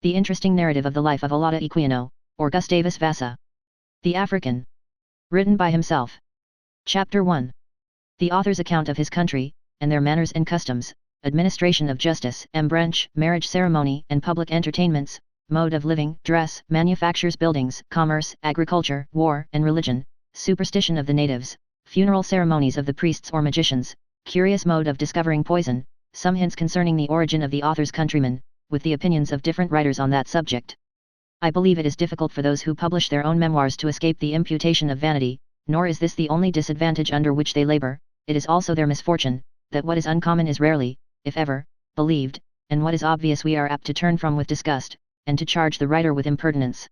The interesting narrative of the life of Olaudah Equiano, or Gustavus Vassa, the African. Written by himself. Chapter 1. The author's account of his country, and their manners and customs, administration of justice, branch, marriage ceremony and public entertainments, mode of living, dress, manufactures, buildings, commerce, agriculture, war and religion, superstition of the natives, funeral ceremonies of the priests or magicians, curious mode of discovering poison, some hints concerning the origin of the author's countrymen, with the opinions of different writers on that subject. I believe it is difficult for those who publish their own memoirs to escape the imputation of vanity, nor is this the only disadvantage under which they labor, it is also their misfortune, that what is uncommon is rarely, if ever, believed, and what is obvious we are apt to turn from with disgust, and to charge the writer with impertinence.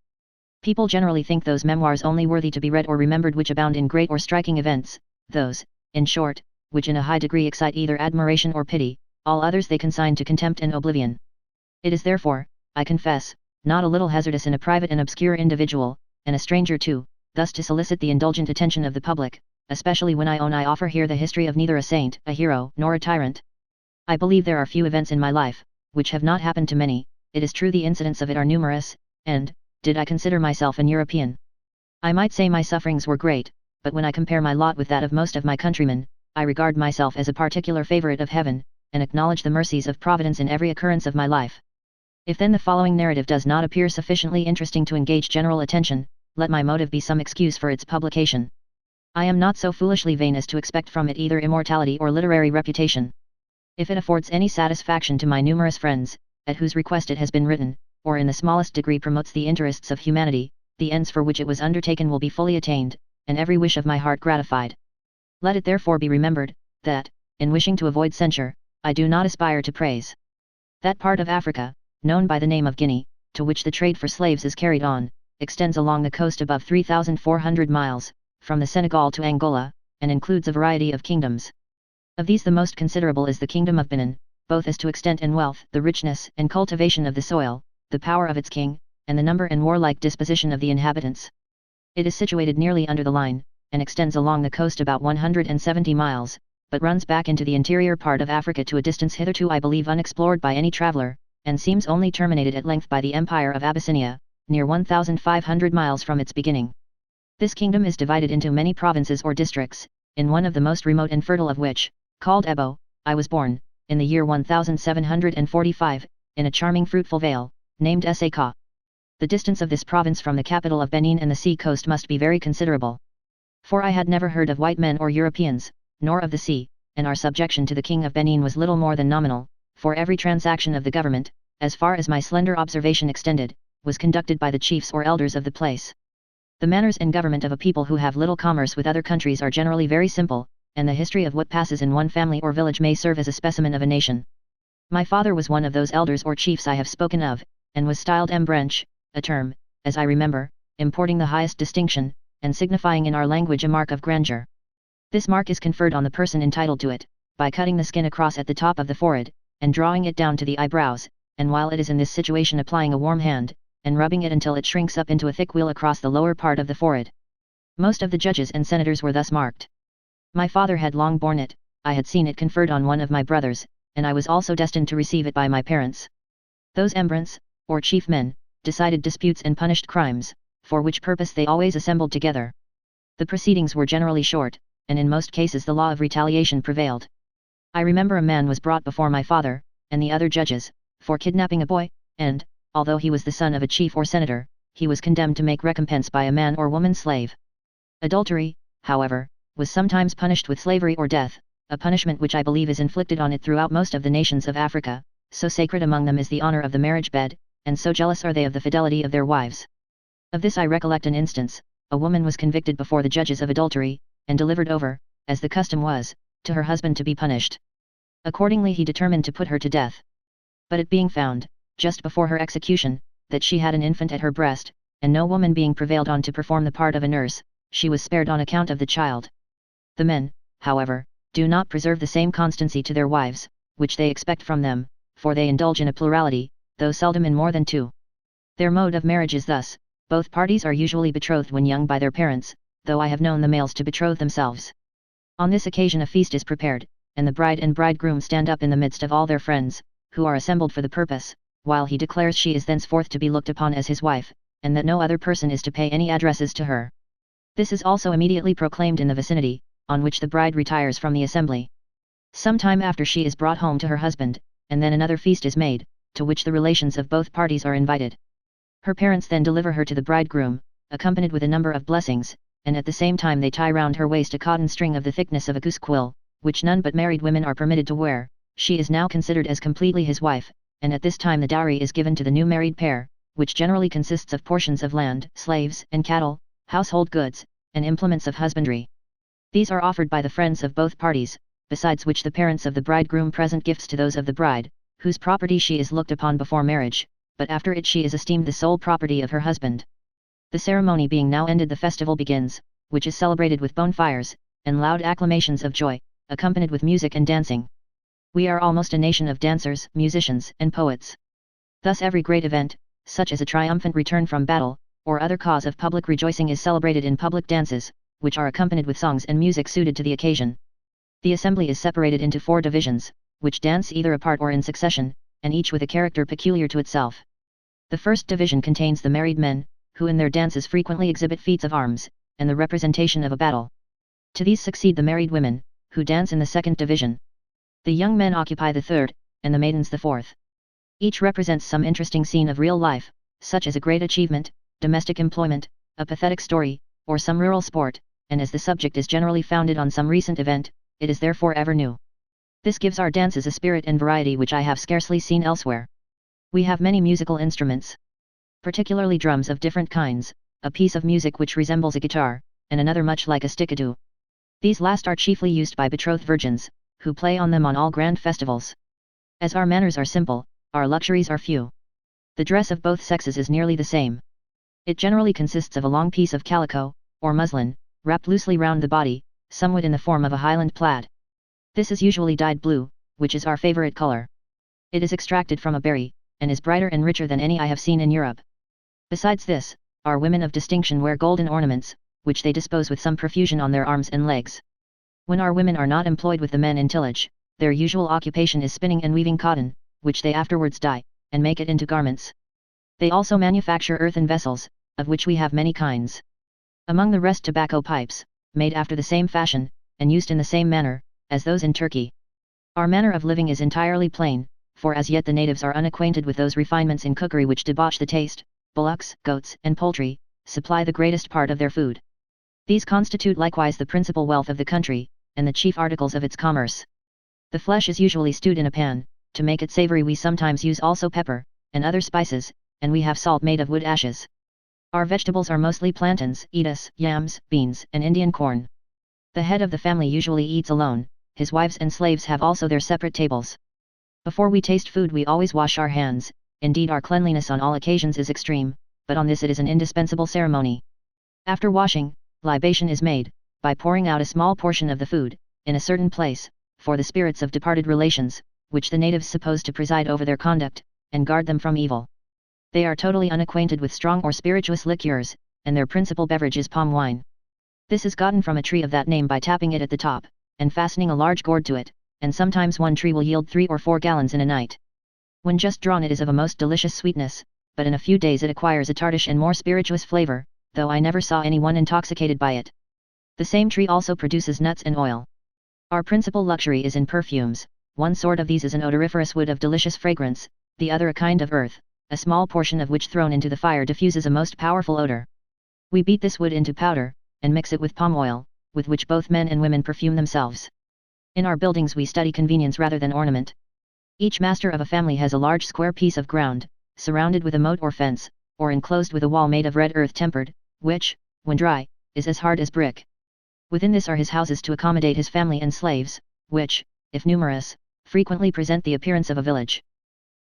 People generally think those memoirs only worthy to be read or remembered which abound in great or striking events, those, in short, which in a high degree excite either admiration or pity, all others they consign to contempt and oblivion. It is therefore, I confess, not a little hazardous in a private and obscure individual, and a stranger too, thus to solicit the indulgent attention of the public, especially when I own I offer here the history of neither a saint, a hero, nor a tyrant. I believe there are few events in my life, which have not happened to many, it is true the incidents of it are numerous, and, did I consider myself an European, I might say my sufferings were great, but when I compare my lot with that of most of my countrymen, I regard myself as a particular favourite of heaven, and acknowledge the mercies of Providence in every occurrence of my life. If then the following narrative does not appear sufficiently interesting to engage general attention, let my motive be some excuse for its publication. I am not so foolishly vain as to expect from it either immortality or literary reputation. If it affords any satisfaction to my numerous friends, at whose request it has been written, or in the smallest degree promotes the interests of humanity, the ends for which it was undertaken will be fully attained, and every wish of my heart gratified. Let it therefore be remembered, that, in wishing to avoid censure, I do not aspire to praise. That part of Africa, known by the name of Guinea, to which the trade for slaves is carried on, extends along the coast above 3,400 miles, from the Senegal to Angola, and includes a variety of kingdoms. Of these the most considerable is the kingdom of Benin, both as to extent and wealth, the richness and cultivation of the soil, the power of its king, and the number and warlike disposition of the inhabitants. It is situated nearly under the line, and extends along the coast about 170 miles, but runs back into the interior part of Africa to a distance hitherto I believe unexplored by any traveller, and seems only terminated at length by the empire of Abyssinia, near 1,500 miles from its beginning. This kingdom is divided into many provinces or districts, in one of the most remote and fertile of which, called Ebo, I was born, in the year 1745, in a charming fruitful vale, named Ssaka. The distance of this province from the capital of Benin and the sea coast must be very considerable. For I had never heard of white men or Europeans, nor of the sea, and our subjection to the king of Benin was little more than nominal, for every transaction of the government, as far as my slender observation extended, was conducted by the chiefs or elders of the place. The manners and government of a people who have little commerce with other countries are generally very simple, and the history of what passes in one family or village may serve as a specimen of a nation. My father was one of those elders or chiefs I have spoken of, and was styled mbrench, a term, as I remember, importing the highest distinction, and signifying in our language a mark of grandeur. This mark is conferred on the person entitled to it, by cutting the skin across at the top of the forehead, and drawing it down to the eyebrows, and while it is in this situation applying a warm hand, and rubbing it until it shrinks up into a thick wheal across the lower part of the forehead. Most of the judges and senators were thus marked. My father had long borne it, I had seen it conferred on one of my brothers, and I was also destined to receive it by my parents. Those embrents, or chief men, decided disputes and punished crimes, for which purpose they always assembled together. The proceedings were generally short, and in most cases the law of retaliation prevailed. I remember a man was brought before my father, and the other judges, for kidnapping a boy, and, although he was the son of a chief or senator, he was condemned to make recompense by a man or woman slave. Adultery, however, was sometimes punished with slavery or death, a punishment which I believe is inflicted on it throughout most of the nations of Africa, so sacred among them is the honor of the marriage bed, and so jealous are they of the fidelity of their wives. Of this I recollect an instance. A woman was convicted before the judges of adultery, and delivered over, as the custom was, to her husband to be punished. Accordingly he determined to put her to death. But it being found, just before her execution, that she had an infant at her breast, and no woman being prevailed on to perform the part of a nurse, she was spared on account of the child. The men, however, do not preserve the same constancy to their wives, which they expect from them, for they indulge in a plurality, though seldom in more than two. Their mode of marriage is thus: both parties are usually betrothed when young by their parents, though I have known the males to betroth themselves. On this occasion a feast is prepared, and the bride and bridegroom stand up in the midst of all their friends, who are assembled for the purpose, while he declares she is thenceforth to be looked upon as his wife, and that no other person is to pay any addresses to her. This is also immediately proclaimed in the vicinity, on which the bride retires from the assembly. Some time after she is brought home to her husband, and then another feast is made, to which the relations of both parties are invited. Her parents then deliver her to the bridegroom, accompanied with a number of blessings, and at the same time they tie round her waist a cotton string of the thickness of a goose quill, which none but married women are permitted to wear. She is now considered as completely his wife, and at this time the dowry is given to the new married pair, which generally consists of portions of land, slaves and cattle, household goods, and implements of husbandry. These are offered by the friends of both parties, besides which the parents of the bridegroom present gifts to those of the bride, whose property she is looked upon before marriage, but after it she is esteemed the sole property of her husband. The ceremony being now ended, the festival begins, which is celebrated with bonfires, and loud acclamations of joy, accompanied with music and dancing. We are almost a nation of dancers, musicians, and poets. Thus every great event, such as a triumphant return from battle, or other cause of public rejoicing, is celebrated in public dances, which are accompanied with songs and music suited to the occasion. The assembly is separated into 4 divisions, which dance either apart or in succession, and each with a character peculiar to itself. The first division contains the married men, who in their dances frequently exhibit feats of arms, and the representation of a battle. To these succeed the married women, who dance in the second division. The young men occupy the third, and the maidens the fourth. Each represents some interesting scene of real life, such as a great achievement, domestic employment, a pathetic story, or some rural sport, and as the subject is generally founded on some recent event, it is therefore ever new. This gives our dances a spirit and variety which I have scarcely seen elsewhere. We have many musical instruments, particularly drums of different kinds, a piece of music which resembles a guitar, and another much like a stickadoo. These last are chiefly used by betrothed virgins, who play on them on all grand festivals. As our manners are simple, our luxuries are few. The dress of both sexes is nearly the same. It generally consists of a long piece of calico, or muslin, wrapped loosely round the body, somewhat in the form of a Highland plaid. This is usually dyed blue, which is our favorite color. It is extracted from a berry, and is brighter and richer than any I have seen in Europe. Besides this, our women of distinction wear golden ornaments, which they dispose with some profusion on their arms and legs. When our women are not employed with the men in tillage, their usual occupation is spinning and weaving cotton, which they afterwards dye, and make it into garments. They also manufacture earthen vessels, of which we have many kinds. Among the rest tobacco pipes, made after the same fashion, and used in the same manner, as those in Turkey. Our manner of living is entirely plain, for as yet the natives are unacquainted with those refinements in cookery which debauch the taste. Bullocks, goats, and poultry supply the greatest part of their food. These constitute likewise the principal wealth of the country, and the chief articles of its commerce. The flesh is usually stewed in a pan. To make it savory we sometimes use also pepper, and other spices, and we have salt made of wood ashes. Our vegetables are mostly plantains, edas, yams, beans, and Indian corn. The head of the family usually eats alone, his wives and slaves have also their separate tables. Before we taste food we always wash our hands. Indeed our cleanliness on all occasions is extreme, but on this it is an indispensable ceremony. After washing, libation is made, by pouring out a small portion of the food, in a certain place, for the spirits of departed relations, which the natives suppose to preside over their conduct, and guard them from evil. They are totally unacquainted with strong or spirituous liqueurs, and their principal beverage is palm wine. This is gotten from a tree of that name by tapping it at the top, and fastening a large gourd to it, and sometimes one tree will yield 3 or 4 gallons in a night. When just drawn it is of a most delicious sweetness, but in a few days it acquires a tartish and more spirituous flavor, though I never saw anyone intoxicated by it. The same tree also produces nuts and oil. Our principal luxury is in perfumes. One sort of these is an odoriferous wood of delicious fragrance, the other a kind of earth, a small portion of which thrown into the fire diffuses a most powerful odor. We beat this wood into powder, and mix it with palm oil, with which both men and women perfume themselves. In our buildings we study convenience rather than ornament. Each master of a family has a large square piece of ground, surrounded with a moat or fence, or enclosed with a wall made of red earth tempered, which, when dry, is as hard as brick. Within this are his houses to accommodate his family and slaves, which, if numerous, frequently present the appearance of a village.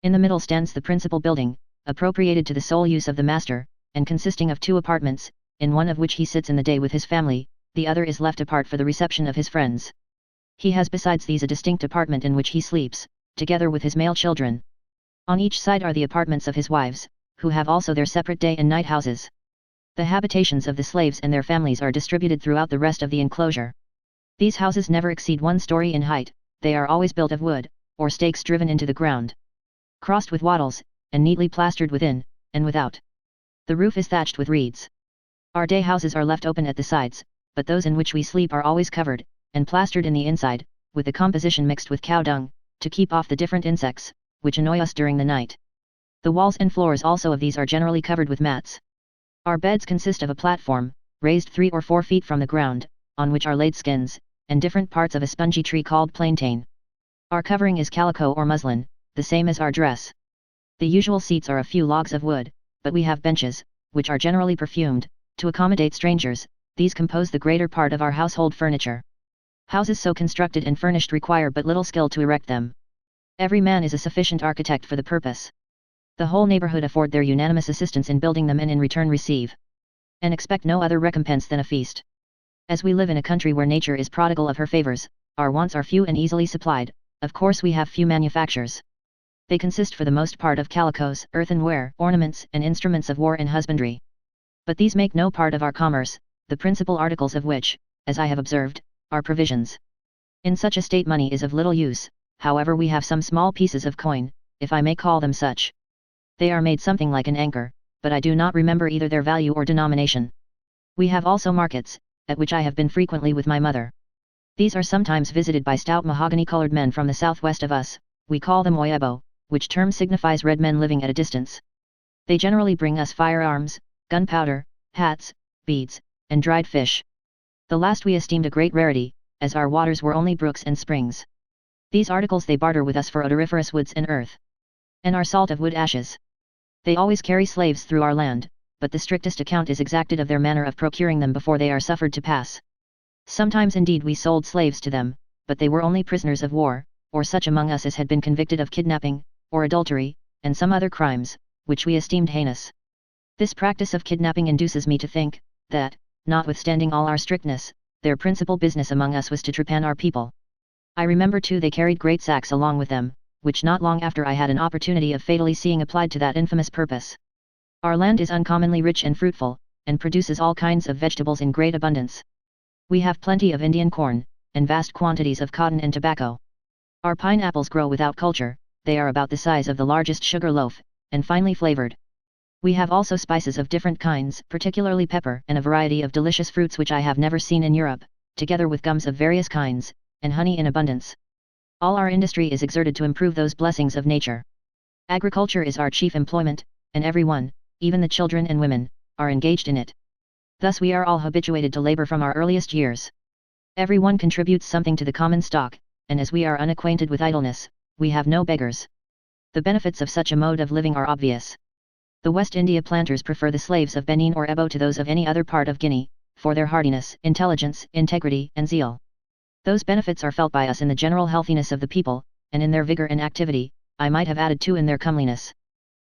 In the middle stands the principal building, appropriated to the sole use of the master, and consisting of 2 apartments, in one of which he sits in the day with his family, the other is left apart for the reception of his friends. He has besides these a distinct apartment in which he sleeps, together with his male children. On each side are the apartments of his wives, who have also their separate day and night houses. The habitations of the slaves and their families are distributed throughout the rest of the enclosure. These houses never exceed 1 story in height, they are always built of wood, or stakes driven into the ground. Crossed with wattles, and neatly plastered within, and without. The roof is thatched with reeds. Our day houses are left open at the sides, but those in which we sleep are always covered, and plastered in the inside, with the composition mixed with cow dung, to keep off the different insects, which annoy us during the night. The walls and floors also of these are generally covered with mats. Our beds consist of a platform, raised 3 or 4 feet from the ground, on which are laid skins, and different parts of a spongy tree called plantain. Our covering is calico or muslin, the same as our dress. The usual seats are a few logs of wood, but we have benches, which are generally perfumed, to accommodate strangers. These compose the greater part of our household furniture. Houses so constructed and furnished require but little skill to erect them. Every man is a sufficient architect for the purpose. The whole neighborhood afford their unanimous assistance in building them and in return receive and expect no other recompense than a feast. As we live in a country where nature is prodigal of her favors, our wants are few and easily supplied. Of course we have few manufactures. They consist for the most part of calicos, earthenware, ornaments, and instruments of war and husbandry. But these make no part of our commerce, the principal articles of which, as I have observed, are provisions. In such a state money is of little use. However, we have some small pieces of coin, if I may call them such. They are made something like an anchor, but I do not remember either their value or denomination. We have also markets, at which I have been frequently with my mother. These are sometimes visited by stout mahogany-colored men from the southwest of us. We call them oyebo, which term signifies red men living at a distance. They generally bring us firearms, gunpowder, hats, beads, and dried fish. The last we esteemed a great rarity, as our waters were only brooks and springs. These articles they barter with us for odoriferous woods and earth, and our salt of wood ashes. They always carry slaves through our land, but the strictest account is exacted of their manner of procuring them before they are suffered to pass. Sometimes indeed we sold slaves to them, but they were only prisoners of war, or such among us as had been convicted of kidnapping, or adultery, and some other crimes, which we esteemed heinous. This practice of kidnapping induces me to think, that, notwithstanding all our strictness, their principal business among us was to trepan our people. I remember too they carried great sacks along with them, which not long after I had an opportunity of fatally seeing applied to that infamous purpose. Our land is uncommonly rich and fruitful, and produces all kinds of vegetables in great abundance. We have plenty of Indian corn, and vast quantities of cotton and tobacco. Our pineapples grow without culture. They are about the size of the largest sugar loaf, and finely flavored. We have also spices of different kinds, particularly pepper, and a variety of delicious fruits which I have never seen in Europe, together with gums of various kinds, and honey in abundance. All our industry is exerted to improve those blessings of nature. Agriculture is our chief employment, and every one, even the children and women, are engaged in it. Thus we are all habituated to labor from our earliest years. Every one contributes something to the common stock, and as we are unacquainted with idleness, we have no beggars. The benefits of such a mode of living are obvious. The West India planters prefer the slaves of Benin or Ebo to those of any other part of Guinea, for their hardiness, intelligence, integrity, and zeal. Those benefits are felt by us in the general healthiness of the people, and in their vigor and activity. I might have added too in their comeliness.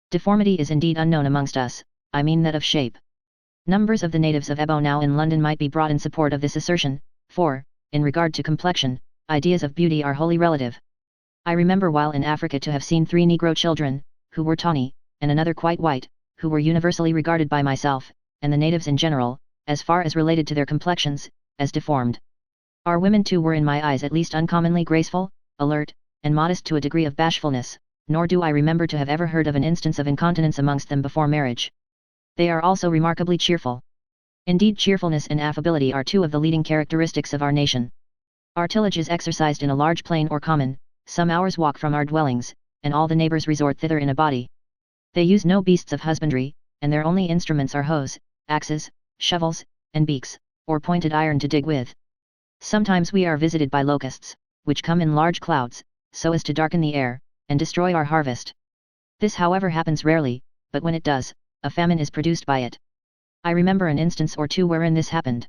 Deformity is indeed unknown amongst us, I mean that of shape. Numbers of the natives of Ebo now in London might be brought in support of this assertion, for, in regard to complexion, ideas of beauty are wholly relative. I remember while in Africa to have seen 3 Negro children, who were tawny, and another quite white, who were universally regarded by myself, and the natives in general, as far as related to their complexions, as deformed. Our women too were in my eyes at least uncommonly graceful, alert, and modest to a degree of bashfulness, nor do I remember to have ever heard of an instance of incontinence amongst them before marriage. They are also remarkably cheerful. Indeed, cheerfulness and affability are 2 of the leading characteristics of our nation. Our tillage is exercised in a large plain or common, some hours' walk from our dwellings, and all the neighbors resort thither in a body. They use no beasts of husbandry, and their only instruments are hoes, axes, shovels, and beaks, or pointed iron to dig with. Sometimes we are visited by locusts, which come in large clouds, so as to darken the air, and destroy our harvest. This however happens rarely, but when it does, a famine is produced by it. I remember an instance or 2 wherein this happened.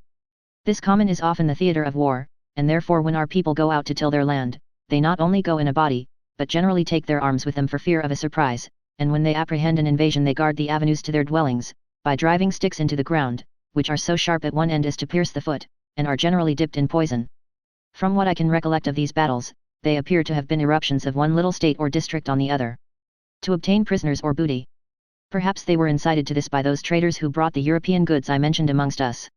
This common is often the theatre of war, and therefore when our people go out to till their land, they not only go in a body, but generally take their arms with them for fear of a surprise, and when they apprehend an invasion they guard the avenues to their dwellings, by driving sticks into the ground, which are so sharp at one end as to pierce the foot, and are generally dipped in poison. From what I can recollect of these battles, they appear to have been eruptions of one little state or district on the other, to obtain prisoners or booty. Perhaps they were incited to this by those traders who brought the European goods I mentioned amongst us.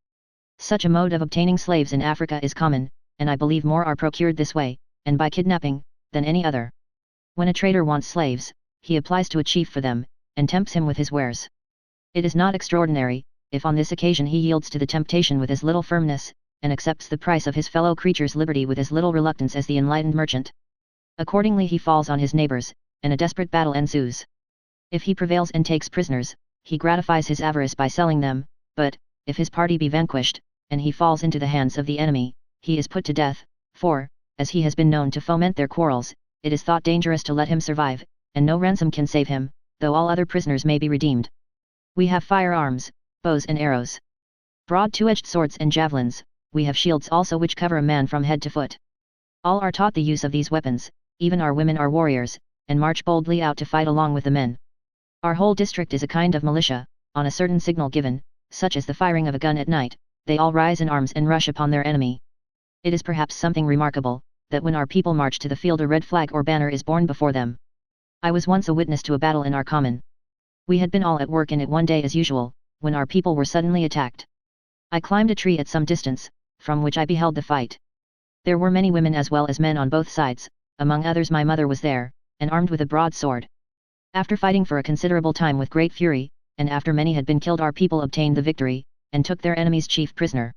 Such a mode of obtaining slaves in Africa is common, and I believe more are procured this way, and by kidnapping, than any other. When a trader wants slaves, he applies to a chief for them, and tempts him with his wares. It is not extraordinary, if on this occasion he yields to the temptation with as little firmness, and accepts the price of his fellow creature's liberty with as little reluctance as the enlightened merchant. Accordingly he falls on his neighbors, and a desperate battle ensues. If he prevails and takes prisoners, he gratifies his avarice by selling them, but, if his party be vanquished, and he falls into the hands of the enemy, he is put to death, for, as he has been known to foment their quarrels, it is thought dangerous to let him survive, and no ransom can save him, though all other prisoners may be redeemed. We have firearms, bows and arrows. Broad two-edged swords and javelins, we have shields also which cover a man from head to foot. All are taught the use of these weapons, even our women are warriors, and march boldly out to fight along with the men. Our whole district is a kind of militia, on a certain signal given, such as the firing of a gun at night, they all rise in arms and rush upon their enemy. It is perhaps something remarkable, that when our people march to the field a red flag or banner is borne before them. I was once a witness to a battle in our common. We had been all at work in it one day as usual, when our people were suddenly attacked. I climbed a tree at some distance, from which I beheld the fight. There were many women as well as men on both sides, among others my mother was there, and armed with a broadsword. After fighting for a considerable time with great fury, and after many had been killed our people obtained the victory, and took their enemy's chief prisoner.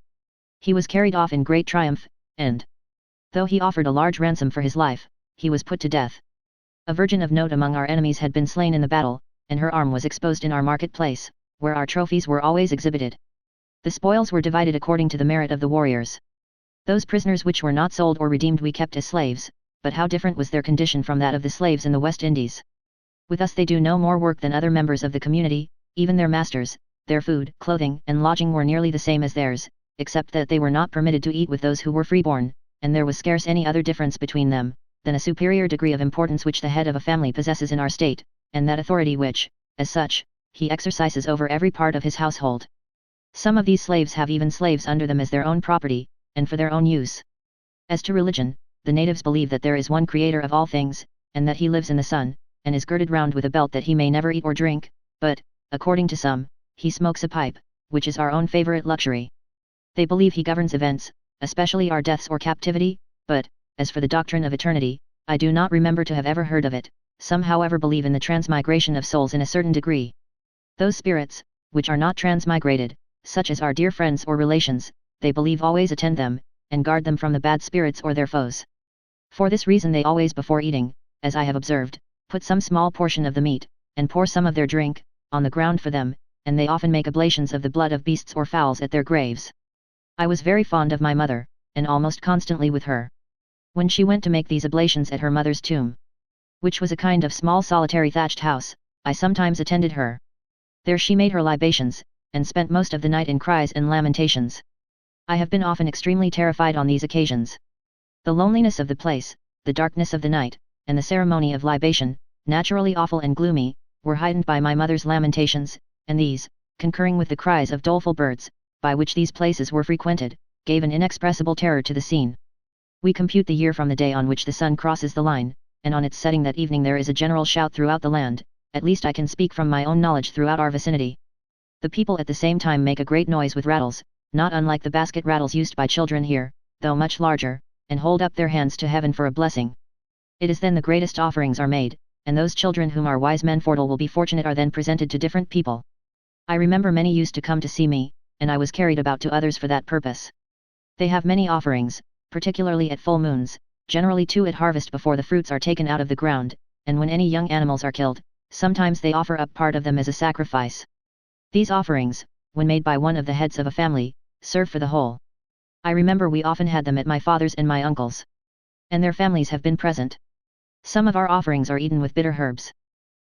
He was carried off in great triumph, and, though he offered a large ransom for his life, he was put to death. A virgin of note among our enemies had been slain in the battle, and her arm was exposed in our marketplace, where our trophies were always exhibited. The spoils were divided according to the merit of the warriors. Those prisoners which were not sold or redeemed we kept as slaves, but how different was their condition from that of the slaves in the West Indies. With us they do no more work than other members of the community, even their masters, their food, clothing, and lodging were nearly the same as theirs, except that they were not permitted to eat with those who were freeborn, and there was scarce any other difference between them, than a superior degree of importance which the head of a family possesses in our state, and that authority which, as such, he exercises over every part of his household. Some of these slaves have even slaves under them as their own property, and for their own use. As to religion, the natives believe that there is one creator of all things, and that he lives in the sun, and is girded round with a belt that he may never eat or drink, but, according to some, he smokes a pipe, which is our own favorite luxury. They believe he governs events, especially our deaths or captivity, but, as for the doctrine of eternity, I do not remember to have ever heard of it. Some however believe in the transmigration of souls in a certain degree. Those spirits, which are not transmigrated, such as our dear friends or relations, they believe always attend them, and guard them from the bad spirits or their foes. For this reason they always before eating, as I have observed, put some small portion of the meat, and pour some of their drink, on the ground for them, and they often make oblations of the blood of beasts or fowls at their graves. I was very fond of my mother, and almost constantly with her. When she went to make these oblations at her mother's tomb, which was a kind of small solitary thatched house, I sometimes attended her. There she made her libations, and spent most of the night in cries and lamentations. I have been often extremely terrified on these occasions. The loneliness of the place, the darkness of the night, and the ceremony of libation, naturally awful and gloomy, were heightened by my mother's lamentations, and these, concurring with the cries of doleful birds, by which these places were frequented, gave an inexpressible terror to the scene. We compute the year from the day on which the sun crosses the line, and on its setting that evening there is a general shout throughout the land, at least I can speak from my own knowledge throughout our vicinity. The people at the same time make a great noise with rattles, not unlike the basket rattles used by children here, though much larger, and hold up their hands to heaven for a blessing. It is then the greatest offerings are made, and those children whom our wise men foretell will be fortunate are then presented to different people. I remember many used to come to see me, and I was carried about to others for that purpose. They have many offerings, particularly at full moons, generally 2 at harvest before the fruits are taken out of the ground, and when any young animals are killed, sometimes they offer up part of them as a sacrifice. These offerings, when made by one of the heads of a family, serve for the whole. I remember we often had them at my father's and my uncle's. And their families have been present. Some of our offerings are eaten with bitter herbs.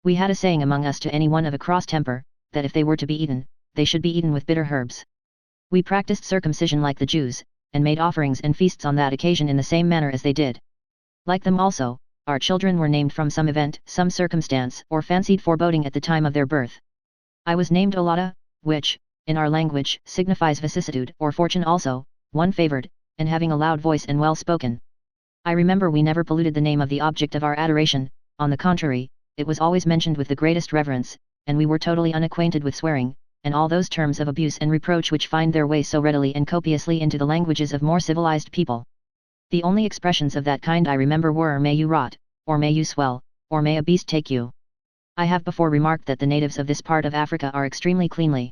We had a saying among us to any one of a cross temper, that if they were to be eaten, they should be eaten with bitter herbs. We practiced circumcision like the Jews, and made offerings and feasts on that occasion in the same manner as they did. Like them also, our children were named from some event, some circumstance, or fancied foreboding at the time of their birth. I was named Olaudah, which, in our language, signifies vicissitude or fortune also, one favored, and having a loud voice and well spoken. I remember we never polluted the name of the object of our adoration, on the contrary, it was always mentioned with the greatest reverence, and we were totally unacquainted with swearing, and all those terms of abuse and reproach which find their way so readily and copiously into the languages of more civilized people. The only expressions of that kind I remember were may you rot, or may you swell, or may a beast take you. I have before remarked that the natives of this part of Africa are extremely cleanly.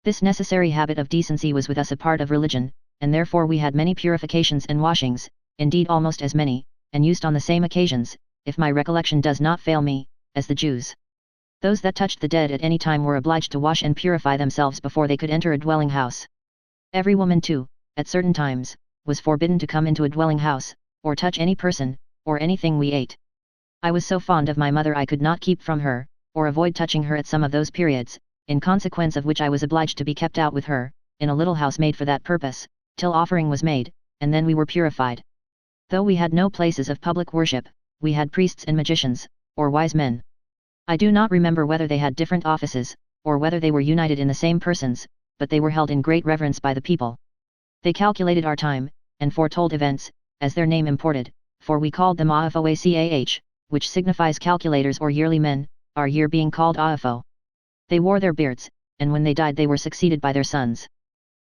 This necessary habit of decency was with us a part of religion, and therefore we had many purifications and washings, indeed almost as many, and used on the same occasions, if my recollection does not fail me, as the Jews. Those that touched the dead at any time were obliged to wash and purify themselves before they could enter a dwelling house. Every woman too, at certain times, was forbidden to come into a dwelling house, or touch any person, or anything we ate. I was so fond of my mother I could not keep from her, or avoid touching her at some of those periods, in consequence of which I was obliged to be kept out with her, in a little house made for that purpose, till offering was made, and then we were purified. Though we had no places of public worship, we had priests and magicians, or wise men. I do not remember whether they had different offices, or whether they were united in the same persons, but they were held in great reverence by the people. They calculated our time, and foretold events, as their name imported, for we called them Afoacah, which signifies calculators or yearly men, our year being called Afo. They wore their beards, and when they died they were succeeded by their sons.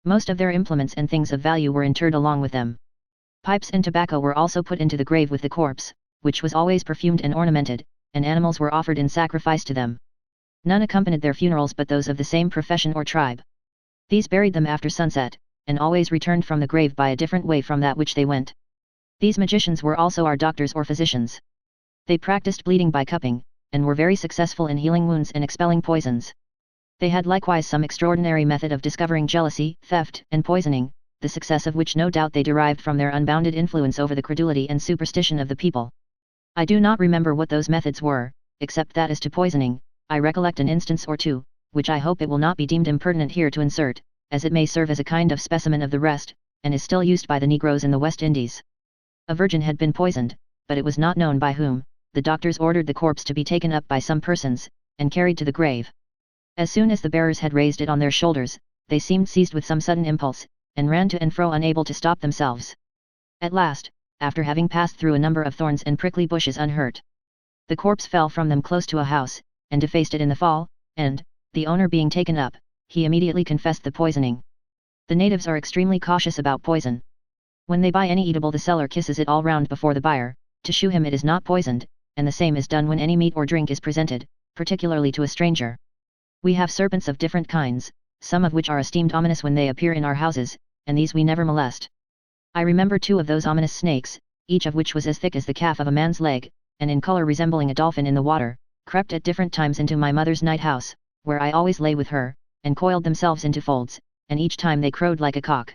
Most of their implements and things of value were interred along with them. Pipes and tobacco were also put into the grave with the corpse, which was always perfumed and ornamented, and animals were offered in sacrifice to them. None accompanied their funerals but those of the same profession or tribe. These buried them after sunset, and always returned from the grave by a different way from that which they went. These magicians were also our doctors or physicians. They practiced bleeding by cupping, and were very successful in healing wounds and expelling poisons. They had likewise some extraordinary method of discovering jealousy, theft, and poisoning, the success of which no doubt they derived from their unbounded influence over the credulity and superstition of the people. I do not remember what those methods were, except that as to poisoning, I recollect an instance or two, which I hope it will not be deemed impertinent here to insert, as it may serve as a kind of specimen of the rest, and is still used by the Negroes in the West Indies. A virgin had been poisoned, but it was not known by whom. The doctors ordered the corpse to be taken up by some persons, and carried to the grave. As soon as the bearers had raised it on their shoulders, they seemed seized with some sudden impulse, and ran to and fro unable to stop themselves. At last, after having passed through a number of thorns and prickly bushes unhurt, the corpse fell from them close to a house, and defaced it in the fall, and, the owner being taken up, he immediately confessed the poisoning. The natives are extremely cautious about poison. When they buy any eatable the seller kisses it all round before the buyer, to shew him it is not poisoned, and the same is done when any meat or drink is presented, particularly to a stranger. We have serpents of different kinds, some of which are esteemed ominous when they appear in our houses, and these we never molest. I remember 2 of those ominous snakes, each of which was as thick as the calf of a man's leg, and in color resembling a dolphin in the water, crept at different times into my mother's night house, where I always lay with her, and coiled themselves into folds, and each time they crowed like a cock.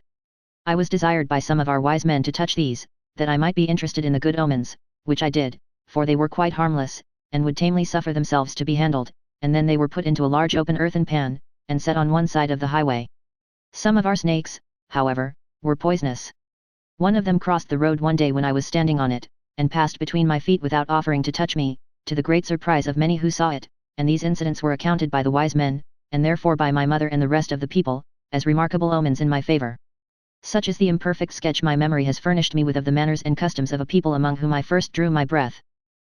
I was desired by some of our wise men to touch these, that I might be interested in the good omens, which I did, for they were quite harmless, and would tamely suffer themselves to be handled, and then they were put into a large open earthen pan, and set on one side of the highway. Some of our snakes, however, were poisonous. One of them crossed the road one day when I was standing on it, and passed between my feet without offering to touch me, to the great surprise of many who saw it, and these incidents were accounted by the wise men, and therefore by my mother and the rest of the people, as remarkable omens in my favor. Such is the imperfect sketch my memory has furnished me with of the manners and customs of a people among whom I first drew my breath.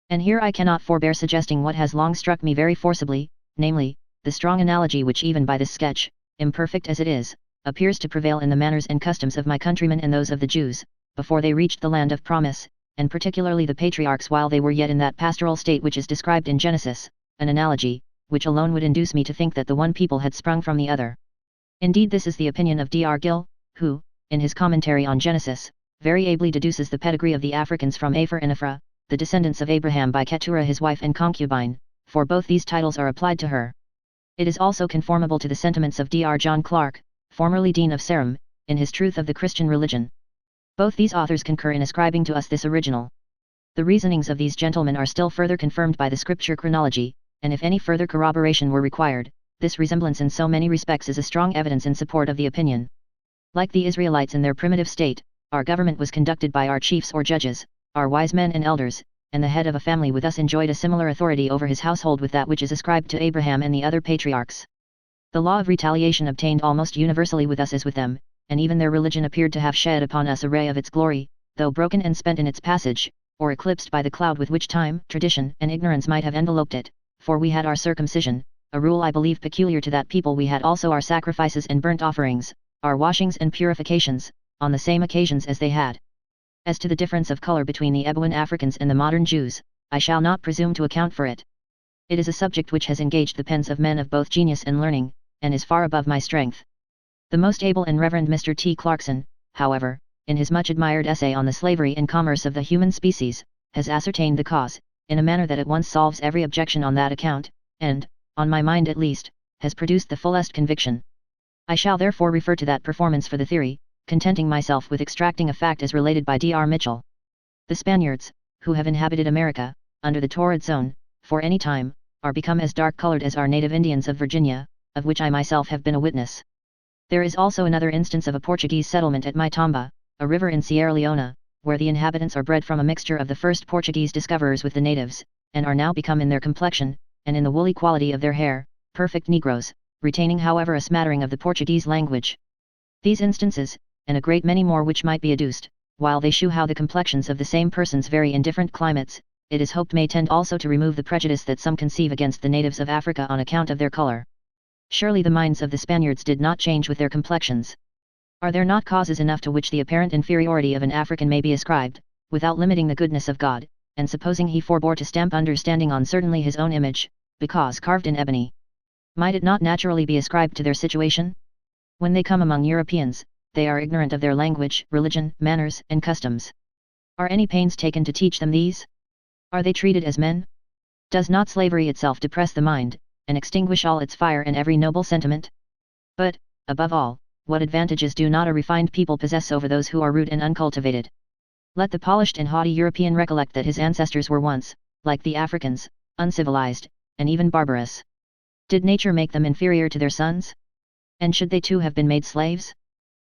And here I cannot forbear suggesting what has long struck me very forcibly, namely, the strong analogy which even by this sketch, imperfect as it is, appears to prevail in the manners and customs of my countrymen and those of the Jews, before they reached the land of promise, and particularly the patriarchs while they were yet in that pastoral state which is described in Genesis, an analogy, which alone would induce me to think that the one people had sprung from the other. Indeed this is the opinion of Dr. Gill, who, in his commentary on Genesis, very ably deduces the pedigree of the Africans from Aphor and Ephra, the descendants of Abraham by Keturah his wife and concubine, for both these titles are applied to her. It is also conformable to the sentiments of Dr. John Clarke, formerly Dean of Sarum, in his Truth of the Christian Religion. Both these authors concur in ascribing to us this original. The reasonings of these gentlemen are still further confirmed by the scripture chronology, and if any further corroboration were required, this resemblance in so many respects is a strong evidence in support of the opinion. Like the Israelites in their primitive state, our government was conducted by our chiefs or judges, our wise men and elders, and the head of a family with us enjoyed a similar authority over his household with that which is ascribed to Abraham and the other patriarchs. The law of retaliation obtained almost universally with us as with them, and even their religion appeared to have shed upon us a ray of its glory, though broken and spent in its passage, or eclipsed by the cloud with which time, tradition, and ignorance might have enveloped it, for we had our circumcision, a rule I believe peculiar to that people. We had also our sacrifices and burnt offerings, our washings and purifications, on the same occasions as they had. As to the difference of color between the Ebuin Africans and the modern Jews, I shall not presume to account for it. It is a subject which has engaged the pens of men of both genius and learning, and is far above my strength. The most able and reverend Mr. T. Clarkson, however, in his much admired essay on the slavery and commerce of the human species, has ascertained the cause, in a manner that at once solves every objection on that account, and, on my mind at least, has produced the fullest conviction. I shall therefore refer to that performance for the theory, contenting myself with extracting a fact as related by Dr. Mitchell. The Spaniards, who have inhabited America, under the torrid zone, for any time, are become as dark-colored as our native Indians of Virginia, of which I myself have been a witness. There is also another instance of a Portuguese settlement at Maitamba, a river in Sierra Leone, where the inhabitants are bred from a mixture of the first Portuguese discoverers with the natives, and are now become in their complexion, and in the woolly quality of their hair, perfect Negroes, retaining however a smattering of the Portuguese language. These instances, and a great many more which might be adduced, while they shew how the complexions of the same persons vary in different climates, it is hoped may tend also to remove the prejudice that some conceive against the natives of Africa on account of their colour. Surely the minds of the Spaniards did not change with their complexions. Are there not causes enough to which the apparent inferiority of an African may be ascribed, without limiting the goodness of God, and supposing he forbore to stamp understanding on certainly his own image, because carved in ebony? Might it not naturally be ascribed to their situation? When they come among Europeans, they are ignorant of their language, religion, manners, and customs. Are any pains taken to teach them these? Are they treated as men? Does not slavery itself depress the mind, and extinguish all its fire and every noble sentiment? But, above all, what advantages do not a refined people possess over those who are rude and uncultivated? Let the polished and haughty European recollect that his ancestors were once, like the Africans, uncivilized, and even barbarous. Did nature make them inferior to their sons? And should they too have been made slaves?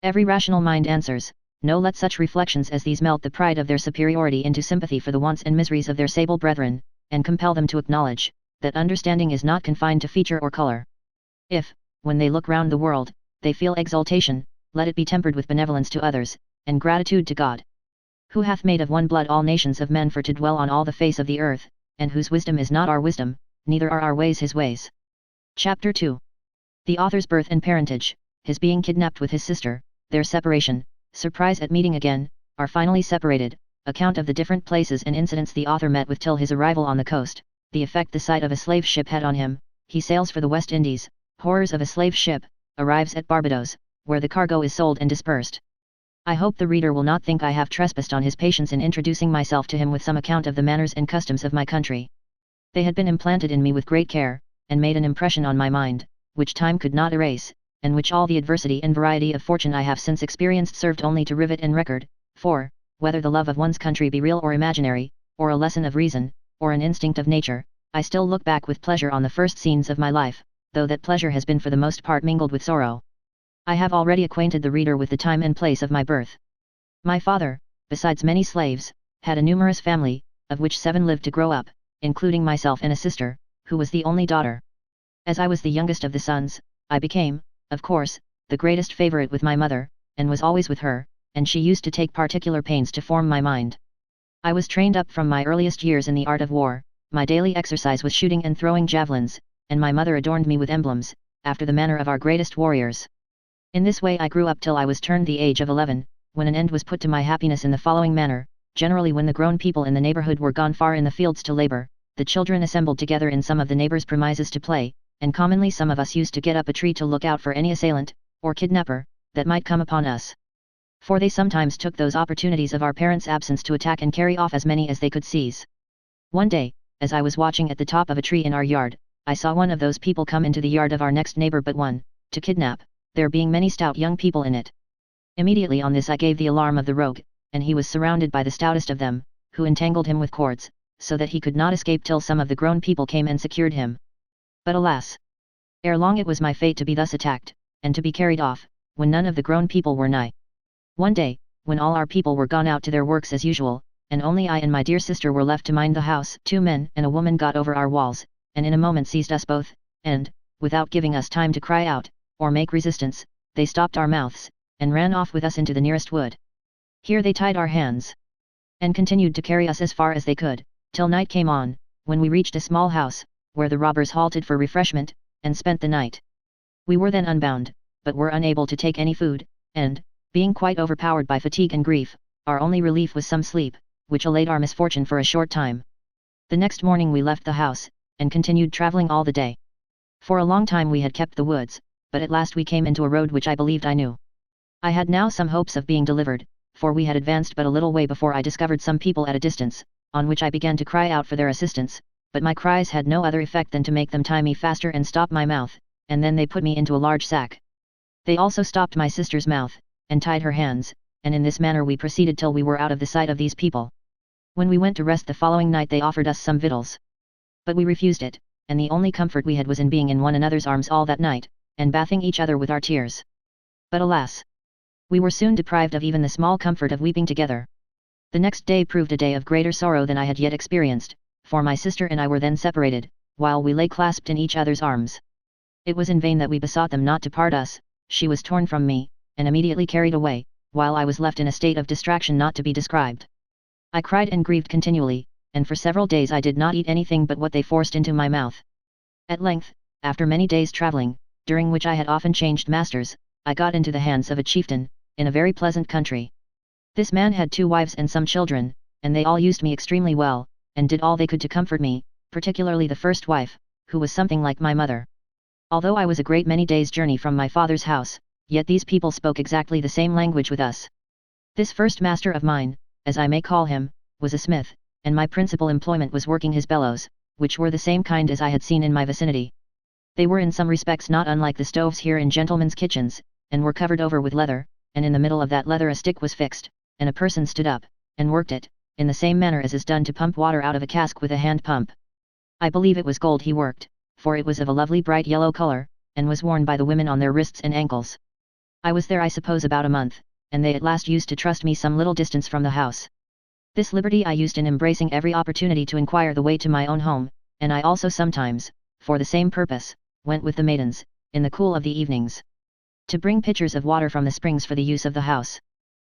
Every rational mind answers, no. Let such reflections as these melt the pride of their superiority into sympathy for the wants and miseries of their sable brethren, and compel them to acknowledge, that understanding is not confined to feature or colour. If, when they look round the world, they feel exultation, let it be tempered with benevolence to others, and gratitude to God, who hath made of one blood all nations of men for to dwell on all the face of the earth, and whose wisdom is not our wisdom, neither are our ways his ways. Chapter 2. The author's birth and parentage, his being kidnapped with his sister, their separation, surprise at meeting again, are finally separated, account of the different places and incidents the author met with till his arrival on the coast, the effect the sight of a slave ship had on him, he sails for the West Indies, horrors of a slave ship, arrives at Barbados, where the cargo is sold and dispersed. I hope the reader will not think I have trespassed on his patience in introducing myself to him with some account of the manners and customs of my country. They had been implanted in me with great care, and made an impression on my mind, which time could not erase, and which all the adversity and variety of fortune I have since experienced served only to rivet and record, for, whether the love of one's country be real or imaginary, or a lesson of reason, or an instinct of nature, I still look back with pleasure on the first scenes of my life, though that pleasure has been for the most part mingled with sorrow. I have already acquainted the reader with the time and place of my birth. My father, besides many slaves, had a numerous family, of which 7 lived to grow up, including myself and a sister, who was the only daughter. As I was the youngest of the sons, I became, of course, the greatest favorite with my mother, and was always with her, and she used to take particular pains to form my mind. I was trained up from my earliest years in the art of war, my daily exercise was shooting and throwing javelins, and my mother adorned me with emblems, after the manner of our greatest warriors. In this way I grew up till I was turned the age of 11, when an end was put to my happiness in the following manner. Generally when the grown people in the neighbourhood were gone far in the fields to labour, the children assembled together in some of the neighbours' premises to play, and commonly some of us used to get up a tree to look out for any assailant, or kidnapper, that might come upon us. For they sometimes took those opportunities of our parents' absence to attack and carry off as many as they could seize. One day, as I was watching at the top of a tree in our yard, I saw one of those people come into the yard of our next neighbour but one, to kidnap, there being many stout young people in it. Immediately on this I gave the alarm of the rogue, and he was surrounded by the stoutest of them, who entangled him with cords, so that he could not escape till some of the grown people came and secured him. But alas! Ere long it was my fate to be thus attacked, and to be carried off, when none of the grown people were nigh. One day, when all our people were gone out to their works as usual, and only I and my dear sister were left to mind the house, 2 men and a woman got over our walls, and in a moment seized us both, and, without giving us time to cry out, or make resistance, they stopped our mouths, and ran off with us into the nearest wood. Here they tied our hands, and continued to carry us as far as they could, till night came on, when we reached a small house, where the robbers halted for refreshment, and spent the night. We were then unbound, but were unable to take any food, and, being quite overpowered by fatigue and grief, our only relief was some sleep, which allayed our misfortune for a short time. The next morning we left the house, and continued traveling all the day. For a long time we had kept the woods, but at last we came into a road which I believed I knew. I had now some hopes of being delivered, for we had advanced but a little way before I discovered some people at a distance, on which I began to cry out for their assistance, but my cries had no other effect than to make them tie me faster and stop my mouth, and then they put me into a large sack. They also stopped my sister's mouth, and tied her hands, and in this manner we proceeded till we were out of the sight of these people. When we went to rest the following night they offered us some victuals. But we refused it, and the only comfort we had was in being in one another's arms all that night, and bathing each other with our tears. But alas! We were soon deprived of even the small comfort of weeping together. The next day proved a day of greater sorrow than I had yet experienced, for my sister and I were then separated, while we lay clasped in each other's arms. It was in vain that we besought them not to part us, she was torn from me, and immediately carried away, while I was left in a state of distraction not to be described. I cried and grieved continually, and for several days I did not eat anything but what they forced into my mouth. At length, after many days travelling, during which I had often changed masters, I got into the hands of a chieftain, in a very pleasant country. This man had 2 wives and some children, and they all used me extremely well, and did all they could to comfort me, particularly the first wife, who was something like my mother. Although I was a great many days' journey from my father's house, yet these people spoke exactly the same language with us. This first master of mine, as I may call him, was a smith, and my principal employment was working his bellows, which were the same kind as I had seen in my vicinity. They were in some respects not unlike the stoves here in gentlemen's kitchens, and were covered over with leather, and in the middle of that leather a stick was fixed, and a person stood up, and worked it, in the same manner as is done to pump water out of a cask with a hand pump. I believe it was gold he worked, for it was of a lovely bright yellow color, and was worn by the women on their wrists and ankles. I was there I suppose about a month, and they at last used to trust me some little distance from the house. This liberty I used in embracing every opportunity to inquire the way to my own home, and I also sometimes, for the same purpose, went with the maidens, in the cool of the evenings, to bring pitchers of water from the springs for the use of the house.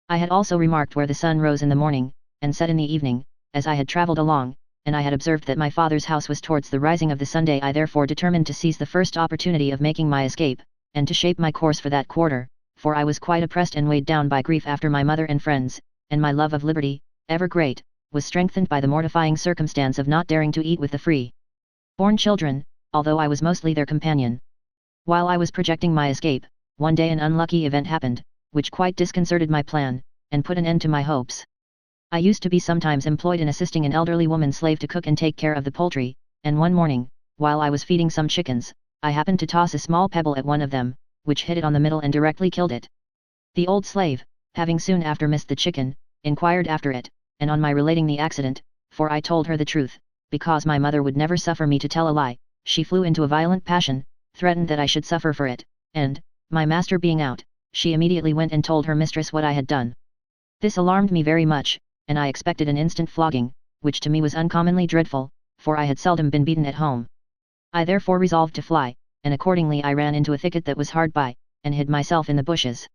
I had also remarked where the sun rose in the morning, and set in the evening, as I had travelled along, and I had observed that my father's house was towards the rising of the Sunday. I therefore determined to seize the first opportunity of making my escape, and to shape my course for that quarter, for I was quite oppressed and weighed down by grief after my mother and friends, and my love of liberty, ever great, was strengthened by the mortifying circumstance of not daring to eat with the free-born children, although I was mostly their companion. While I was projecting my escape, one day an unlucky event happened, which quite disconcerted my plan, and put an end to my hopes. I used to be sometimes employed in assisting an elderly woman slave to cook and take care of the poultry, and one morning, while I was feeding some chickens, I happened to toss a small pebble at one of them, which hit it on the middle and directly killed it. The old slave, having soon after missed the chicken, inquired after it, and on my relating the accident, for I told her the truth, because my mother would never suffer me to tell a lie, she flew into a violent passion, threatened that I should suffer for it, and, my master being out, she immediately went and told her mistress what I had done. This alarmed me very much, and I expected an instant flogging, which to me was uncommonly dreadful, for I had seldom been beaten at home. I therefore resolved to fly, and accordingly I ran into a thicket that was hard by, and hid myself in the bushes.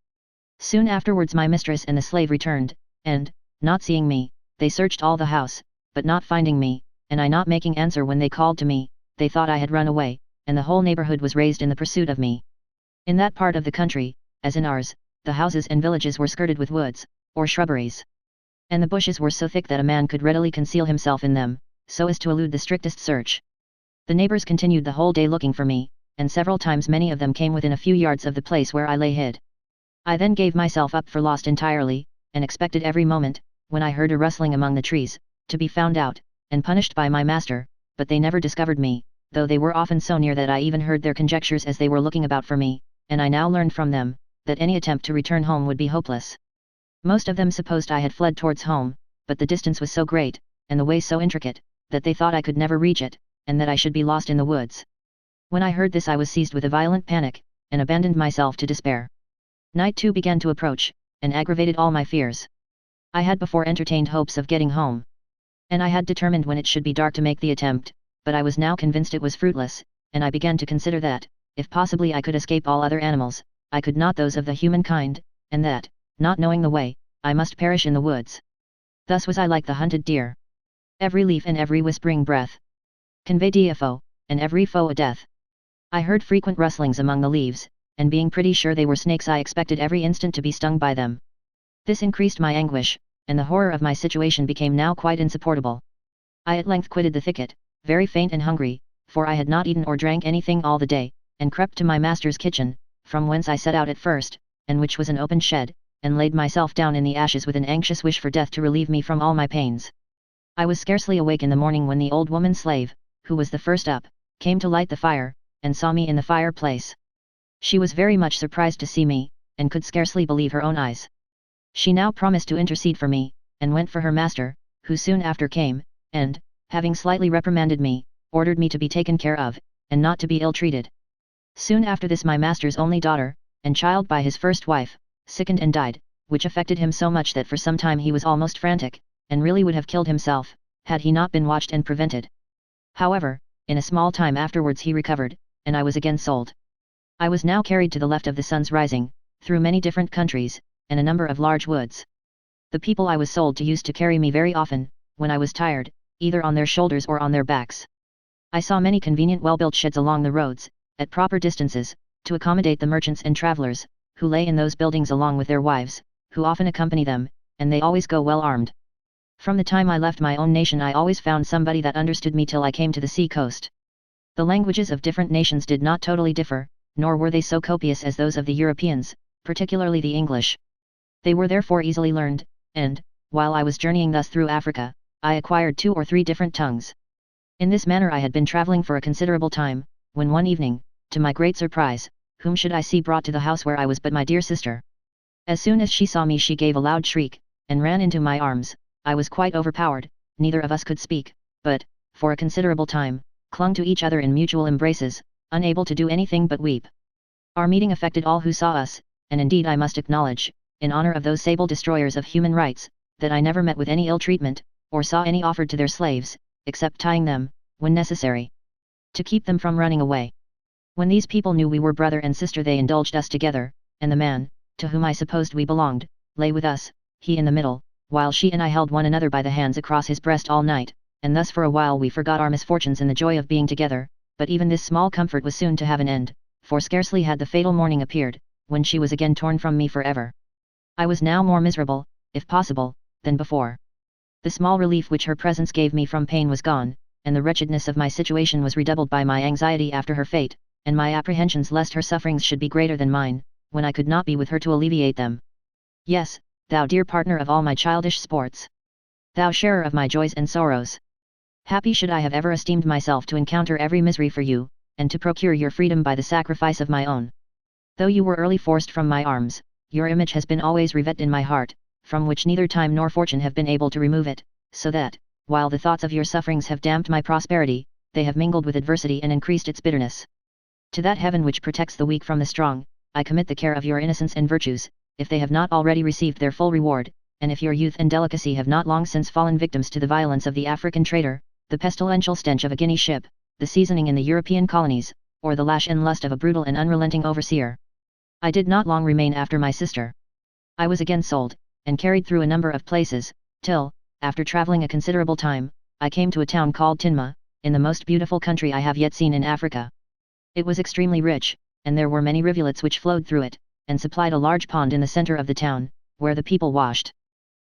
Soon afterwards my mistress and the slave returned, and, not seeing me, they searched all the house, but not finding me, and I not making answer when they called to me, they thought I had run away, and the whole neighborhood was raised in the pursuit of me. In that part of the country, as in ours, the houses and villages were skirted with woods, or shrubberies, and the bushes were so thick that a man could readily conceal himself in them, so as to elude the strictest search. The neighbors continued the whole day looking for me, and several times many of them came within a few yards of the place where I lay hid. I then gave myself up for lost entirely, and expected every moment, when I heard a rustling among the trees, to be found out, and punished by my master, but they never discovered me, though they were often so near that I even heard their conjectures as they were looking about for me, and I now learned from them, that any attempt to return home would be hopeless. Most of them supposed I had fled towards home, but the distance was so great, and the way so intricate, that they thought I could never reach it, and that I should be lost in the woods. When I heard this I was seized with a violent panic, and abandoned myself to despair. Night too began to approach, and aggravated all my fears. I had before entertained hopes of getting home, and I had determined when it should be dark to make the attempt, but I was now convinced it was fruitless, and I began to consider that, if possibly I could escape all other animals, I could not those of the human kind, and that, not knowing the way, I must perish in the woods. Thus was I like the hunted deer. Every leaf and every whispering breath conveyed a foe, and every foe a death. I heard frequent rustlings among the leaves, and being pretty sure they were snakes I expected every instant to be stung by them. This increased my anguish, and the horror of my situation became now quite insupportable. I at length quitted the thicket, very faint and hungry, for I had not eaten or drank anything all the day, and crept to my master's kitchen, from whence I set out at first, and which was an open shed, and laid myself down in the ashes with an anxious wish for death to relieve me from all my pains. I was scarcely awake in the morning when the old woman slave, who was the first up, came to light the fire, and saw me in the fireplace. She was very much surprised to see me, and could scarcely believe her own eyes. She now promised to intercede for me, and went for her master, who soon after came, and, having slightly reprimanded me, ordered me to be taken care of, and not to be ill-treated. Soon after this my master's only daughter, and child by his first wife, sickened and died, which affected him so much that for some time he was almost frantic, and really would have killed himself, had he not been watched and prevented. However, in a small time afterwards he recovered, and I was again sold. I was now carried to the left of the sun's rising, through many different countries, and a number of large woods. The people I was sold to used to carry me very often, when I was tired, either on their shoulders or on their backs. I saw many convenient well-built sheds along the roads, at proper distances, to accommodate the merchants and travellers, who lay in those buildings along with their wives, who often accompany them, and they always go well armed. From the time I left my own nation I always found somebody that understood me till I came to the sea coast. The languages of different nations did not totally differ, nor were they so copious as those of the Europeans, particularly the English. They were therefore easily learned, and, while I was journeying thus through Africa, I acquired 2 or 3 different tongues. In this manner I had been travelling for a considerable time, when one evening, to my great surprise, whom should I see brought to the house where I was but my dear sister. As soon as she saw me she gave a loud shriek, and ran into my arms. I was quite overpowered, neither of us could speak, but, for a considerable time, clung to each other in mutual embraces, unable to do anything but weep. Our meeting affected all who saw us, and indeed I must acknowledge, in honor of those sable destroyers of human rights, that I never met with any ill treatment, or saw any offered to their slaves, except tying them, when necessary, to keep them from running away. When these people knew we were brother and sister they indulged us together, and the man, to whom I supposed we belonged, lay with us, he in the middle, while she and I held one another by the hands across his breast all night, and thus for a while we forgot our misfortunes in the joy of being together, but even this small comfort was soon to have an end, for scarcely had the fatal morning appeared, when she was again torn from me for ever. I was now more miserable, if possible, than before. The small relief which her presence gave me from pain was gone, and the wretchedness of my situation was redoubled by my anxiety after her fate, and my apprehensions lest her sufferings should be greater than mine, when I could not be with her to alleviate them. Yes, thou dear partner of all my childish sports! Thou sharer of my joys and sorrows! Happy should I have ever esteemed myself to encounter every misery for you, and to procure your freedom by the sacrifice of my own. Though you were early forced from my arms, your image has been always revet in my heart, from which neither time nor fortune have been able to remove it, so that, while the thoughts of your sufferings have damped my prosperity, they have mingled with adversity and increased its bitterness. To that heaven which protects the weak from the strong, I commit the care of your innocence and virtues, if they have not already received their full reward, and if your youth and delicacy have not long since fallen victims to the violence of the African trader, the pestilential stench of a Guinea ship, the seasoning in the European colonies, or the lash and lust of a brutal and unrelenting overseer. I did not long remain after my sister. I was again sold, and carried through a number of places, till, after travelling a considerable time, I came to a town called Tinma, in the most beautiful country I have yet seen in Africa. It was extremely rich, and there were many rivulets which flowed through it, and supplied a large pond in the centre of the town, where the people washed.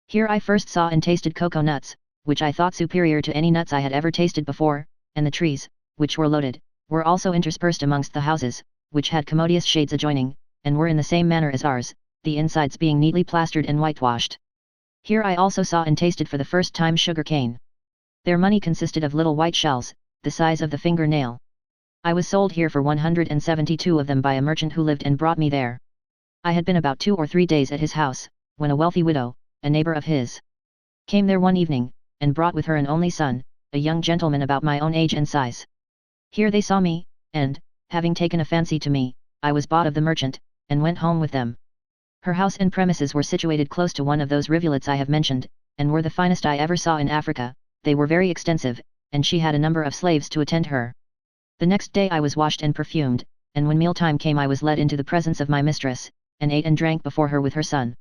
Here I first saw and tasted cocoa nuts, which I thought superior to any nuts I had ever tasted before, and the trees, which were loaded, were also interspersed amongst the houses, which had commodious shades adjoining, and were in the same manner as ours, the insides being neatly plastered and whitewashed. Here I also saw and tasted for the first time sugar cane. Their money consisted of little white shells, the size of the finger-nail. I was sold here for 172 of them by a merchant who lived and brought me there. I had been about 2 or 3 days at his house, when a wealthy widow, a neighbour of his, came there one evening, and brought with her an only son, a young gentleman about my own age and size. Here they saw me, and, having taken a fancy to me, I was bought of the merchant, and went home with them. Her house and premises were situated close to one of those rivulets I have mentioned, and were the finest I ever saw in Africa. They were very extensive, and she had a number of slaves to attend her. The next day I was washed and perfumed, and when mealtime came I was led into the presence of my mistress, and ate and drank before her with her son.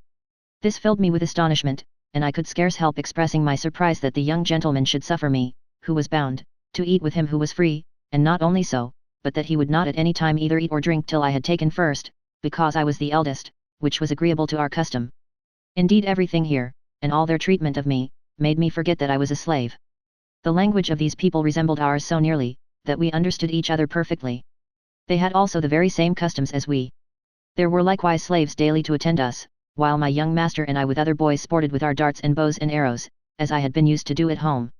This filled me with astonishment, and I could scarce help expressing my surprise that the young gentleman should suffer me, who was bound, to eat with him who was free, and not only so, but that he would not at any time either eat or drink till I had taken first, because I was the eldest, which was agreeable to our custom. Indeed everything here, and all their treatment of me, made me forget that I was a slave. The language of these people resembled ours so nearly, that we understood each other perfectly. They had also the very same customs as we. There were likewise slaves daily to attend us, while my young master and I with other boys sported with our darts and bows and arrows, as I had been used to do at home.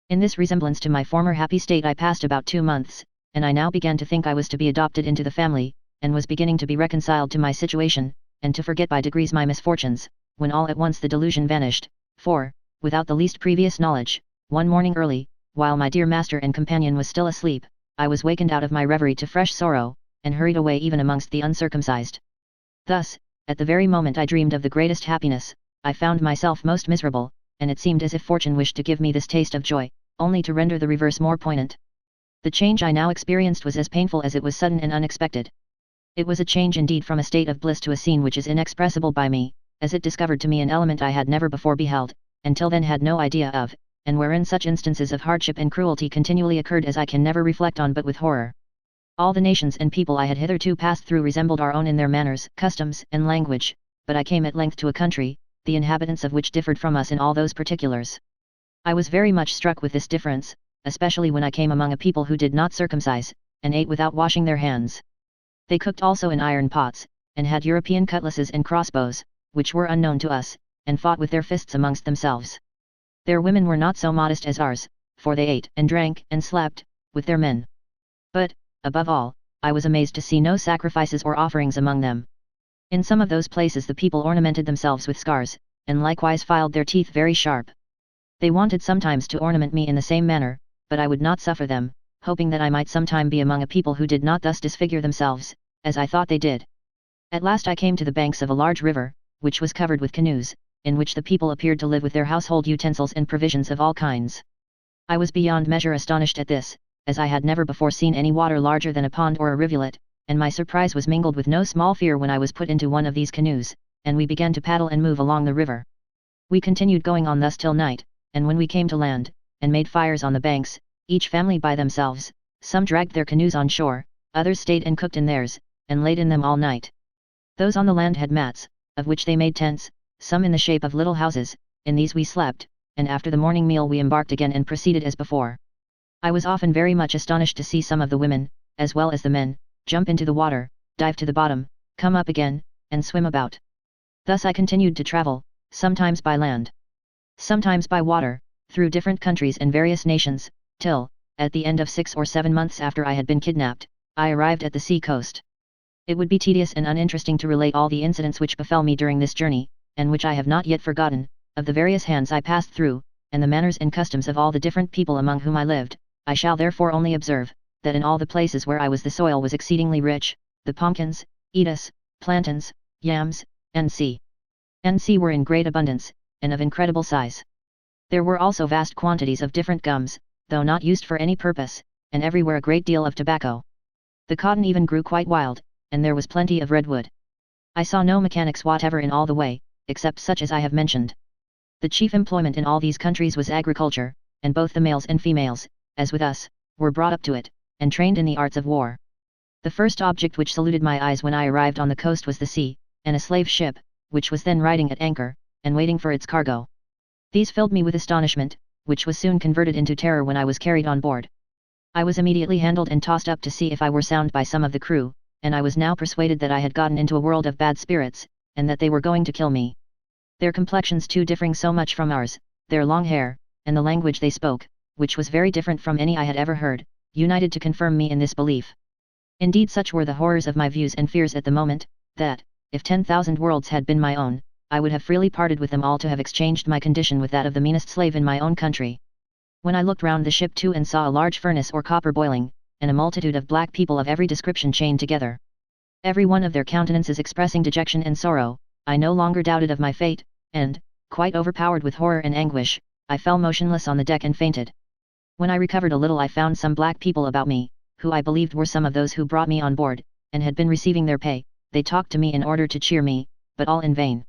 In this resemblance to my former happy state I passed about 2 months, and I now began to think I was to be adopted into the family, and was beginning to be reconciled to my situation, and to forget by degrees my misfortunes, when all at once the delusion vanished, for, without the least previous knowledge, one morning early, while my dear master and companion was still asleep, I was wakened out of my reverie to fresh sorrow, and hurried away even amongst the uncircumcised. Thus, at the very moment I dreamed of the greatest happiness, I found myself most miserable, and it seemed as if fortune wished to give me this taste of joy, only to render the reverse more poignant. The change I now experienced was as painful as it was sudden and unexpected. It was a change indeed from a state of bliss to a scene which is inexpressible by me, as it discovered to me an element I had never before beheld, until then had no idea of, and wherein such instances of hardship and cruelty continually occurred as I can never reflect on but with horror. All the nations and people I had hitherto passed through resembled our own in their manners, customs, and language, but I came at length to a country, the inhabitants of which differed from us in all those particulars. I was very much struck with this difference, especially when I came among a people who did not circumcise, and ate without washing their hands. They cooked also in iron pots, and had European cutlasses and crossbows, which were unknown to us, and fought with their fists amongst themselves. Their women were not so modest as ours, for they ate and drank and slept with their men. But, above all, I was amazed to see no sacrifices or offerings among them. In some of those places the people ornamented themselves with scars, and likewise filed their teeth very sharp. They wanted sometimes to ornament me in the same manner, but I would not suffer them, hoping that I might sometime be among a people who did not thus disfigure themselves, as I thought they did. At last I came to the banks of a large river, which was covered with canoes, in which the people appeared to live with their household utensils and provisions of all kinds. I was beyond measure astonished at this, as I had never before seen any water larger than a pond or a rivulet, and my surprise was mingled with no small fear when I was put into one of these canoes, and we began to paddle and move along the river. We continued going on thus till night, and when we came to land, and made fires on the banks, each family by themselves, some dragged their canoes on shore, others stayed and cooked in theirs, and laid in them all night. Those on the land had mats, of which they made tents, some in the shape of little houses, in these we slept, and after the morning meal we embarked again and proceeded as before. I was often very much astonished to see some of the women, as well as the men, jump into the water, dive to the bottom, come up again, and swim about. Thus I continued to travel, sometimes by land, sometimes by water, through different countries and various nations, till, at the end of 6 or 7 months after I had been kidnapped, I arrived at the sea coast. It would be tedious and uninteresting to relate all the incidents which befell me during this journey, and which I have not yet forgotten, of the various hands I passed through, and the manners and customs of all the different people among whom I lived. I shall therefore only observe, that in all the places where I was the soil was exceedingly rich, the pumpkins, etas, plantains, yams, and sea were in great abundance, and of incredible size. There were also vast quantities of different gums, though not used for any purpose, and everywhere a great deal of tobacco. The cotton even grew quite wild, and there was plenty of redwood. I saw no mechanics whatever in all the way, except such as I have mentioned. The chief employment in all these countries was agriculture, and both the males and females, as with us, were brought up to it, and trained in the arts of war. The first object which saluted my eyes when I arrived on the coast was the sea, and a slave ship, which was then riding at anchor, and waiting for its cargo. These filled me with astonishment, which was soon converted into terror when I was carried on board. I was immediately handled and tossed up to see if I were sound by some of the crew, and I was now persuaded that I had gotten into a world of bad spirits, and that they were going to kill me. Their complexions too differing so much from ours, their long hair, and the language they spoke, which was very different from any I had ever heard, united to confirm me in this belief. Indeed such were the horrors of my views and fears at the moment, that, if 10,000 worlds had been my own, I would have freely parted with them all to have exchanged my condition with that of the meanest slave in my own country. When I looked round the ship too and saw a large furnace or copper boiling, and a multitude of black people of every description chained together, every one of their countenances expressing dejection and sorrow, I no longer doubted of my fate, and, quite overpowered with horror and anguish, I fell motionless on the deck and fainted. When I recovered a little I found some black people about me, who I believed were some of those who brought me on board, and had been receiving their pay. They talked to me in order to cheer me, but all in vain.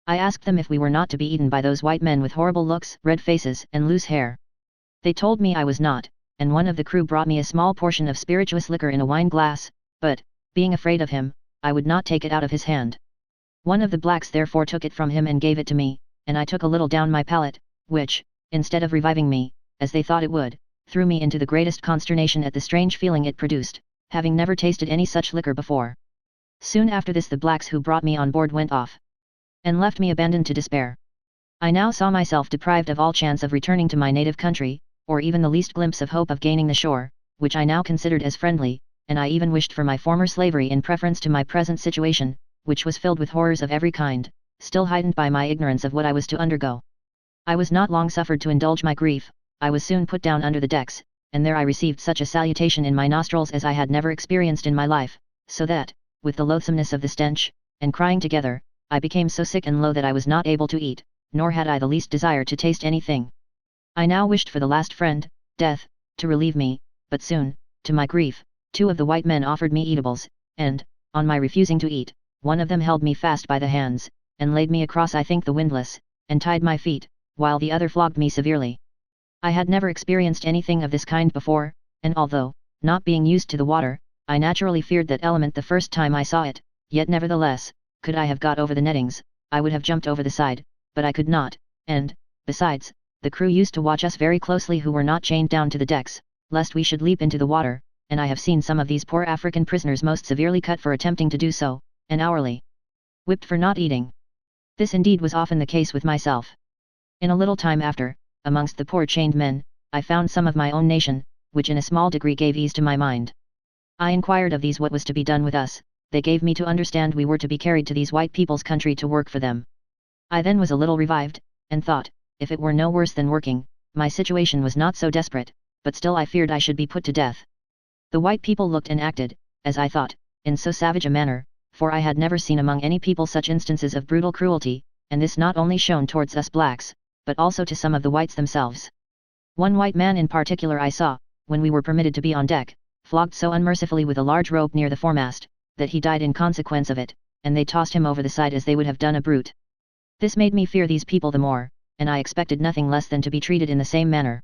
I asked them if we were not to be eaten by those white men with horrible looks, red faces, and loose hair. They told me I was not, and one of the crew brought me a small portion of spirituous liquor in a wine glass, but, being afraid of him, I would not take it out of his hand. One of the blacks therefore took it from him and gave it to me, and I took a little down my palate, which, instead of reviving me, as they thought it would, threw me into the greatest consternation at the strange feeling it produced, having never tasted any such liquor before. Soon after this the blacks who brought me on board went off, and left me abandoned to despair. I now saw myself deprived of all chance of returning to my native country, or even the least glimpse of hope of gaining the shore, which I now considered as friendly, and I even wished for my former slavery in preference to my present situation, which was filled with horrors of every kind, still heightened by my ignorance of what I was to undergo. I was not long suffered to indulge my grief. I was soon put down under the decks, and there I received such a salutation in my nostrils as I had never experienced in my life, so that, with the loathsomeness of the stench, and crying together, I became so sick and low that I was not able to eat, nor had I the least desire to taste anything. I now wished for the last friend, death, to relieve me, but soon, to my grief, 2 of the white men offered me eatables, and, on my refusing to eat, one of them held me fast by the hands, and laid me across I think the windlass, and tied my feet, while the other flogged me severely. I had never experienced anything of this kind before, and although, not being used to the water, I naturally feared that element the first time I saw it, yet nevertheless, could I have got over the nettings, I would have jumped over the side, but I could not, and, besides, the crew used to watch us very closely who were not chained down to the decks, lest we should leap into the water, and I have seen some of these poor African prisoners most severely cut for attempting to do so, and hourly whipped for not eating. This indeed was often the case with myself. In a little time after, amongst the poor chained men, I found some of my own nation, which in a small degree gave ease to my mind. I inquired of these what was to be done with us. They gave me to understand we were to be carried to these white people's country to work for them. I then was a little revived, and thought, if it were no worse than working, my situation was not so desperate, but still I feared I should be put to death. The white people looked and acted, as I thought, in so savage a manner, for I had never seen among any people such instances of brutal cruelty, and this not only shown towards us blacks, but also to some of the whites themselves. One white man in particular I saw, when we were permitted to be on deck, flogged so unmercifully with a large rope near the foremast, that he died in consequence of it, and they tossed him over the side as they would have done a brute. This made me fear these people the more, and I expected nothing less than to be treated in the same manner.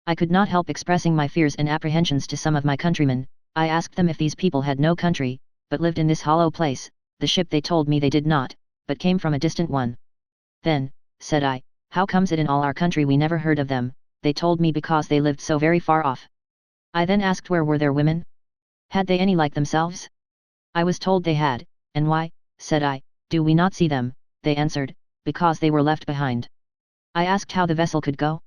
I could not help expressing my fears and apprehensions to some of my countrymen. I asked them if these people had no country, but lived in this hollow place. The ship they told me they did not, but came from a distant one. Then, said I, how comes it in all our country we never heard of them? They told me because they lived so very far off. I then asked where were their women? Had they any like themselves? I was told they had, and why, said I, do we not see them? They answered, because they were left behind. I asked how the vessel could go?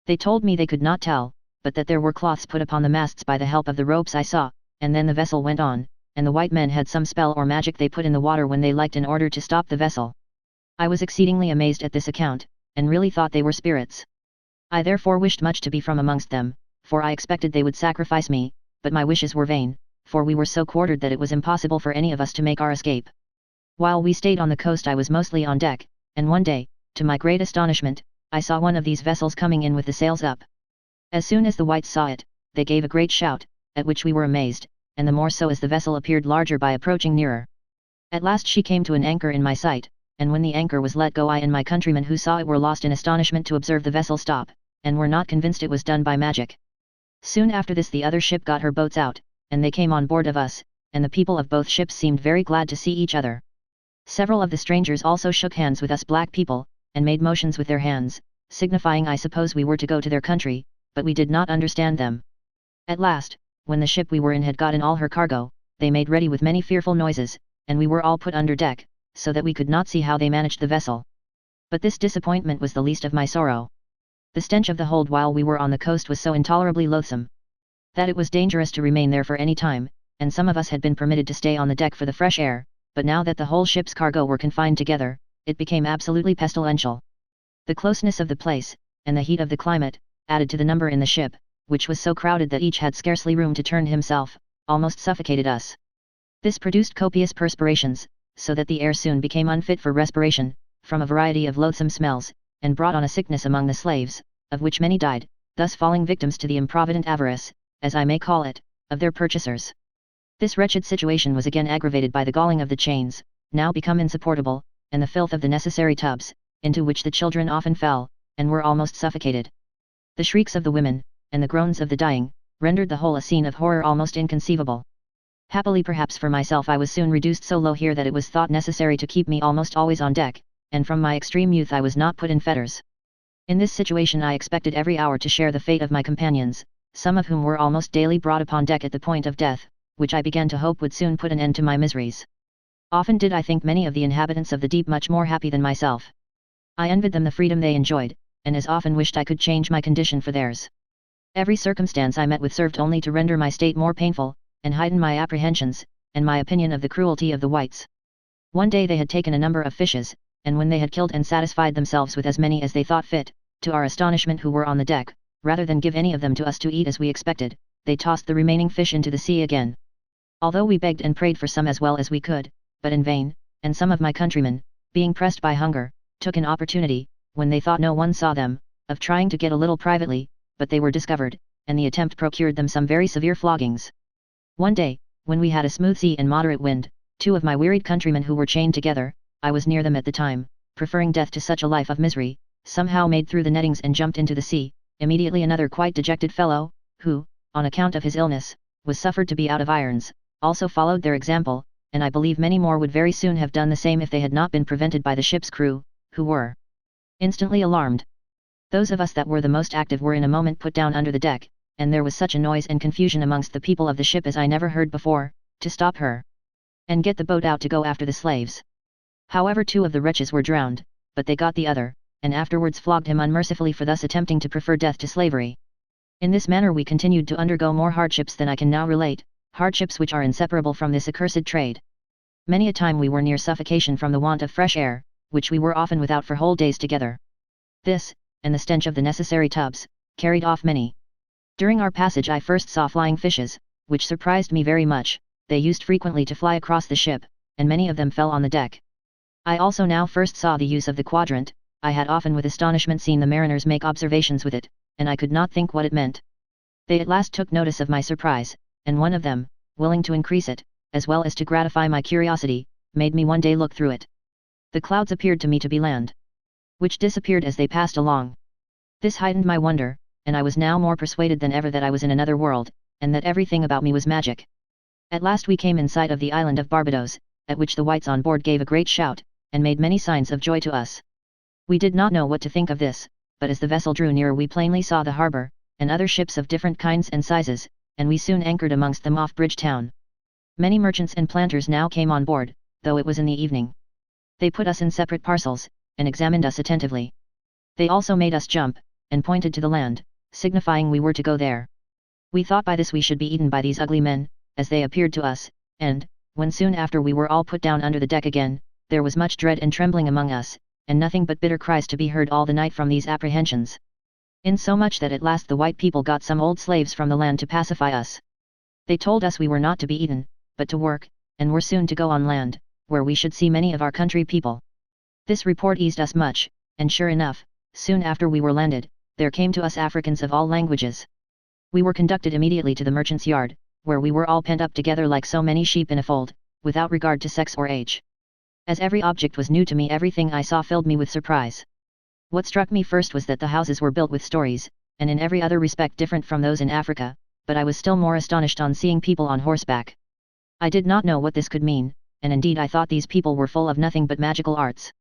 They told me they could not tell, but that there were cloths put upon the masts by the help of the ropes I saw, and then the vessel went on, and the white men had some spell or magic they put in the water when they liked in order to stop the vessel. I was exceedingly amazed at this account, and really thought they were spirits. I therefore wished much to be from amongst them, for I expected they would sacrifice me, but my wishes were vain, for we were so quartered that it was impossible for any of us to make our escape. While we stayed on the coast I was mostly on deck, and one day, to my great astonishment, I saw one of these vessels coming in with the sails up. As soon as the whites saw it, they gave a great shout, at which we were amazed, and the more so as the vessel appeared larger by approaching nearer. At last she came to an anchor in my sight, and when the anchor was let go I and my countrymen who saw it were lost in astonishment to observe the vessel stop, and were not convinced it was done by magic. Soon after this the other ship got her boats out, and they came on board of us, and the people of both ships seemed very glad to see each other. Several of the strangers also shook hands with us black people, and made motions with their hands, signifying I suppose we were to go to their country, but we did not understand them. At last, when the ship we were in had gotten all her cargo, they made ready with many fearful noises, and we were all put under deck, so that we could not see how they managed the vessel. But this disappointment was the least of my sorrow. The stench of the hold while we were on the coast was so intolerably loathsome, that it was dangerous to remain there for any time, and some of us had been permitted to stay on the deck for the fresh air, but now that the whole ship's cargo were confined together, it became absolutely pestilential. The closeness of the place, and the heat of the climate, added to the number in the ship, which was so crowded that each had scarcely room to turn himself, almost suffocated us. This produced copious perspirations, so that the air soon became unfit for respiration, from a variety of loathsome smells, and brought on a sickness among the slaves, of which many died, thus falling victims to the improvident avarice, as I may call it, of their purchasers. This wretched situation was again aggravated by the galling of the chains, now become insupportable, and the filth of the necessary tubs, into which the children often fell, and were almost suffocated. The shrieks of the women, and the groans of the dying, rendered the whole a scene of horror almost inconceivable. Happily perhaps for myself I was soon reduced so low here that it was thought necessary to keep me almost always on deck, and from my extreme youth I was not put in fetters. In this situation I expected every hour to share the fate of my companions, some of whom were almost daily brought upon deck at the point of death, which I began to hope would soon put an end to my miseries. Often did I think many of the inhabitants of the deep much more happy than myself. I envied them the freedom they enjoyed, and as often wished I could change my condition for theirs. Every circumstance I met with served only to render my state more painful, and heighten my apprehensions, and my opinion of the cruelty of the whites. One day they had taken a number of fishes, and when they had killed and satisfied themselves with as many as they thought fit, to our astonishment who were on the deck, rather than give any of them to us to eat as we expected, they tossed the remaining fish into the sea again. Although we begged and prayed for some as well as we could, but in vain, and some of my countrymen, being pressed by hunger, took an opportunity, when they thought no one saw them, of trying to get a little privately, but they were discovered, and the attempt procured them some very severe floggings. One day, when we had a smooth sea and moderate wind, 2 of my wearied countrymen who were chained together, I was near them at the time, preferring death to such a life of misery, somehow made through the nettings and jumped into the sea. Immediately another quite dejected fellow, who, on account of his illness, was suffered to be out of irons, also followed their example, and I believe many more would very soon have done the same if they had not been prevented by the ship's crew, who were instantly alarmed. Those of us that were the most active were in a moment put down under the deck, and there was such a noise and confusion amongst the people of the ship as I never heard before, to stop her and get the boat out to go after the slaves. However, 2 of the wretches were drowned, but they got the other, and afterwards flogged him unmercifully for thus attempting to prefer death to slavery. In this manner we continued to undergo more hardships than I can now relate, hardships which are inseparable from this accursed trade. Many a time we were near suffocation from the want of fresh air, which we were often without for whole days together. This, and the stench of the necessary tubs, carried off many. During our passage I first saw flying fishes, which surprised me very much. They used frequently to fly across the ship, and many of them fell on the deck. I also now first saw the use of the quadrant. I had often with astonishment seen the mariners make observations with it, and I could not think what it meant. They at last took notice of my surprise, and one of them, willing to increase it, as well as to gratify my curiosity, made me one day look through it. The clouds appeared to me to be land, which disappeared as they passed along. This heightened my wonder, and I was now more persuaded than ever that I was in another world, and that everything about me was magic. At last we came in sight of the island of Barbados, at which the whites on board gave a great shout, and made many signs of joy to us. We did not know what to think of this, but as the vessel drew nearer we plainly saw the harbour, and other ships of different kinds and sizes, and we soon anchored amongst them off Bridgetown. Many merchants and planters now came on board, though it was in the evening. They put us in separate parcels, and examined us attentively. They also made us jump, and pointed to the land, signifying we were to go there. We thought by this we should be eaten by these ugly men, as they appeared to us, and, when soon after we were all put down under the deck again, there was much dread and trembling among us, and nothing but bitter cries to be heard all the night from these apprehensions. Insomuch that at last the white people got some old slaves from the land to pacify us. They told us we were not to be eaten, but to work, and were soon to go on land, where we should see many of our country people. This report eased us much, and sure enough, soon after we were landed, there came to us Africans of all languages. We were conducted immediately to the merchant's yard, where we were all pent up together like so many sheep in a fold, without regard to sex or age. As every object was new to me, everything I saw filled me with surprise. What struck me first was that the houses were built with stories, and in every other respect different from those in Africa, but I was still more astonished on seeing people on horseback. I did not know what this could mean, and indeed I thought these people were full of nothing but magical arts.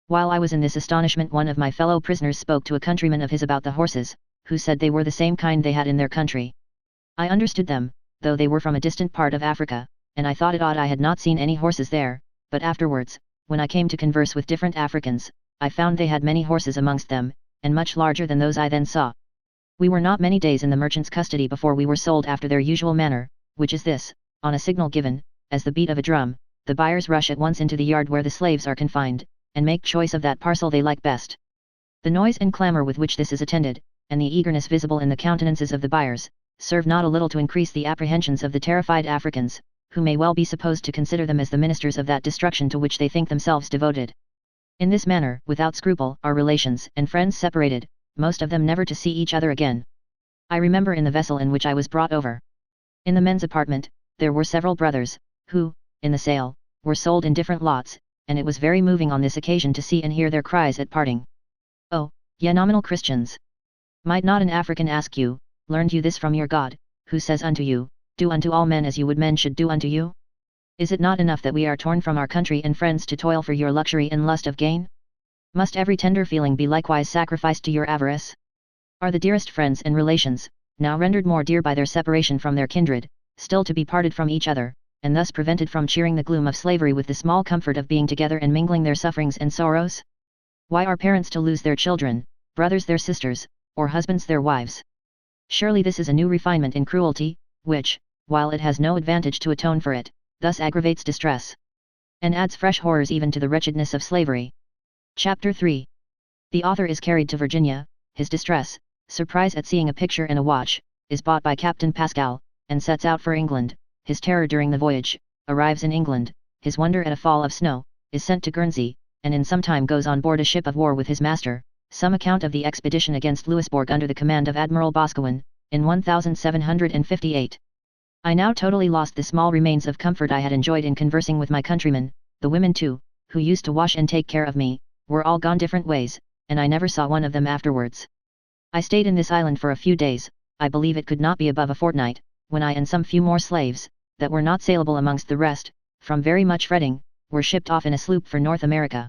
While I was in this astonishment, one of my fellow prisoners spoke to a countryman of his about the horses, who said they were the same kind they had in their country. I understood them, though they were from a distant part of Africa, and I thought it odd I had not seen any horses there, but afterwards, when I came to converse with different Africans, I found they had many horses amongst them, and much larger than those I then saw. We were not many days in the merchant's custody before we were sold after their usual manner, which is this: on a signal given, as the beat of a drum, the buyers rush at once into the yard where the slaves are confined, and make choice of that parcel they like best. The noise and clamour with which this is attended, and the eagerness visible in the countenances of the buyers, serve not a little to increase the apprehensions of the terrified Africans, who may well be supposed to consider them as the ministers of that destruction to which they think themselves devoted. In this manner, without scruple, our relations and friends separated, most of them never to see each other again. I remember in the vessel in which I was brought over. In the men's apartment, there were several brothers, who, in the sale, were sold in different lots, and it was very moving on this occasion to see and hear their cries at parting. Oh, ye nominal Christians! Might not an African ask you, learned you this from your God, who says unto you, do unto all men as you would men should do unto you? Is it not enough that we are torn from our country and friends to toil for your luxury and lust of gain? Must every tender feeling be likewise sacrificed to your avarice? Are the dearest friends and relations, now rendered more dear by their separation from their kindred, still to be parted from each other, and thus prevented from cheering the gloom of slavery with the small comfort of being together and mingling their sufferings and sorrows? Why are parents to lose their children, brothers their sisters, or husbands their wives? Surely this is a new refinement in cruelty, which, while it has no advantage to atone for it, thus aggravates distress, and adds fresh horrors even to the wretchedness of slavery. Chapter 3. The author is carried to Virginia. His distress, surprise at seeing a picture and a watch, is bought by Captain Pascal, and sets out for England. His terror during the voyage, arrives in England. His wonder at a fall of snow, is sent to Guernsey, and in some time goes on board a ship of war with his master. Some account of the expedition against Louisbourg under the command of Admiral Boscawen, in 1758. I now totally lost the small remains of comfort I had enjoyed in conversing with my countrymen. The women too, who used to wash and take care of me, were all gone different ways, and I never saw one of them afterwards. I stayed in this island for a few days, I believe it could not be above a fortnight, when I and some few more slaves, that were not saleable amongst the rest, from very much fretting, were shipped off in a sloop for North America.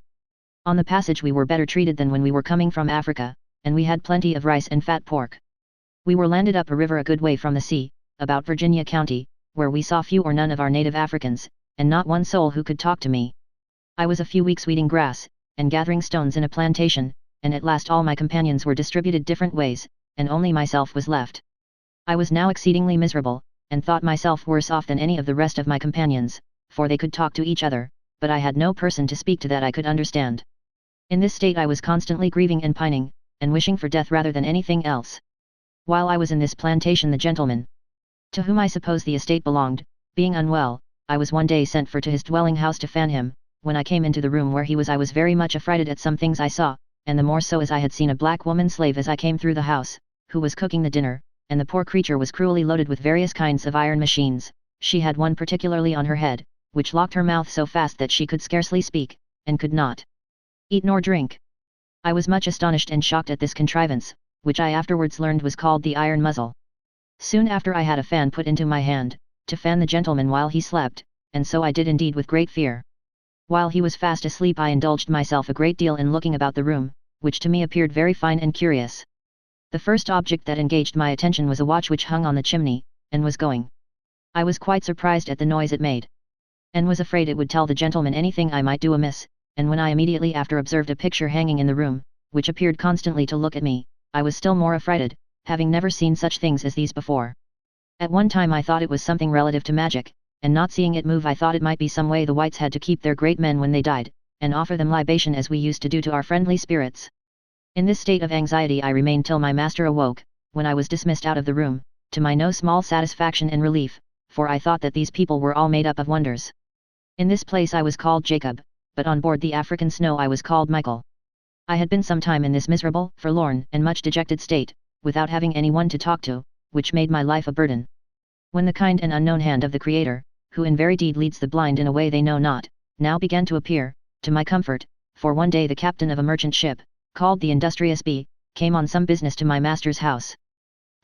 On the passage we were better treated than when we were coming from Africa, and we had plenty of rice and fat pork. We were landed up a river a good way from the sea, about Virginia County, where we saw few or none of our native Africans, and not one soul who could talk to me. I was a few weeks weeding grass, and gathering stones in a plantation, and at last all my companions were distributed different ways, and only myself was left. I was now exceedingly miserable, and thought myself worse off than any of the rest of my companions, for they could talk to each other, but I had no person to speak to that I could understand. In this state I was constantly grieving and pining, and wishing for death rather than anything else. While I was in this plantation the gentleman, to whom I suppose the estate belonged, being unwell, I was one day sent for to his dwelling house to fan him. When I came into the room where he was I was very much affrighted at some things I saw, and the more so as I had seen a black woman slave as I came through the house, who was cooking the dinner, and the poor creature was cruelly loaded with various kinds of iron machines. She had one particularly on her head, which locked her mouth so fast that she could scarcely speak, and could not eat nor drink. I was much astonished and shocked at this contrivance, which I afterwards learned was called the iron muzzle. Soon after I had a fan put into my hand, to fan the gentleman while he slept, and so I did indeed with great fear. While he was fast asleep I indulged myself a great deal in looking about the room, which to me appeared very fine and curious. The first object that engaged my attention was a watch which hung on the chimney, and was going. I was quite surprised at the noise it made, and was afraid it would tell the gentleman anything I might do amiss, and when I immediately after observed a picture hanging in the room, which appeared constantly to look at me, I was still more affrighted, having never seen such things as these before. At one time I thought it was something relative to magic, and not seeing it move I thought it might be some way the whites had to keep their great men when they died, and offer them libation as we used to do to our friendly spirits. In this state of anxiety I remained till my master awoke, when I was dismissed out of the room, to my no small satisfaction and relief, for I thought that these people were all made up of wonders. In this place I was called Jacob, but on board the African Snow I was called Michael. I had been some time in this miserable, forlorn, and much dejected state, without having any one to talk to, which made my life a burden. When the kind and unknown hand of the Creator, who in very deed leads the blind in a way they know not, now began to appear, to my comfort, for one day the captain of a merchant ship, called the Industrious Bee, came on some business to my master's house.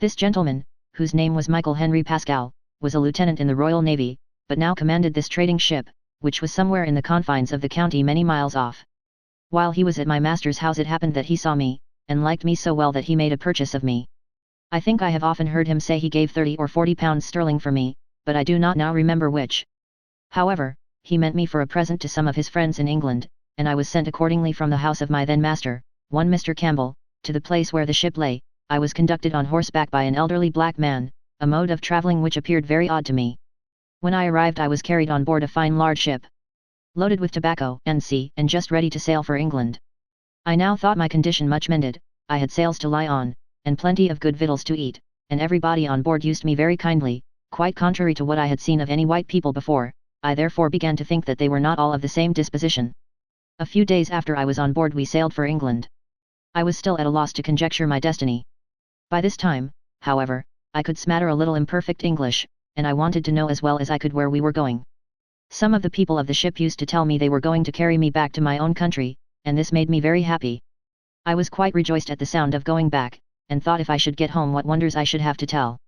This gentleman, whose name was Michael Henry Pascal, was a lieutenant in the Royal Navy, but now commanded this trading ship, which was somewhere in the confines of the county many miles off. While he was at my master's house it happened that he saw me, and liked me so well that he made a purchase of me. I think I have often heard him say he gave 30 or 40 pounds sterling for me, but I do not now remember which. However, he meant me for a present to some of his friends in England, and I was sent accordingly from the house of my then master, one Mr. Campbell, to the place where the ship lay. I was conducted on horseback by an elderly black man, a mode of travelling which appeared very odd to me. When I arrived I was carried on board a fine large ship, loaded with tobacco and sea, and just ready to sail for England. I now thought my condition much mended. I had sails to lie on, and plenty of good victuals to eat, and everybody on board used me very kindly, quite contrary to what I had seen of any white people before. I therefore began to think that they were not all of the same disposition. A few days after I was on board we sailed for England. I was still at a loss to conjecture my destiny. By this time, however, I could smatter a little imperfect English, and I wanted to know as well as I could where we were going. Some of the people of the ship used to tell me they were going to carry me back to my own country, and this made me very happy. I was quite rejoiced at the sound of going back, and thought if I should get home what wonders I should have to tell.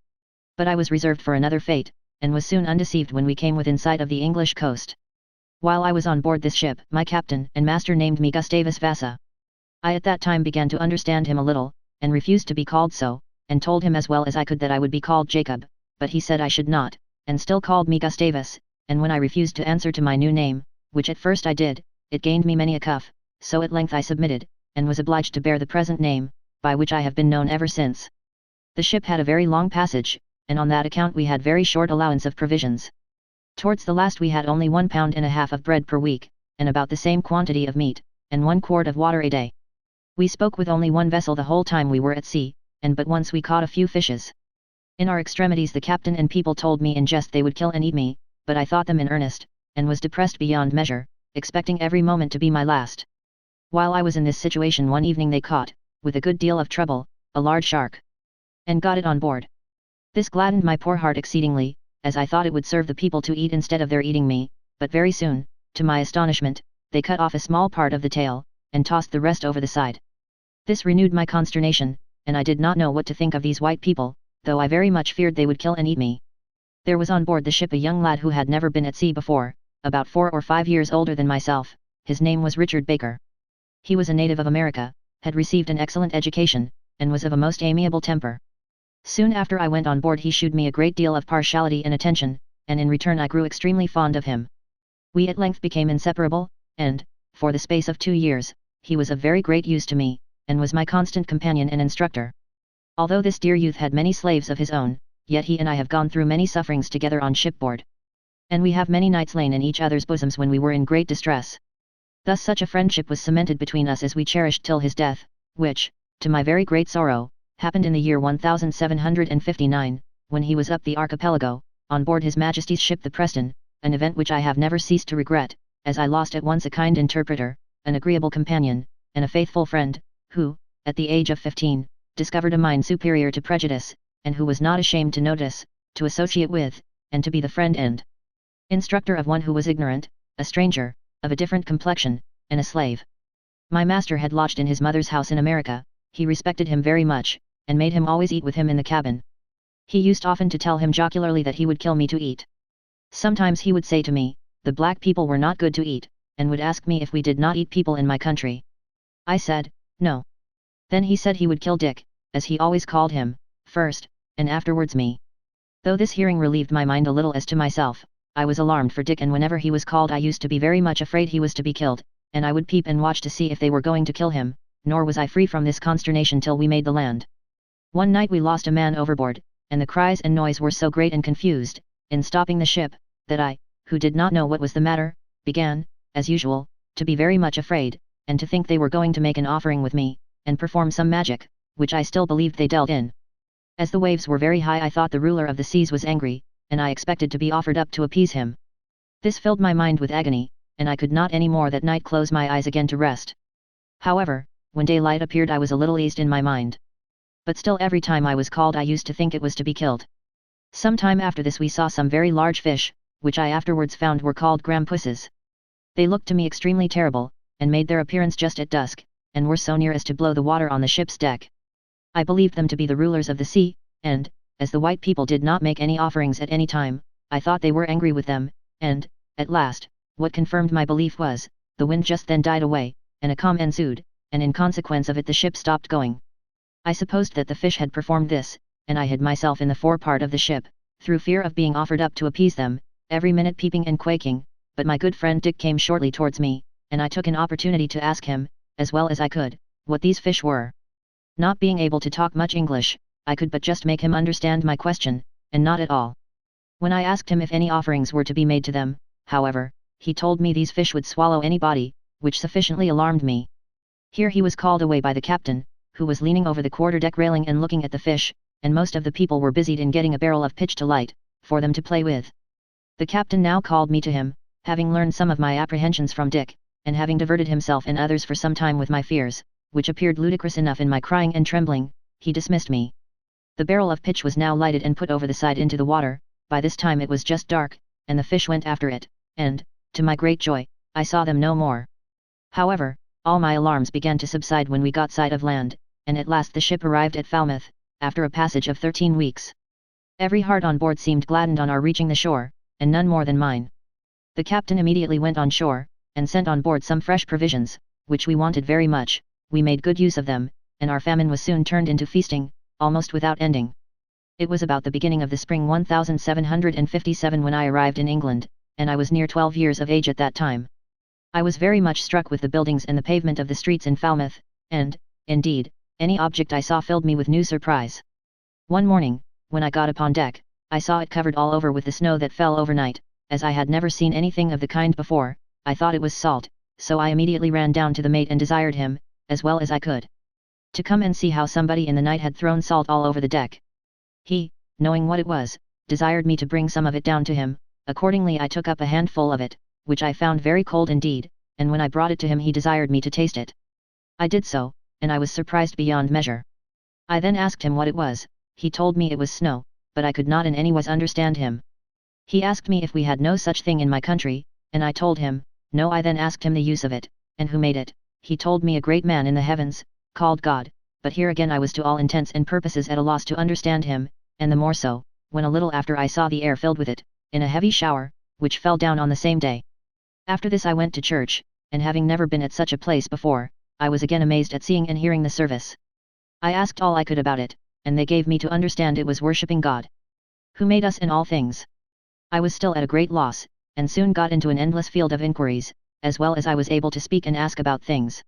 But I was reserved for another fate, and was soon undeceived when we came within sight of the English coast. While I was on board this ship, my captain and master named me Gustavus Vassa. I at that time began to understand him a little, and refused to be called so, and told him as well as I could that I would be called Jacob, but he said I should not, and still called me Gustavus, and when I refused to answer to my new name, which at first I did, it gained me many a cuff, so at length I submitted, and was obliged to bear the present name, by which I have been known ever since. The ship had a very long passage, and on that account we had very short allowance of provisions. Towards the last we had only 1 pound and a half of bread per week, and about the same quantity of meat, and 1 quart of water a day. We spoke with only one vessel the whole time we were at sea, and but once we caught a few fishes. In our extremities the captain and people told me in jest they would kill and eat me, but I thought them in earnest, and was depressed beyond measure, expecting every moment to be my last. While I was in this situation one evening they caught, with a good deal of trouble, a large shark, and got it on board. This gladdened my poor heart exceedingly, as I thought it would serve the people to eat instead of their eating me, but very soon, to my astonishment, they cut off a small part of the tail, and tossed the rest over the side. This renewed my consternation, and I did not know what to think of these white people, though I very much feared they would kill and eat me. There was on board the ship a young lad who had never been at sea before, about 4 or 5 years older than myself. His name was Richard Baker. He was a native of America, had received an excellent education, and was of a most amiable temper. Soon after I went on board he shewed me a great deal of partiality and attention, and in return I grew extremely fond of him. We at length became inseparable, and, for the space of 2 years, he was of very great use to me, and was my constant companion and instructor. Although this dear youth had many slaves of his own, yet he and I have gone through many sufferings together on shipboard. And we have many nights lain in each other's bosoms when we were in great distress. Thus such a friendship was cemented between us as we cherished till his death, which, to my very great sorrow, happened in the year 1759, when he was up the archipelago, on board His Majesty's ship the Preston, an event which I have never ceased to regret, as I lost at once a kind interpreter, an agreeable companion, and a faithful friend, who, at the age of 15, discovered a mind superior to prejudice, and who was not ashamed to notice, to associate with, and to be the friend and instructor of one who was ignorant, a stranger, of a different complexion, and a slave. My master had lodged in his mother's house in America. He respected him very much, and made him always eat with him in the cabin. He used often to tell him jocularly that he would kill me to eat. Sometimes he would say to me, the black people were not good to eat, and would ask me if we did not eat people in my country. I said, no. Then he said he would kill Dick, as he always called him, first, and afterwards me. Though this hearing relieved my mind a little as to myself, I was alarmed for Dick, and whenever he was called I used to be very much afraid he was to be killed, and I would peep and watch to see if they were going to kill him, nor was I free from this consternation till we made the land. One night we lost a man overboard, and the cries and noise were so great and confused, in stopping the ship, that I, who did not know what was the matter, began, as usual, to be very much afraid, and to think they were going to make an offering with me, and perform some magic, which I still believed they dealt in. As the waves were very high I thought the ruler of the seas was angry, and I expected to be offered up to appease him. This filled my mind with agony, and I could not any more that night close my eyes again to rest. However, when daylight appeared I was a little eased in my mind. But still every time I was called I used to think it was to be killed. Some time after this we saw some very large fish, which I afterwards found were called grampuses. They looked to me extremely terrible, and made their appearance just at dusk, and were so near as to blow the water on the ship's deck. I believed them to be the rulers of the sea, and, as the white people did not make any offerings at any time, I thought they were angry with them, and, at last, what confirmed my belief was, the wind just then died away, and a calm ensued, and in consequence of it the ship stopped going. I supposed that the fish had performed this, and I hid myself in the forepart of the ship, through fear of being offered up to appease them, every minute peeping and quaking, but my good friend Dick came shortly towards me, and I took an opportunity to ask him, as well as I could, what these fish were. Not being able to talk much English, I could but just make him understand my question, and not at all. When I asked him if any offerings were to be made to them, however, he told me these fish would swallow any body, which sufficiently alarmed me. Here he was called away by the captain, who was leaning over the quarter-deck railing and looking at the fish, and most of the people were busied in getting a barrel of pitch to light, for them to play with. The captain now called me to him, having learned some of my apprehensions from Dick, and having diverted himself and others for some time with my fears, which appeared ludicrous enough in my crying and trembling, he dismissed me. The barrel of pitch was now lighted and put over the side into the water. By this time it was just dark, and the fish went after it, and, to my great joy, I saw them no more. However, all my alarms began to subside when we got sight of land, and at last the ship arrived at Falmouth, after a passage of 13 weeks. Every heart on board seemed gladdened on our reaching the shore, and none more than mine. The captain immediately went on shore, and sent on board some fresh provisions, which we wanted very much. We made good use of them, and our famine was soon turned into feasting, almost without ending. It was about the beginning of the spring 1757 when I arrived in England, and I was near 12 years of age at that time. I was very much struck with the buildings and the pavement of the streets in Falmouth, and, indeed, any object I saw filled me with new surprise. One morning, when I got upon deck, I saw it covered all over with the snow that fell overnight. As I had never seen anything of the kind before, I thought it was salt, so I immediately ran down to the mate and desired him, as well as I could, to come and see how somebody in the night had thrown salt all over the deck. He, knowing what it was, desired me to bring some of it down to him. Accordingly I took up a handful of it, which I found very cold indeed, and when I brought it to him he desired me to taste it. I did so, and I was surprised beyond measure. I then asked him what it was. He told me it was snow, but I could not in any wise understand him. He asked me if we had no such thing in my country, and I told him, no. I then asked him the use of it, and who made it. He told me a great man in the heavens, called God, but here again I was to all intents and purposes at a loss to understand him, and the more so, when a little after I saw the air filled with it, in a heavy shower, which fell down on the same day. After this I went to church, and having never been at such a place before, I was again amazed at seeing and hearing the service. I asked all I could about it, and they gave me to understand it was worshipping God, who made us in all things. I was still at a great loss, and soon got into an endless field of inquiries, as well as I was able to speak and ask about things.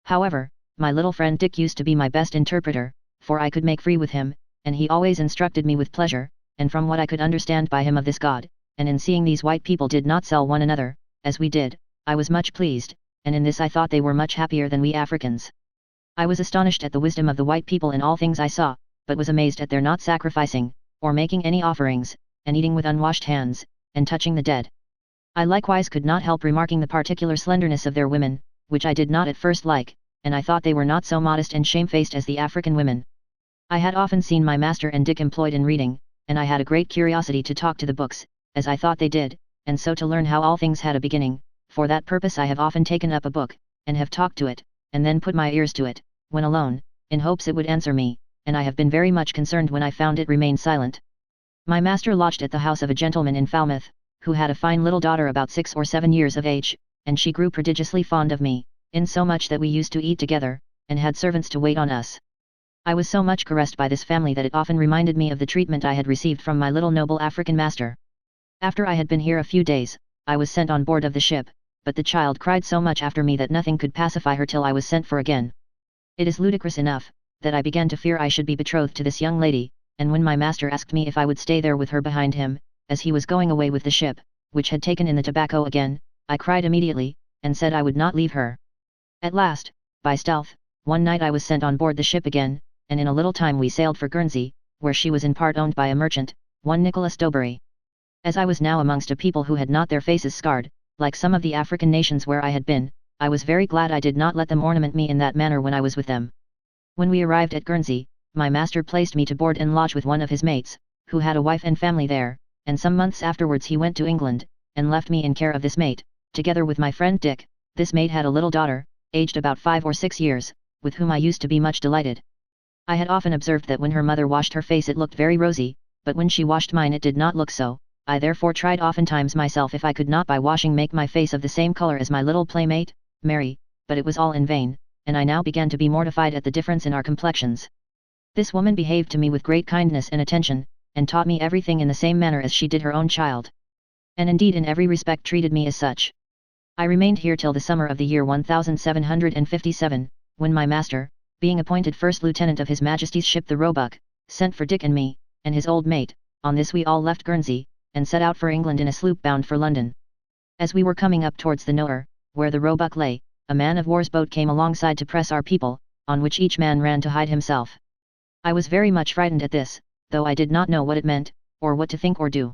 However, my little friend Dick used to be my best interpreter, for I could make free with him, and he always instructed me with pleasure, and from what I could understand by him of this God, and in seeing these white people did not sell one another, as we did, I was much pleased, and in this I thought they were much happier than we Africans. I was astonished at the wisdom of the white people in all things I saw, but was amazed at their not sacrificing, or making any offerings, and eating with unwashed hands, and touching the dead. I likewise could not help remarking the particular slenderness of their women, which I did not at first like, and I thought they were not so modest and shamefaced as the African women. I had often seen my master and Dick employed in reading, and I had a great curiosity to talk to the books, as I thought they did, and so to learn how all things had a beginning. For that purpose I have often taken up a book, and have talked to it, and then put my ears to it, when alone, in hopes it would answer me, and I have been very much concerned when I found it remained silent. My master lodged at the house of a gentleman in Falmouth, who had a fine little daughter about 6 or 7 years of age, and she grew prodigiously fond of me, insomuch that we used to eat together, and had servants to wait on us. I was so much caressed by this family that it often reminded me of the treatment I had received from my little noble African master. After I had been here a few days, I was sent on board of the ship, but the child cried so much after me that nothing could pacify her till I was sent for again. It is ludicrous enough, that I began to fear I should be betrothed to this young lady, and when my master asked me if I would stay there with her behind him, as he was going away with the ship, which had taken in the tobacco again, I cried immediately, and said I would not leave her. At last, by stealth, one night I was sent on board the ship again, and in a little time we sailed for Guernsey, where she was in part owned by a merchant, one Nicholas Doberry. As I was now amongst a people who had not their faces scarred, like some of the African nations where I had been, I was very glad I did not let them ornament me in that manner when I was with them. When we arrived at Guernsey, my master placed me to board and lodge with one of his mates, who had a wife and family there, and some months afterwards he went to England, and left me in care of this mate, together with my friend Dick. This mate had a little daughter, aged about 5 or 6 years, with whom I used to be much delighted. I had often observed that when her mother washed her face it looked very rosy, but when she washed mine it did not look so. I therefore tried oftentimes myself if I could not by washing make my face of the same color as my little playmate, Mary, but it was all in vain, and I now began to be mortified at the difference in our complexions. This woman behaved to me with great kindness and attention, and taught me everything in the same manner as she did her own child, and indeed in every respect treated me as such. I remained here till the summer of the year 1757, when my master, being appointed first lieutenant of His Majesty's ship the Roebuck, sent for Dick and me, and his old mate. On this we all left Guernsey, and set out for England in a sloop bound for London. As we were coming up towards the Nore, where the Roebuck lay, a man of war's boat came alongside to press our people, on which each man ran to hide himself. I was very much frightened at this, though I did not know what it meant, or what to think or do.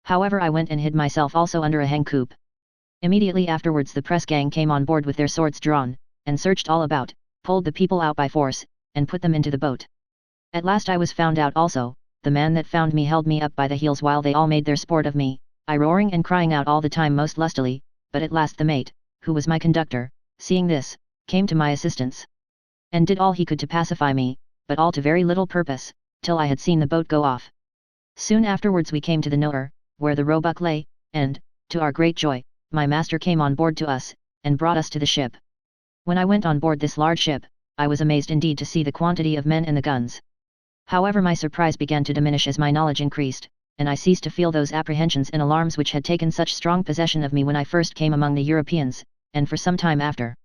However, I went and hid myself also under a hen-coop. Immediately afterwards the press gang came on board with their swords drawn, and searched all about, pulled the people out by force, and put them into the boat. At last I was found out also. The man that found me held me up by the heels while they all made their sport of me, I roaring and crying out all the time most lustily, but at last the mate, who was my conductor, seeing this, came to my assistance, and did all he could to pacify me, but all to very little purpose, till I had seen the boat go off. Soon afterwards we came to the Nore, where the Roebuck lay, and, to our great joy, my master came on board to us, and brought us to the ship. When I went on board this large ship, I was amazed indeed to see the quantity of men and the guns. However, my surprise began to diminish as my knowledge increased, and I ceased to feel those apprehensions and alarms which had taken such strong possession of me when I first came among the Europeans, and for some time after.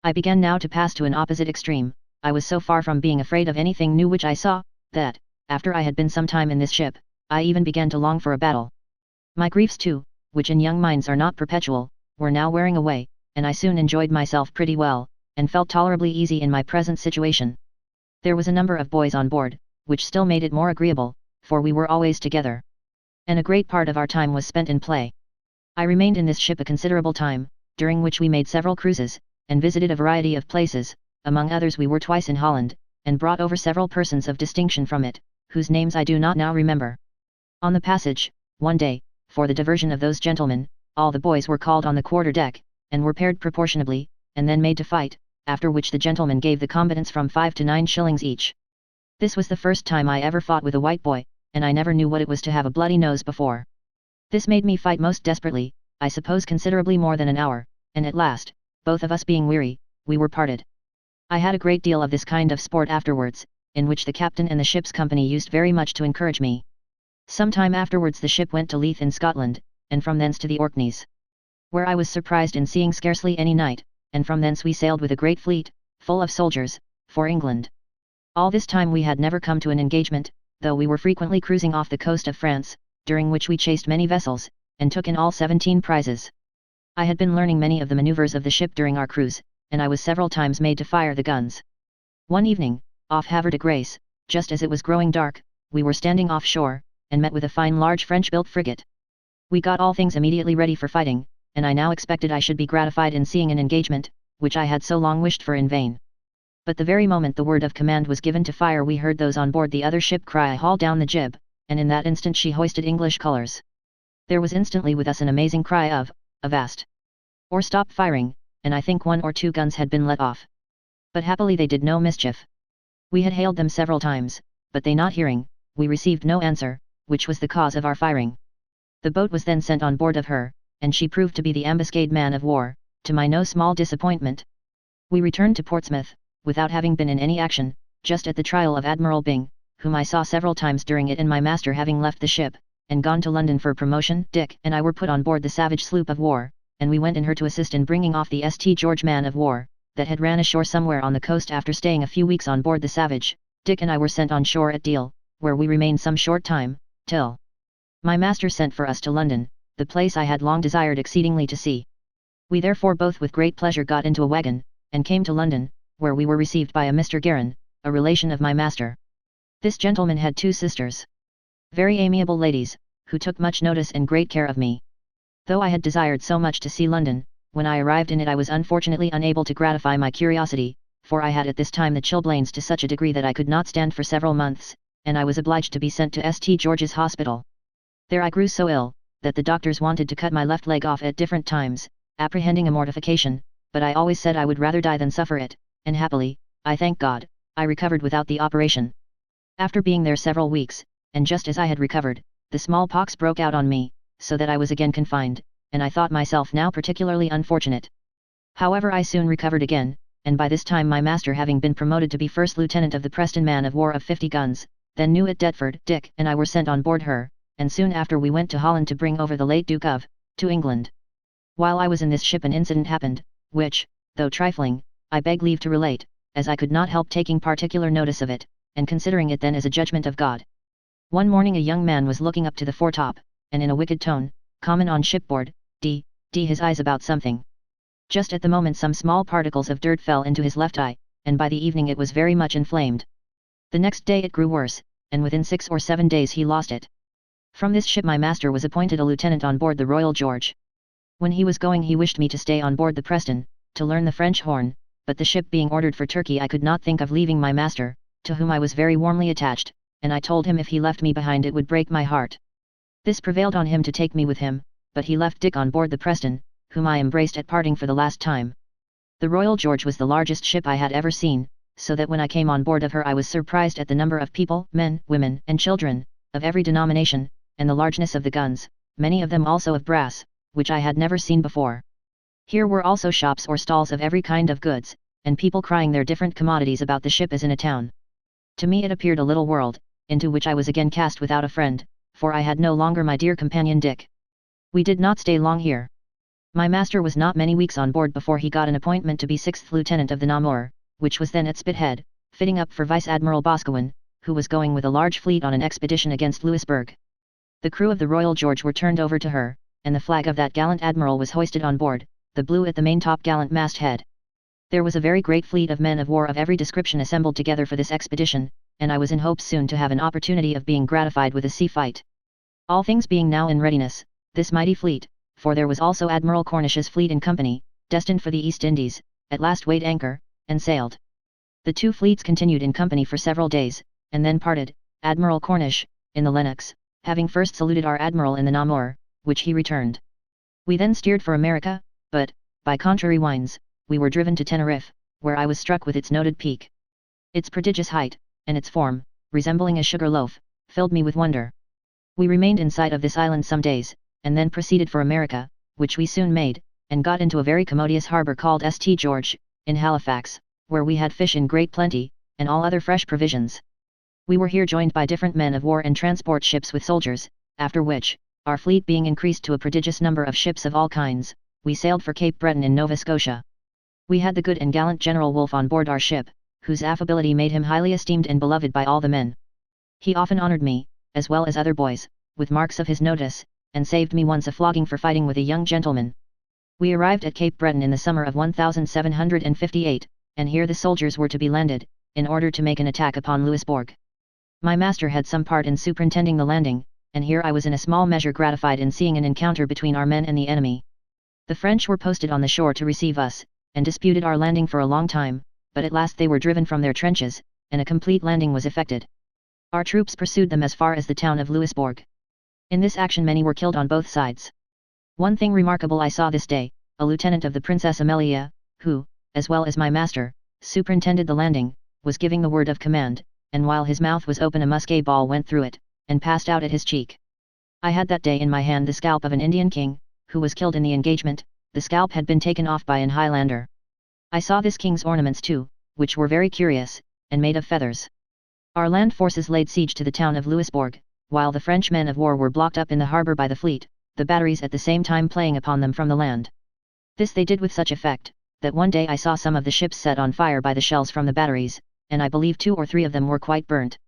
I began now to pass to an opposite extreme. I was so far from being afraid of anything new which I saw, that, after I had been some time in this ship, I even began to long for a battle. My griefs too, which in young minds are not perpetual, were now wearing away, and I soon enjoyed myself pretty well, and felt tolerably easy in my present situation. There was a number of boys on board, which still made it more agreeable, for we were always together. And a great part of our time was spent in play. I remained in this ship a considerable time, during which we made several cruises, and visited a variety of places. Among others we were twice in Holland, and brought over several persons of distinction from it, whose names I do not now remember. On the passage, one day, for the diversion of those gentlemen, all the boys were called on the quarter-deck, and were paired proportionably, and then made to fight, after which the gentlemen gave the combatants from 5 to 9 shillings each. This was the first time I ever fought with a white boy, and I never knew what it was to have a bloody nose before. This made me fight most desperately, I suppose considerably more than an hour, and at last, both of us being weary, we were parted. I had a great deal of this kind of sport afterwards, in which the captain and the ship's company used very much to encourage me. Some time afterwards the ship went to Leith in Scotland, and from thence to the Orkneys, where I was surprised in seeing scarcely any night, and from thence we sailed with a great fleet, full of soldiers, for England. All this time we had never come to an engagement, though we were frequently cruising off the coast of France, during which we chased many vessels, and took in all 17 prizes. I had been learning many of the maneuvers of the ship during our cruise, and I was several times made to fire the guns. One evening, off Havre de Grace, just as it was growing dark, we were standing offshore, and met with a fine large French-built frigate. We got all things immediately ready for fighting, and I now expected I should be gratified in seeing an engagement, which I had so long wished for in vain. But the very moment the word of command was given to fire we heard those on board the other ship cry "Haul down the jib," and in that instant she hoisted English colours. There was instantly with us an amazing cry of, "Avast!" or "Stop firing," and I think 1 or 2 guns had been let off. But happily they did no mischief. We had hailed them several times, but they not hearing, we received no answer, which was the cause of our firing. The boat was then sent on board of her, and she proved to be the ambuscade man of war, to my no small disappointment. We returned to Portsmouth, without having been in any action, just at the trial of Admiral Byng, whom I saw several times during it, and my master having left the ship, and gone to London for promotion. Dick and I were put on board the Savage sloop of war, and we went in her to assist in bringing off the St. George man of war, that had ran ashore somewhere on the coast after staying a few weeks on board the Savage. Dick and I were sent on shore at Deal, where we remained some short time, till my master sent for us to London, the place I had long desired exceedingly to see. We therefore both with great pleasure got into a wagon, and came to London, where we were received by a Mr. Guerin, a relation of my master. This gentleman had 2 sisters, very amiable ladies, who took much notice and great care of me. Though I had desired so much to see London, when I arrived in it I was unfortunately unable to gratify my curiosity, for I had at this time the chilblains to such a degree that I could not stand for several months, and I was obliged to be sent to St. George's Hospital. There I grew so ill, that the doctors wanted to cut my left leg off at different times, apprehending a mortification, but I always said I would rather die than suffer it, and happily, I thank God, I recovered without the operation. After being there several weeks, and just as I had recovered, the smallpox broke out on me, so that I was again confined, and I thought myself now particularly unfortunate. However, I soon recovered again, and by this time my master having been promoted to be first lieutenant of the Preston man of war of 50 guns, then new at Deptford, Dick and I were sent on board her, and soon after we went to Holland to bring over the late Duke of, to England. While I was in this ship an incident happened, which, though trifling, I beg leave to relate, as I could not help taking particular notice of it, and considering it then as a judgment of God. One morning a young man was looking up to the foretop, and in a wicked tone, common on shipboard, his eyes about something. Just at the moment some small particles of dirt fell into his left eye, and by the evening it was very much inflamed. The next day it grew worse, and within 6 or 7 days he lost it. From this ship my master was appointed a lieutenant on board the Royal George. When he was going he wished me to stay on board the Preston, to learn the French horn, but the ship being ordered for Turkey I could not think of leaving my master, to whom I was very warmly attached, and I told him if he left me behind it would break my heart. This prevailed on him to take me with him, but he left Dick on board the Preston, whom I embraced at parting for the last time. The Royal George was the largest ship I had ever seen, so that when I came on board of her I was surprised at the number of people, men, women, and children, of every denomination, and the largeness of the guns, many of them also of brass, which I had never seen before. Here were also shops or stalls of every kind of goods, and people crying their different commodities about the ship as in a town. To me it appeared a little world, into which I was again cast without a friend, for I had no longer my dear companion Dick. We did not stay long here. My master was not many weeks on board before he got an appointment to be 6th Lieutenant of the Namur, which was then at Spithead, fitting up for Vice Admiral Boscawen, who was going with a large fleet on an expedition against Louisbourg. The crew of the Royal George were turned over to her, and the flag of that gallant admiral was hoisted on board, the blue at the main top gallant masthead. There was a very great fleet of men of war of every description assembled together for this expedition, and I was in hopes soon to have an opportunity of being gratified with a sea fight. All things being now in readiness, this mighty fleet, for there was also Admiral Cornish's fleet in company, destined for the East Indies, at last weighed anchor, and sailed. The two fleets continued in company for several days, and then parted, Admiral Cornish, in the Lennox, having first saluted our admiral in the Namur, which he returned. We then steered for America, but, by contrary winds, we were driven to Tenerife, where I was struck with its noted peak. Its prodigious height, and its form, resembling a sugar loaf, filled me with wonder. We remained in sight of this island some days, and then proceeded for America, which we soon made, and got into a very commodious harbour called St. George, in Halifax, where we had fish in great plenty, and all other fresh provisions. We were here joined by different men of war and transport ships with soldiers, after which, our fleet being increased to a prodigious number of ships of all kinds, we sailed for Cape Breton in Nova Scotia. We had the good and gallant General Wolfe on board our ship, whose affability made him highly esteemed and beloved by all the men. He often honoured me, as well as other boys, with marks of his notice, and saved me once a flogging for fighting with a young gentleman. We arrived at Cape Breton in the summer of 1758, and here the soldiers were to be landed, in order to make an attack upon Louisbourg. My master had some part in superintending the landing, and here I was in a small measure gratified in seeing an encounter between our men and the enemy. The French were posted on the shore to receive us, and disputed our landing for a long time, but at last they were driven from their trenches, and a complete landing was effected. Our troops pursued them as far as the town of Louisbourg. In this action many were killed on both sides. One thing remarkable I saw this day, a lieutenant of the Princess Amelia, who, as well as my master, superintended the landing, was giving the word of command, and while his mouth was open a musket ball went through it, and passed out at his cheek. I had that day in my hand the scalp of an Indian king, who was killed in the engagement. The scalp had been taken off by an Highlander. I saw this king's ornaments too, which were very curious, and made of feathers. Our land forces laid siege to the town of Louisbourg, while the French men of war were blocked up in the harbour by the fleet, the batteries at the same time playing upon them from the land. This they did with such effect, that one day I saw some of the ships set on fire by the shells from the batteries, and I believe 2 or 3 of them were quite burnt.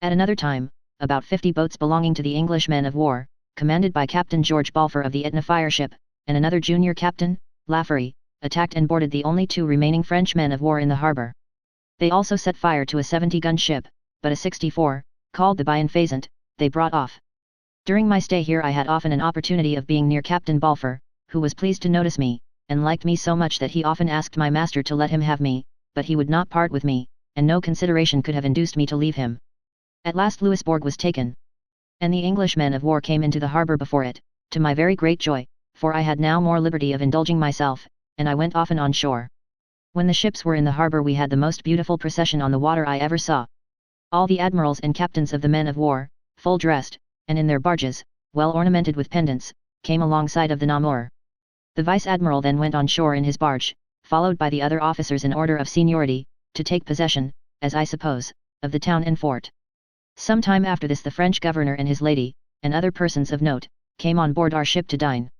At another time, about 50 boats belonging to the English men of war, commanded by Captain George Balfour of the Etna fireship, and another junior captain, Laffery, attacked and boarded the only 2 remaining French men of war in the harbour. They also set fire to a 70-gun ship, but a 64, called the Bienfaisant, they brought off. During my stay here I had often an opportunity of being near Captain Balfour, who was pleased to notice me, and liked me so much that he often asked my master to let him have me, but he would not part with me, and no consideration could have induced me to leave him. At last Louisbourg was taken, and the English men of war came into the harbour before it, to my very great joy, for I had now more liberty of indulging myself, and I went often on shore. When the ships were in the harbour we had the most beautiful procession on the water I ever saw. All the admirals and captains of the men of war, full dressed, and in their barges, well ornamented with pendants, came alongside of the Namur. The vice-admiral then went on shore in his barge, followed by the other officers in order of seniority, to take possession, as I suppose, of the town and fort. Some time after this the French governor and his lady, and other persons of note, came on board our ship to dine.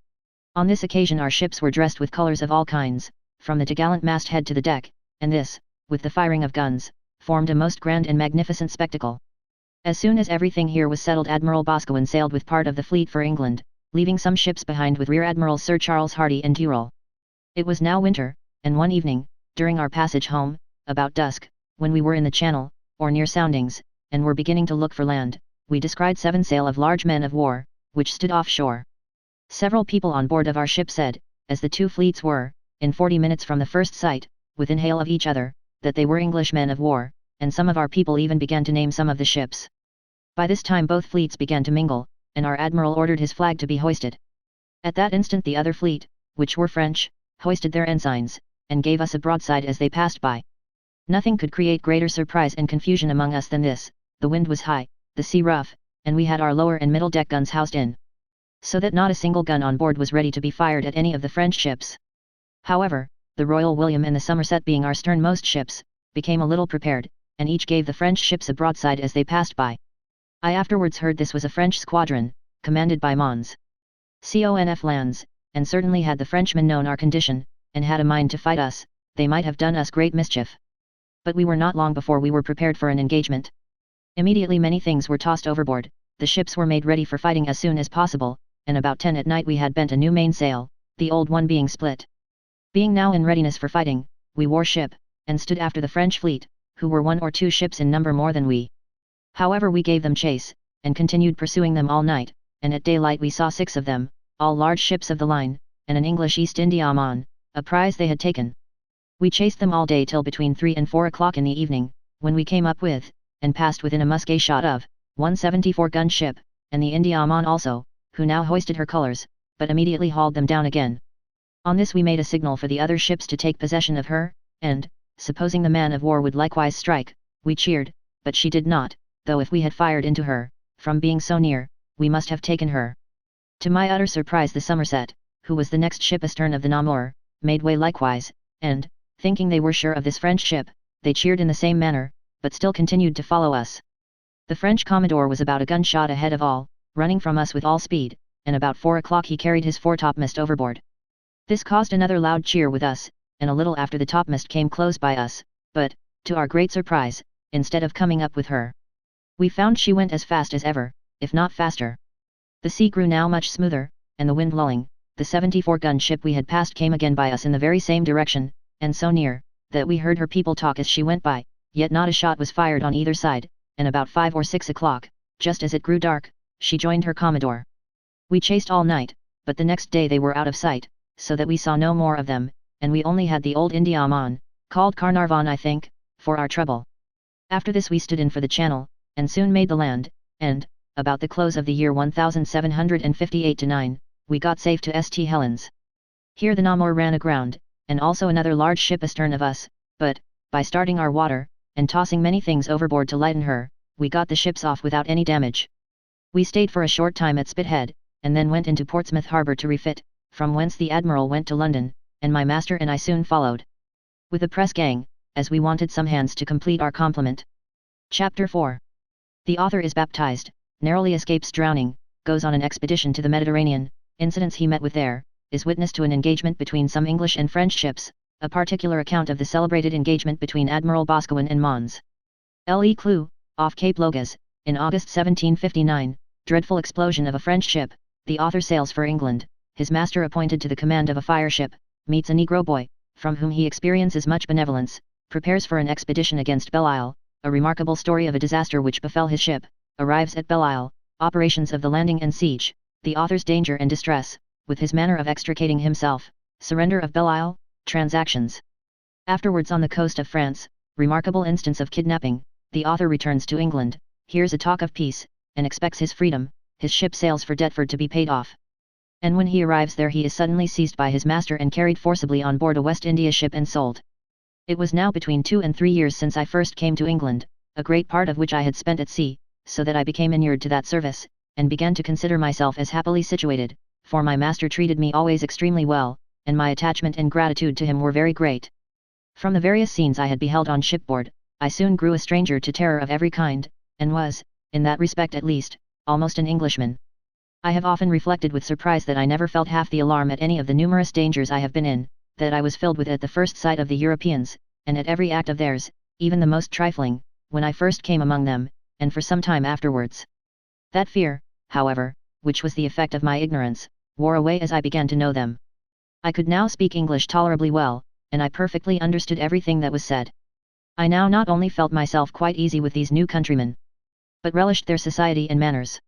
On this occasion our ships were dressed with colours of all kinds, from the topgallant masthead to the deck, and this, with the firing of guns, formed a most grand and magnificent spectacle. As soon as everything here was settled Admiral Boscawen sailed with part of the fleet for England, leaving some ships behind with Rear Admiral Sir Charles Hardy and Tyrrell. It was now winter, and one evening, during our passage home, about dusk, when we were in the channel, or near soundings, and were beginning to look for land, we descried 7 sail of large men of war, which stood offshore. Several people on board of our ship said, as the 2 fleets were, in 40 minutes from the first sight, within hail of each other, that they were English men of war, and some of our people even began to name some of the ships. By this time both fleets began to mingle, and our admiral ordered his flag to be hoisted. At that instant the other fleet, which were French, hoisted their ensigns, and gave us a broadside as they passed by. Nothing could create greater surprise and confusion among us than this. The wind was high, the sea rough, and we had our lower and middle deck guns housed in, so that not a single gun on board was ready to be fired at any of the French ships. However, the Royal William and the Somerset being our sternmost ships, became a little prepared, and each gave the French ships a broadside as they passed by. I afterwards heard this was a French squadron, commanded by Mons. Conf lands, and certainly had the Frenchmen known our condition, and had a mind to fight us, they might have done us great mischief. But we were not long before we were prepared for an engagement. Immediately many things were tossed overboard, the ships were made ready for fighting as soon as possible, and about 10 at night we had bent a new mainsail, the old one being split. Being now in readiness for fighting, we wore ship, and stood after the French fleet, who were 1 or 2 ships in number more than we. However, we gave them chase, and continued pursuing them all night, and at daylight we saw 6 of them, all large ships of the line, and an English East Indiaman, a prize they had taken. We chased them all day till between 3 and 4 o'clock in the evening, when we came up with, and passed within a musket shot of, 174-gun ship, and the Indiaman also, who now hoisted her colours, but immediately hauled them down again. On this we made a signal for the other ships to take possession of her, and, supposing the man of war would likewise strike, we cheered, but she did not, though if we had fired into her, from being so near, we must have taken her. To my utter surprise the Somerset, who was the next ship astern of the Namur, made way likewise, and, thinking they were sure of this French ship, they cheered in the same manner, but still continued to follow us. The French Commodore was about a gunshot ahead of all, running from us with all speed, and about 4 o'clock he carried his foretopmast overboard. This caused another loud cheer with us, and a little after the topmast came close by us, but, to our great surprise, instead of coming up with her, we found she went as fast as ever, if not faster. The sea grew now much smoother, and the wind lulling, the 74-gun ship we had passed came again by us in the very same direction, and so near, that we heard her people talk as she went by, yet not a shot was fired on either side, and about 5 or 6 o'clock, just as it grew dark, she joined her Commodore. We chased all night, but the next day they were out of sight, so that we saw no more of them, and we only had the old Indiaman, called Carnarvon I think, for our trouble. After this we stood in for the channel, and soon made the land, and, about the close of the year 1758-9, we got safe to St. Helens. Here the Namur ran aground, and also another large ship astern of us, but, by starting our water, and tossing many things overboard to lighten her, we got the ships off without any damage. We stayed for a short time at Spithead, and then went into Portsmouth harbour to refit, from whence the Admiral went to London, and my master and I soon followed. With a press gang, as we wanted some hands to complete our complement. Chapter 4. The author is baptized, narrowly escapes drowning, goes on an expedition to the Mediterranean, incidents he met with there, is witness to an engagement between some English and French ships, a particular account of the celebrated engagement between Admiral Boscawen and Mons. Le Clou, off Cape Logas, in August 1759, dreadful explosion of a French ship, the author sails for England, his master appointed to the command of a fireship, meets a Negro boy, from whom he experiences much benevolence, prepares for an expedition against Belle-Isle, a remarkable story of a disaster which befell his ship, arrives at Belle-Isle, operations of the landing and siege, the author's danger and distress, with his manner of extricating himself, surrender of Belle-Isle, transactions. Afterwards on the coast of France, remarkable instance of kidnapping, the author returns to England, hears a talk of peace, and expects his freedom, his ship sails for Deptford to be paid off. And when he arrives there he is suddenly seized by his master and carried forcibly on board a West India ship and sold. It was now between 2 and 3 years since I first came to England, a great part of which I had spent at sea, so that I became inured to that service, and began to consider myself as happily situated, for my master treated me always extremely well, and my attachment and gratitude to him were very great. From the various scenes I had beheld on shipboard, I soon grew a stranger to terror of every kind, and was, in that respect at least, almost an Englishman. I have often reflected with surprise that I never felt half the alarm at any of the numerous dangers I have been in, that I was filled with at the first sight of the Europeans, and at every act of theirs, even the most trifling, when I first came among them, and for some time afterwards. That fear, however, which was the effect of my ignorance, wore away as I began to know them. I could now speak English tolerably well, and I perfectly understood everything that was said. I now not only felt myself quite easy with these new countrymen, but relished their society and manners.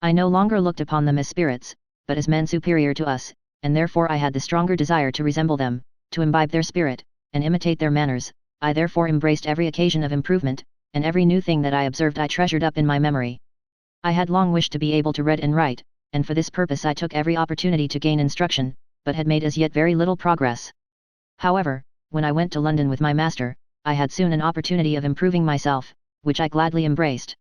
I no longer looked upon them as spirits, but as men superior to us, and therefore I had the stronger desire to resemble them, to imbibe their spirit, and imitate their manners. I therefore embraced every occasion of improvement, and every new thing that I observed I treasured up in my memory. I had long wished to be able to read and write, and for this purpose I took every opportunity to gain instruction, but had made as yet very little progress. However, when I went to London with my master, I had soon an opportunity of improving myself, which I gladly embraced.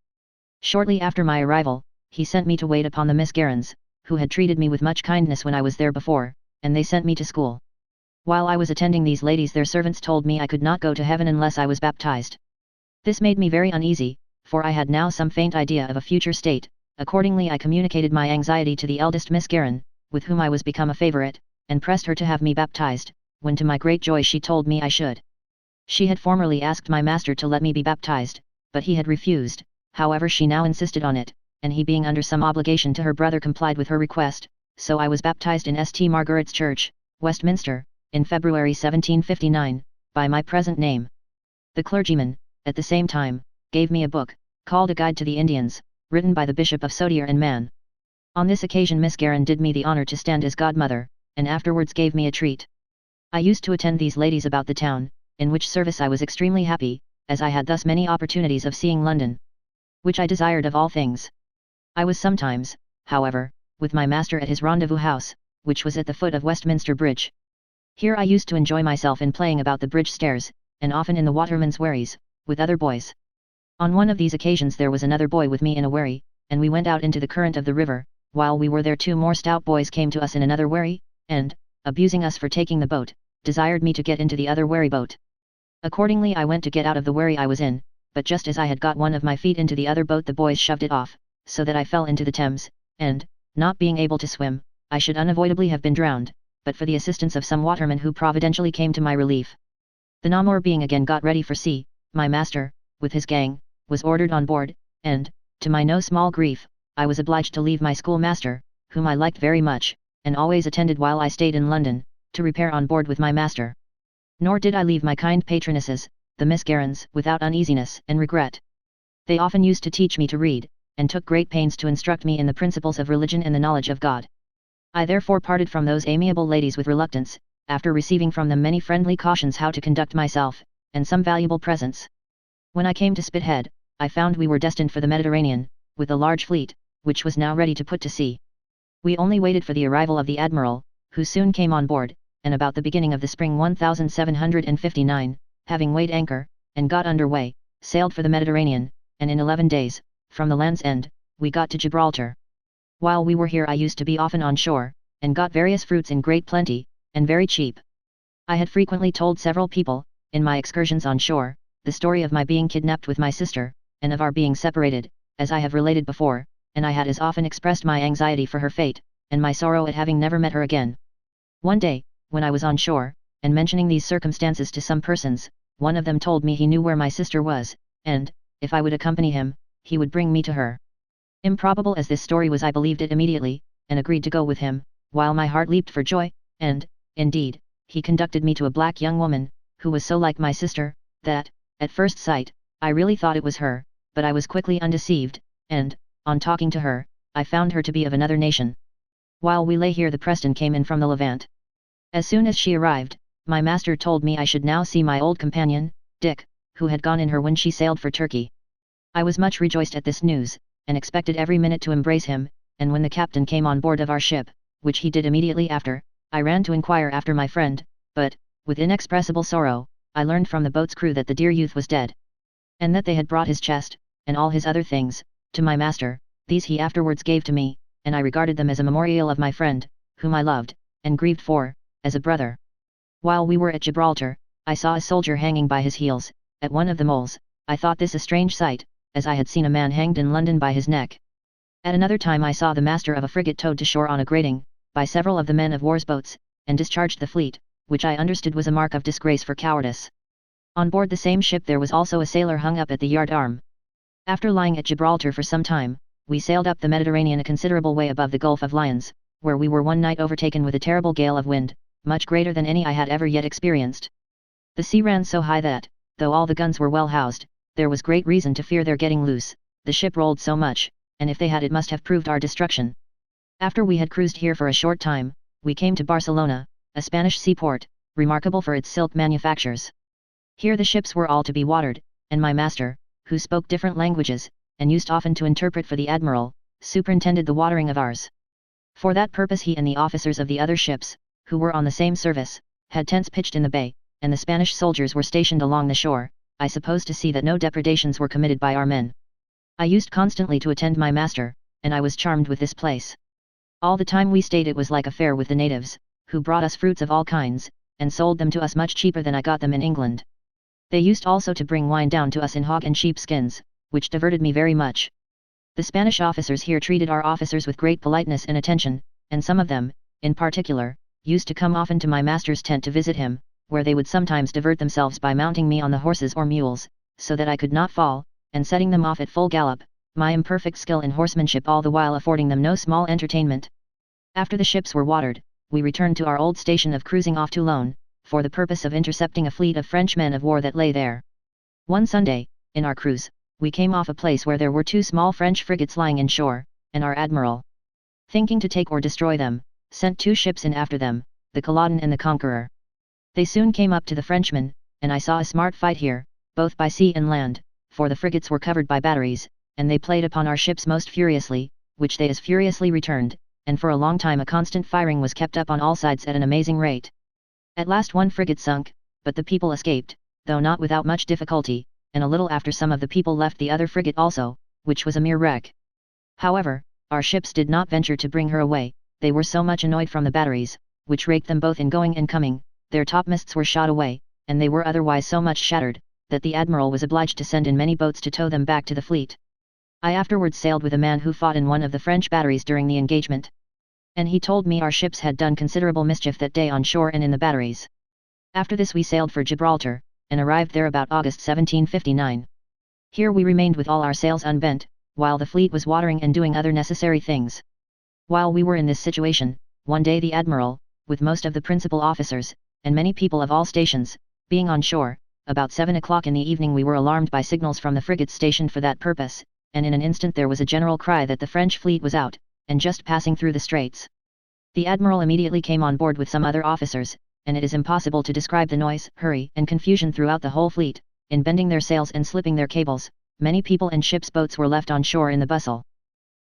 Shortly after my arrival, he sent me to wait upon the Miss Garons, who had treated me with much kindness when I was there before, and they sent me to school. While I was attending these ladies their servants told me I could not go to heaven unless I was baptized. This made me very uneasy, for I had now some faint idea of a future state. Accordingly I communicated my anxiety to the eldest Miss Guerin, with whom I was become a favourite, and pressed her to have me baptized, when to my great joy she told me I should. She had formerly asked my master to let me be baptized, but he had refused. However, she now insisted on it, and he, being under some obligation to her brother, complied with her request, so I was baptized in St. Margaret's Church, Westminster, in February 1759, by my present name. The clergyman, at the same time, gave me a book, called A Guide to the Indians, written by the Bishop of Sodier and Man. On this occasion Miss Guerin did me the honour to stand as godmother, and afterwards gave me a treat. I used to attend these ladies about the town, in which service I was extremely happy, as I had thus many opportunities of seeing London, which I desired of all things. I was sometimes, however, with my master at his rendezvous house, which was at the foot of Westminster Bridge. Here I used to enjoy myself in playing about the bridge stairs, and often in the watermen's wherries, with other boys. On one of these occasions there was another boy with me in a wherry, and we went out into the current of the river. While we were there, 2 more stout boys came to us in another wherry, and, abusing us for taking the boat, desired me to get into the other wherry boat. Accordingly I went to get out of the wherry I was in, but just as I had got one of my feet into the other boat the boys shoved it off, so that I fell into the Thames, and, not being able to swim, I should unavoidably have been drowned, but for the assistance of some watermen who providentially came to my relief. The Namur being again got ready for sea, my master, with his gang, was ordered on board, and, to my no small grief, I was obliged to leave my schoolmaster, whom I liked very much, and always attended while I stayed in London, to repair on board with my master. Nor did I leave my kind patronesses, the Miss Guerins, without uneasiness and regret. They often used to teach me to read, and took great pains to instruct me in the principles of religion and the knowledge of God. I therefore parted from those amiable ladies with reluctance, after receiving from them many friendly cautions how to conduct myself, and some valuable presents. When I came to Spithead, I found we were destined for the Mediterranean, with a large fleet, which was now ready to put to sea. We only waited for the arrival of the Admiral, who soon came on board, and about the beginning of the spring 1759, having weighed anchor, and got under way, sailed for the Mediterranean, and in 11 days, from the Land's End, we got to Gibraltar. While we were here I used to be often on shore, and got various fruits in great plenty, and very cheap. I had frequently told several people, in my excursions on shore, the story of my being kidnapped with my sister, and of our being separated, as I have related before, and I had as often expressed my anxiety for her fate, and my sorrow at having never met her again. One day, when I was on shore, and mentioning these circumstances to some persons, one of them told me he knew where my sister was, and, if I would accompany him, he would bring me to her. Improbable as this story was, I believed it immediately, and agreed to go with him, while my heart leaped for joy, and, indeed, he conducted me to a black young woman, who was so like my sister, that, at first sight, I really thought it was her, but I was quickly undeceived, and, on talking to her, I found her to be of another nation. While we lay here the Preston came in from the Levant. As soon as she arrived, my master told me I should now see my old companion, Dick, who had gone in her when she sailed for Turkey. I was much rejoiced at this news, and expected every minute to embrace him, and when the captain came on board of our ship, which he did immediately after, I ran to inquire after my friend, but, with inexpressible sorrow, I learned from the boat's crew that the dear youth was dead, and that they had brought his chest, and all his other things, to my master. These he afterwards gave to me, and I regarded them as a memorial of my friend, whom I loved, and grieved for, as a brother. While we were at Gibraltar, I saw a soldier hanging by his heels, at one of the moles. I thought this a strange sight, as I had seen a man hanged in London by his neck. At another time I saw the master of a frigate towed to shore on a grating, by several of the men of war's boats, and discharged the fleet, which I understood was a mark of disgrace for cowardice. On board the same ship there was also a sailor hung up at the yard arm. After lying at Gibraltar for some time, we sailed up the Mediterranean a considerable way above the Gulf of Lions, where we were one night overtaken with a terrible gale of wind, much greater than any I had ever yet experienced. The sea ran so high that, though all the guns were well housed, there was great reason to fear their getting loose. The ship rolled so much, and if they had it must have proved our destruction. After we had cruised here for a short time, we came to Barcelona, a Spanish seaport, remarkable for its silk manufactures. Here the ships were all to be watered, and my master, who spoke different languages, and used often to interpret for the admiral, superintended the watering of ours. For that purpose he and the officers of the other ships, who were on the same service, had tents pitched in the bay, and the Spanish soldiers were stationed along the shore, I suppose to see that no depredations were committed by our men. I used constantly to attend my master, and I was charmed with this place. All the time we stayed it was like a fair with the natives, who brought us fruits of all kinds, and sold them to us much cheaper than I got them in England. They used also to bring wine down to us in hog and sheep skins, which diverted me very much. The Spanish officers here treated our officers with great politeness and attention, and some of them, in particular, used to come often to my master's tent to visit him, where they would sometimes divert themselves by mounting me on the horses or mules, so that I could not fall, and setting them off at full gallop, my imperfect skill in horsemanship all the while affording them no small entertainment. After the ships were watered, we returned to our old station of cruising off Toulon, for the purpose of intercepting a fleet of French men of war that lay there. One Sunday, in our cruise, we came off a place where there were 2 small French frigates lying in shore, and our admiral, thinking to take or destroy them, sent 2 ships in after them, the Culloden and the Conqueror. They soon came up to the Frenchmen, and I saw a smart fight here, both by sea and land, for the frigates were covered by batteries, and they played upon our ships most furiously, which they as furiously returned, and for a long time a constant firing was kept up on all sides at an amazing rate. At last one frigate sunk, but the people escaped, though not without much difficulty, and a little after some of the people left the other frigate also, which was a mere wreck. However, our ships did not venture to bring her away, they were so much annoyed from the batteries, which raked them both in going and coming, their topmasts were shot away, and they were otherwise so much shattered, that the admiral was obliged to send in many boats to tow them back to the fleet. I afterwards sailed with a man who fought in one of the French batteries during the engagement, and he told me our ships had done considerable mischief that day on shore and in the batteries. After this we sailed for Gibraltar, and arrived there about August 1759. Here we remained with all our sails unbent, while the fleet was watering and doing other necessary things. While we were in this situation, one day the admiral, with most of the principal officers, and many people of all stations, being on shore, about 7 o'clock in the evening we were alarmed by signals from the frigates stationed for that purpose, and in an instant there was a general cry that the French fleet was out, and just passing through the straits. The admiral immediately came on board with some other officers, and it is impossible to describe the noise, hurry, and confusion throughout the whole fleet. In bending their sails and slipping their cables, many people and ships' boats were left on shore in the bustle.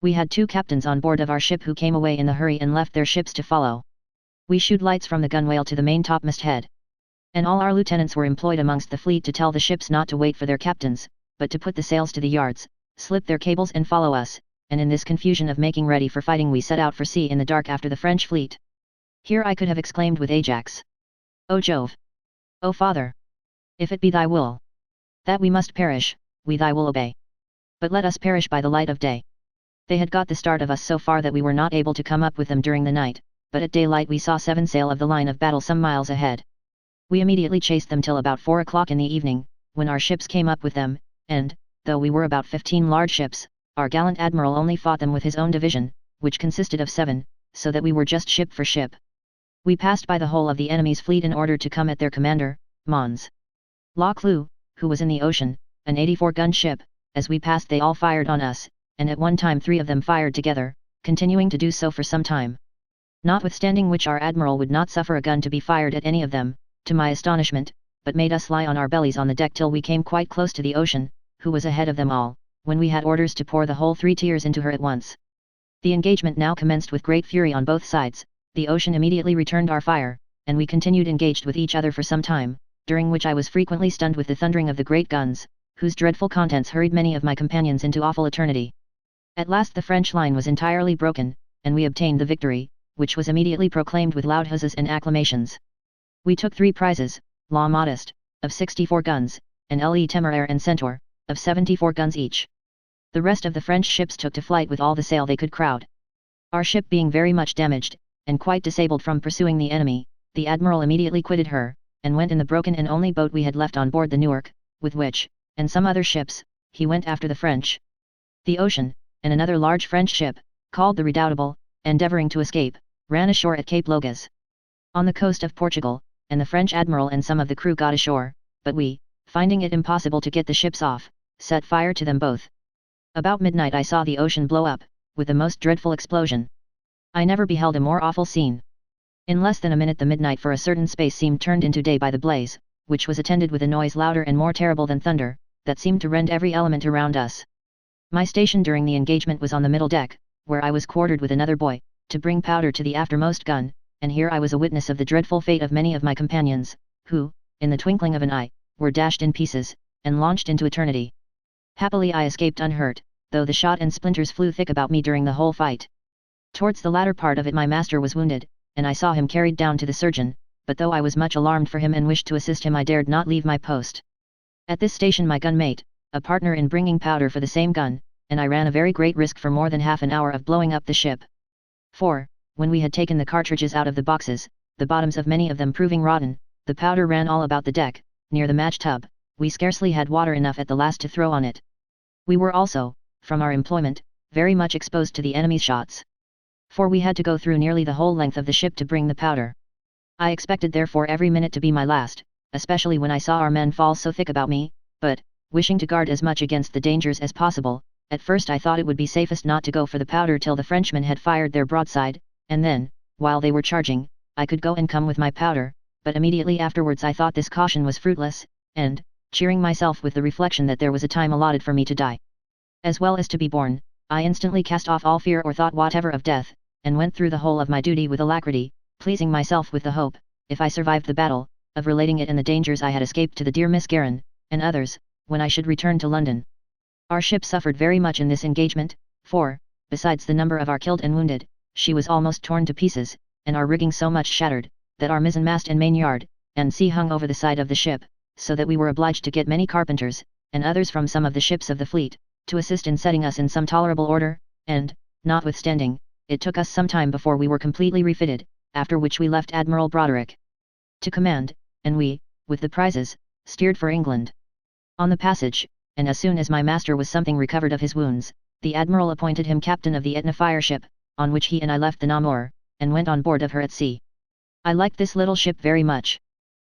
We had 2 captains on board of our ship who came away in the hurry and left their ships to follow. We shewed lights from the gunwale to the main topmast head. And all our lieutenants were employed amongst the fleet to tell the ships not to wait for their captains, but to put the sails to the yards, slip their cables and follow us, and in this confusion of making ready for fighting we set out for sea in the dark after the French fleet. Here I could have exclaimed with Ajax, O Jove! O Father! If it be thy will, that we must perish, we thy will obey. But let us perish by the light of day. They had got the start of us so far that we were not able to come up with them during the night, but at daylight we saw 7 sail of the line of battle some miles ahead. We immediately chased them till about 4 o'clock in the evening, when our ships came up with them, and, though we were about 15 large ships, our gallant admiral only fought them with his own division, which consisted of 7, so that we were just ship for ship. We passed by the whole of the enemy's fleet in order to come at their commander, Mons. Laclou, who was in the ocean, an 84-gun ship. As we passed they all fired on us, and at one time 3 of them fired together, continuing to do so for some time. Notwithstanding which our admiral would not suffer a gun to be fired at any of them, to my astonishment, but made us lie on our bellies on the deck till we came quite close to the ocean, who was ahead of them all, when we had orders to pour the whole 3 tiers into her at once. The engagement now commenced with great fury on both sides, the ocean immediately returned our fire, and we continued engaged with each other for some time, during which I was frequently stunned with the thundering of the great guns, whose dreadful contents hurried many of my companions into awful eternity. At last the French line was entirely broken, and we obtained the victory, which was immediately proclaimed with loud huzzas and acclamations. We took 3 prizes, La Modeste, of 64 guns, and Le Téméraire and Centaur, of 74 guns each. The rest of the French ships took to flight with all the sail they could crowd. Our ship being very much damaged, and quite disabled from pursuing the enemy, the admiral immediately quitted her, and went in the broken and only boat we had left on board the Newark, with which, and some other ships, he went after the French. The Ocean, and another large French ship, called the Redoutable, endeavouring to escape, ran ashore at Cape Logas, on the coast of Portugal, and the French admiral and some of the crew got ashore, but we, finding it impossible to get the ships off, set fire to them both. About midnight I saw the Ocean blow up, with the most dreadful explosion. I never beheld a more awful scene. In less than a minute the midnight for a certain space seemed turned into day by the blaze, which was attended with a noise louder and more terrible than thunder, that seemed to rend every element around us. My station during the engagement was on the middle deck, where I was quartered with another boy, to bring powder to the aftermost gun, and here I was a witness of the dreadful fate of many of my companions, who, in the twinkling of an eye, were dashed in pieces, and launched into eternity. Happily I escaped unhurt, though the shot and splinters flew thick about me during the whole fight. Towards the latter part of it my master was wounded, and I saw him carried down to the surgeon, but though I was much alarmed for him and wished to assist him I dared not leave my post. At this station my gun mate, a partner in bringing powder for the same gun, and I ran a very great risk for more than half an hour of blowing up the ship. For, when we had taken the cartridges out of the boxes, the bottoms of many of them proving rotten, the powder ran all about the deck, near the match tub, we scarcely had water enough at the last to throw on it. We were also, from our employment, very much exposed to the enemy's shots. For we had to go through nearly the whole length of the ship to bring the powder. I expected therefore every minute to be my last, especially when I saw our men fall so thick about me, but, wishing to guard as much against the dangers as possible, at first I thought it would be safest not to go for the powder till the Frenchmen had fired their broadside, and then, while they were charging, I could go and come with my powder, but immediately afterwards I thought this caution was fruitless, and, cheering myself with the reflection that there was a time allotted for me to die, as well as to be born, I instantly cast off all fear or thought whatever of death, and went through the whole of my duty with alacrity, pleasing myself with the hope, if I survived the battle, of relating it and the dangers I had escaped to the dear Miss Guerin, and others, when I should return to London. Our ship suffered very much in this engagement, for, besides the number of our killed and wounded, she was almost torn to pieces, and our rigging so much shattered, that our mizzenmast and mainyard, and sea hung over the side of the ship, so that we were obliged to get many carpenters, and others from some of the ships of the fleet, to assist in setting us in some tolerable order, and, notwithstanding, it took us some time before we were completely refitted, after which we left Admiral Broderick to command, and we, with the prizes, steered for England. On the passage, and as soon as my master was something recovered of his wounds, the Admiral appointed him captain of the Etna fire ship, on which he and I left the Namur, and went on board of her at sea. I liked this little ship very much.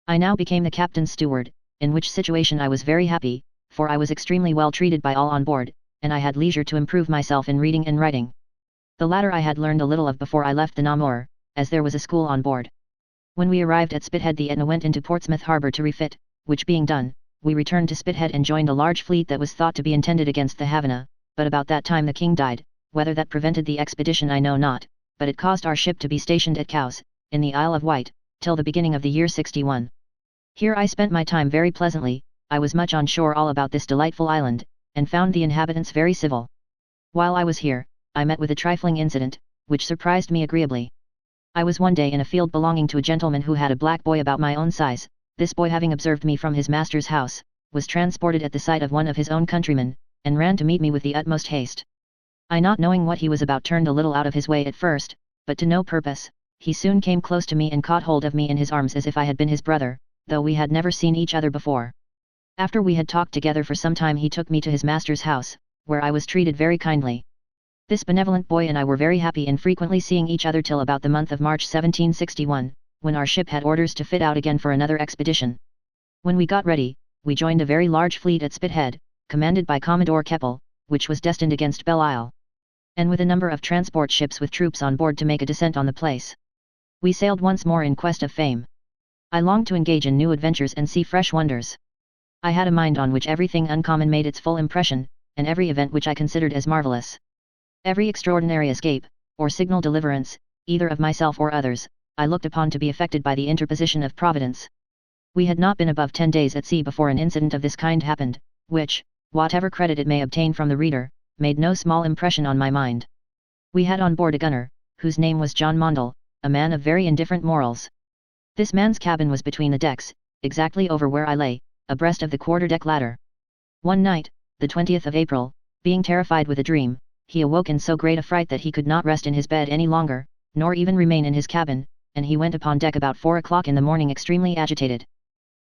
I now became the captain's steward, in which situation I was very happy, for I was extremely well treated by all on board, and I had leisure to improve myself in reading and writing. The latter I had learned a little of before I left the Namur, as there was a school on board. When we arrived at Spithead the Etna went into Portsmouth harbour to refit, which being done, we returned to Spithead and joined a large fleet that was thought to be intended against the Havana, but about that time the king died, whether that prevented the expedition I know not, but it caused our ship to be stationed at Cowes, in the Isle of Wight, till the beginning of the year 61. Here I spent my time very pleasantly. I was much on shore all about this delightful island, and found the inhabitants very civil. While I was here, I met with a trifling incident, which surprised me agreeably. I was one day in a field belonging to a gentleman who had a black boy about my own size. This boy, having observed me from his master's house, was transported at the sight of one of his own countrymen, and ran to meet me with the utmost haste. I, not knowing what he was about, turned a little out of his way at first, but to no purpose. He soon came close to me and caught hold of me in his arms as if I had been his brother, though we had never seen each other before. After we had talked together for some time he took me to his master's house, where I was treated very kindly. This benevolent boy and I were very happy in frequently seeing each other till about the month of March 1761, when our ship had orders to fit out again for another expedition. When we got ready, we joined a very large fleet at Spithead, commanded by Commodore Keppel, which was destined against Belle Isle, and with a number of transport ships with troops on board to make a descent on the place. We sailed once more in quest of fame. I longed to engage in new adventures and see fresh wonders. I had a mind on which everything uncommon made its full impression, and every event which I considered as marvellous. Every extraordinary escape, or signal deliverance, either of myself or others, I looked upon to be effected by the interposition of Providence. We had not been above 10 days at sea before an incident of this kind happened, which, whatever credit it may obtain from the reader, made no small impression on my mind. We had on board a gunner, whose name was John Mondle, a man of very indifferent morals. This man's cabin was between the decks, exactly over where I lay, abreast of the quarter-deck ladder. One night, the 20th of April, being terrified with a dream, he awoke in so great a fright that he could not rest in his bed any longer, nor even remain in his cabin, and he went upon deck about 4 o'clock in the morning extremely agitated.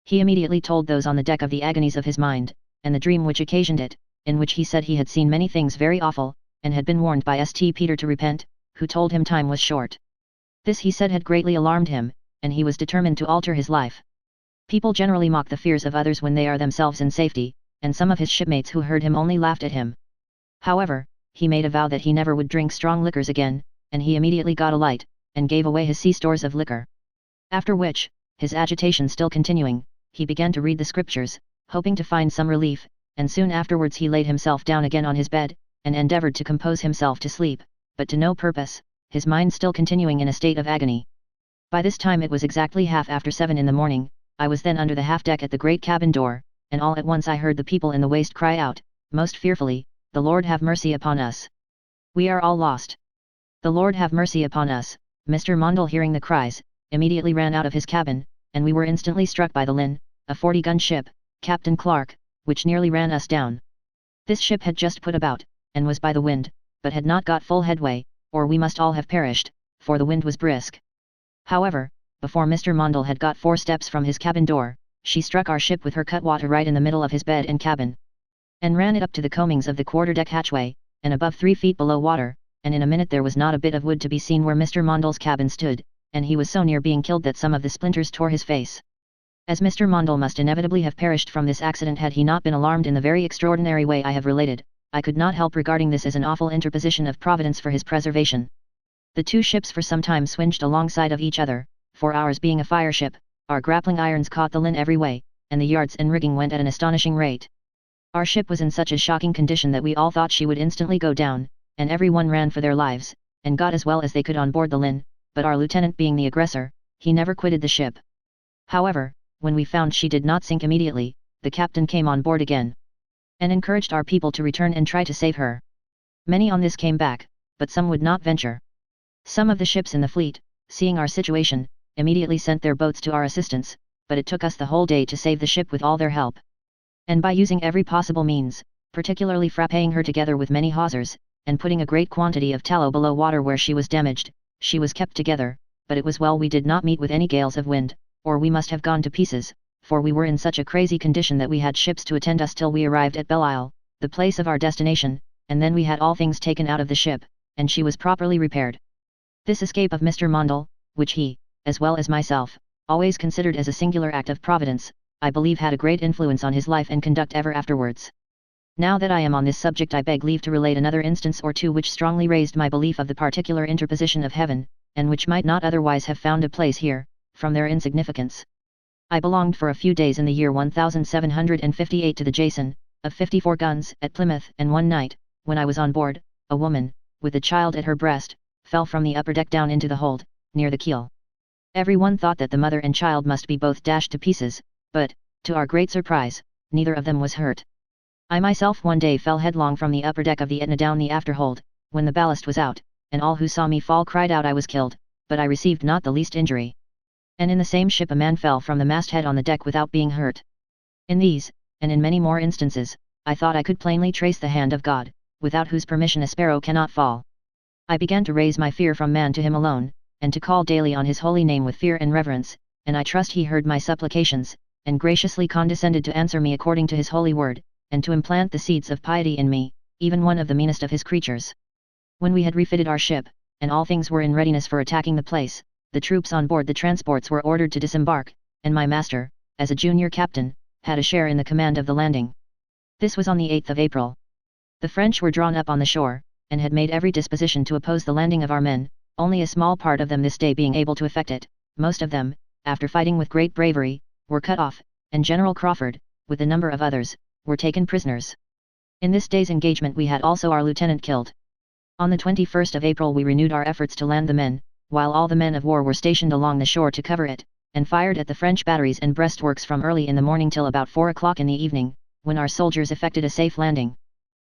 He immediately told those on the deck of the agonies of his mind, and the dream which occasioned it, in which he said he had seen many things very awful, and had been warned by St. Peter to repent, who told him time was short. This he said had greatly alarmed him, and he was determined to alter his life. People generally mock the fears of others when they are themselves in safety, and some of his shipmates who heard him only laughed at him. However, he made a vow that he never would drink strong liquors again, and he immediately got a light, and gave away his sea stores of liquor. After which, his agitation still continuing, he began to read the scriptures, hoping to find some relief, and soon afterwards he laid himself down again on his bed, and endeavoured to compose himself to sleep, but to no purpose, his mind still continuing in a state of agony. By this time it was exactly half after 7 in the morning. I was then under the half-deck at the great cabin door, and all at once I heard the people in the waist cry out, most fearfully, "The Lord have mercy upon us! We are all lost! The Lord have mercy upon us!" Mr. Mondle, hearing the cries, immediately ran out of his cabin, and we were instantly struck by the Lynn, a 40-gun ship, Captain Clark, which nearly ran us down. This ship had just put about, and was by the wind, but had not got full headway, or we must all have perished, for the wind was brisk. However, before Mr. Mondle had got 4 steps from his cabin door, she struck our ship with her cutwater right in the middle of his bed and cabin, and ran it up to the coamings of the quarterdeck hatchway, and above 3 feet below water, and in a minute there was not a bit of wood to be seen where Mr. Mondle's cabin stood, and he was so near being killed that some of the splinters tore his face. As Mr. Mondle must inevitably have perished from this accident had he not been alarmed in the very extraordinary way I have related, I could not help regarding this as an awful interposition of Providence for his preservation. The 2 ships for some time swinged alongside of each other, for ours being a fire ship, our grappling irons caught the line every way, and the yards and rigging went at an astonishing rate. Our ship was in such a shocking condition that we all thought she would instantly go down, and every one ran for their lives, and got as well as they could on board the Lynn, but our lieutenant being the aggressor, he never quitted the ship. However, when we found she did not sink immediately, the captain came on board again, and encouraged our people to return and try to save her. Many on this came back, but some would not venture. Some of the ships in the fleet, seeing our situation, immediately sent their boats to our assistance, but it took us the whole day to save the ship with all their help. And by using every possible means, particularly frapping her together with many hawsers, and putting a great quantity of tallow below water where she was damaged, she was kept together, but it was well we did not meet with any gales of wind, or we must have gone to pieces, for we were in such a crazy condition that we had ships to attend us till we arrived at Belle-Isle, the place of our destination, and then we had all things taken out of the ship, and she was properly repaired. This escape of Mr. Mondle, which he, as well as myself, always considered as a singular act of Providence, I believe had a great influence on his life and conduct ever afterwards. Now that I am on this subject I beg leave to relate another instance or two which strongly raised my belief of the particular interposition of heaven, and which might not otherwise have found a place here, from their insignificance. I belonged for a few days in the year 1758 to the Jason, of 54 guns, at Plymouth, and one night, when I was on board, a woman, with a child at her breast, fell from the upper deck down into the hold, near the keel. Every one thought that the mother and child must be both dashed to pieces, but, to our great surprise, neither of them was hurt. I myself one day fell headlong from the upper deck of the Etna down the afterhold, when the ballast was out, and all who saw me fall cried out I was killed, but I received not the least injury. And in the same ship a man fell from the masthead on the deck without being hurt. In these, and in many more instances, I thought I could plainly trace the hand of God, without whose permission a sparrow cannot fall. I began to raise my fear from man to him alone, and to call daily on his holy name with fear and reverence, and I trust he heard my supplications, and graciously condescended to answer me according to his holy word, and to implant the seeds of piety in me, even one of the meanest of his creatures. When we had refitted our ship, and all things were in readiness for attacking the place, the troops on board the transports were ordered to disembark, and my master, as a junior captain, had a share in the command of the landing. This was on the 8th of April. The French were drawn up on the shore, and had made every disposition to oppose the landing of our men, only a small part of them this day being able to effect it. Most of them, after fighting with great bravery, were cut off, and General Crawford, with a number of others, were taken prisoners. In this day's engagement we had also our lieutenant killed. On the 21st of April we renewed our efforts to land the men, while all the men of war were stationed along the shore to cover it, and fired at the French batteries and breastworks from early in the morning till about 4 o'clock in the evening, when our soldiers effected a safe landing.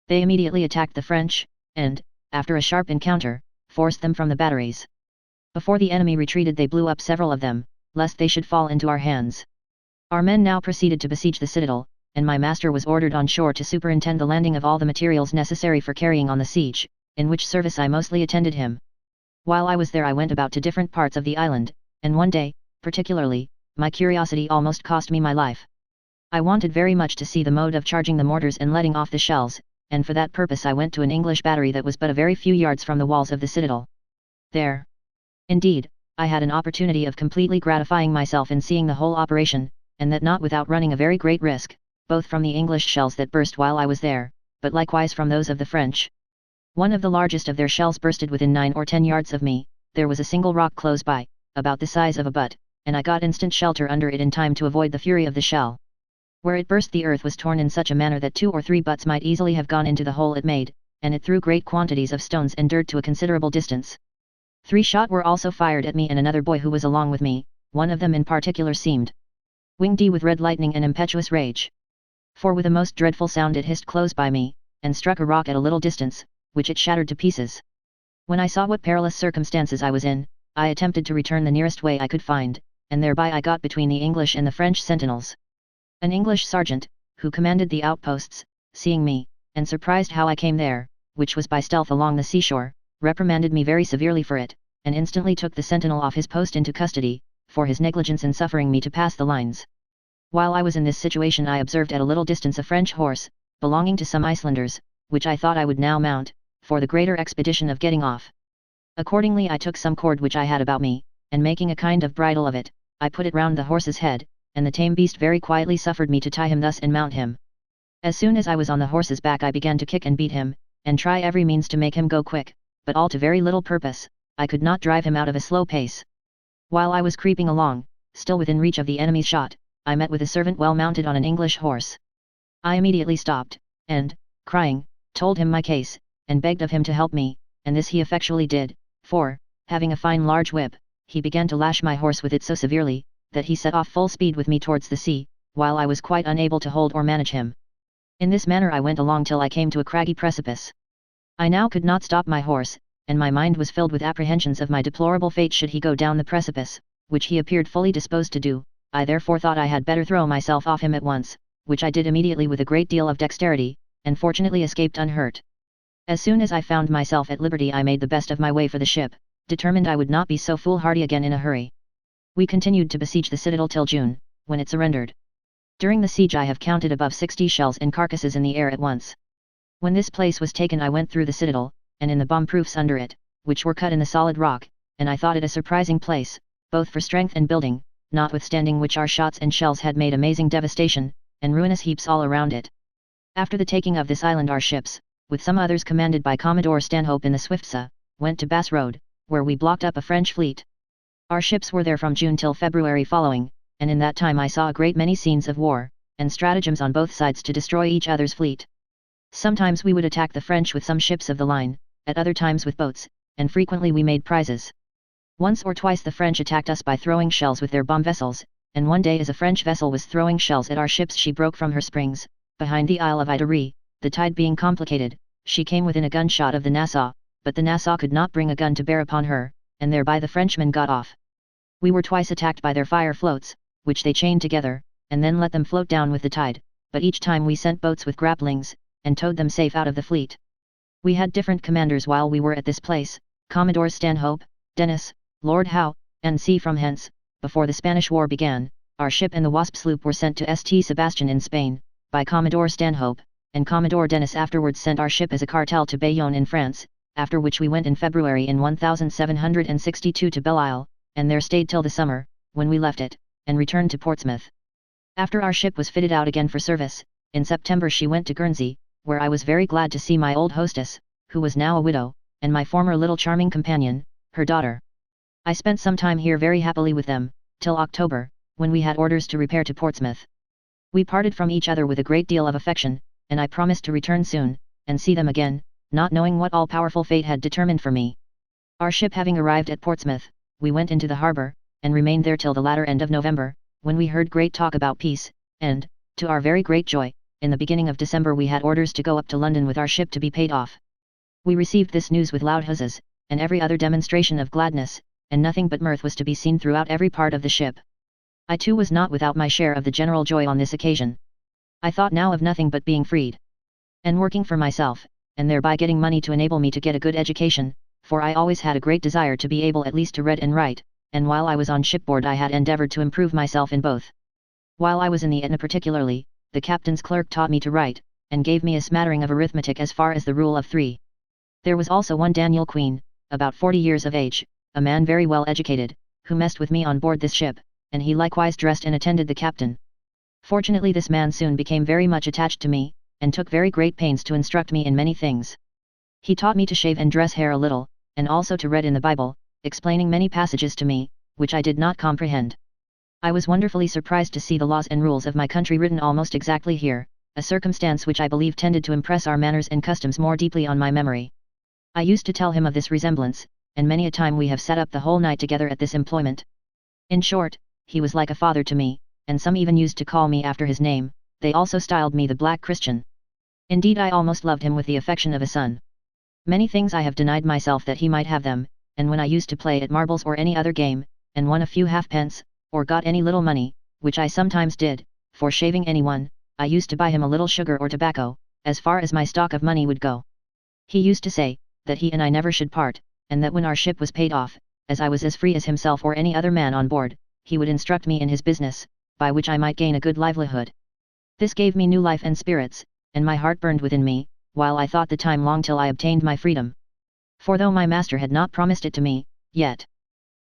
They immediately attacked the French, and, after a sharp encounter, forced them from the batteries. Before the enemy retreated they blew up several of them, lest they should fall into our hands. Our men now proceeded to besiege the citadel, and my master was ordered on shore to superintend the landing of all the materials necessary for carrying on the siege, in which service I mostly attended him. While I was there I went about to different parts of the island, and one day, particularly, my curiosity almost cost me my life. I wanted very much to see the mode of charging the mortars and letting off the shells, and for that purpose I went to an English battery that was but a very few yards from the walls of the citadel. There, indeed, I had an opportunity of completely gratifying myself in seeing the whole operation, and that not without running a very great risk, both from the English shells that burst while I was there, but likewise from those of the French. One of the largest of their shells bursted within 9 or 10 yards of me. There was a single rock close by, about the size of a butt, and I got instant shelter under it in time to avoid the fury of the shell. Where it burst the earth was torn in such a manner that 2 or 3 butts might easily have gone into the hole it made, and it threw great quantities of stones and dirt to a considerable distance. 3 shot were also fired at me and another boy who was along with me, one of them in particular seemed winged with red lightning and impetuous rage. For with a most dreadful sound it hissed close by me, and struck a rock at a little distance, which it shattered to pieces. When I saw what perilous circumstances I was in, I attempted to return the nearest way I could find, and thereby I got between the English and the French sentinels. An English sergeant, who commanded the outposts, seeing me, and surprised how I came there, which was by stealth along the seashore, reprimanded me very severely for it, and instantly took the sentinel off his post into custody, for his negligence in suffering me to pass the lines. While I was in this situation I observed at a little distance a French horse, belonging to some Icelanders, which I thought I would now mount, for the greater expedition of getting off. Accordingly I took some cord which I had about me, and making a kind of bridle of it, I put it round the horse's head, and the tame beast very quietly suffered me to tie him thus and mount him. As soon as I was on the horse's back I began to kick and beat him, and try every means to make him go quick, but all to very little purpose, I could not drive him out of a slow pace. While I was creeping along, still within reach of the enemy's shot, I met with a servant well mounted on an English horse. I immediately stopped, and, crying, told him my case, and begged of him to help me, and this he effectually did, for, having a fine large whip, he began to lash my horse with it so severely, that he set off full speed with me towards the sea, while I was quite unable to hold or manage him. In this manner I went along till I came to a craggy precipice. I now could not stop my horse, and my mind was filled with apprehensions of my deplorable fate should he go down the precipice, which he appeared fully disposed to do. I therefore thought I had better throw myself off him at once, which I did immediately with a great deal of dexterity, and fortunately escaped unhurt. As soon as I found myself at liberty I made the best of my way for the ship, determined I would not be so foolhardy again in a hurry. We continued to besiege the citadel till June, when it surrendered. During the siege I have counted above 60 shells and carcasses in the air at once. When this place was taken I went through the citadel, and in the bomb-proofs under it, which were cut in the solid rock, and I thought it a surprising place, both for strength and building, notwithstanding which our shots and shells had made amazing devastation, and ruinous heaps all around it. After the taking of this island our ships, with some others commanded by Commodore Stanhope in the Vassa, went to Bass Road, where we blocked up a French fleet. Our ships were there from June till February following, and in that time I saw a great many scenes of war, and stratagems on both sides to destroy each other's fleet. Sometimes we would attack the French with some ships of the line, at other times with boats, and frequently we made prizes. Once or twice the French attacked us by throwing shells with their bomb vessels, and one day as a French vessel was throwing shells at our ships she broke from her springs, behind the Isle of Idari, the tide being complicated, she came within a gunshot of the Nassau, but the Nassau could not bring a gun to bear upon her, and thereby the Frenchmen got off. We were twice attacked by their fire floats, which they chained together, and then let them float down with the tide, but each time we sent boats with grapplings, and towed them safe out of the fleet. We had different commanders while we were at this place, Commodores Stanhope, Dennis, Lord Howe, and C. From hence, before the Spanish War began, our ship and the Wasp sloop were sent to St. Sebastian in Spain, by Commodore Stanhope, and Commodore Dennis afterwards sent our ship as a cartel to Bayonne in France, after which we went in February in 1762 to Belle Isle, and there stayed till the summer, when we left it, and returned to Portsmouth. After our ship was fitted out again for service, in September she went to Guernsey, where I was very glad to see my old hostess, who was now a widow, and my former little charming companion, her daughter. I spent some time here very happily with them, till October, when we had orders to repair to Portsmouth. We parted from each other with a great deal of affection, and I promised to return soon, and see them again, not knowing what all-powerful fate had determined for me. Our ship having arrived at Portsmouth, we went into the harbour, and remained there till the latter end of November, when we heard great talk about peace, and, to our very great joy, in the beginning of December we had orders to go up to London with our ship to be paid off. We received this news with loud huzzas, and every other demonstration of gladness, and nothing but mirth was to be seen throughout every part of the ship. I too was not without my share of the general joy on this occasion. I thought now of nothing but being freed, and working for myself, and thereby getting money to enable me to get a good education, for I always had a great desire to be able at least to read and write, and while I was on shipboard I had endeavoured to improve myself in both. While I was in the Etna particularly, the captain's clerk taught me to write, and gave me a smattering of arithmetic as far as the rule of 3. There was also one Daniel Queen, about 40 years of age, a man very well educated, who messed with me on board this ship, and he likewise dressed and attended the captain. Fortunately this man soon became very much attached to me, and took very great pains to instruct me in many things. He taught me to shave and dress hair a little, and also to read in the Bible, explaining many passages to me, which I did not comprehend. I was wonderfully surprised to see the laws and rules of my country written almost exactly here, a circumstance which I believe tended to impress our manners and customs more deeply on my memory. I used to tell him of this resemblance, and many a time we have sat up the whole night together at this employment. In short, he was like a father to me, and some even used to call me after his name. They also styled me the Black Christian. Indeed I almost loved him with the affection of a son. Many things I have denied myself that he might have them, and when I used to play at marbles or any other game, and won a few halfpence, or got any little money, which I sometimes did, for shaving anyone, I used to buy him a little sugar or tobacco, as far as my stock of money would go. He used to say, that he and I never should part, and that when our ship was paid off, as I was as free as himself or any other man on board, he would instruct me in his business, by which I might gain a good livelihood. This gave me new life and spirits, and my heart burned within me, while I thought the time long till I obtained my freedom. For though my master had not promised it to me, yet,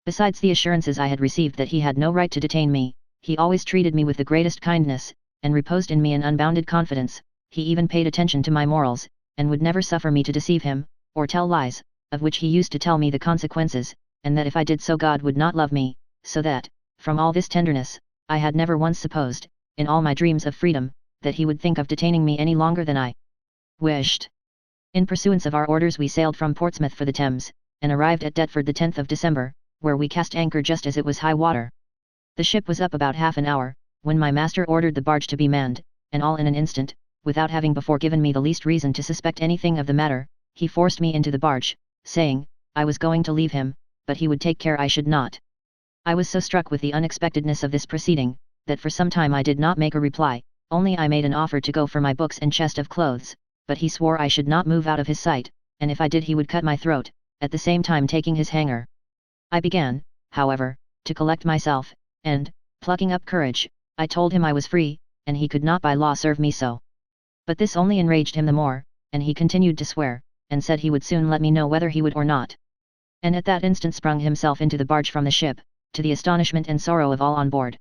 besides the assurances I had received that he had no right to detain me, he always treated me with the greatest kindness, and reposed in me an unbounded confidence. He even paid attention to my morals, and would never suffer me to deceive him, or tell lies, of which he used to tell me the consequences, and that if I did so God would not love me, so that, from all this tenderness, I had never once supposed, in all my dreams of freedom, that he would think of detaining me any longer than I wished. In pursuance of our orders we sailed from Portsmouth for the Thames, and arrived at Deptford the 10th of December, where we cast anchor just as it was high water. The ship was up about half an hour, when my master ordered the barge to be manned, and all in an instant, without having before given me the least reason to suspect anything of the matter, he forced me into the barge, saying, I was going to leave him, but he would take care I should not. I was so struck with the unexpectedness of this proceeding, that for some time I did not make a reply, only I made an offer to go for my books and chest of clothes, but he swore I should not move out of his sight, and if I did he would cut my throat, at the same time taking his hanger. I began, however, to collect myself, and, plucking up courage, I told him I was free, and he could not by law serve me so. But this only enraged him the more, and he continued to swear, and said he would soon let me know whether he would or not. And at that instant sprung himself into the barge from the ship, to the astonishment and sorrow of all on board.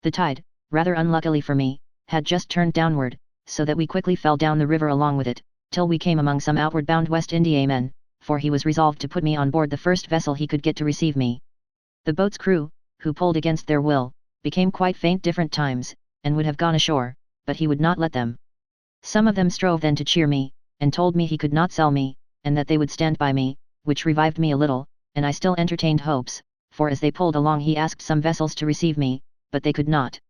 The tide, rather unluckily for me, had just turned downward, so that we quickly fell down the river along with it, till we came among some outward bound West Indiamen, for he was resolved to put me on board the first vessel he could get to receive me. The boat's crew, who pulled against their will, became quite faint different times, and would have gone ashore, but he would not let them. Some of them strove then to cheer me, and told me he could not sell me, and that they would stand by me, which revived me a little, and I still entertained hopes, for as they pulled along he asked some vessels to receive me, but they could not.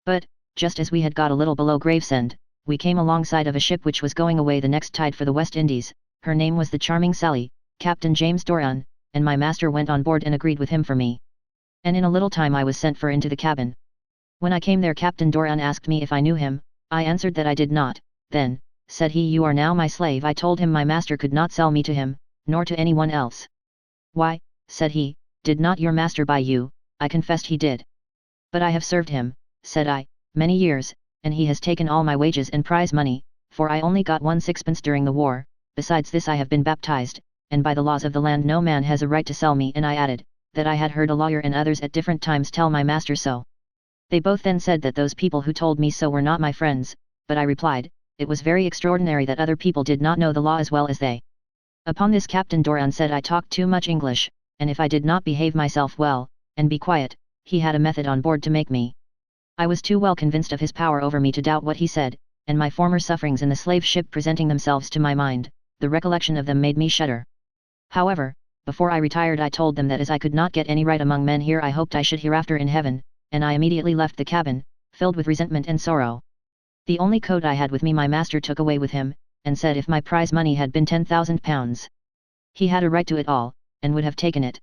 But, just as we had got a little below Gravesend, we came alongside of a ship which was going away the next tide for the West Indies. Her name was the Charming Sally, Captain James Doran, and my master went on board and agreed with him for me. And in a little time I was sent for into the cabin. When I came there Captain Doran asked me if I knew him. I answered that I did not. Then, said he, you are now my slave. I told him my master could not sell me to him, nor to anyone else. Why, said he, did not your master buy you? I confessed he did. But I have served him, said I, many years, and he has taken all my wages and prize money, for I only got 1 sixpence during the war. Besides this I have been baptized, and by the laws of the land no man has a right to sell me. And I added, that I had heard a lawyer and others at different times tell my master so. They both then said that those people who told me so were not my friends, but I replied, it was very extraordinary that other people did not know the law as well as they. Upon this Captain Doran said I talked too much English, and if I did not behave myself well, and be quiet, he had a method on board to make me. I was too well convinced of his power over me to doubt what he said, and my former sufferings in the slave ship presenting themselves to my mind, the recollection of them made me shudder. However, before I retired I told them that as I could not get any right among men here I hoped I should hereafter in heaven, and I immediately left the cabin, filled with resentment and sorrow. The only coat I had with me my master took away with him, and said if my prize money had been £10,000, he had a right to it all, and would have taken it.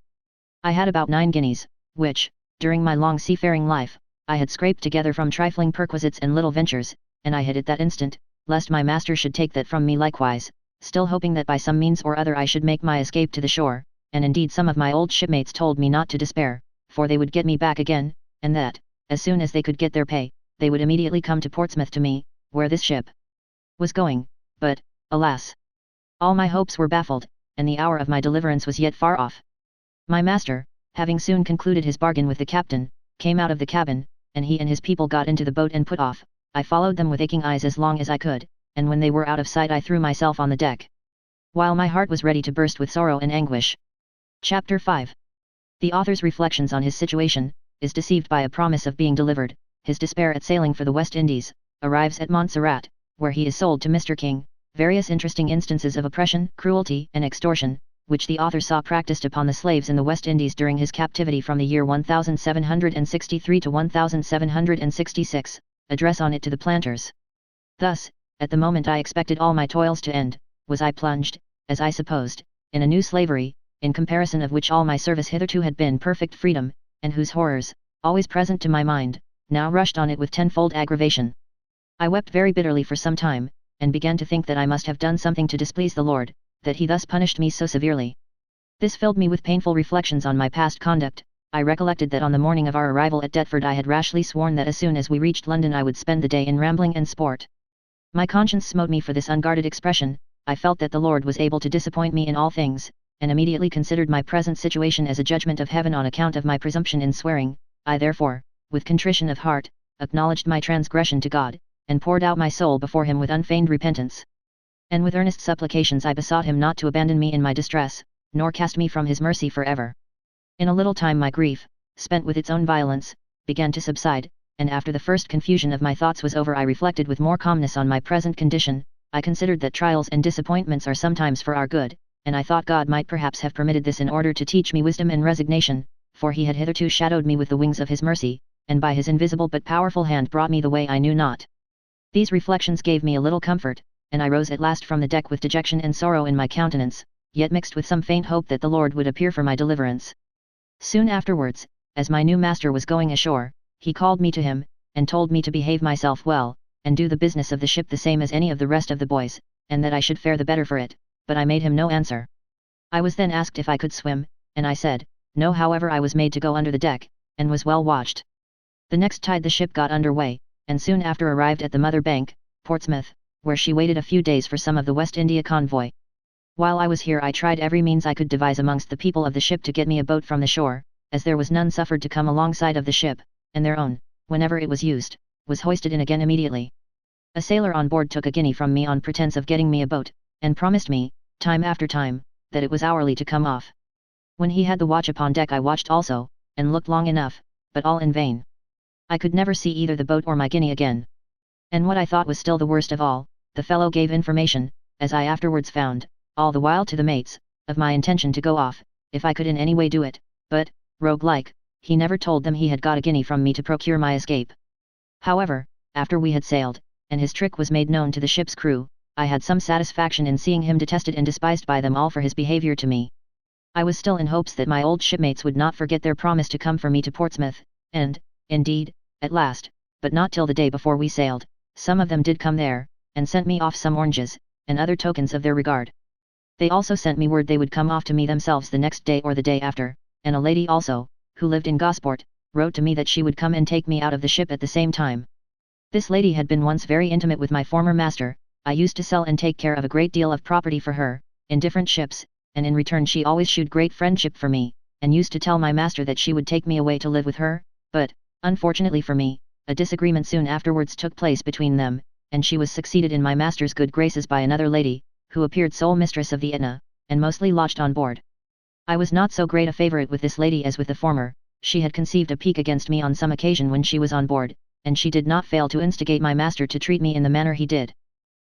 I had about 9 guineas, which, during my long seafaring life, I had scraped together from trifling perquisites and little ventures, and I hid it that instant, lest my master should take that from me likewise, still hoping that by some means or other I should make my escape to the shore, and indeed some of my old shipmates told me not to despair, for they would get me back again, and that, as soon as they could get their pay, they would immediately come to Portsmouth to me, where this ship was going. But, alas! all my hopes were baffled, and the hour of my deliverance was yet far off. My master, having soon concluded his bargain with the captain, came out of the cabin, and he and his people got into the boat and put off. I followed them with aching eyes as long as I could, and when they were out of sight I threw myself on the deck, while my heart was ready to burst with sorrow and anguish. Chapter 5. The author's reflections on his situation, is deceived by a promise of being delivered, his despair at sailing for the West Indies, arrives at Montserrat, where he is sold to Mr. King, various interesting instances of oppression, cruelty, and extortion, which the author saw practiced upon the slaves in the West Indies during his captivity from the year 1763 to 1766, address on it to the planters. Thus, at the moment I expected all my toils to end, was I plunged, as I supposed, in a new slavery, in comparison of which all my service hitherto had been perfect freedom, and whose horrors, always present to my mind, now rushed on it with tenfold aggravation. I wept very bitterly for some time, and began to think that I must have done something to displease the Lord, that he thus punished me so severely. This filled me with painful reflections on my past conduct. I recollected that on the morning of our arrival at Deptford I had rashly sworn that as soon as we reached London I would spend the day in rambling and sport. My conscience smote me for this unguarded expression. I felt that the Lord was able to disappoint me in all things, and immediately considered my present situation as a judgment of heaven on account of my presumption in swearing. I therefore, with contrition of heart, acknowledged my transgression to God, and poured out my soul before him with unfeigned repentance. And with earnest supplications I besought him not to abandon me in my distress, nor cast me from his mercy for ever. In a little time my grief, spent with its own violence, began to subside, and after the first confusion of my thoughts was over I reflected with more calmness on my present condition. I considered that trials and disappointments are sometimes for our good, and I thought God might perhaps have permitted this in order to teach me wisdom and resignation, for he had hitherto shadowed me with the wings of his mercy, and by his invisible but powerful hand brought me the way I knew not. These reflections gave me a little comfort, and I rose at last from the deck with dejection and sorrow in my countenance, yet mixed with some faint hope that the Lord would appear for my deliverance. Soon afterwards, as my new master was going ashore, he called me to him, and told me to behave myself well, and do the business of the ship the same as any of the rest of the boys, and that I should fare the better for it, but I made him no answer. I was then asked if I could swim, and I said, no. However, I was made to go under the deck, and was well watched. The next tide the ship got under way, and soon after arrived at the Mother Bank, Portsmouth, where she waited a few days for some of the West India convoy. While I was here I tried every means I could devise amongst the people of the ship to get me a boat from the shore, as there was none suffered to come alongside of the ship, and their own, whenever it was used, was hoisted in again immediately. A sailor on board took a guinea from me on pretence of getting me a boat, and promised me, time after time, that it was hourly to come off. When he had the watch upon deck I watched also, and looked long enough, but all in vain. I could never see either the boat or my guinea again. And what I thought was still the worst of all, the fellow gave information, as I afterwards found, all the while to the mates, of my intention to go off, if I could in any way do it, but, rogue-like, he never told them he had got a guinea from me to procure my escape. However, after we had sailed, and his trick was made known to the ship's crew, I had some satisfaction in seeing him detested and despised by them all for his behaviour to me. I was still in hopes that my old shipmates would not forget their promise to come for me to Portsmouth, and, indeed, at last, but not till the day before we sailed, some of them did come there, and sent me off some oranges, and other tokens of their regard. They also sent me word they would come off to me themselves the next day or the day after, and a lady also, who lived in Gosport, wrote to me that she would come and take me out of the ship at the same time. This lady had been once very intimate with my former master. I used to sell and take care of a great deal of property for her, in different ships, and in return she always shewed great friendship for me, and used to tell my master that she would take me away to live with her, but, unfortunately for me, a disagreement soon afterwards took place between them, and she was succeeded in my master's good graces by another lady, who appeared sole mistress of the Etna, and mostly lodged on board. I was not so great a favourite with this lady as with the former. She had conceived a pique against me on some occasion when she was on board, and she did not fail to instigate my master to treat me in the manner he did.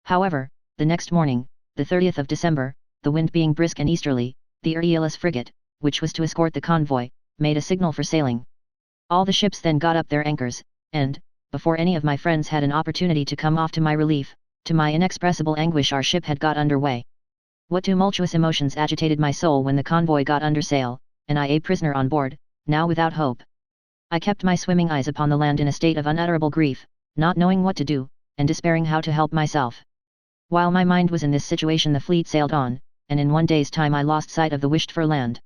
However, the next morning, the 30th of December, the wind being brisk and easterly, the Eolus frigate, which was to escort the convoy, made a signal for sailing. All the ships then got up their anchors, and, before any of my friends had an opportunity to come off to my relief, to my inexpressible anguish our ship had got under way. What tumultuous emotions agitated my soul when the convoy got under sail, and I a prisoner on board, now without hope. I kept my swimming eyes upon the land in a state of unutterable grief, not knowing what to do, and despairing how to help myself. While my mind was in this situation the fleet sailed on, and in one day's time I lost sight of the wished-for land.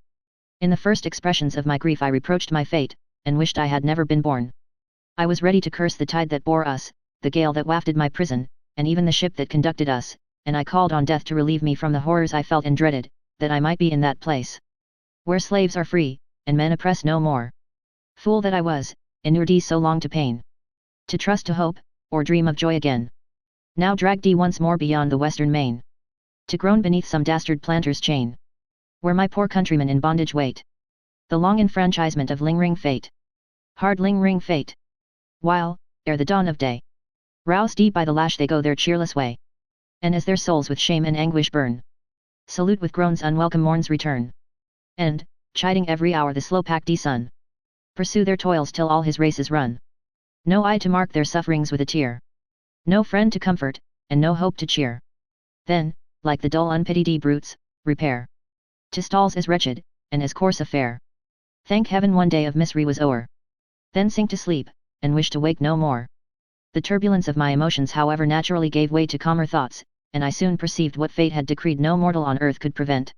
In the first expressions of my grief I reproached my fate, and wished I had never been born. I was ready to curse the tide that bore us, the gale that wafted my prison, and even the ship that conducted us, and I called on death to relieve me from the horrors I felt and dreaded, that I might be in that place where slaves are free, and men oppress no more. Fool that I was, inured so long to pain. To trust to hope, or dream of joy again. Now dragged once more beyond the western main. To groan beneath some dastard planter's chain. Where my poor countrymen in bondage wait. The long enfranchisement of lingering fate. Hard lingering fate. While, ere the dawn of day, roused by the lash they go their cheerless way. And as their souls with shame and anguish burn, salute with groans unwelcome morn's return. And, chiding every hour the slow-packed sun, pursue their toils till all his race is run. No eye to mark their sufferings with a tear. No friend to comfort, and no hope to cheer. Then, like the dull unpitied brutes, repair to stalls as wretched, and as coarse a fare. Thank heaven one day of misery was o'er. Then sink to sleep, and wished to wake no more. The turbulence of my emotions however naturally gave way to calmer thoughts, and I soon perceived what fate had decreed no mortal on earth could prevent.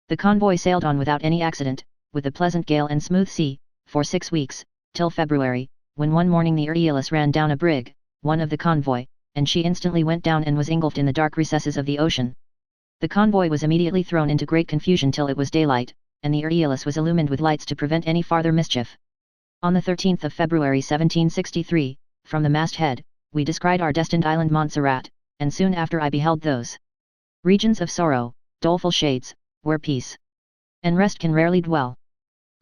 The convoy sailed on without any accident, with a pleasant gale and smooth sea, for 6 weeks, till February, when one morning the Euryalus ran down a brig, one of the convoy, and she instantly went down and was engulfed in the dark recesses of the ocean. The convoy was immediately thrown into great confusion till it was daylight, and the Euryalus was illumined with lights to prevent any farther mischief. On the 13th of February 1763, from the masthead, we descried our destined island Montserrat, and soon after I beheld those regions of sorrow, doleful shades, where peace and rest can rarely dwell.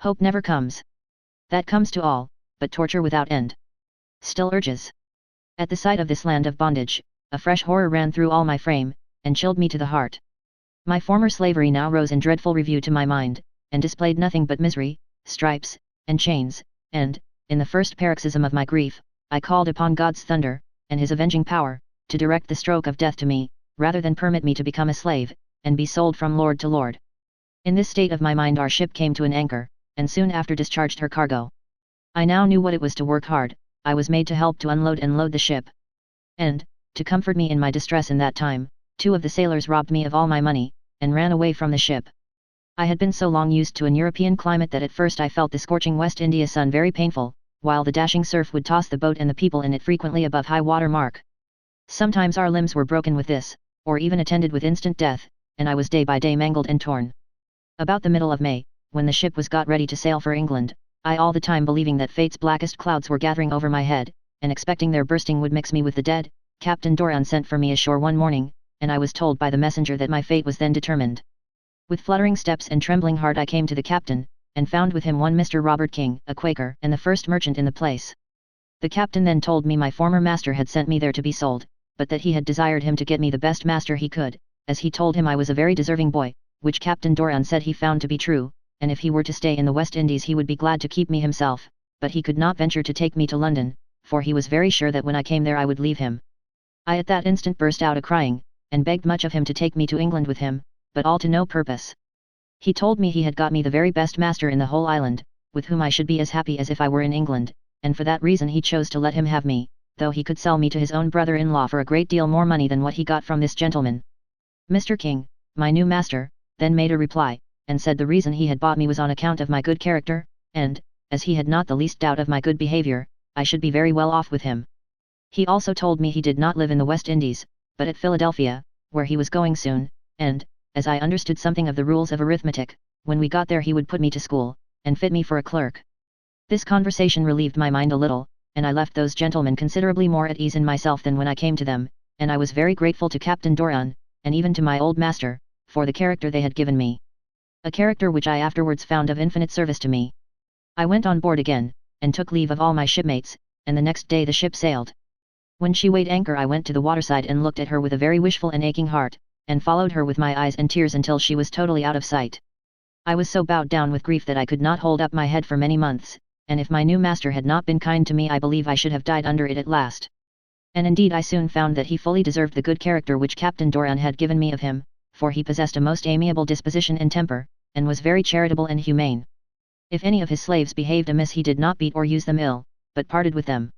Hope never comes. That comes to all, but torture without end still urges. At the sight of this land of bondage, a fresh horror ran through all my frame, and chilled me to the heart. My former slavery now rose in dreadful review to my mind, and displayed nothing but misery, stripes, and chains, and, in the first paroxysm of my grief, I called upon God's thunder, and his avenging power, to direct the stroke of death to me, rather than permit me to become a slave, and be sold from lord to lord. In this state of my mind our ship came to an anchor, and soon after discharged her cargo. I now knew what it was to work hard. I was made to help to unload and load the ship. And, to comfort me in my distress in that time, 2 of the sailors robbed me of all my money, and ran away from the ship. I had been so long used to an European climate that at first I felt the scorching West India sun very painful, while the dashing surf would toss the boat and the people in it frequently above high water mark. Sometimes our limbs were broken with this, or even attended with instant death, and I was day by day mangled and torn. About the middle of May, when the ship was got ready to sail for England, I all the time believing that fate's blackest clouds were gathering over my head, and expecting their bursting would mix me with the dead, Captain Doran sent for me ashore one morning, and I was told by the messenger that my fate was then determined. With fluttering steps and trembling heart I came to the captain, and found with him one Mr. Robert King, a Quaker and the first merchant in the place. The captain then told me my former master had sent me there to be sold, but that he had desired him to get me the best master he could, as he told him I was a very deserving boy, which Captain Doran said he found to be true, and if he were to stay in the West Indies he would be glad to keep me himself, but he could not venture to take me to London, for he was very sure that when I came there I would leave him. I at that instant burst out a-crying, and begged much of him to take me to England with him, but all to no purpose. He told me he had got me the very best master in the whole island, with whom I should be as happy as if I were in England, and for that reason he chose to let him have me, though he could sell me to his own brother-in-law for a great deal more money than what he got from this gentleman. Mr. King, my new master, then made a reply, and said the reason he had bought me was on account of my good character, and, as he had not the least doubt of my good behavior, I should be very well off with him. He also told me he did not live in the West Indies, but at Philadelphia, where he was going soon, and, as I understood something of the rules of arithmetic, when we got there he would put me to school, and fit me for a clerk. This conversation relieved my mind a little, and I left those gentlemen considerably more at ease in myself than when I came to them, and I was very grateful to Captain Doran, and even to my old master, for the character they had given me. A character which I afterwards found of infinite service to me. I went on board again, and took leave of all my shipmates, and the next day the ship sailed. When she weighed anchor I went to the waterside and looked at her with a very wishful and aching heart, and followed her with my eyes and tears until she was totally out of sight. I was so bowed down with grief that I could not hold up my head for many months, and if my new master had not been kind to me I believe I should have died under it at last. And indeed I soon found that he fully deserved the good character which Captain Doran had given me of him, for he possessed a most amiable disposition and temper, and was very charitable and humane. If any of his slaves behaved amiss he did not beat or use them ill, but parted with them.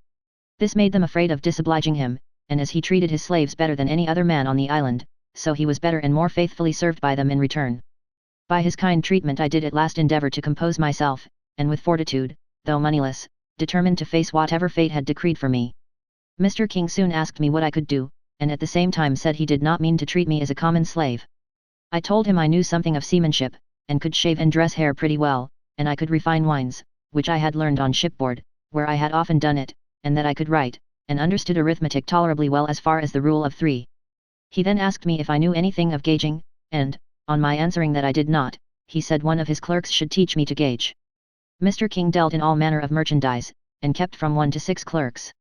This made them afraid of disobliging him, and as he treated his slaves better than any other man on the island, so he was better and more faithfully served by them in return. By his kind treatment I did at last endeavour to compose myself, and with fortitude, though moneyless, determined to face whatever fate had decreed for me. Mr. King soon asked me what I could do, and at the same time said he did not mean to treat me as a common slave. I told him I knew something of seamanship, and could shave and dress hair pretty well, and I could refine wines, which I had learned on shipboard, where I had often done it, and that I could write, and understood arithmetic tolerably well as far as the rule of 3. He then asked me if I knew anything of gauging, and, on my answering that I did not, he said one of his clerks should teach me to gauge. Mr. King dealt in all manner of merchandise, and kept from 1 to 6 clerks.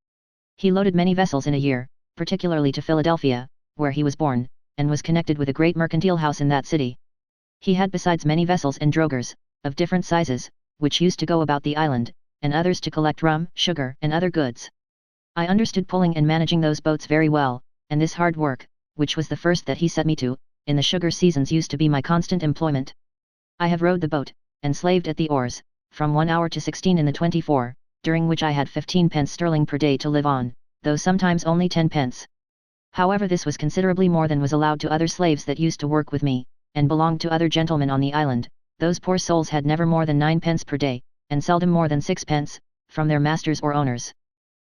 He loaded many vessels in a year, particularly to Philadelphia, where he was born, and was connected with a great mercantile house in that city. He had besides many vessels and drogers, of different sizes, which used to go about the island, and others to collect rum, sugar, and other goods. I understood pulling and managing those boats very well, and this hard work, which was the first that he set me to, in the sugar seasons used to be my constant employment. I have rowed the boat, and slaved at the oars, from 1 hour to 16 in the 24, during which I had 15 pence sterling per day to live on, though sometimes only 10 pence. However, this was considerably more than was allowed to other slaves that used to work with me, and belonged to other gentlemen on the island. Those poor souls had never more than 9 pence per day, and seldom more than 6 pence, from their masters or owners.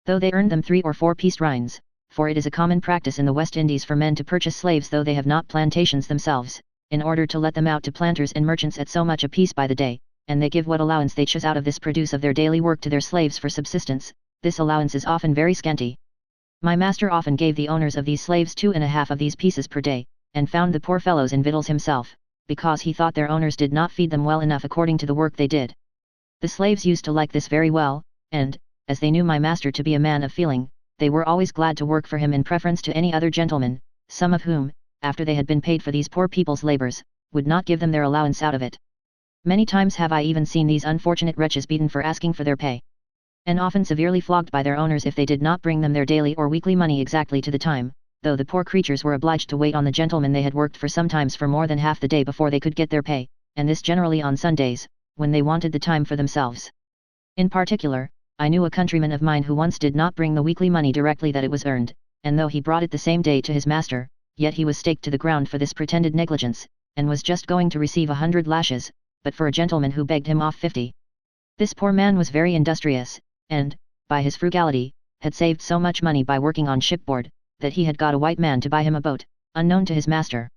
Though they earned them 3 or 4 pieced rinds, for it is a common practice in the West Indies for men to purchase slaves though they have not plantations themselves, in order to let them out to planters and merchants at so much a piece by the day, and they give what allowance they choose out of this produce of their daily work to their slaves for subsistence. This allowance is often very scanty. My master often gave the owners of these slaves 2.5 of these pieces per day, and found the poor fellows in victuals himself, because he thought their owners did not feed them well enough according to the work they did. The slaves used to like this very well, and, as they knew my master to be a man of feeling, they were always glad to work for him in preference to any other gentleman, some of whom, after they had been paid for these poor people's labours, would not give them their allowance out of it. Many times have I even seen these unfortunate wretches beaten for asking for their pay, and often severely flogged by their owners if they did not bring them their daily or weekly money exactly to the time, though the poor creatures were obliged to wait on the gentlemen they had worked for sometimes for more than half the day before they could get their pay, and this generally on Sundays, when they wanted the time for themselves. In particular, I knew a countryman of mine who once did not bring the weekly money directly that it was earned, and though he brought it the same day to his master, yet he was staked to the ground for this pretended negligence, and was just going to receive 100 lashes, but for a gentleman who begged him off 50. This poor man was very industrious, and, by his frugality, had saved so much money by working on shipboard, that he had got a white man to buy him a boat, unknown to his master.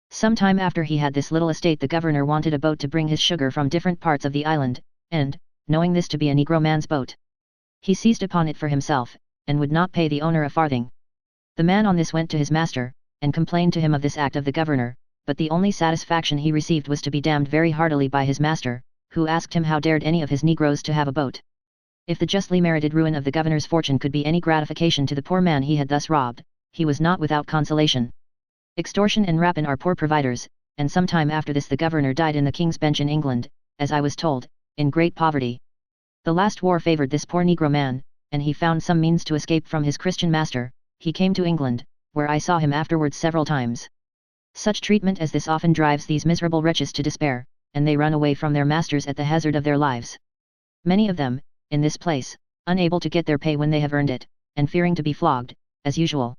Some time after he had this little estate, the governor wanted a boat to bring his sugar from different parts of the island, and, knowing this to be a Negro man's boat, he seized upon it for himself, and would not pay the owner a farthing. The man on this went to his master, and complained to him of this act of the governor, but the only satisfaction he received was to be damned very heartily by his master, who asked him how dared any of his Negroes to have a boat. If the justly merited ruin of the governor's fortune could be any gratification to the poor man he had thus robbed, he was not without consolation. Extortion and rapine are poor providers, and some time after this the governor died in the King's Bench in England, as I was told, in great poverty. The last war favoured this poor Negro man, and he found some means to escape from his Christian master. He came to England, where I saw him afterwards several times. Such treatment as this often drives these miserable wretches to despair, and they run away from their masters at the hazard of their lives. Many of them, in this place, unable to get their pay when they have earned it, and fearing to be flogged, as usual,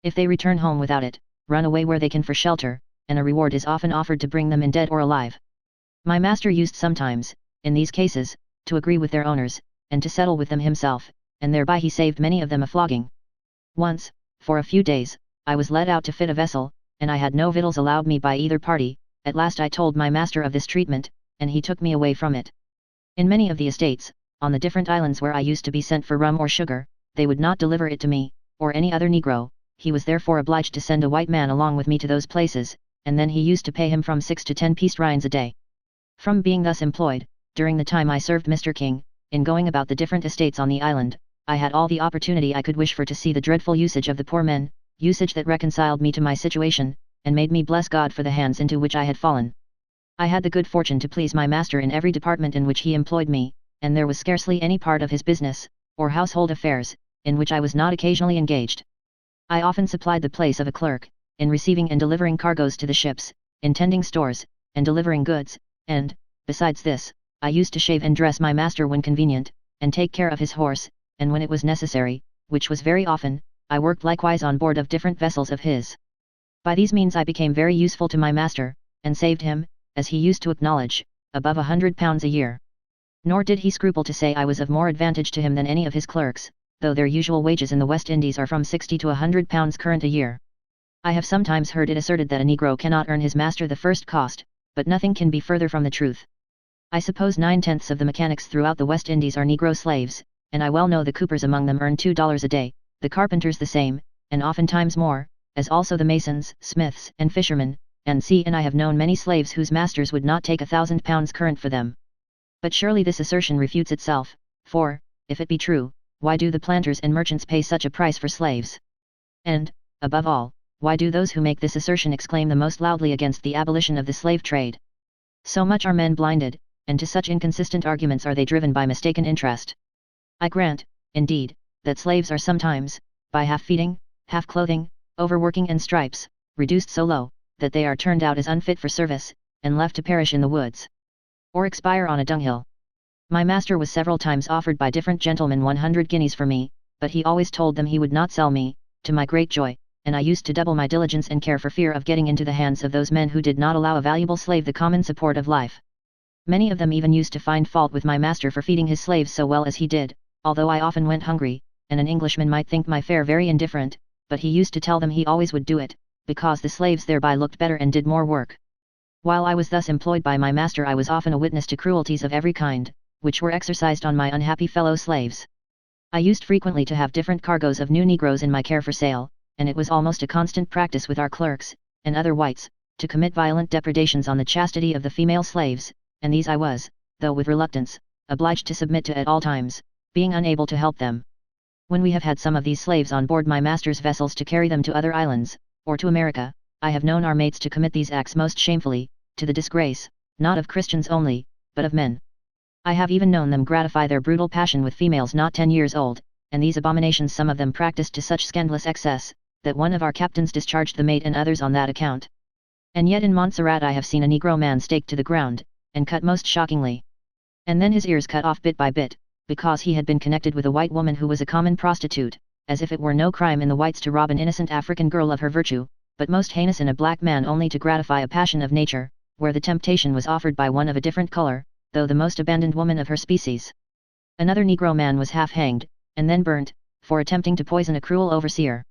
if they return home without it, run away where they can for shelter, and a reward is often offered to bring them in dead or alive. My master used sometimes, in these cases, to agree with their owners, and to settle with them himself, and thereby he saved many of them a flogging. Once, for a few days, I was let out to fit a vessel, and I had no victuals allowed me by either party. At last I told my master of this treatment, and he took me away from it. In many of the estates, on the different islands where I used to be sent for rum or sugar, they would not deliver it to me, or any other Negro. He was therefore obliged to send a white man along with me to those places, and then he used to pay him from 6 to 10 pieced rinds a day. From being thus employed, during the time I served Mr. King, in going about the different estates on the island, I had all the opportunity I could wish for to see the dreadful usage of the poor men, usage that reconciled me to my situation, and made me bless God for the hands into which I had fallen. I had the good fortune to please my master in every department in which he employed me, and there was scarcely any part of his business, or household affairs, in which I was not occasionally engaged. I often supplied the place of a clerk, in receiving and delivering cargoes to the ships, in tending stores, and delivering goods, and, besides this, I used to shave and dress my master when convenient, and take care of his horse, and when it was necessary, which was very often, I worked likewise on board of different vessels of his. By these means I became very useful to my master, and saved him, as he used to acknowledge, above £100 a year. Nor did he scruple to say I was of more advantage to him than any of his clerks, though their usual wages in the West Indies are from £60 to £100 current a year. I have sometimes heard it asserted that a Negro cannot earn his master the first cost, but nothing can be further from the truth. I suppose 9/10 of the mechanics throughout the West Indies are Negro slaves, and I well know the coopers among them earn $2 a day, the carpenters the same, and oftentimes more, as also the masons, smiths, and fishermen, and I have known many slaves whose masters would not take £1,000 current for them. But surely this assertion refutes itself, for, if it be true, why do the planters and merchants pay such a price for slaves? And, above all, why do those who make this assertion exclaim the most loudly against the abolition of the slave trade? So much are men blinded, and to such inconsistent arguments are they driven by mistaken interest. I grant, indeed, that slaves are sometimes, by half-feeding, half-clothing, overworking and stripes, reduced so low, that they are turned out as unfit for service, and left to perish in the woods, or expire on a dunghill. My master was several times offered by different gentlemen 100 guineas for me, but he always told them he would not sell me, to my great joy, and I used to double my diligence and care for fear of getting into the hands of those men who did not allow a valuable slave the common support of life. Many of them even used to find fault with my master for feeding his slaves so well as he did, although I often went hungry, and an Englishman might think my fare very indifferent, but he used to tell them he always would do it, because the slaves thereby looked better and did more work. While I was thus employed by my master I was often a witness to cruelties of every kind, which were exercised on my unhappy fellow slaves. I used frequently to have different cargoes of new negroes in my care for sale, and it was almost a constant practice with our clerks, and other whites, to commit violent depredations on the chastity of the female slaves, and these I was, though with reluctance, obliged to submit to at all times, being unable to help them. When we have had some of these slaves on board my master's vessels to carry them to other islands, or to America, I have known our mates to commit these acts most shamefully, to the disgrace, not of Christians only, but of men. I have even known them gratify their brutal passion with females not 10 years old, and these abominations some of them practiced to such scandalous excess, that one of our captains discharged the mate and others on that account. And yet in Montserrat I have seen a Negro man staked to the ground, and cut most shockingly. And then his ears cut off bit by bit, because he had been connected with a white woman who was a common prostitute, as if it were no crime in the whites to rob an innocent African girl of her virtue, but most heinous in a black man only to gratify a passion of nature, where the temptation was offered by one of a different color, though the most abandoned woman of her species. Another Negro man was half hanged, and then burnt, for attempting to poison a cruel overseer.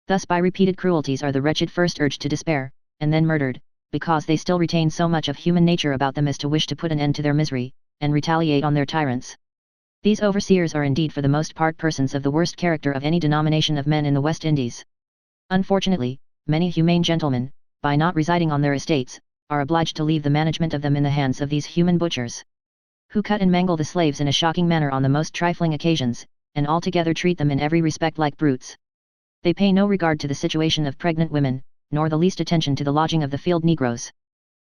Thus by repeated cruelties are the wretched first urged to despair, and then murdered, because they still retain so much of human nature about them as to wish to put an end to their misery, and retaliate on their tyrants. These overseers are indeed for the most part persons of the worst character of any denomination of men in the West Indies. Unfortunately, many humane gentlemen, by not residing on their estates, are obliged to leave the management of them in the hands of these human butchers, who cut and mangle the slaves in a shocking manner on the most trifling occasions, and altogether treat them in every respect like brutes. They pay no regard to the situation of pregnant women, nor the least attention to the lodging of the field negroes.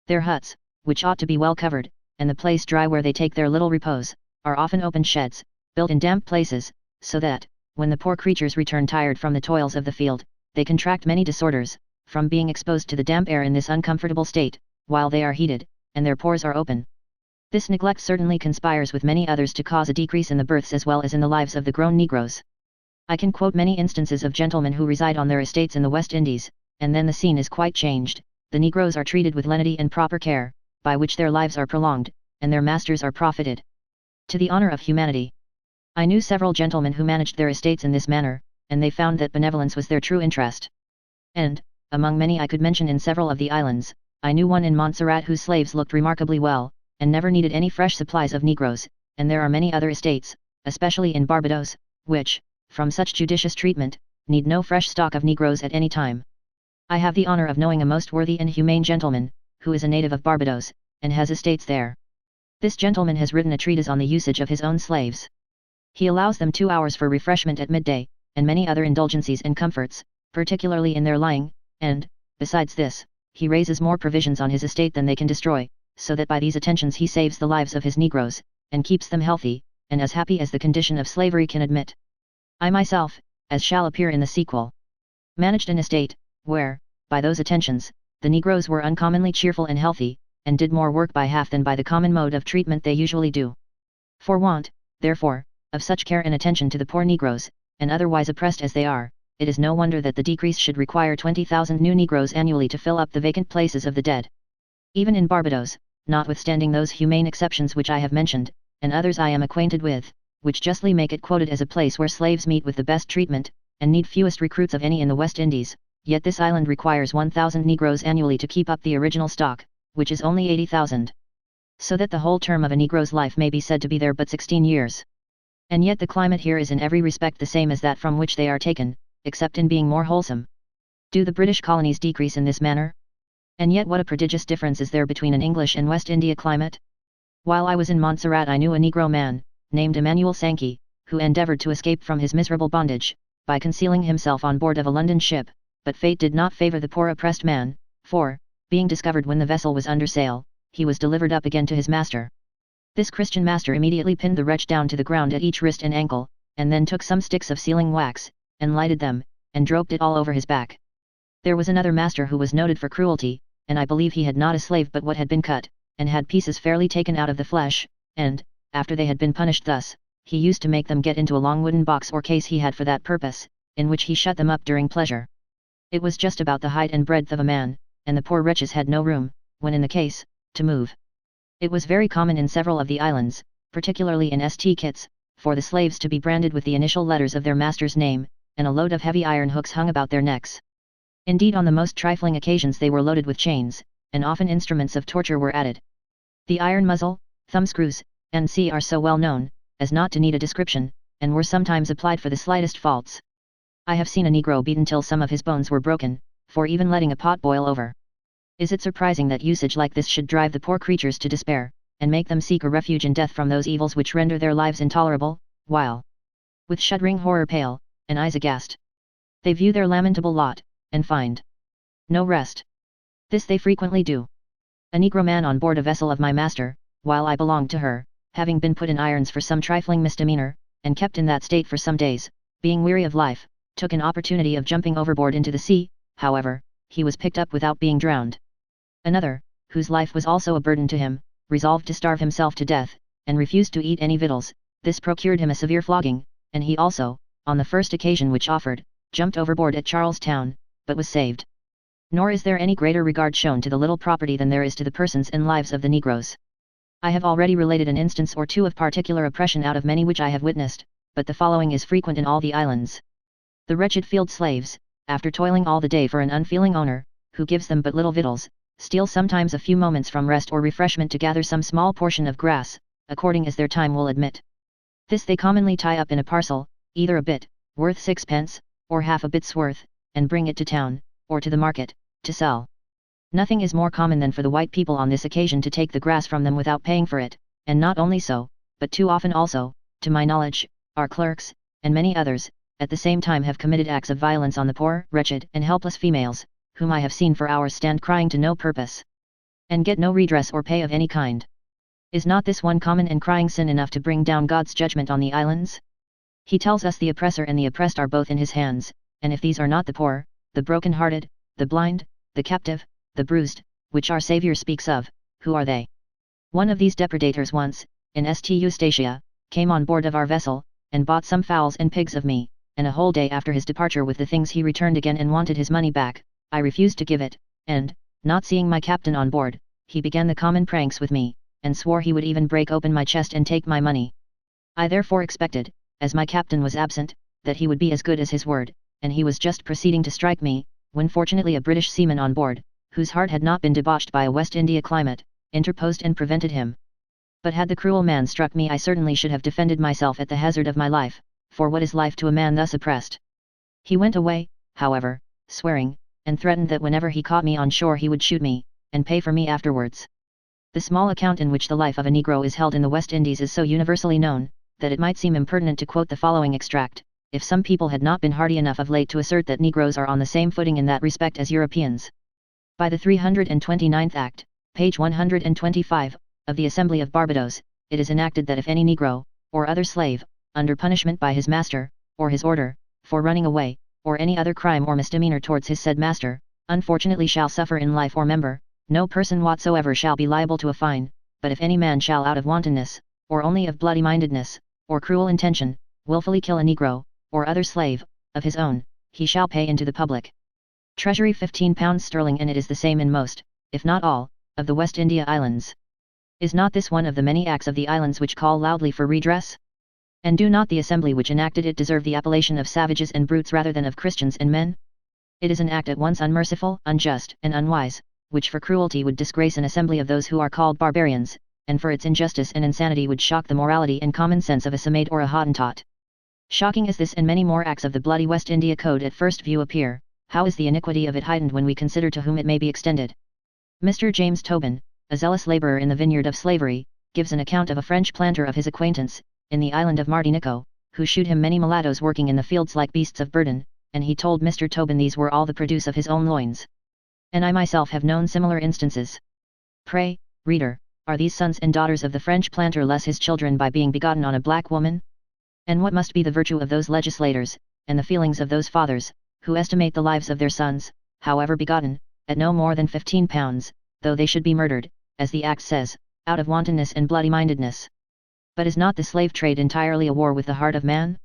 Their huts, which ought to be well covered, and the place dry where they take their little repose, are often open sheds, built in damp places, so that, when the poor creatures return tired from the toils of the field, they contract many disorders, from being exposed to the damp air in this uncomfortable state, while they are heated, and their pores are open. This neglect certainly conspires with many others to cause a decrease in the births as well as in the lives of the grown negroes. I can quote many instances of gentlemen who reside on their estates in the West Indies, and then the scene is quite changed. The negroes are treated with lenity and proper care, by which their lives are prolonged, and their masters are profited. To the honor of humanity. I knew several gentlemen who managed their estates in this manner, and they found that benevolence was their true interest. And, among many I could mention in several of the islands, I knew one in Montserrat whose slaves looked remarkably well, and never needed any fresh supplies of negroes, and there are many other estates, especially in Barbados, which, from such judicious treatment, need no fresh stock of negroes at any time. I have the honor of knowing a most worthy and humane gentleman, who is a native of Barbados, and has estates there. This gentleman has written a treatise on the usage of his own slaves. He allows them 2 hours for refreshment at midday, and many other indulgencies and comforts, particularly in their lying, and, besides this, he raises more provisions on his estate than they can destroy, so that by these attentions he saves the lives of his negroes, and keeps them healthy, and as happy as the condition of slavery can admit. I myself, as shall appear in the sequel, managed an estate, where, by those attentions, the negroes were uncommonly cheerful and healthy, and did more work by half than by the common mode of treatment they usually do. For want, therefore, of such care and attention to the poor negroes, and otherwise oppressed as they are, it is no wonder that the decrease should require 20,000 new negroes annually to fill up the vacant places of the dead. Even in Barbados, notwithstanding those humane exceptions which I have mentioned, and others I am acquainted with, which justly make it quoted as a place where slaves meet with the best treatment, and need fewest recruits of any in the West Indies, yet this island requires 1,000 negroes annually to keep up the original stock, which is only 80,000. So that the whole term of a negro's life may be said to be there but 16 years. And yet the climate here is in every respect the same as that from which they are taken, except in being more wholesome. Do the British colonies decrease in this manner? And yet what a prodigious difference is there between an English and West India climate? While I was in Montserrat I knew a Negro man, named Emmanuel Sankey, who endeavoured to escape from his miserable bondage, by concealing himself on board of a London ship, but fate did not favour the poor oppressed man, for, being discovered when the vessel was under sail, he was delivered up again to his master. This Christian master immediately pinned the wretch down to the ground at each wrist and ankle, and then took some sticks of sealing wax, and lighted them, and draped it all over his back. There was another master who was noted for cruelty, and I believe he had not a slave but what had been cut, and had pieces fairly taken out of the flesh, and, after they had been punished thus, he used to make them get into a long wooden box or case he had for that purpose, in which he shut them up during pleasure. It was just about the height and breadth of a man, and the poor wretches had no room, when in the case, to move. It was very common in several of the islands, particularly in St. Kitts, for the slaves to be branded with the initial letters of their master's name, and a load of heavy iron hooks hung about their necks. Indeed, on the most trifling occasions they were loaded with chains, and often instruments of torture were added. The iron muzzle, thumbscrews, and are so well known, as not to need a description, and were sometimes applied for the slightest faults. I have seen a Negro beaten till some of his bones were broken, for even letting a pot boil over. Is it surprising that usage like this should drive the poor creatures to despair, and make them seek a refuge in death from those evils which render their lives intolerable, while, with shuddering horror pale, and eyes aghast, they view their lamentable lot, and find no rest? This they frequently do. A Negro man on board a vessel of my master, while I belonged to her, having been put in irons for some trifling misdemeanor, and kept in that state for some days, being weary of life, took an opportunity of jumping overboard into the sea. However, he was picked up without being drowned. Another, whose life was also a burden to him, resolved to starve himself to death, and refused to eat any victuals. This procured him a severe flogging, and he also, on the first occasion which offered, jumped overboard at Charlestown, but was saved. Nor is there any greater regard shown to the little property than there is to the persons and lives of the Negroes. I have already related an instance or two of particular oppression out of many which I have witnessed, but the following is frequent in all the islands. The wretched field slaves, after toiling all the day for an unfeeling owner, who gives them but little victuals, steal sometimes a few moments from rest or refreshment to gather some small portion of grass, according as their time will admit. This they commonly tie up in a parcel, either a bit, worth 6 pence, or half a bit's worth, and bring it to town, or to the market, to sell. Nothing is more common than for the white people on this occasion to take the grass from them without paying for it, and not only so, but too often also, to my knowledge, our clerks, and many others, at the same time have committed acts of violence on the poor, wretched, and helpless females, whom I have seen for hours stand crying to no purpose, and get no redress or pay of any kind. Is not this one common and crying sin enough to bring down God's judgment on the islands? He tells us the oppressor and the oppressed are both in his hands, and if these are not the poor, the broken-hearted, the blind, the captive, the bruised, which our Saviour speaks of, who are they? One of these depredators once, in St. Eustatia, came on board of our vessel, and bought some fowls and pigs of me, and a whole day after his departure with the things he returned again and wanted his money back. I refused to give it, and, not seeing my captain on board, he began the common pranks with me, and swore he would even break open my chest and take my money. I therefore expected, as my captain was absent, that he would be as good as his word, and he was just proceeding to strike me, when fortunately a British seaman on board, whose heart had not been debauched by a West India climate, interposed and prevented him. But had the cruel man struck me, I certainly should have defended myself at the hazard of my life, for what is life to a man thus oppressed? He went away, however, swearing, and threatened that whenever he caught me on shore he would shoot me, and pay for me afterwards. The small account in which the life of a Negro is held in the West Indies is so universally known, that it might seem impertinent to quote the following extract, if some people had not been hardy enough of late to assert that Negroes are on the same footing in that respect as Europeans. By the 329th Act, page 125, of the Assembly of Barbados, it is enacted that if any Negro, or other slave, under punishment by his master, or his order, for running away, or any other crime or misdemeanor towards his said master, unfortunately shall suffer in life or member, no person whatsoever shall be liable to a fine, but if any man shall out of wantonness, or only of bloody-mindedness, or cruel intention, wilfully kill a Negro, or other slave, of his own, he shall pay into the public treasury £15 and it is the same in most, if not all, of the West India Islands. Is not this one of the many acts of the islands which call loudly for redress? And do not the assembly which enacted it deserve the appellation of savages and brutes rather than of Christians and men? It is an act at once unmerciful, unjust, and unwise, which for cruelty would disgrace an assembly of those who are called barbarians, and for its injustice and insanity would shock the morality and common sense of a Samade or a Hottentot. Shocking as this and many more acts of the bloody West India Code at first view appear, how is the iniquity of it heightened when we consider to whom it may be extended? Mr. James Tobin, a zealous labourer in the vineyard of slavery, gives an account of a French planter of his acquaintance, in the island of Martinico, who shewed him many mulattoes working in the fields like beasts of burden, and he told Mr. Tobin these were all the produce of his own loins. And I myself have known similar instances. Pray, reader, are these sons and daughters of the French planter less his children by being begotten on a black woman? And what must be the virtue of those legislators, and the feelings of those fathers, who estimate the lives of their sons, however begotten, at no more than £15, though they should be murdered, as the Act says, out of wantonness and bloody-mindedness? But is not the slave trade entirely a war with the heart of man?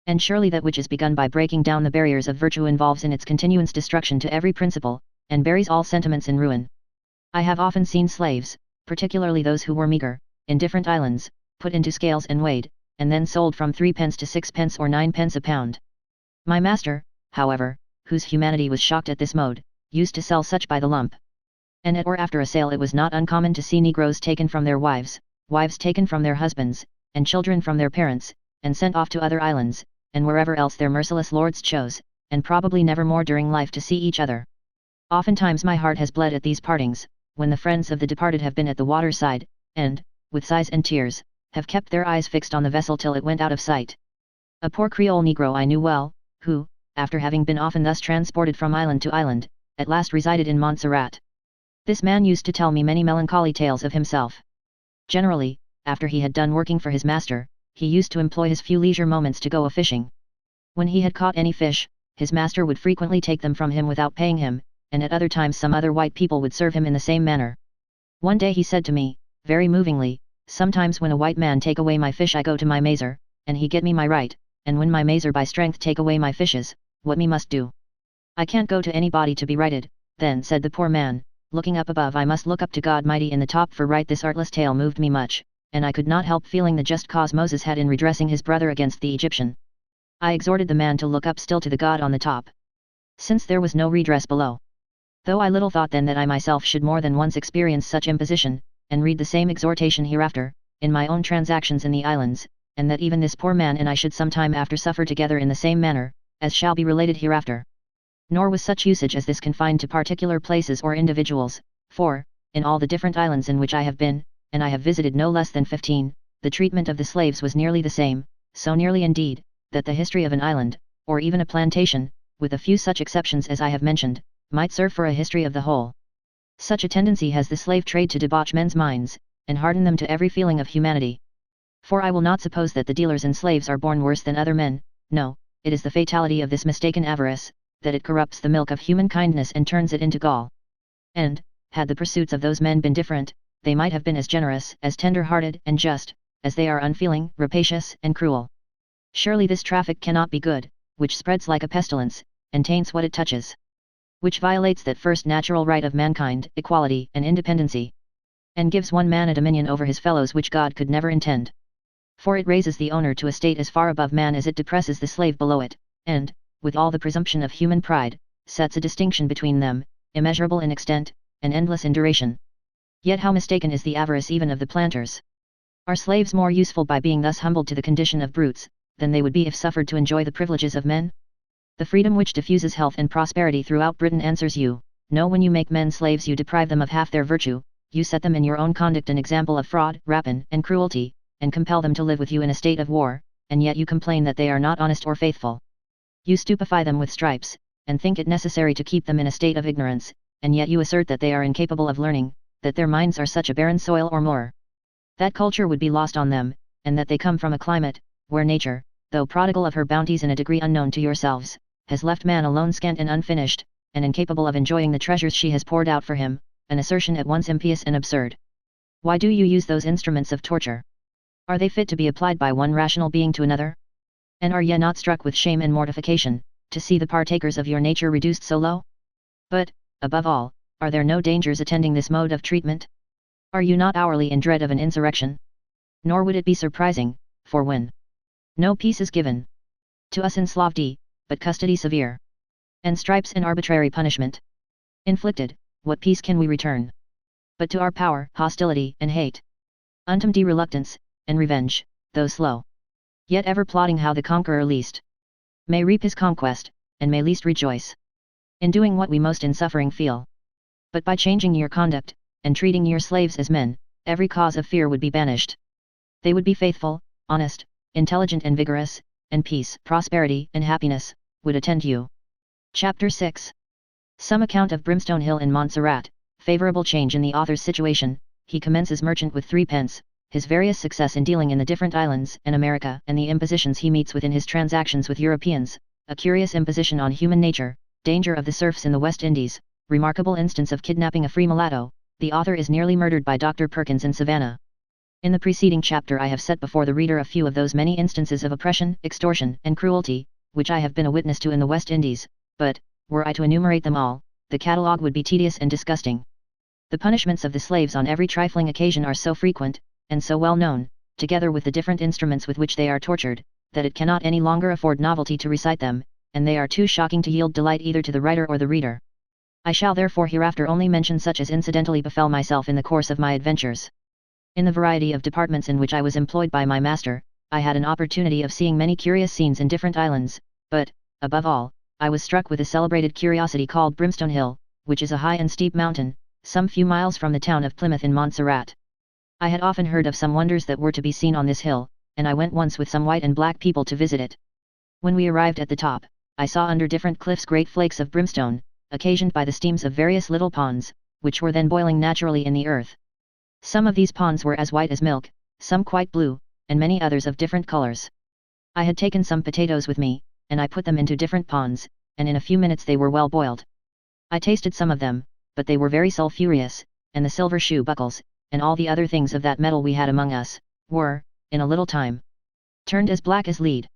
And surely that which is begun by breaking down the barriers of virtue involves in its continuance destruction to every principle, and buries all sentiments in ruin. I have often seen slaves, particularly those who were meagre, in different islands, put into scales and weighed, and then sold from 3 pence to 6 pence or 9 pence a pound. My master, however, whose humanity was shocked at this mode, used to sell such by the lump. And at or after a sale it was not uncommon to see negroes taken from their wives, wives taken from their husbands, and children from their parents, and sent off to other islands, and wherever else their merciless lords chose, and probably never more during life to see each other. Oftentimes my heart has bled at these partings, when the friends of the departed have been at the water side, and, with sighs and tears, have kept their eyes fixed on the vessel till it went out of sight. A poor Creole Negro I knew well, who, after having been often thus transported from island to island, at last resided in Montserrat. This man used to tell me many melancholy tales of himself. Generally, after he had done working for his master, he used to employ his few leisure moments to go a-fishing. When he had caught any fish, his master would frequently take them from him without paying him, and at other times some other white people would serve him in the same manner. One day he said to me, very movingly, "Sometimes when a white man take away my fish I go to my mazer, and he get me my right, and when my mazer by strength take away my fishes, what me must do? I can't go to anybody to be righted." Then said the poor man, looking up above, "I must look up to God mighty in the top for right." This artless tale moved me much, and I could not help feeling the just cause Moses had in redressing his brother against the Egyptian. I exhorted the man to look up still to the God on the top, since there was no redress below. Though I little thought then that I myself should more than once experience such imposition, and read the same exhortation hereafter, in my own transactions in the islands, and that even this poor man and I should some time after suffer together in the same manner, as shall be related hereafter. Nor was such usage as this confined to particular places or individuals, for, in all the different islands in which I have been, and I have visited no less than 15, the treatment of the slaves was nearly the same, so nearly indeed, that the history of an island, or even a plantation, with a few such exceptions as I have mentioned, might serve for a history of the whole. Such a tendency has the slave trade to debauch men's minds, and harden them to every feeling of humanity. For I will not suppose that the dealers in slaves are born worse than other men, no, it is the fatality of this mistaken avarice, that it corrupts the milk of human kindness and turns it into gall. And, had the pursuits of those men been different, they might have been as generous, as tender-hearted and just, as they are unfeeling, rapacious and cruel. Surely this traffic cannot be good, which spreads like a pestilence, and taints what it touches, which violates that first natural right of mankind, equality and independency, and gives one man a dominion over his fellows which God could never intend. For it raises the owner to a state as far above man as it depresses the slave below it, and, with all the presumption of human pride, sets a distinction between them, immeasurable in extent, and endless in duration. Yet how mistaken is the avarice even of the planters! Are slaves more useful by being thus humbled to the condition of brutes, than they would be if suffered to enjoy the privileges of men? The freedom which diffuses health and prosperity throughout Britain answers you, no. When you make men slaves you deprive them of half their virtue, you set them in your own conduct an example of fraud, rapine and cruelty, and compel them to live with you in a state of war, and yet you complain that they are not honest or faithful. You stupefy them with stripes, and think it necessary to keep them in a state of ignorance, and yet you assert that they are incapable of learning, that their minds are such a barren soil or moor, that culture would be lost on them, and that they come from a climate, where nature, though prodigal of her bounties in a degree unknown to yourselves, has left man alone scant and unfinished, and incapable of enjoying the treasures she has poured out for him, an assertion at once impious and absurd. Why do you use those instruments of torture? Are they fit to be applied by one rational being to another? And are ye not struck with shame and mortification, to see the partakers of your nature reduced so low? But, above all, are there no dangers attending this mode of treatment? Are you not hourly in dread of an insurrection? Nor would it be surprising, for when no peace is given to us enslaved, but custody severe, and stripes and arbitrary punishment inflicted, what peace can we return? But to our power, hostility and hate, untum de reluctance, and revenge, though slow, yet ever plotting how the conqueror least may reap his conquest, and may least rejoice in doing what we most in suffering feel. But by changing your conduct, and treating your slaves as men, every cause of fear would be banished. They would be faithful, honest, intelligent and vigorous, and peace, prosperity and happiness would attend you. Chapter 6. Some account of Brimstone Hill in Montserrat. Favorable change in the author's situation. He commences merchant with 3 pence, his various success in dealing in the different islands and America, and the impositions he meets with in his transactions with Europeans, a curious imposition on human nature, danger of the serfs in the West Indies, remarkable instance of kidnapping a free mulatto. The author is nearly murdered by Dr. Perkins in Savannah. In the preceding chapter I have set before the reader a few of those many instances of oppression, extortion, and cruelty, which I have been a witness to in the West Indies, but, were I to enumerate them all, the catalogue would be tedious and disgusting. The punishments of the slaves on every trifling occasion are so frequent, and so well known, together with the different instruments with which they are tortured, that it cannot any longer afford novelty to recite them, and they are too shocking to yield delight either to the writer or the reader. I shall therefore hereafter only mention such as incidentally befell myself in the course of my adventures. In the variety of departments in which I was employed by my master, I had an opportunity of seeing many curious scenes in different islands, but, above all, I was struck with a celebrated curiosity called Brimstone Hill, which is a high and steep mountain, some few miles from the town of Plymouth in Montserrat. I had often heard of some wonders that were to be seen on this hill, and I went once with some white and black people to visit it. When we arrived at the top, I saw under different cliffs great flakes of brimstone, occasioned by the steams of various little ponds, which were then boiling naturally in the earth. Some of these ponds were as white as milk, some quite blue, and many others of different colors. I had taken some potatoes with me, and I put them into different ponds, and in a few minutes they were well boiled. I tasted some of them, but they were very sulphurous, and the silver shoe buckles, and all the other things of that metal we had among us, were, in a little time, turned as black as lead.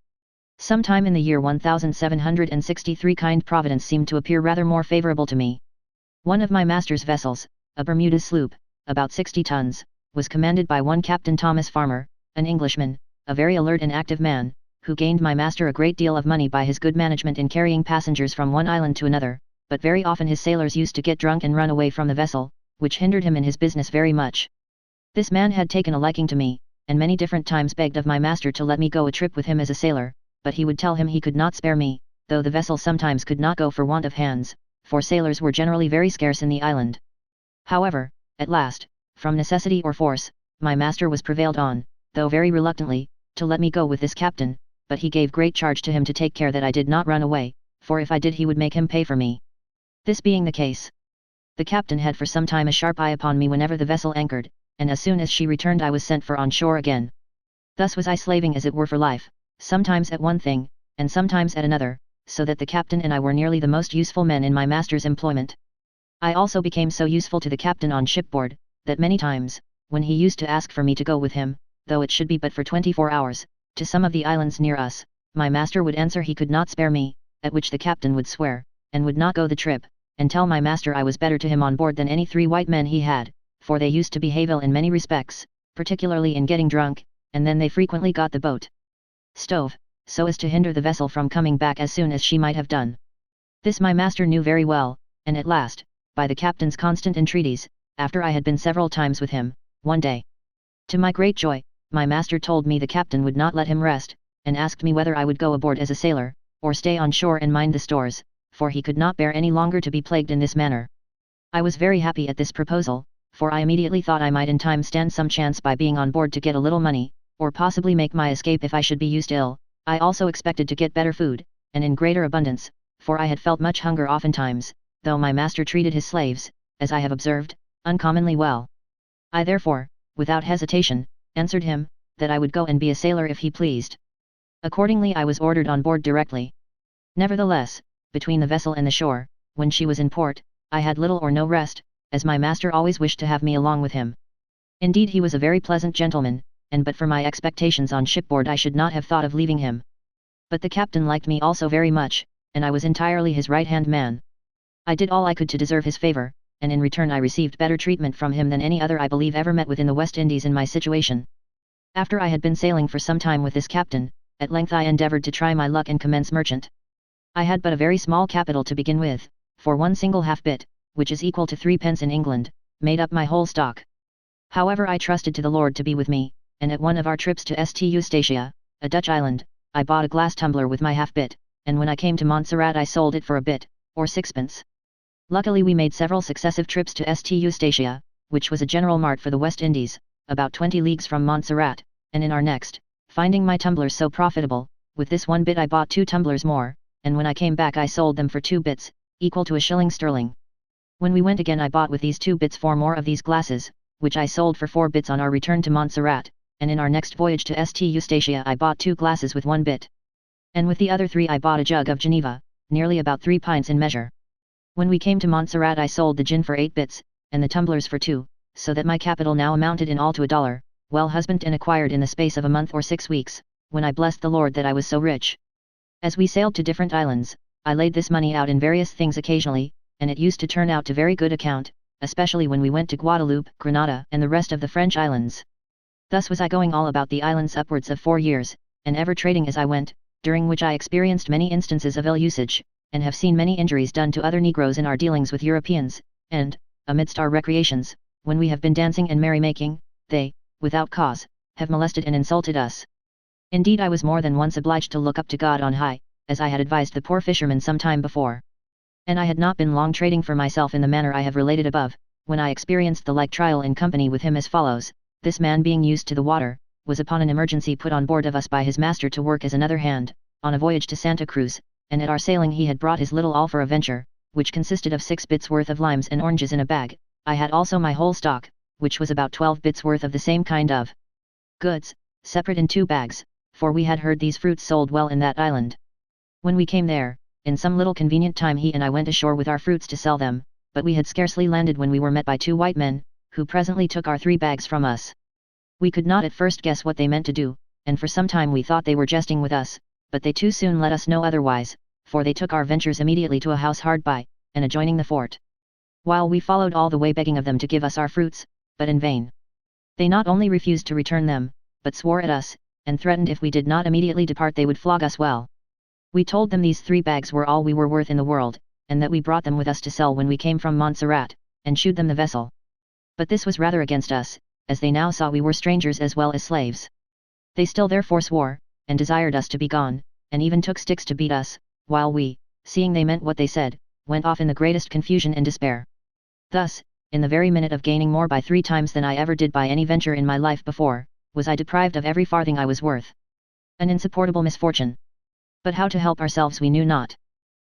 Sometime in the year 1763 kind Providence seemed to appear rather more favourable to me. One of my master's vessels, a Bermuda sloop, about 60 tons, was commanded by one Captain Thomas Farmer, an Englishman, a very alert and active man, who gained my master a great deal of money by his good management in carrying passengers from one island to another, but very often his sailors used to get drunk and run away from the vessel, which hindered him in his business very much. This man had taken a liking to me, and many different times begged of my master to let me go a trip with him as a sailor, but he would tell him he could not spare me, though the vessel sometimes could not go for want of hands, for sailors were generally very scarce in the island. However, at last, from necessity or force, my master was prevailed on, though very reluctantly, to let me go with this captain, but he gave great charge to him to take care that I did not run away, for if I did he would make him pay for me. This being the case, the captain had for some time a sharp eye upon me whenever the vessel anchored, and as soon as she returned I was sent for on shore again. Thus was I slaving as it were for life, sometimes at one thing, and sometimes at another, so that the captain and I were nearly the most useful men in my master's employment. I also became so useful to the captain on shipboard, that many times, when he used to ask for me to go with him, though it should be but for 24 hours, to some of the islands near us, my master would answer he could not spare me, at which the captain would swear, and would not go the trip, and tell my master I was better to him on board than any 3 white men he had, for they used to behave ill in many respects, particularly in getting drunk, and then they frequently got the boat stove, so as to hinder the vessel from coming back as soon as she might have done. This my master knew very well, and at last, by the captain's constant entreaties, after I had been several times with him, one day, to my great joy, my master told me the captain would not let him rest, and asked me whether I would go aboard as a sailor, or stay on shore and mind the stores, for he could not bear any longer to be plagued in this manner. I was very happy at this proposal, for I immediately thought I might in time stand some chance by being on board to get a little money, or possibly make my escape if I should be used ill. I also expected to get better food, and in greater abundance, for I had felt much hunger oftentimes, though my master treated his slaves, as I have observed, uncommonly well. I therefore, without hesitation, answered him, that I would go and be a sailor if he pleased. Accordingly I was ordered on board directly. Nevertheless, between the vessel and the shore, when she was in port, I had little or no rest, as my master always wished to have me along with him. Indeed he was a very pleasant gentleman, and but for my expectations on shipboard I should not have thought of leaving him. But the captain liked me also very much, and I was entirely his right-hand man. I did all I could to deserve his favour, and in return I received better treatment from him than any other I believe ever met with in the West Indies in my situation. After I had been sailing for some time with this captain, at length I endeavoured to try my luck and commence merchant. I had but a very small capital to begin with, for one single half-bit, which is equal to 3 pence in England, made up my whole stock. However I trusted to the Lord to be with me, and at one of our trips to St. Eustatia, a Dutch island, I bought a glass tumbler with my half-bit, and when I came to Montserrat I sold it for a bit, or 6 pence. Luckily we made several successive trips to St. Eustatia, which was a general mart for the West Indies, about 20 leagues from Montserrat, and in our next, finding my tumblers so profitable, with this 1 bit I bought 2 tumblers more, and when I came back I sold them for 2 bits, equal to a shilling sterling. When we went again I bought with these 2 bits 4 more of these glasses, which I sold for 4 bits on our return to Montserrat, and in our next voyage to St. Eustatia I bought 2 glasses with 1 bit. And with the other 3 I bought a jug of Geneva, nearly about 3 pints in measure. When we came to Montserrat I sold the gin for 8 bits, and the tumblers for 2, so that my capital now amounted in all to $1, well husbanded and acquired in the space of a month or 6 weeks, when I blessed the Lord that I was so rich. As we sailed to different islands, I laid this money out in various things occasionally, and it used to turn out to very good account, especially when we went to Guadeloupe, Grenada, and the rest of the French islands. Thus was I going all about the islands upwards of 4 years, and ever trading as I went, during which I experienced many instances of ill usage, and have seen many injuries done to other negroes in our dealings with Europeans, and, amidst our recreations, when we have been dancing and merrymaking, they, without cause, have molested and insulted us. Indeed I was more than once obliged to look up to God on high, as I had advised the poor fisherman some time before. And I had not been long trading for myself in the manner I have related above, when I experienced the like trial in company with him as follows. This man being used to the water, was upon an emergency put on board of us by his master to work as another hand, on a voyage to Santa Cruz, and at our sailing he had brought his little all for a venture, which consisted of 6 bits worth of limes and oranges in a bag. I had also my whole stock, which was about 12 bits worth of the same kind of goods, separate in 2 bags, for we had heard these fruits sold well in that island. When we came there, in some little convenient time he and I went ashore with our fruits to sell them, but we had scarcely landed when we were met by 2 white men, who presently took our 3 bags from us. We could not at first guess what they meant to do, and for some time we thought they were jesting with us, but they too soon let us know otherwise, for they took our ventures immediately to a house hard by, and adjoining the fort. While we followed all the way begging of them to give us our fruits, but in vain. They not only refused to return them, but swore at us, and threatened if we did not immediately depart they would flog us well. We told them these 3 bags were all we were worth in the world, and that we brought them with us to sell when we came from Montserrat, and shewed them the vessel. But this was rather against us, as they now saw we were strangers as well as slaves. They still therefore swore, and desired us to be gone, and even took sticks to beat us, while we, seeing they meant what they said, went off in the greatest confusion and despair. Thus, in the very minute of gaining more by 3 times than I ever did by any venture in my life before, was I deprived of every farthing I was worth. An insupportable misfortune. But how to help ourselves we knew not.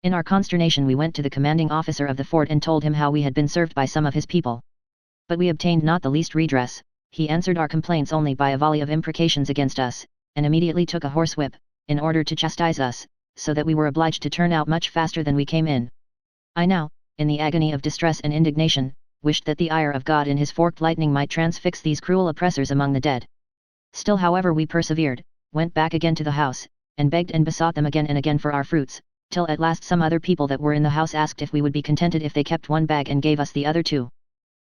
In our consternation we went to the commanding officer of the fort and told him how we had been served by some of his people. But we obtained not the least redress. He answered our complaints only by a volley of imprecations against us, and immediately took a horsewhip, in order to chastise us, so that we were obliged to turn out much faster than we came in. I now, in the agony of distress and indignation, wished that the ire of God in his forked lightning might transfix these cruel oppressors among the dead. Still however we persevered, went back again to the house, and begged and besought them again and again for our fruits, till at last some other people that were in the house asked if we would be contented if they kept 1 bag and gave us the other 2.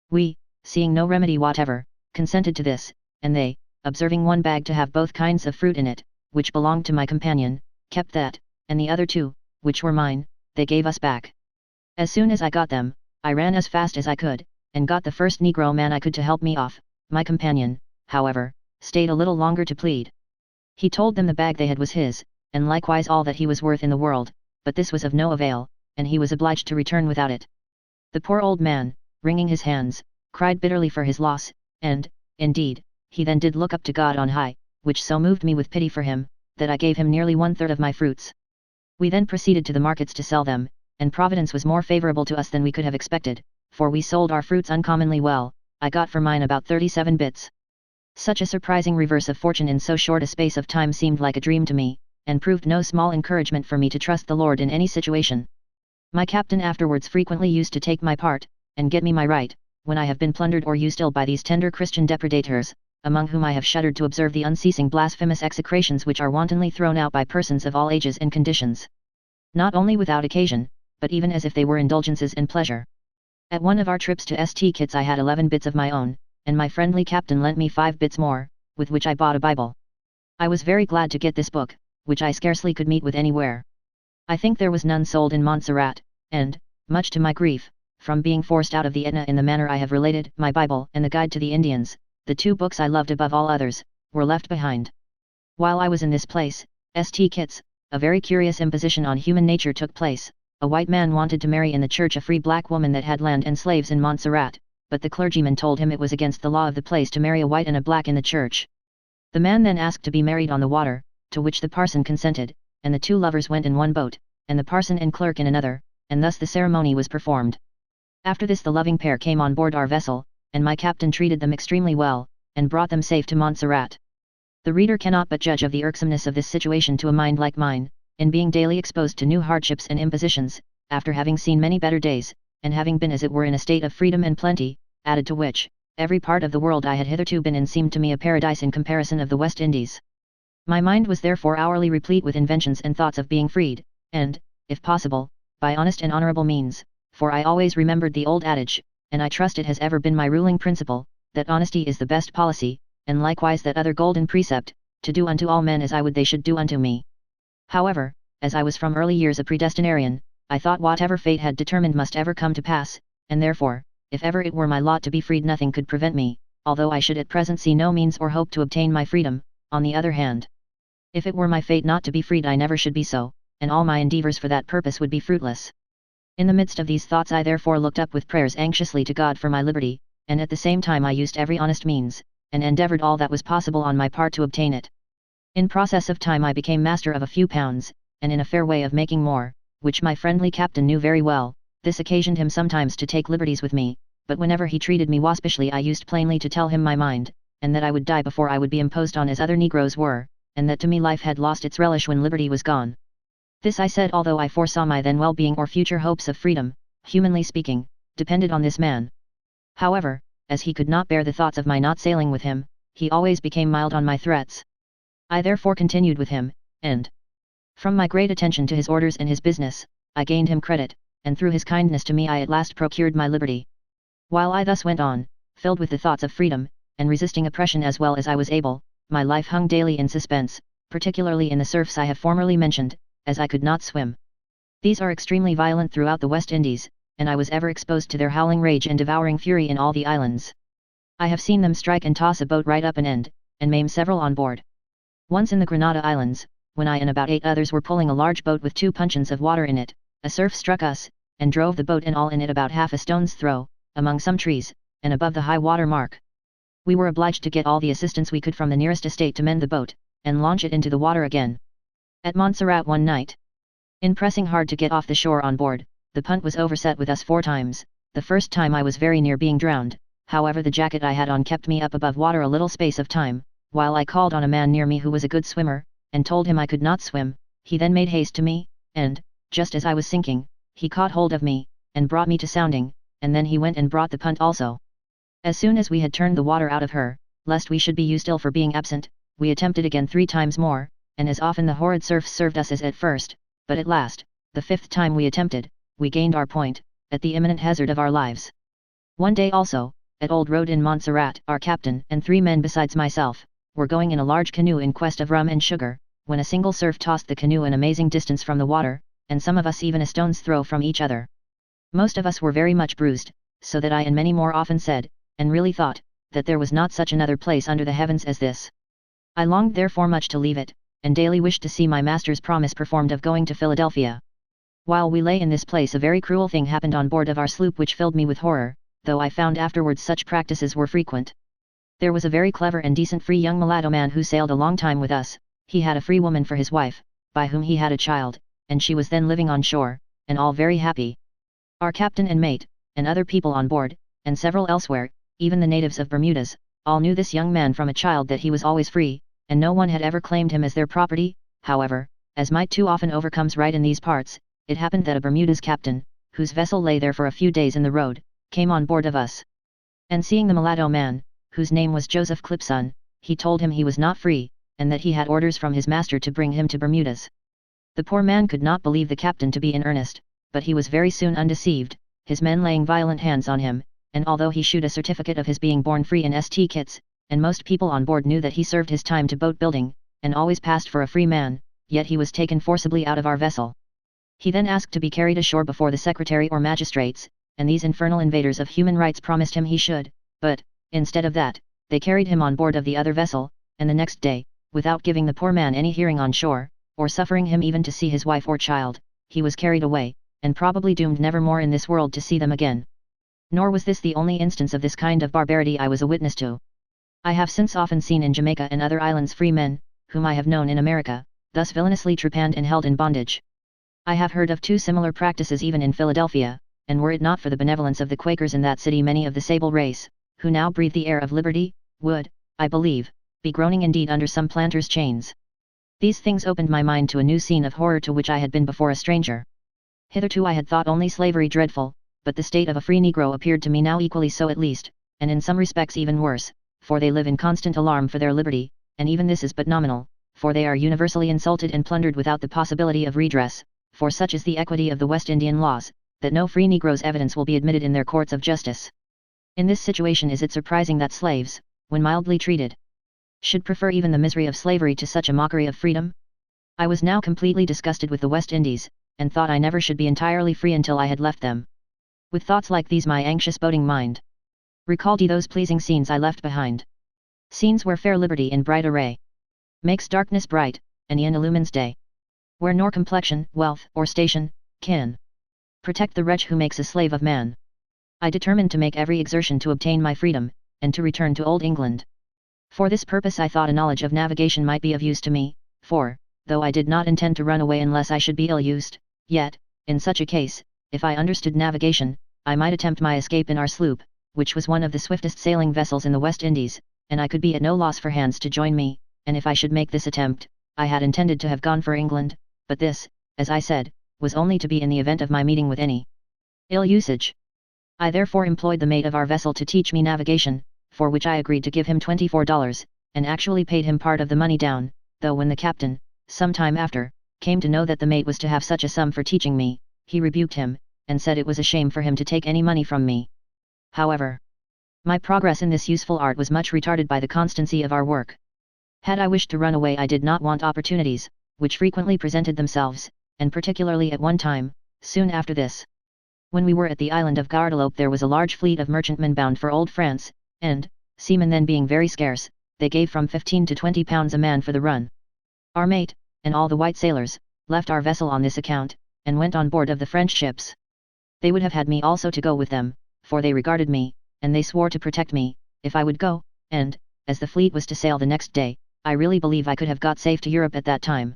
We, seeing no remedy whatever, consented to this, and they, observing 1 bag to have both kinds of fruit in it, which belonged to my companion, kept that, and the other 2, which were mine, they gave us back. As soon as I got them, I ran as fast as I could, and got the first Negro man I could to help me off. My companion, however, stayed a little longer to plead. He told them the bag they had was his, and likewise all that he was worth in the world, but this was of no avail, and he was obliged to return without it. The poor old man, wringing his hands, cried bitterly for his loss, and, indeed, he then did look up to God on high, which so moved me with pity for him, that I gave him nearly 1/3 of my fruits. We then proceeded to the markets to sell them, and Providence was more favourable to us than we could have expected, for we sold our fruits uncommonly well. I got for mine about 37 bits. Such a surprising reverse of fortune in so short a space of time seemed like a dream to me, and proved no small encouragement for me to trust the Lord in any situation. My captain afterwards frequently used to take my part, and get me my right, when I have been plundered or used ill by these tender Christian depredators, among whom I have shuddered to observe the unceasing blasphemous execrations which are wantonly thrown out by persons of all ages and conditions. Not only without occasion, but even as if they were indulgences and pleasure. At one of our trips to St. Kitts I had 11 bits of my own, and my friendly captain lent me 5 bits more, with which I bought a Bible. I was very glad to get this book, which I scarcely could meet with anywhere. I think there was none sold in Montserrat, and, much to my grief, from being forced out of the Etna in the manner I have related, my Bible and the Guide to the Indians, the 2 books I loved above all others, were left behind. While I was in this place, St. Kitts, a very curious imposition on human nature took place. A white man wanted to marry in the church a free black woman that had land and slaves in Montserrat, but the clergyman told him it was against the law of the place to marry a white and a black in the church. The man then asked to be married on the water, to which the parson consented, and the 2 lovers went in one boat, and the parson and clerk in another, and thus the ceremony was performed. After this the loving pair came on board our vessel, and my captain treated them extremely well, and brought them safe to Montserrat. The reader cannot but judge of the irksomeness of this situation to a mind like mine, in being daily exposed to new hardships and impositions, after having seen many better days, and having been as it were in a state of freedom and plenty, added to which, Every part of the world I had hitherto been in seemed to me a paradise in comparison of the West Indies. My mind was therefore hourly replete with inventions and thoughts of being freed, and, if possible, by honest and honourable means, for I always remembered the old adage, and I trust it has ever been my ruling principle, that honesty is the best policy, and likewise that other golden precept, to do unto all men as I would they should do unto me. However, as I was from early years a predestinarian, I thought whatever fate had determined must ever come to pass, and therefore, if ever it were my lot to be freed nothing could prevent me, although I should at present see no means or hope to obtain my freedom. On the other hand, if it were my fate not to be freed I never should be so, and all my endeavours for that purpose would be fruitless. In the midst of these thoughts I therefore looked up with prayers anxiously to God for my liberty, and at the same time I used every honest means, and endeavoured all that was possible on my part to obtain it. In process of time I became master of a few pounds, and in a fair way of making more, which my friendly captain knew very well. This occasioned him sometimes to take liberties with me, but whenever he treated me waspishly I used plainly to tell him my mind, and that I would die before I would be imposed on as other negroes were, and that to me life had lost its relish when liberty was gone. This I said although I foresaw my then well-being or future hopes of freedom, humanly speaking, depended on this man. However, as he could not bear the thoughts of my not sailing with him, he always became mild on my threats. I therefore continued with him, and, from my great attention to his orders and his business, I gained him credit, and through his kindness to me I at last procured my liberty. While I thus went on, filled with the thoughts of freedom, and resisting oppression as well as I was able, my life hung daily in suspense, particularly in the surfs I have formerly mentioned, as I could not swim. These are extremely violent throughout the West Indies, and I was ever exposed to their howling rage and devouring fury in all the islands. I have seen them strike and toss a boat right up an end, and maim several on board. Once in the Grenada Islands, when I and about 8 others were pulling a large boat with 2 puncheons of water in it, a surf struck us, and drove the boat and all in it about half a stone's throw, among some trees, and above the high water mark. We were obliged to get all the assistance we could from the nearest estate to mend the boat, and launch it into the water again. At Montserrat one night, in pressing hard to get off the shore on board, the punt was overset with us 4 times. The first time I was very near being drowned, however the jacket I had on kept me up above water a little space of time, while I called on a man near me who was a good swimmer, and told him I could not swim. He then made haste to me, and, just as I was sinking, he caught hold of me, and brought me to sounding, and then he went and brought the punt also. As soon as we had turned the water out of her, lest we should be used ill for being absent, we attempted again 3 times more, and as often the horrid surfs served us as at first, but at last, the 5th time we attempted, we gained our point, at the imminent hazard of our lives. One day also, at Old Road in Montserrat, our captain and 3 men besides myself, were going in a large canoe in quest of rum and sugar, when a single surf tossed the canoe an amazing distance from the water, and some of us even a stone's throw from each other. Most of us were very much bruised, so that I and many more often said, and really thought, that there was not such another place under the heavens as this. I longed therefore much to leave it, and daily wished to see my master's promise performed of going to Philadelphia. While we lay in this place a very cruel thing happened on board of our sloop which filled me with horror, though I found afterwards such practices were frequent. There was a very clever and decent free young mulatto man who sailed a long time with us. He had a free woman for his wife, by whom he had a child, and she was then living on shore, and all very happy. Our captain and mate, and other people on board, and several elsewhere, even the natives of Bermudas, all knew this young man from a child that he was always free, and no one had ever claimed him as their property. However, as might too often overcomes right in these parts, it happened that a Bermudas captain, whose vessel lay there for a few days in the road, came on board of us. And seeing the mulatto man, whose name was Joseph Clipson, he told him he was not free, and that he had orders from his master to bring him to Bermudas. The poor man could not believe the captain to be in earnest, but he was very soon undeceived, his men laying violent hands on him, and although he shewed a certificate of his being born free in St. Kitts, and most people on board knew that he served his time to boat building, and always passed for a free man, yet he was taken forcibly out of our vessel. He then asked to be carried ashore before the secretary or magistrates, and these infernal invaders of human rights promised him he should, but, instead of that, they carried him on board of the other vessel, and the next day, without giving the poor man any hearing on shore, or suffering him even to see his wife or child, he was carried away, and probably doomed never more in this world to see them again. Nor was this the only instance of this kind of barbarity I was a witness to. I have since often seen in Jamaica and other islands free men, whom I have known in America, thus villainously trepanned and held in bondage. I have heard of 2 similar practices even in Philadelphia, and were it not for the benevolence of the Quakers in that city many of the sable race, who now breathe the air of liberty, would, I believe, be groaning indeed under some planter's chains. These things opened my mind to a new scene of horror to which I had been before a stranger. Hitherto I had thought only slavery dreadful, but the state of a free negro appeared to me now equally so, at least, and in some respects even worse, for they live in constant alarm for their liberty, and even this is but nominal, for they are universally insulted and plundered without the possibility of redress, for such is the equity of the West Indian laws, that no free Negro's evidence will be admitted in their courts of justice. In this situation is it surprising that slaves, when mildly treated, should prefer even the misery of slavery to such a mockery of freedom? I was now completely disgusted with the West Indies, and thought I never should be entirely free until I had left them. With thoughts like these my anxious boding mind recalled those pleasing scenes I left behind. Scenes where fair liberty in bright array makes darkness bright, and e'en illumines day. Where nor complexion, wealth, or station, can protect the wretch who makes a slave of man. I determined to make every exertion to obtain my freedom, and to return to Old England. For this purpose I thought a knowledge of navigation might be of use to me, for, though I did not intend to run away unless I should be ill-used, yet, in such a case, if I understood navigation, I might attempt my escape in our sloop, which was one of the swiftest sailing vessels in the West Indies, and I could be at no loss for hands to join me, and if I should make this attempt, I had intended to have gone for England, but this, as I said, was only to be in the event of my meeting with any ill usage. I therefore employed the mate of our vessel to teach me navigation, for which I agreed to give him $24, and actually paid him part of the money down, though when the captain, some time after, came to know that the mate was to have such a sum for teaching me, he rebuked him, and said it was a shame for him to take any money from me. However, my progress in this useful art was much retarded by the constancy of our work. Had I wished to run away I did not want opportunities, which frequently presented themselves, and particularly at one time, soon after this. When we were at the island of Guadeloupe there was a large fleet of merchantmen bound for Old France, and, seamen then being very scarce, they gave from 15 to 20 pounds a man for the run. Our mate, and all the white sailors, left our vessel on this account, and went on board of the French ships. They would have had me also to go with them, for they regarded me, and they swore to protect me, if I would go, and, as the fleet was to sail the next day, I really believe I could have got safe to Europe at that time.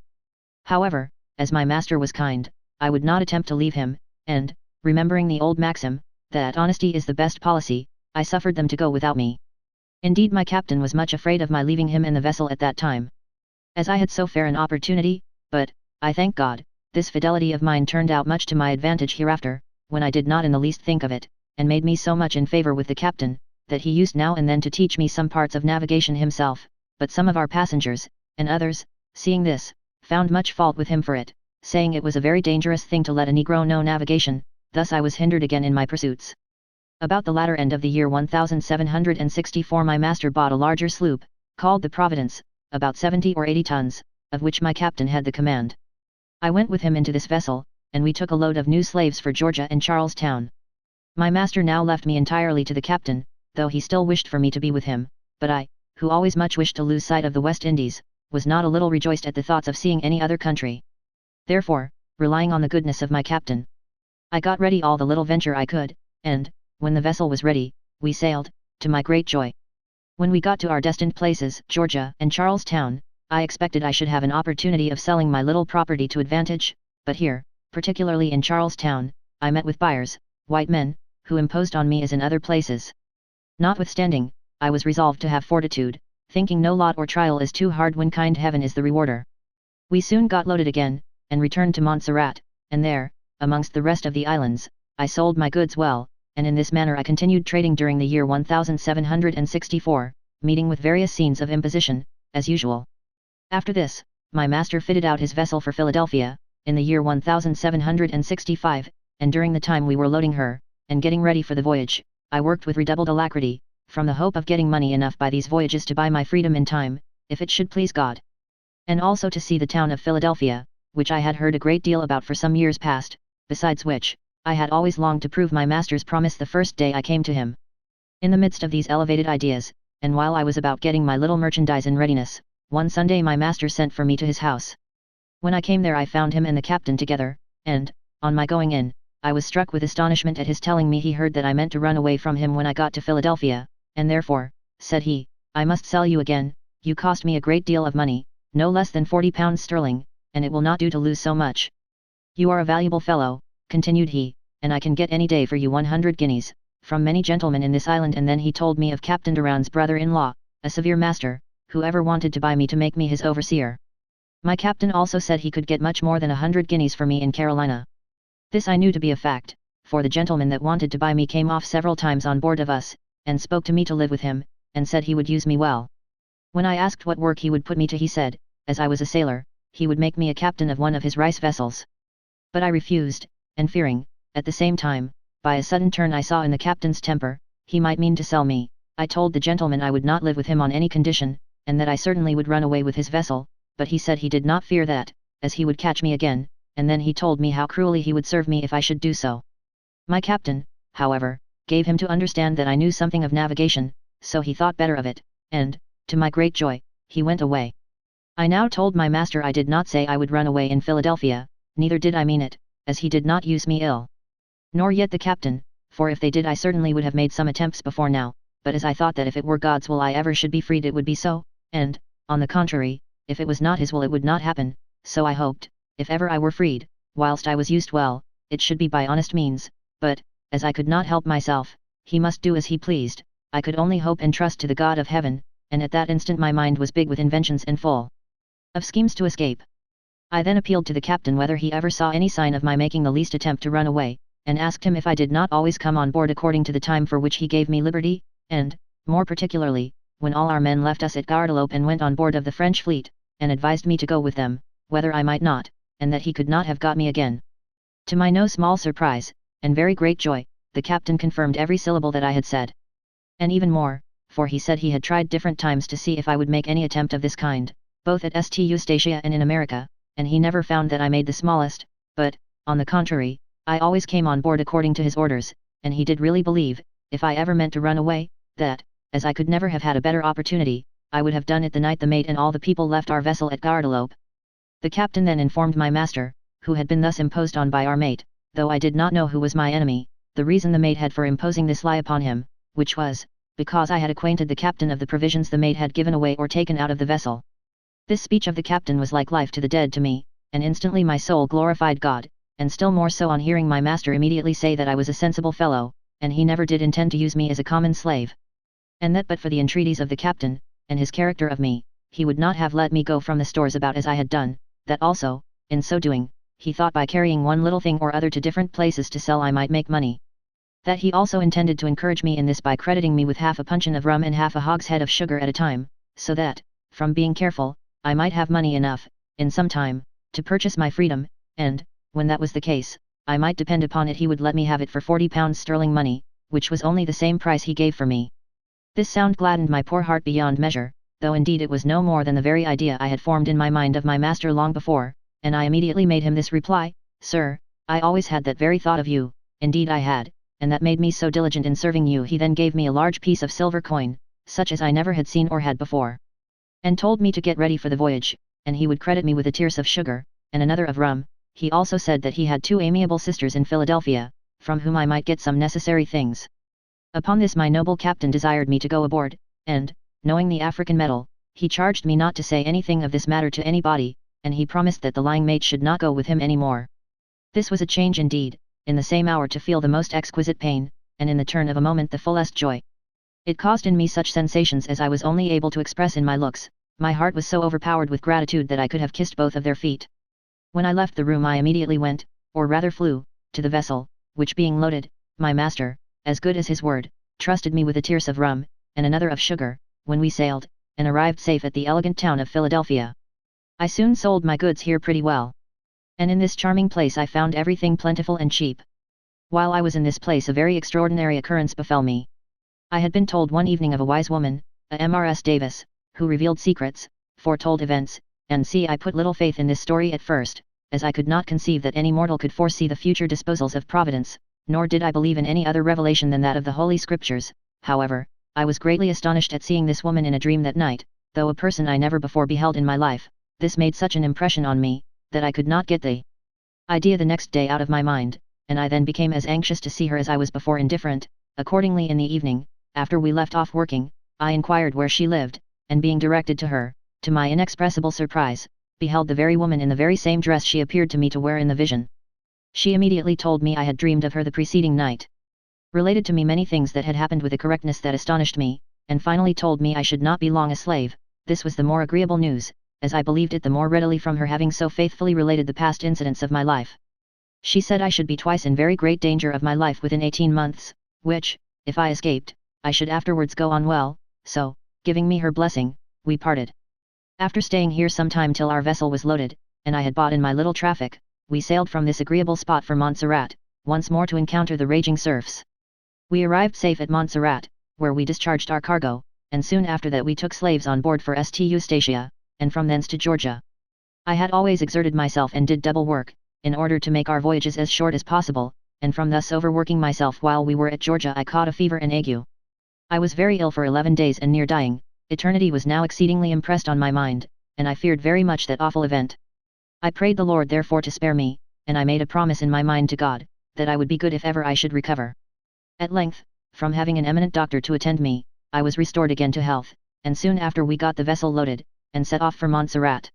However, as my master was kind, I would not attempt to leave him, and, remembering the old maxim, that honesty is the best policy, I suffered them to go without me. Indeed my captain was much afraid of my leaving him in the vessel at that time, as I had so fair an opportunity, but, I thank God, this fidelity of mine turned out much to my advantage hereafter, when I did not in the least think of it, and made me so much in favour with the captain, that he used now and then to teach me some parts of navigation himself, but some of our passengers, and others, seeing this, found much fault with him for it, saying it was a very dangerous thing to let a Negro know navigation. Thus I was hindered again in my pursuits. About the latter end of the year 1764 my master bought a larger sloop, called the Providence, about 70 or 80 tons, of which my captain had the command. I went with him into this vessel, and we took a load of new slaves for Georgia and Charlestown. My master now left me entirely to the captain, though he still wished for me to be with him, but I, who always much wished to lose sight of the West Indies, was not a little rejoiced at the thoughts of seeing any other country. Therefore, relying on the goodness of my captain, I got ready all the little venture I could, and, when the vessel was ready, we sailed, to my great joy. When we got to our destined places, Georgia and Charlestown, I expected I should have an opportunity of selling my little property to advantage, but here, particularly in Charlestown, I met with buyers, white men, who imposed on me as in other places. Notwithstanding, I was resolved to have fortitude, thinking no lot or trial is too hard when kind heaven is the rewarder. We soon got loaded again, and returned to Montserrat, and there, amongst the rest of the islands, I sold my goods well, and in this manner I continued trading during the year 1764, meeting with various scenes of imposition, as usual. After this, my master fitted out his vessel for Philadelphia, in the year 1765, and during the time we were loading her, and getting ready for the voyage, I worked with redoubled alacrity, from the hope of getting money enough by these voyages to buy my freedom in time, if it should please God. And also to see the town of Philadelphia, which I had heard a great deal about for some years past, besides which, I had always longed to prove my master's promise the first day I came to him. In the midst of these elevated ideas, and while I was about getting my little merchandise in readiness, one Sunday my master sent for me to his house. When I came there I found him and the captain together, and, on my going in, I was struck with astonishment at his telling me he heard that I meant to run away from him when I got to Philadelphia, and therefore, said he, I must sell you again, you cost me a great deal of money, no less than 40 pounds sterling, and it will not do to lose so much. You are a valuable fellow, continued he, and I can get any day for you 100 guineas, from many gentlemen in this island. And then he told me of Captain Durand's brother-in-law, a severe master, who ever wanted to buy me to make me his overseer. My captain also said he could get much more than 100 guineas for me in Carolina. This I knew to be a fact, for the gentleman that wanted to buy me came off several times on board of us, and spoke to me to live with him, and said he would use me well. When I asked what work he would put me to, he said, as I was a sailor, he would make me a captain of one of his rice vessels. But I refused, and fearing, at the same time, by a sudden turn I saw in the captain's temper, he might mean to sell me, I told the gentleman I would not live with him on any condition, and that I certainly would run away with his vessel, but he said he did not fear that, as he would catch me again, and then he told me how cruelly he would serve me if I should do so. My captain, however, gave him to understand that I knew something of navigation, so he thought better of it, and, to my great joy, he went away. I now told my master I did not say I would run away in Philadelphia, neither did I mean it, as he did not use me ill. Nor yet the captain, for if they did I certainly would have made some attempts before now, but as I thought that if it were God's will I ever should be freed it would be so, and, on the contrary, if it was not his will it would not happen, so I hoped, if ever I were freed, whilst I was used well, it should be by honest means, but, as I could not help myself, he must do as he pleased, I could only hope and trust to the God of heaven, and at that instant my mind was big with inventions and full of schemes to escape. I then appealed to the captain whether he ever saw any sign of my making the least attempt to run away, and asked him if I did not always come on board according to the time for which he gave me liberty, and, more particularly, when all our men left us at Guadeloupe and went on board of the French fleet, and advised me to go with them, whether I might not, and that he could not have got me again. To my no small surprise, and very great joy, the captain confirmed every syllable that I had said. And even more, for he said he had tried different times to see if I would make any attempt of this kind, both at St. Eustatia and in America, and he never found that I made the smallest, but, on the contrary, I always came on board according to his orders, and he did really believe, if I ever meant to run away, that, as I could never have had a better opportunity, I would have done it the night the mate and all the people left our vessel at Guadeloupe. The captain then informed my master, who had been thus imposed on by our mate, though I did not know who was my enemy, the reason the mate had for imposing this lie upon him, which was, because I had acquainted the captain of the provisions the mate had given away or taken out of the vessel. This speech of the captain was like life to the dead to me, and instantly my soul glorified God, and still more so on hearing my master immediately say that I was a sensible fellow, and he never did intend to use me as a common slave. And that but for the entreaties of the captain, and his character of me, he would not have let me go from the stores about as I had done, that also, in so doing, he thought by carrying one little thing or other to different places to sell I might make money. That he also intended to encourage me in this by crediting me with half a puncheon of rum and half a hogshead of sugar at a time, so that, from being careful, I might have money enough, in some time, to purchase my freedom, and, when that was the case, I might depend upon it he would let me have it for £40 sterling money, which was only the same price he gave for me. This sound gladdened my poor heart beyond measure, though indeed it was no more than the very idea I had formed in my mind of my master long before, and I immediately made him this reply: Sir, I always had that very thought of you, indeed I had, and that made me so diligent in serving you. He then gave me a large piece of silver coin, such as I never had seen or had before, and told me to get ready for the voyage, and he would credit me with a tierce of sugar, and another of rum. He also said that he had 2 amiable sisters in Philadelphia, from whom I might get some necessary things. Upon this my noble captain desired me to go aboard, and, knowing the African metal, he charged me not to say anything of this matter to anybody, and he promised that the lying mate should not go with him any more. This was a change indeed, in the same hour to feel the most exquisite pain, and in the turn of a moment the fullest joy. It caused in me such sensations as I was only able to express in my looks. My heart was so overpowered with gratitude that I could have kissed both of their feet. When I left the room I immediately went, or rather flew, to the vessel, which being loaded, my master, as good as his word, trusted me with a tierce of rum, and another of sugar, when we sailed, and arrived safe at the elegant town of Philadelphia. I soon sold my goods here pretty well, and in this charming place I found everything plentiful and cheap. While I was in this place a very extraordinary occurrence befell me. I had been told one evening of a wise woman, a Mrs. Davis, who revealed secrets, foretold events, and see I put little faith in this story at first, as I could not conceive that any mortal could foresee the future disposals of Providence, nor did I believe in any other revelation than that of the Holy Scriptures. However, I was greatly astonished at seeing this woman in a dream that night, though a person I never before beheld in my life. This made such an impression on me, that I could not get the idea the next day out of my mind, and I then became as anxious to see her as I was before indifferent. Accordingly in the evening, after we left off working, I inquired where she lived, and being directed to her, to my inexpressible surprise, beheld the very woman in the very same dress she appeared to me to wear in the vision. She immediately told me I had dreamed of her the preceding night, related to me many things that had happened with a correctness that astonished me, and finally told me I should not be long a slave. This was the more agreeable news, as I believed it the more readily from her having so faithfully related the past incidents of my life. She said I should be twice in very great danger of my life within 18 months, which, if I escaped, I should afterwards go on well, so, giving me her blessing, we parted. After staying here some time till our vessel was loaded, and I had bought in my little traffic, we sailed from this agreeable spot for Montserrat, once more to encounter the raging surfs. We arrived safe at Montserrat, where we discharged our cargo, and soon after that we took slaves on board for St. Eustatia, and from thence to Georgia. I had always exerted myself and did double work, in order to make our voyages as short as possible, and from thus overworking myself while we were at Georgia I caught a fever and ague. I was very ill for 11 days and near dying. Eternity was now exceedingly impressed on my mind, and I feared very much that awful event. I prayed the Lord therefore to spare me, and I made a promise in my mind to God, that I would be good if ever I should recover. At length, from having an eminent doctor to attend me, I was restored again to health, and soon after we got the vessel loaded, and set off for Montserrat.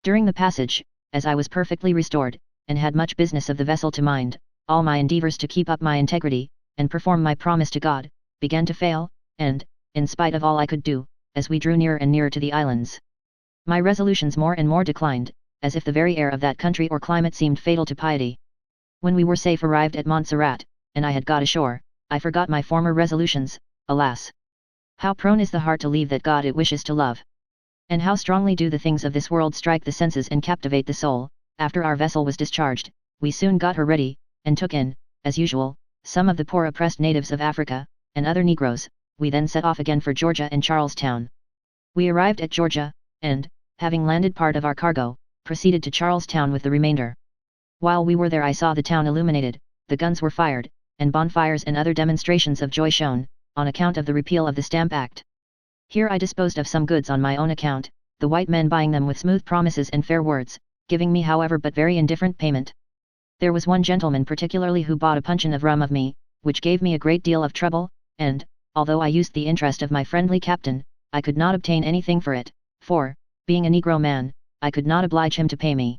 During the passage, as I was perfectly restored, and had much business of the vessel to mind, all my endeavours to keep up my integrity, and perform my promise to God, began to fail, and, in spite of all I could do, as we drew nearer and nearer to the islands, my resolutions more and more declined, as if the very air of that country or climate seemed fatal to piety. When we were safe arrived at Montserrat, and I had got ashore, I forgot my former resolutions. Alas! How prone is the heart to leave that God it wishes to love! And how strongly do the things of this world strike the senses and captivate the soul! After our vessel was discharged, we soon got her ready, and took in, as usual, some of the poor oppressed natives of Africa, and other negroes. We then set off again for Georgia and Charlestown. We arrived at Georgia, and, having landed part of our cargo, proceeded to Charlestown with the remainder. While we were there I saw the town illuminated, the guns were fired, and bonfires and other demonstrations of joy shown, on account of the repeal of the Stamp Act. Here I disposed of some goods on my own account, the white men buying them with smooth promises and fair words, giving me however but very indifferent payment. There was one gentleman particularly who bought a puncheon of rum of me, which gave me a great deal of trouble, and, although I used the interest of my friendly captain, I could not obtain anything for it, for, being a Negro man, I could not oblige him to pay me.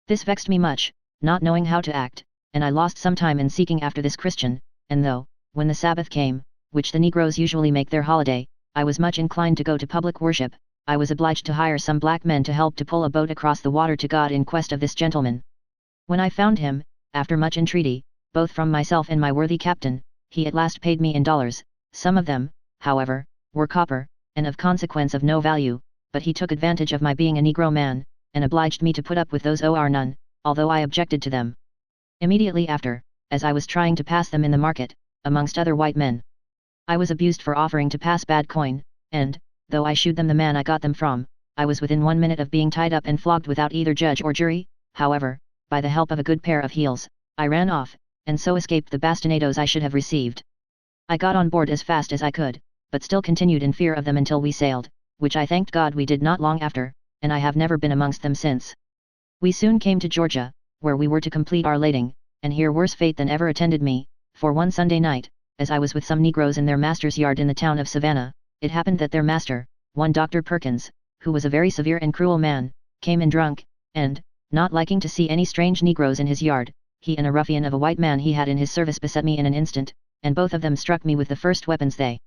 This vexed me much, not knowing how to act, and I lost some time in seeking after this Christian, and though, when the Sabbath came, which the Negroes usually make their holiday, I was much inclined to go to public worship, I was obliged to hire some black men to help to pull a boat across the water to God in quest of this gentleman. When I found him, after much entreaty, both from myself and my worthy captain, he at last paid me in dollars. Some of them, however, were copper, and of consequence of no value, but he took advantage of my being a Negro man, and obliged me to put up with those or none, although I objected to them. Immediately after, as I was trying to pass them in the market, amongst other white men, I was abused for offering to pass bad coin, and, though I shewed them the man I got them from, I was within 1 minute of being tied up and flogged without either judge or jury. However, by the help of a good pair of heels, I ran off, and so escaped the bastinadoes I should have received. I got on board as fast as I could, but still continued in fear of them until we sailed, which I thanked God we did not long after, and I have never been amongst them since. We soon came to Georgia, where we were to complete our lading, and here worse fate than ever attended me, for one Sunday night, as I was with some Negroes in their master's yard in the town of Savannah, it happened that their master, one Dr. Perkins, who was a very severe and cruel man, came in drunk, and, not liking to see any strange Negroes in his yard, he and a ruffian of a white man he had in his service beset me in an instant, and both of them struck me with the first weapons they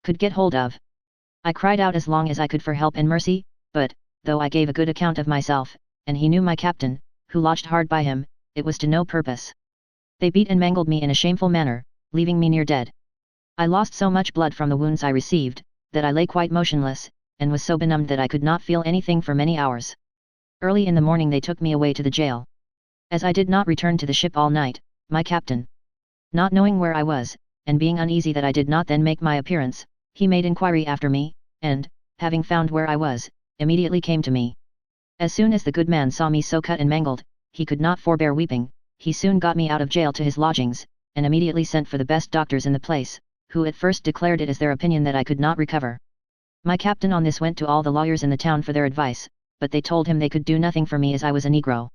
could get hold of. I cried out as long as I could for help and mercy, but, though I gave a good account of myself, and he knew my captain, who lodged hard by him, it was to no purpose. They beat and mangled me in a shameful manner, leaving me near dead. I lost so much blood from the wounds I received, that I lay quite motionless, and was so benumbed that I could not feel anything for many hours. Early in the morning they took me away to the jail. As I did not return to the ship all night, my captain, not knowing where I was, and being uneasy that I did not then make my appearance, he made inquiry after me, and, having found where I was, immediately came to me. As soon as the good man saw me so cut and mangled, he could not forbear weeping. He soon got me out of jail to his lodgings, and immediately sent for the best doctors in the place, who at first declared it as their opinion that I could not recover. My captain on this went to all the lawyers in the town for their advice, but they told him they could do nothing for me as I was a Negro.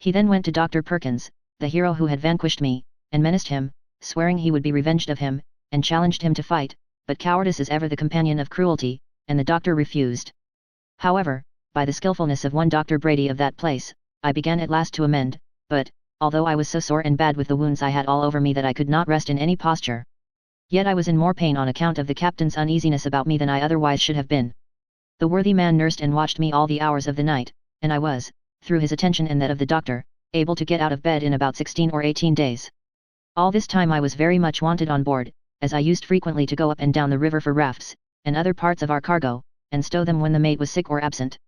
He then went to Dr. Perkins, the hero who had vanquished me, and menaced him, swearing he would be revenged of him, and challenged him to fight, but cowardice is ever the companion of cruelty, and the doctor refused. However, by the skillfulness of one Dr. Brady of that place, I began at last to amend, but, although I was so sore and bad with the wounds I had all over me that I could not rest in any posture, yet I was in more pain on account of the captain's uneasiness about me than I otherwise should have been. The worthy man nursed and watched me all the hours of the night, and I was, through his attention and that of the doctor, able to get out of bed in about 16 or 18 days. All this time I was very much wanted on board, as I used frequently to go up and down the river for rafts, and other parts of our cargo, and stow them when the mate was sick or absent.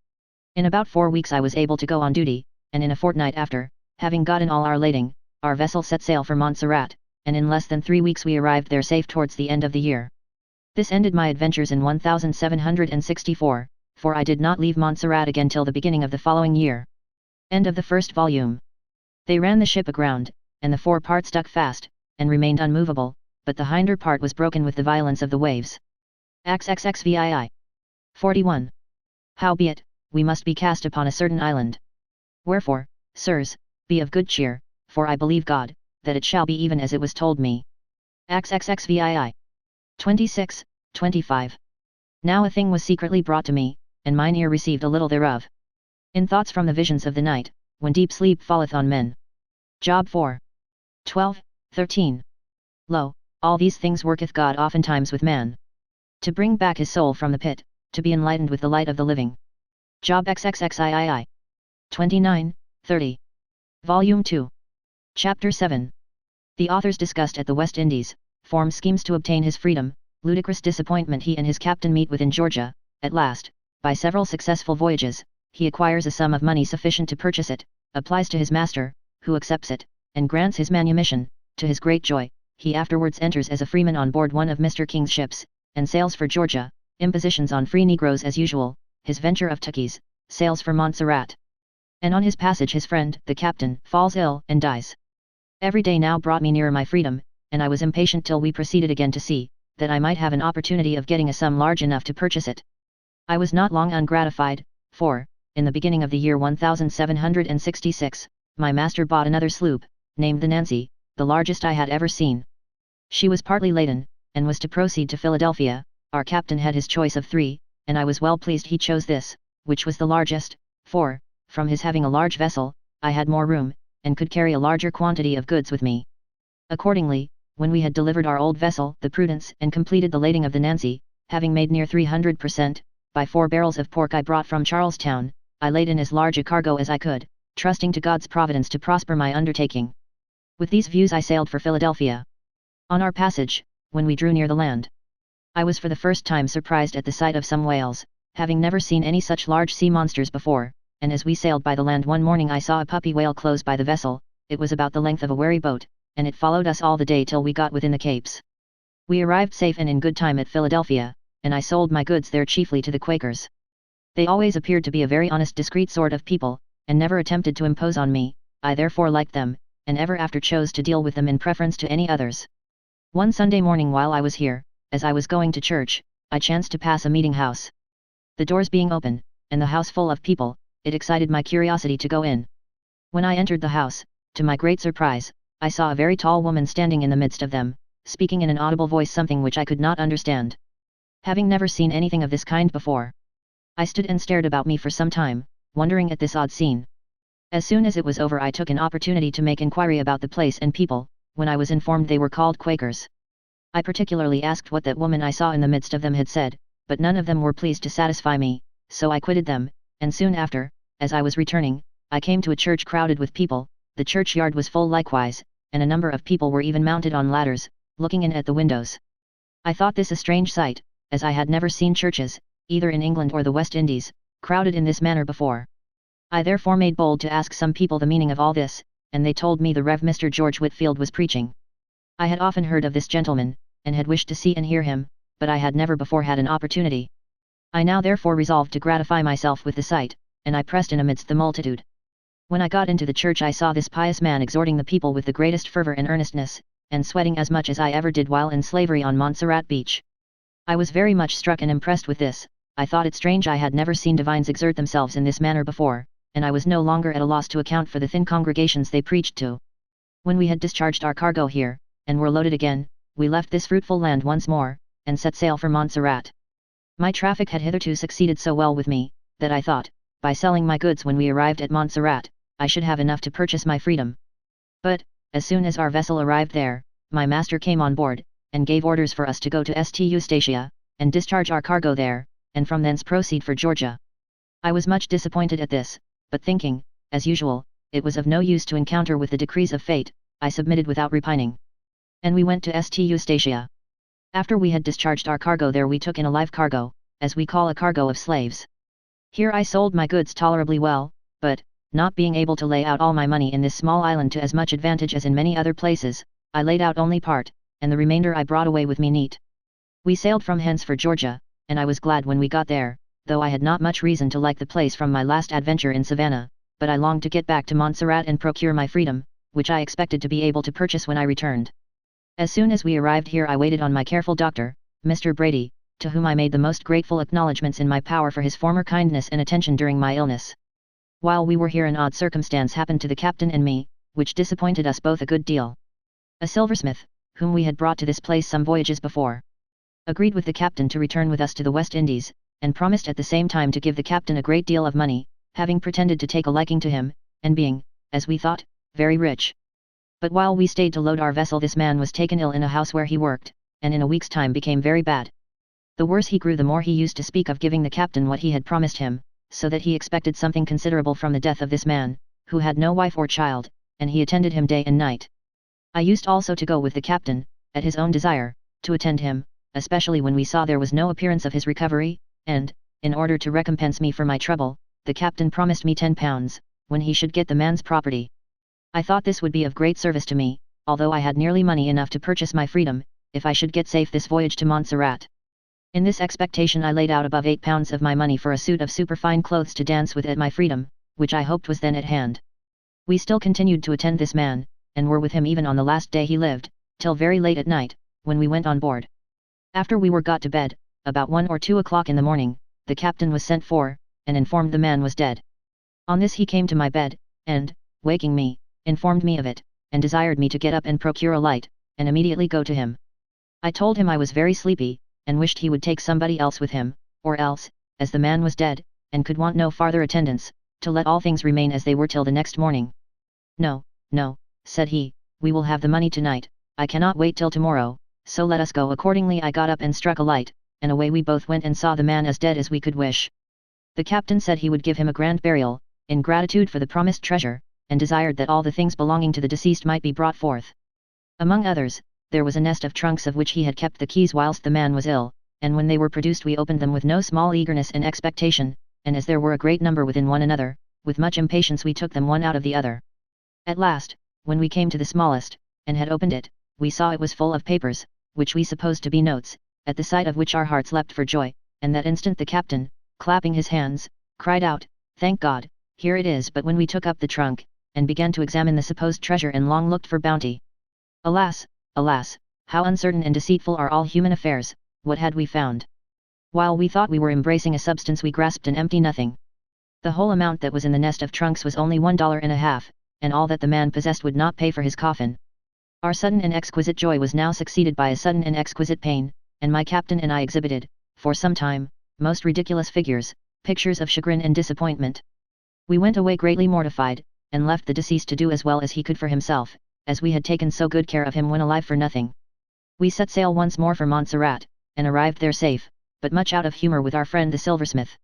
In about 4 weeks I was able to go on duty, and in a fortnight after, having gotten all our lading, our vessel set sail for Montserrat, and in less than 3 weeks we arrived there safe towards the end of the year. This ended my adventures in 1764, for I did not leave Montserrat again till the beginning of the following year. End of the first volume. They ran the ship aground, and the forepart stuck fast, and remained unmovable, but the hinder part was broken with the violence of the waves. XXXVII. 41. Howbeit, we must be cast upon a certain island. Wherefore, sirs, be of good cheer, for I believe God, that it shall be even as it was told me. XXXVII. 26, 25. Now a thing was secretly brought to me, and mine ear received a little thereof. In thoughts from the visions of the night, when deep sleep falleth on men. Job 4. 12, 13. Lo, all these things worketh God oftentimes with man. To bring back his soul from the pit, to be enlightened with the light of the living. Job XXXIII. 29, 30. Volume 2. Chapter 7. The authors discussed at the West Indies, form schemes to obtain his freedom, ludicrous disappointment he and his captain meet with in Georgia. At last, by several successful voyages, he acquires a sum of money sufficient to purchase it, applies to his master, who accepts it, and grants his manumission. To his great joy, he afterwards enters as a freeman on board one of Mr. King's ships, and sails for Georgia. Impositions on free negroes as usual. His venture of Tukis, sails for Montserrat. And on his passage his friend, the captain, falls ill and dies. Every day now brought me nearer my freedom, and I was impatient till we proceeded again to sea, that I might have an opportunity of getting a sum large enough to purchase it. I was not long ungratified, for, in the beginning of the year 1766, my master bought another sloop, named the Nancy, the largest I had ever seen. She was partly laden, and was to proceed to Philadelphia. Our captain had his choice of 3, and I was well pleased he chose this, which was the largest, for, from his having a large vessel, I had more room, and could carry a larger quantity of goods with me. Accordingly, when we had delivered our old vessel, the Prudence, and completed the lading of the Nancy, having made near 300%, by 4 barrels of pork I brought from Charlestown, I laid in as large a cargo as I could, trusting to God's providence to prosper my undertaking. With these views I sailed for Philadelphia. On our passage, when we drew near the land, I was for the first time surprised at the sight of some whales, having never seen any such large sea monsters before, and as we sailed by the land one morning I saw a puppy whale close by the vessel. It was about the length of a wherry boat, and it followed us all the day till we got within the Capes. We arrived safe and in good time at Philadelphia, and I sold my goods there chiefly to the Quakers. They always appeared to be a very honest discreet sort of people, and never attempted to impose on me. I therefore liked them, and ever after chose to deal with them in preference to any others. One Sunday morning while I was here, as I was going to church, I chanced to pass a meeting house. The doors being open, and the house full of people, it excited my curiosity to go in. When I entered the house, to my great surprise, I saw a very tall woman standing in the midst of them, speaking in an audible voice something which I could not understand. Having never seen anything of this kind before, I stood and stared about me for some time, wondering at this odd scene. As soon as it was over I took an opportunity to make inquiry about the place and people, when I was informed they were called Quakers. I particularly asked what that woman I saw in the midst of them had said, but none of them were pleased to satisfy me, so I quitted them, and soon after, as I was returning, I came to a church crowded with people. The churchyard was full likewise, and a number of people were even mounted on ladders, looking in at the windows. I thought this a strange sight, as I had never seen churches, either in England or the West Indies, crowded in this manner before. I therefore made bold to ask some people the meaning of all this, and they told me the Rev. Mr. George Whitfield was preaching. I had often heard of this gentleman, and had wished to see and hear him, but I had never before had an opportunity. I now therefore resolved to gratify myself with the sight, and I pressed in amidst the multitude. When I got into the church I saw this pious man exhorting the people with the greatest fervor and earnestness, and sweating as much as I ever did while in slavery on Montserrat Beach. I was very much struck and impressed with this. I thought it strange I had never seen divines exert themselves in this manner before, and I was no longer at a loss to account for the thin congregations they preached to. When we had discharged our cargo here, and were loaded again, we left this fruitful land once more, and set sail for Montserrat. My traffic had hitherto succeeded so well with me, that I thought, by selling my goods when we arrived at Montserrat, I should have enough to purchase my freedom. But, as soon as our vessel arrived there, my master came on board, and gave orders for us to go to St. Eustatia, and discharge our cargo there, and from thence proceed for Georgia. I was much disappointed at this, but thinking, as usual, it was of no use to encounter with the decrees of fate, I submitted without repining. And we went to St. Eustatia. After we had discharged our cargo there we took in a live cargo, as we call a cargo of slaves. Here I sold my goods tolerably well, but, not being able to lay out all my money in this small island to as much advantage as in many other places, I laid out only part, and the remainder I brought away with me neat. We sailed from hence for Georgia, and I was glad when we got there, though I had not much reason to like the place from my last adventure in Savannah, but I longed to get back to Montserrat and procure my freedom, which I expected to be able to purchase when I returned. As soon as we arrived here I waited on my careful doctor, Mr. Brady, to whom I made the most grateful acknowledgments in my power for his former kindness and attention during my illness. While we were here an odd circumstance happened to the captain and me, which disappointed us both a good deal. A silversmith, whom we had brought to this place some voyages before, agreed with the captain to return with us to the West Indies, and promised at the same time to give the captain a great deal of money, having pretended to take a liking to him, and being, as we thought, very rich. But while we stayed to load our vessel this man was taken ill in a house where he worked, and in a week's time became very bad. The worse he grew the more he used to speak of giving the captain what he had promised him, so that he expected something considerable from the death of this man, who had no wife or child, and he attended him day and night. I used also to go with the captain, at his own desire, to attend him, especially when we saw there was no appearance of his recovery, and, in order to recompense me for my trouble, the captain promised me £10, when he should get the man's property. I thought this would be of great service to me, although I had nearly money enough to purchase my freedom, if I should get safe this voyage to Montserrat. In this expectation I laid out above £8 of my money for a suit of superfine clothes to dance with at my freedom, which I hoped was then at hand. We still continued to attend this man, and were with him even on the last day he lived, till very late at night, when we went on board. After we were got to bed, about 1 or 2 o'clock in the morning, the captain was sent for, and informed the man was dead. On this he came to my bed, and, waking me, informed me of it, and desired me to get up and procure a light, and immediately go to him. I told him I was very sleepy, and wished he would take somebody else with him, or else, as the man was dead, and could want no farther attendance, to let all things remain as they were till the next morning. No, no, said he, we will have the money tonight, I cannot wait till tomorrow, so let us go. Accordingly I got up and struck a light, and away we both went and saw the man as dead as we could wish. The captain said he would give him a grand burial, in gratitude for the promised treasure, and desired that all the things belonging to the deceased might be brought forth. Among others, there was a nest of trunks of which he had kept the keys whilst the man was ill, and when they were produced we opened them with no small eagerness and expectation, and as there were a great number within one another, with much impatience we took them one out of the other. At last, when we came to the smallest, and had opened it, we saw it was full of papers, which we supposed to be notes, at the sight of which our hearts leapt for joy, and that instant the captain, clapping his hands, cried out, "Thank God, here it is!" But when we took up the trunk, and began to examine the supposed treasure and long looked for bounty, alas, alas, how uncertain and deceitful are all human affairs, what had we found? While we thought we were embracing a substance we grasped an empty nothing. The whole amount that was in the nest of trunks was only $1.50, and all that the man possessed would not pay for his coffin. Our sudden and exquisite joy was now succeeded by a sudden and exquisite pain, and my captain and I exhibited, for some time, most ridiculous figures, pictures of chagrin and disappointment. We went away greatly mortified, and left the deceased to do as well as he could for himself, as we had taken so good care of him when alive for nothing. We set sail once more for Montserrat, and arrived there safe, but much out of humour with our friend the silversmith.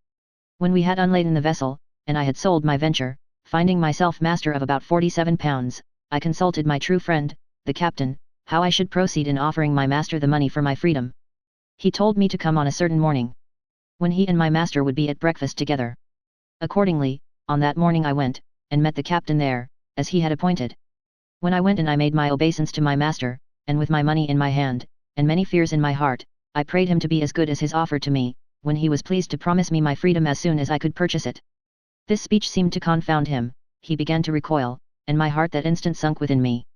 When we had unladen the vessel, and I had sold my venture, finding myself master of about £47, I consulted my true friend, the captain, how I should proceed in offering my master the money for my freedom. He told me to come on a certain morning, when he and my master would be at breakfast together. Accordingly, on that morning I went, and met the captain there, as he had appointed. When I went in I made my obeisance to my master, and with my money in my hand, and many fears in my heart, I prayed him to be as good as his offer to me, when he was pleased to promise me my freedom as soon as I could purchase it. This speech seemed to confound him, he began to recoil, and my heart that instant sunk within me.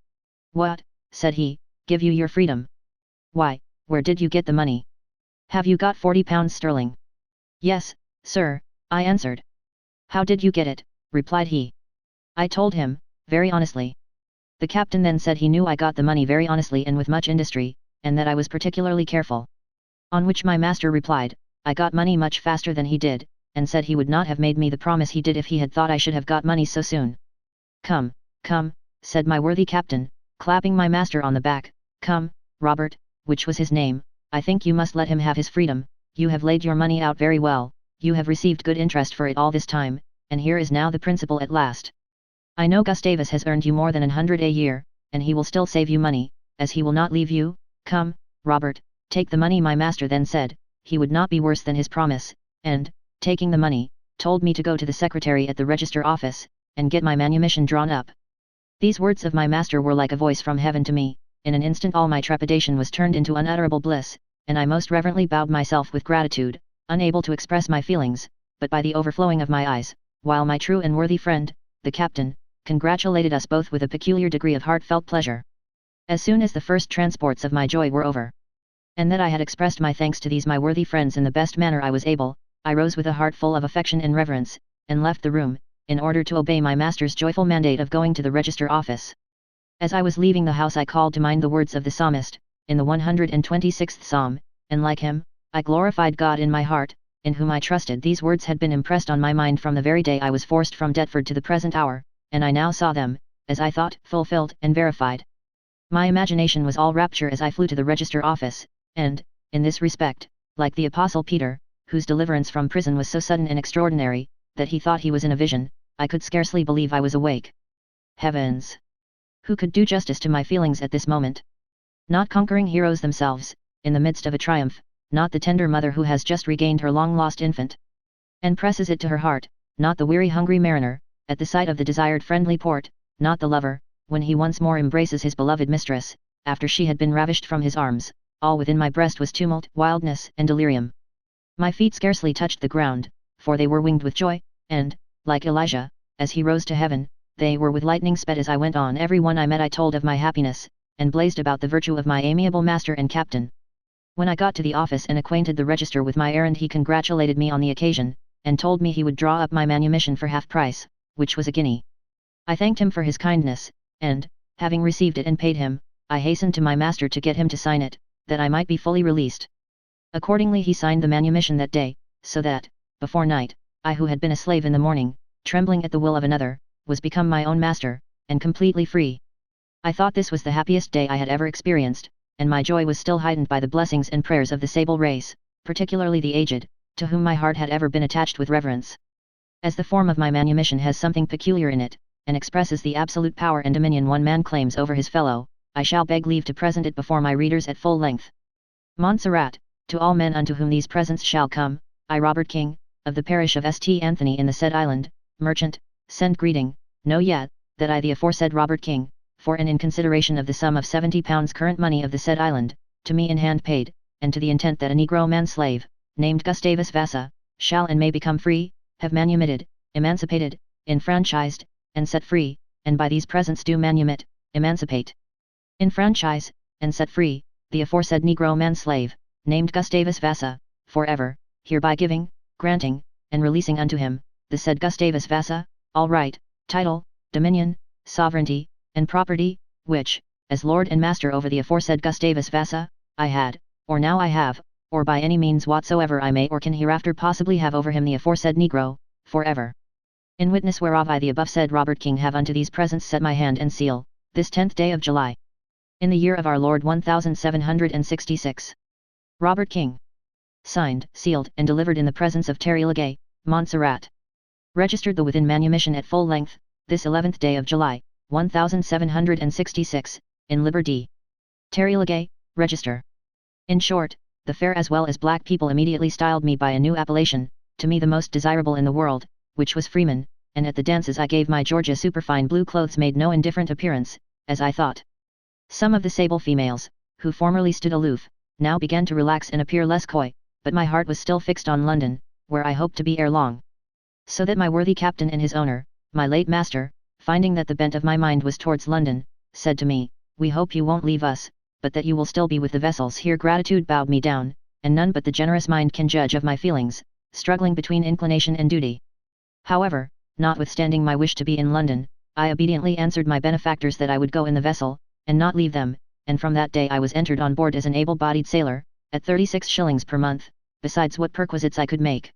"What," said he, "give you your freedom? Why, where did you get the money? Have you got £40 sterling? Yes, sir, I answered. How did you get it? Replied he. I told him, very honestly. The captain then said he knew I got the money very honestly and with much industry, and that I was particularly careful. On which my master replied, I got money much faster than he did, and said he would not have made me the promise he did if he had thought I should have got money so soon. Come, come, said my worthy captain, clapping my master on the back, come, Robert, which was his name, I think you must let him have his freedom, you have laid your money out very well, you have received good interest for it all this time, and here is now the principal at last. I know Gustavus has earned you more than 100 a year, and he will still save you money, as he will not leave you. Come, Robert, "Take the money," my master then said. He would not be worse than his promise, and, taking the money, told me to go to the secretary at the register office, and get my manumission drawn up. These words of my master were like a voice from heaven to me. In an instant all my trepidation was turned into unutterable bliss, and I most reverently bowed myself with gratitude, unable to express my feelings, but by the overflowing of my eyes, while my true and worthy friend, the captain, congratulated us both with a peculiar degree of heartfelt pleasure. As soon as the first transports of my joy were over, and that I had expressed my thanks to these my worthy friends in the best manner I was able, I rose with a heart full of affection and reverence, and left the room, in order to obey my master's joyful mandate of going to the register office. As I was leaving the house I called to mind the words of the psalmist, in the 126th Psalm, and like him, I glorified God in my heart, in whom I trusted. These words had been impressed on my mind from the very day I was forced from Deptford to the present hour, and I now saw them, as I thought, fulfilled and verified. My imagination was all rapture as I flew to the register office, and, in this respect, like the Apostle Peter, whose deliverance from prison was so sudden and extraordinary, that he thought he was in a vision, I could scarcely believe I was awake. Heavens! Who could do justice to my feelings at this moment? Not conquering heroes themselves, in the midst of a triumph, not the tender mother who has just regained her long-lost infant, and presses it to her heart, not the weary hungry mariner, at the sight of the desired friendly port, not the lover, when he once more embraces his beloved mistress, after she had been ravished from his arms. All within my breast was tumult, wildness, and delirium. My feet scarcely touched the ground, for they were winged with joy, and, like Elijah, as he rose to heaven, they were with lightning sped. As I went on, every one I met I told of my happiness, and blazed about the virtue of my amiable master and captain. When I got to the office and acquainted the register with my errand, he congratulated me on the occasion, and told me he would draw up my manumission for half price, which was a guinea. I thanked him for his kindness, and, having received it and paid him, I hastened to my master to get him to sign it, that I might be fully released. Accordingly he signed the manumission that day, so that, before night, I who had been a slave in the morning, trembling at the will of another, was become my own master, and completely free. I thought this was the happiest day I had ever experienced, and my joy was still heightened by the blessings and prayers of the sable race, particularly the aged, to whom my heart had ever been attached with reverence. As the form of my manumission has something peculiar in it, and expresses the absolute power and dominion one man claims over his fellow, I shall beg leave to present it before my readers at full length. Montserrat, to all men unto whom these presents shall come, I Robert King, of the parish of St. Anthony in the said island, merchant, send greeting. Know yet, that I the aforesaid Robert King, for and in consideration of the sum of £70 current money of the said island, to me in hand paid, and to the intent that a negro man-slave, named Gustavus Vassa, shall and may become free, have manumitted, emancipated, enfranchised, and set free, and by these presents do manumit, emancipate, enfranchise, and set free, the aforesaid negro man-slave, named Gustavus Vassa, for ever, hereby giving, granting, and releasing unto him, the said Gustavus Vassa, all right, title, dominion, sovereignty, and property, which, as lord and master over the aforesaid Gustavus Vassa, I had, or now I have, or by any means whatsoever I may or can hereafter possibly have over him the aforesaid negro, for ever. In witness whereof I the above said Robert King have unto these presents set my hand and seal, this 10th day of July, in the year of our Lord 1766. Robert King. Signed, sealed, and delivered in the presence of Terry Legay, Montserrat. Registered the within manumission at full length, this 11th day of July, 1766, in Liberty. Terry Legay, Register. In short, the fair as well as black people immediately styled me by a new appellation, to me the most desirable in the world, which was Freeman, and at the dances I gave my Georgia superfine blue clothes made no indifferent appearance, as I thought. Some of the sable females, who formerly stood aloof, now began to relax and appear less coy, but my heart was still fixed on London, where I hoped to be ere long. So that my worthy captain and his owner, my late master, finding that the bent of my mind was towards London, said to me, "We hope you won't leave us, but that you will still be with the vessels." Here gratitude bowed me down, and none but the generous mind can judge of my feelings, struggling between inclination and duty. However, notwithstanding my wish to be in London, I obediently answered my benefactors that I would go in the vessel, and not leave them, and from that day I was entered on board as an able-bodied sailor, at 36 shillings per month, besides what perquisites I could make.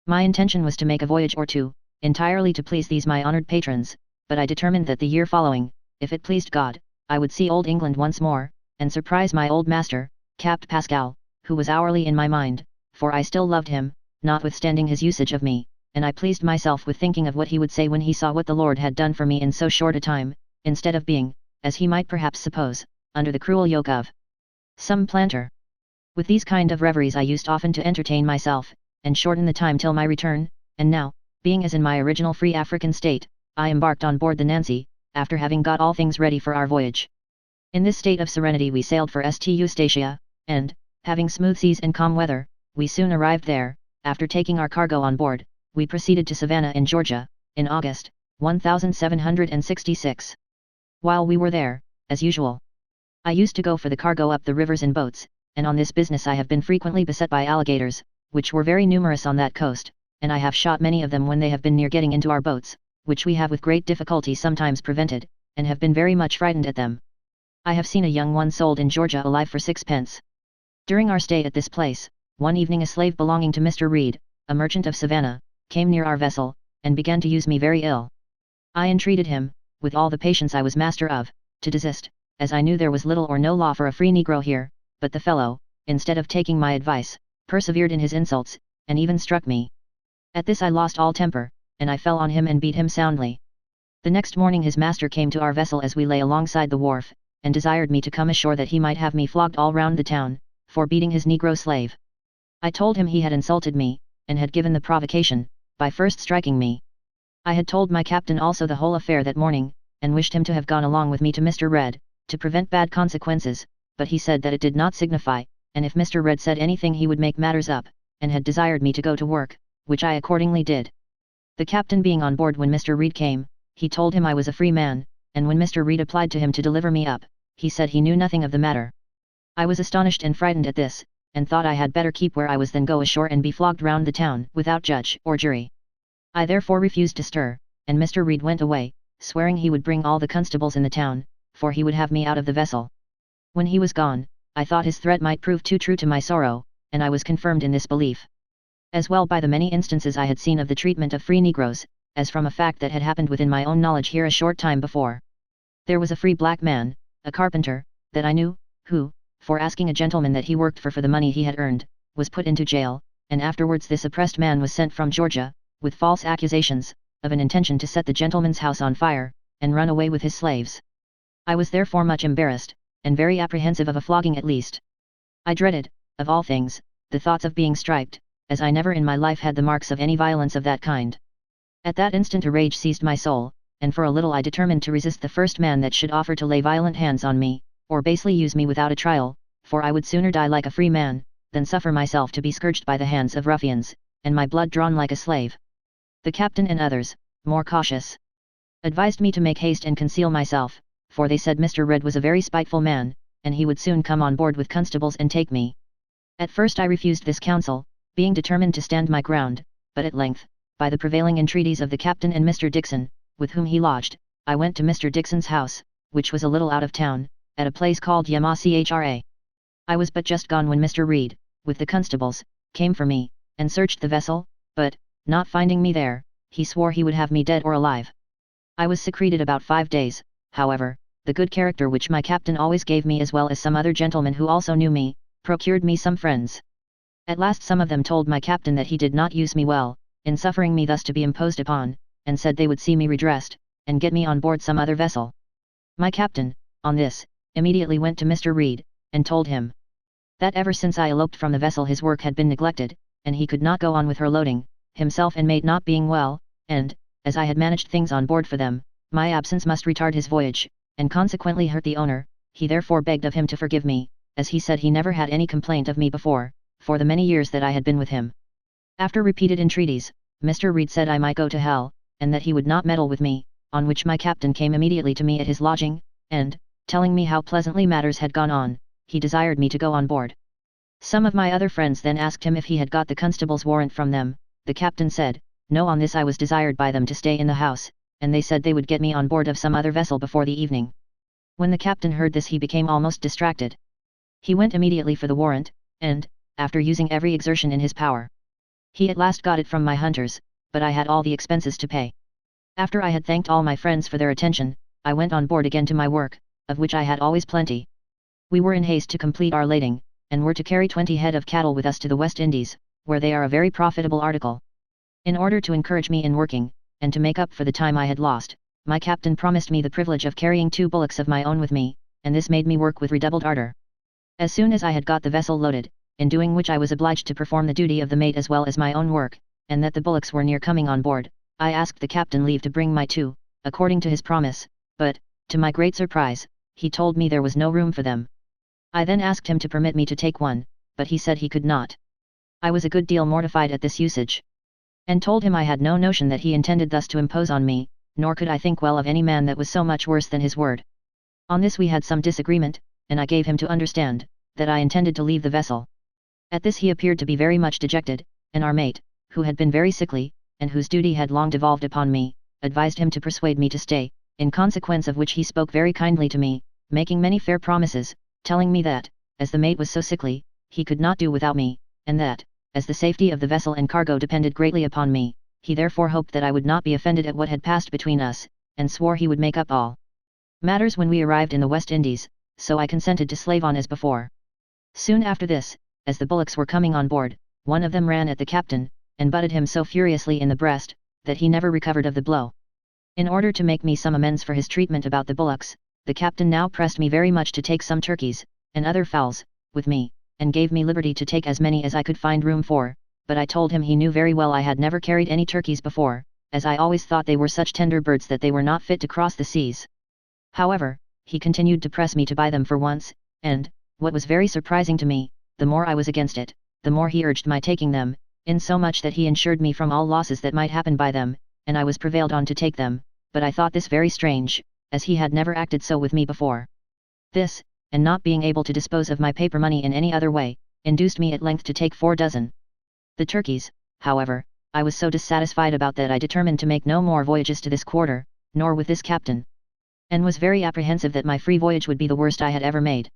My intention was to make a voyage or two, entirely to please these my honoured patrons, but I determined that the year following, if it pleased God, I would see old England once more, and surprise my old master, Capt. Pascal, who was hourly in my mind, for I still loved him, notwithstanding his usage of me, and I pleased myself with thinking of what he would say when he saw what the Lord had done for me in so short a time, instead of being, as he might perhaps suppose, under the cruel yoke of some planter. With these kind of reveries I used often to entertain myself, and shorten the time till my return, and now, being as in my original free African state, I embarked on board the Nancy, after having got all things ready for our voyage. In this state of serenity we sailed for St. Eustatia, and, having smooth seas and calm weather, we soon arrived there. After taking our cargo on board, we proceeded to Savannah in Georgia, in August, 1766. While we were there, as usual, I used to go for the cargo up the rivers in boats, and on this business I have been frequently beset by alligators, which were very numerous on that coast, and I have shot many of them when they have been near getting into our boats, which we have with great difficulty sometimes prevented, and have been very much frightened at them. I have seen a young one sold in Georgia alive for 6 pence. During our stay at this place, one evening a slave belonging to Mr. Reed, a merchant of Savannah, came near our vessel, and began to use me very ill. I entreated him, with all the patience I was master of, to desist, as I knew there was little or no law for a free negro here, but the fellow, instead of taking my advice, persevered in his insults, and even struck me. At this I lost all temper, and I fell on him and beat him soundly. The next morning his master came to our vessel as we lay alongside the wharf, and desired me to come ashore that he might have me flogged all round the town, for beating his negro slave. I told him he had insulted me, and had given the provocation, by first striking me. I had told my captain also the whole affair that morning, and wished him to have gone along with me to Mr. Red, to prevent bad consequences, but he said that it did not signify, and if Mr. Red said anything he would make matters up, and had desired me to go to work, which I accordingly did. The captain being on board when Mr. Reed came, he told him I was a free man, and when Mr. Reed applied to him to deliver me up, he said he knew nothing of the matter. I was astonished and frightened at this, and thought I had better keep where I was than go ashore and be flogged round the town without judge or jury. I therefore refused to stir, and Mr. Reed went away, swearing he would bring all the constables in the town, for he would have me out of the vessel. When he was gone, I thought his threat might prove too true to my sorrow, and I was confirmed in this belief. As well by the many instances I had seen of the treatment of free negroes, as from a fact that had happened within my own knowledge here a short time before. There was a free black man, a carpenter, that I knew, who, for asking a gentleman that he worked for the money he had earned, was put into jail, and afterwards this oppressed man was sent from Georgia, with false accusations, of an intention to set the gentleman's house on fire, and run away with his slaves. I was therefore much embarrassed, and very apprehensive of a flogging at least. I dreaded, of all things, the thoughts of being striped, as I never in my life had the marks of any violence of that kind. At that instant a rage seized my soul, and for a little I determined to resist the first man that should offer to lay violent hands on me, or basely use me without a trial, for I would sooner die like a free man, than suffer myself to be scourged by the hands of ruffians, and my blood drawn like a slave. The captain and others, more cautious, advised me to make haste and conceal myself, for they said Mr. Red was a very spiteful man, and he would soon come on board with constables and take me. At first I refused this counsel, being determined to stand my ground, but at length, by the prevailing entreaties of the captain and Mr. Dixon, with whom he lodged, I went to Mr. Dixon's house, which was a little out of town, at a place called Yamachra. I was but just gone when Mr. Reed, with the constables, came for me, and searched the vessel, but, not finding me there, he swore he would have me dead or alive. I was secreted about 5 days, however, the good character which my captain always gave me as well as some other gentlemen who also knew me, procured me some friends. At last some of them told my captain that he did not use me well, in suffering me thus to be imposed upon, and said they would see me redressed, and get me on board some other vessel. My captain, on this, immediately went to Mr. Reed, and told him that ever since I eloped from the vessel his work had been neglected, and he could not go on with her loading, himself and mate not being well, and, as I had managed things on board for them, my absence must retard his voyage, and consequently hurt the owner. He therefore begged of him to forgive me, as he said he never had any complaint of me before, for the many years that I had been with him. After repeated entreaties, Mr. Reed said I might go to hell, and that he would not meddle with me, on which my captain came immediately to me at his lodging, and, telling me how pleasantly matters had gone on, he desired me to go on board. Some of my other friends then asked him if he had got the constable's warrant from them. The captain said, no. On this I was desired by them to stay in the house, and they said they would get me on board of some other vessel before the evening. When the captain heard this he became almost distracted. He went immediately for the warrant, and, after using every exertion in his power, he at last got it from my hunters, but I had all the expenses to pay. After I had thanked all my friends for their attention, I went on board again to my work, of which I had always plenty. We were in haste to complete our lading, and were to carry 20 head of cattle with us to the West Indies, where they are a very profitable article. In order to encourage me in working, and to make up for the time I had lost, my captain promised me the privilege of carrying 2 bullocks of my own with me, and this made me work with redoubled ardor. As soon as I had got the vessel loaded, in doing which I was obliged to perform the duty of the mate as well as my own work, and that the bullocks were near coming on board, I asked the captain leave to bring my two, according to his promise, but, to my great surprise, he told me there was no room for them. I then asked him to permit me to take one, but he said he could not. I was a good deal mortified at this usage, and told him I had no notion that he intended thus to impose on me, nor could I think well of any man that was so much worse than his word. On this we had some disagreement, and I gave him to understand, that I intended to leave the vessel. At this he appeared to be very much dejected, and our mate, who had been very sickly, and whose duty had long devolved upon me, advised him to persuade me to stay, in consequence of which he spoke very kindly to me, making many fair promises, telling me that, as the mate was so sickly, he could not do without me, and that, as the safety of the vessel and cargo depended greatly upon me, he therefore hoped that I would not be offended at what had passed between us, and swore he would make up all matters when we arrived in the West Indies, so I consented to slave on as before. Soon after this, as the bullocks were coming on board, one of them ran at the captain, and butted him so furiously in the breast, that he never recovered of the blow. In order to make me some amends for his treatment about the bullocks, the captain now pressed me very much to take some turkeys, and other fowls, with me, and gave me liberty to take as many as I could find room for, but I told him he knew very well I had never carried any turkeys before, as I always thought they were such tender birds that they were not fit to cross the seas. However, he continued to press me to buy them for once, and, what was very surprising to me, the more I was against it, the more he urged my taking them, insomuch that he insured me from all losses that might happen by them, and I was prevailed on to take them, but I thought this very strange, as he had never acted so with me before. This, and not being able to dispose of my paper money in any other way, induced me at length to take 4 dozen. The turkeys, however, I was so dissatisfied about that I determined to make no more voyages to this quarter, nor with this captain, and was very apprehensive that my free voyage would be the worst I had ever made.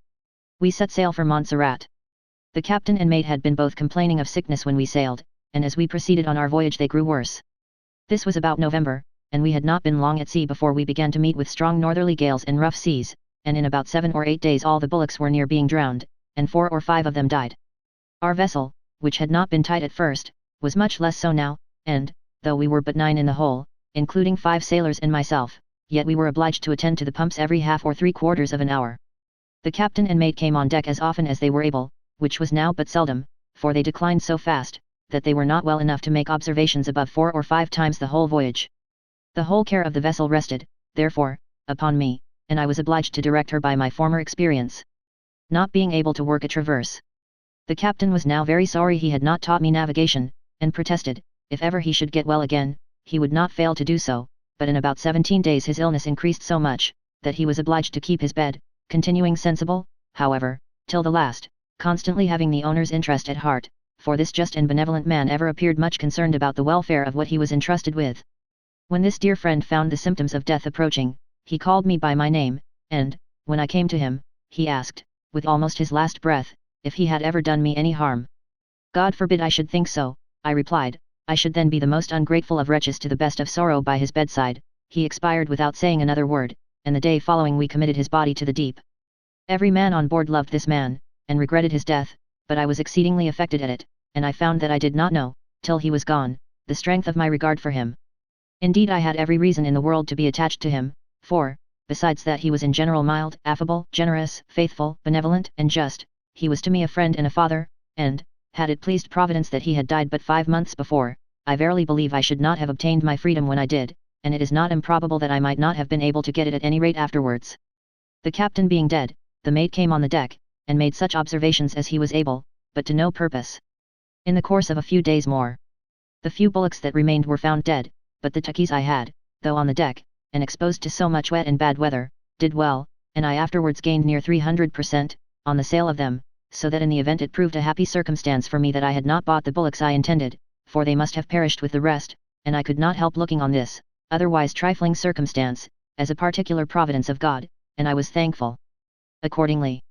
We set sail for Montserrat. The captain and mate had been both complaining of sickness when we sailed, and as we proceeded on our voyage they grew worse. This was about November, and we had not been long at sea before we began to meet with strong northerly gales and rough seas, and in about 7 or 8 days all the bullocks were near being drowned, and 4 or 5 of them died. Our vessel, which had not been tight at first, was much less so now, and, though we were but 9 in the whole, including 5 sailors and myself, yet we were obliged to attend to the pumps every half or 3/4 of an hour. The captain and mate came on deck as often as they were able, which was now but seldom, for they declined so fast, that they were not well enough to make observations above 4 or 5 times the whole voyage. The whole care of the vessel rested, therefore, upon me, and I was obliged to direct her by my former experience. Not being able to work a traverse. The captain was now very sorry he had not taught me navigation, and protested, if ever he should get well again, he would not fail to do so, but in about 17 days his illness increased so much, that he was obliged to keep his bed, continuing sensible, however, till the last, constantly having the owner's interest at heart, for this just and benevolent man ever appeared much concerned about the welfare of what he was entrusted with. When this dear friend found the symptoms of death approaching, he called me by my name, and, when I came to him, he asked, with almost his last breath, if he had ever done me any harm. God forbid I should think so, I replied, I should then be the most ungrateful of wretches. To the best of sorrow by his bedside, he expired without saying another word, and the day following we committed his body to the deep. Every man on board loved this man, and regretted his death, but I was exceedingly affected at it, and I found that I did not know, till he was gone, the strength of my regard for him. Indeed I had every reason in the world to be attached to him, for, besides that he was in general mild, affable, generous, faithful, benevolent, and just, he was to me a friend and a father, and, had it pleased Providence that he had died but 5 months before, I verily believe I should not have obtained my freedom when I did, and it is not improbable that I might not have been able to get it at any rate afterwards. The captain being dead, the mate came on the deck, and made such observations as he was able, but to no purpose. In the course of a few days more, the few bullocks that remained were found dead, but the turkeys I had, though on the deck, and exposed to so much wet and bad weather, did well, and I afterwards gained near 300%, on the sale of them, so that in the event it proved a happy circumstance for me that I had not bought the bullocks I intended, for they must have perished with the rest, and I could not help looking on this, otherwise trifling circumstance, as a particular providence of God, and I was thankful. Accordingly,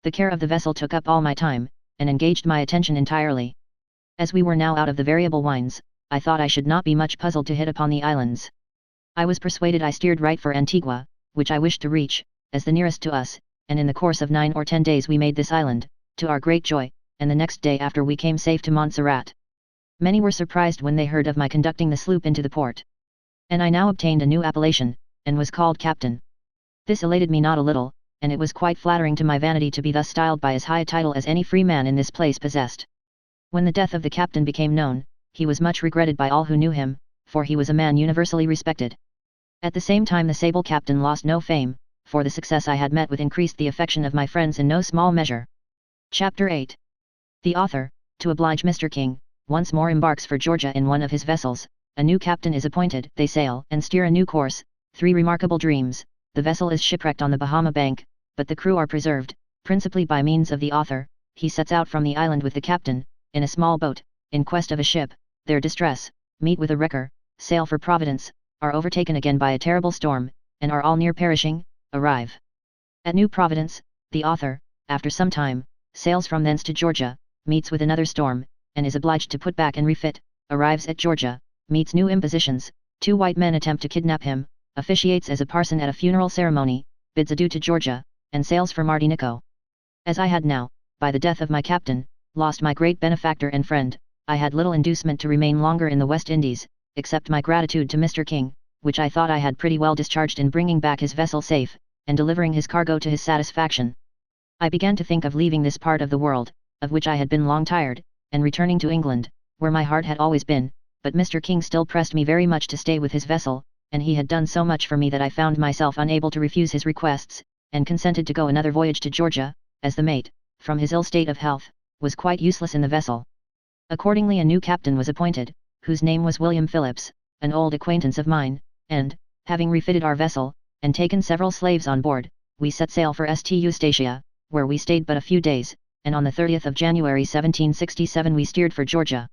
the care of the vessel took up all my time, and engaged my attention entirely. As we were now out of the variable wines, I thought I should not be much puzzled to hit upon the islands. I was persuaded I steered right for Antigua, which I wished to reach, as the nearest to us, and in the course of 9 or 10 days we made this island, to our great joy, and the next day after we came safe to Montserrat. Many were surprised when they heard of my conducting the sloop into the port. And I now obtained a new appellation, and was called captain. This elated me not a little, and it was quite flattering to my vanity to be thus styled by as high a title as any free man in this place possessed. When the death of the captain became known, he was much regretted by all who knew him, for he was a man universally respected. At the same time the sable captain lost no fame, for the success I had met with increased the affection of my friends in no small measure. Chapter 8. The author, to oblige Mr. King, once more embarks for Georgia in one of his vessels. A new captain is appointed, they sail and steer a new course. 3 remarkable dreams. The vessel is shipwrecked on the Bahama bank, but the crew are preserved, principally by means of the author. He sets out from the island with the captain, in a small boat, in quest of a ship. Their distress, meet with a wrecker, sail for Providence, are overtaken again by a terrible storm, and are all near perishing. Arrive at New Providence. The author, after some time, sails from thence to Georgia, meets with another storm, and is obliged to put back and refit. Arrives at Georgia, meets new impositions. 2 white men attempt to kidnap him, officiates as a parson at a funeral ceremony, bids adieu to Georgia, and sails for Martinico. As I had now, by the death of my captain, lost my great benefactor and friend, I had little inducement to remain longer in the West Indies, except my gratitude to Mr. King, which I thought I had pretty well discharged in bringing back his vessel safe, and delivering his cargo to his satisfaction. I began to think of leaving this part of the world, of which I had been long tired, and returning to England, where my heart had always been, but Mr. King still pressed me very much to stay with his vessel, and he had done so much for me that I found myself unable to refuse his requests, and consented to go another voyage to Georgia, as the mate, from his ill state of health, was quite useless in the vessel. Accordingly a new captain was appointed, whose name was William Phillips, an old acquaintance of mine, and, having refitted our vessel, and taken several slaves on board, we set sail for St. Eustatia, where we stayed but a few days, and on the 30th of January 1767 we steered for Georgia.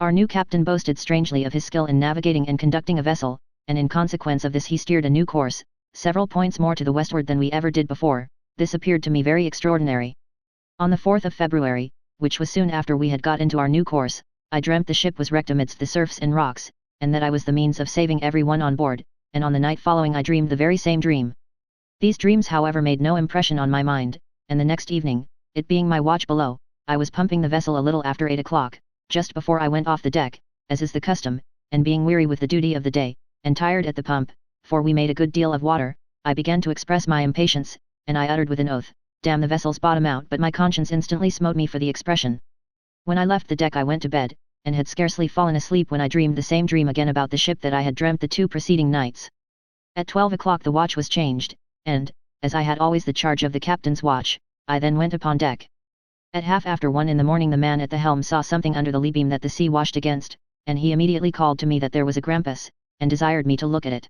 Our new captain boasted strangely of his skill in navigating and conducting a vessel, and in consequence of this he steered a new course, several points more to the westward than we ever did before. This appeared to me very extraordinary. On the 4th of February, which was soon after we had got into our new course, I dreamt the ship was wrecked amidst the surfs and rocks, and that I was the means of saving every one on board, and on the night following I dreamed the very same dream. These dreams however made no impression on my mind, and the next evening, it being my watch below, I was pumping the vessel a little after 8 o'clock, just before I went off the deck, as is the custom, and being weary with the duty of the day, and tired at the pump, for we made a good deal of water, I began to express my impatience, and I uttered with an oath, "Damn the vessel's bottom out!" but my conscience instantly smote me for the expression. When I left the deck I went to bed, and had scarcely fallen asleep when I dreamed the same dream again about the ship that I had dreamt the 2 preceding nights. At 12 o'clock the watch was changed, and, as I had always the charge of the captain's watch, I then went upon deck. At 1:30 in the morning the man at the helm saw something under the lee beam that the sea washed against, and he immediately called to me that there was a grampus, and desired me to look at it.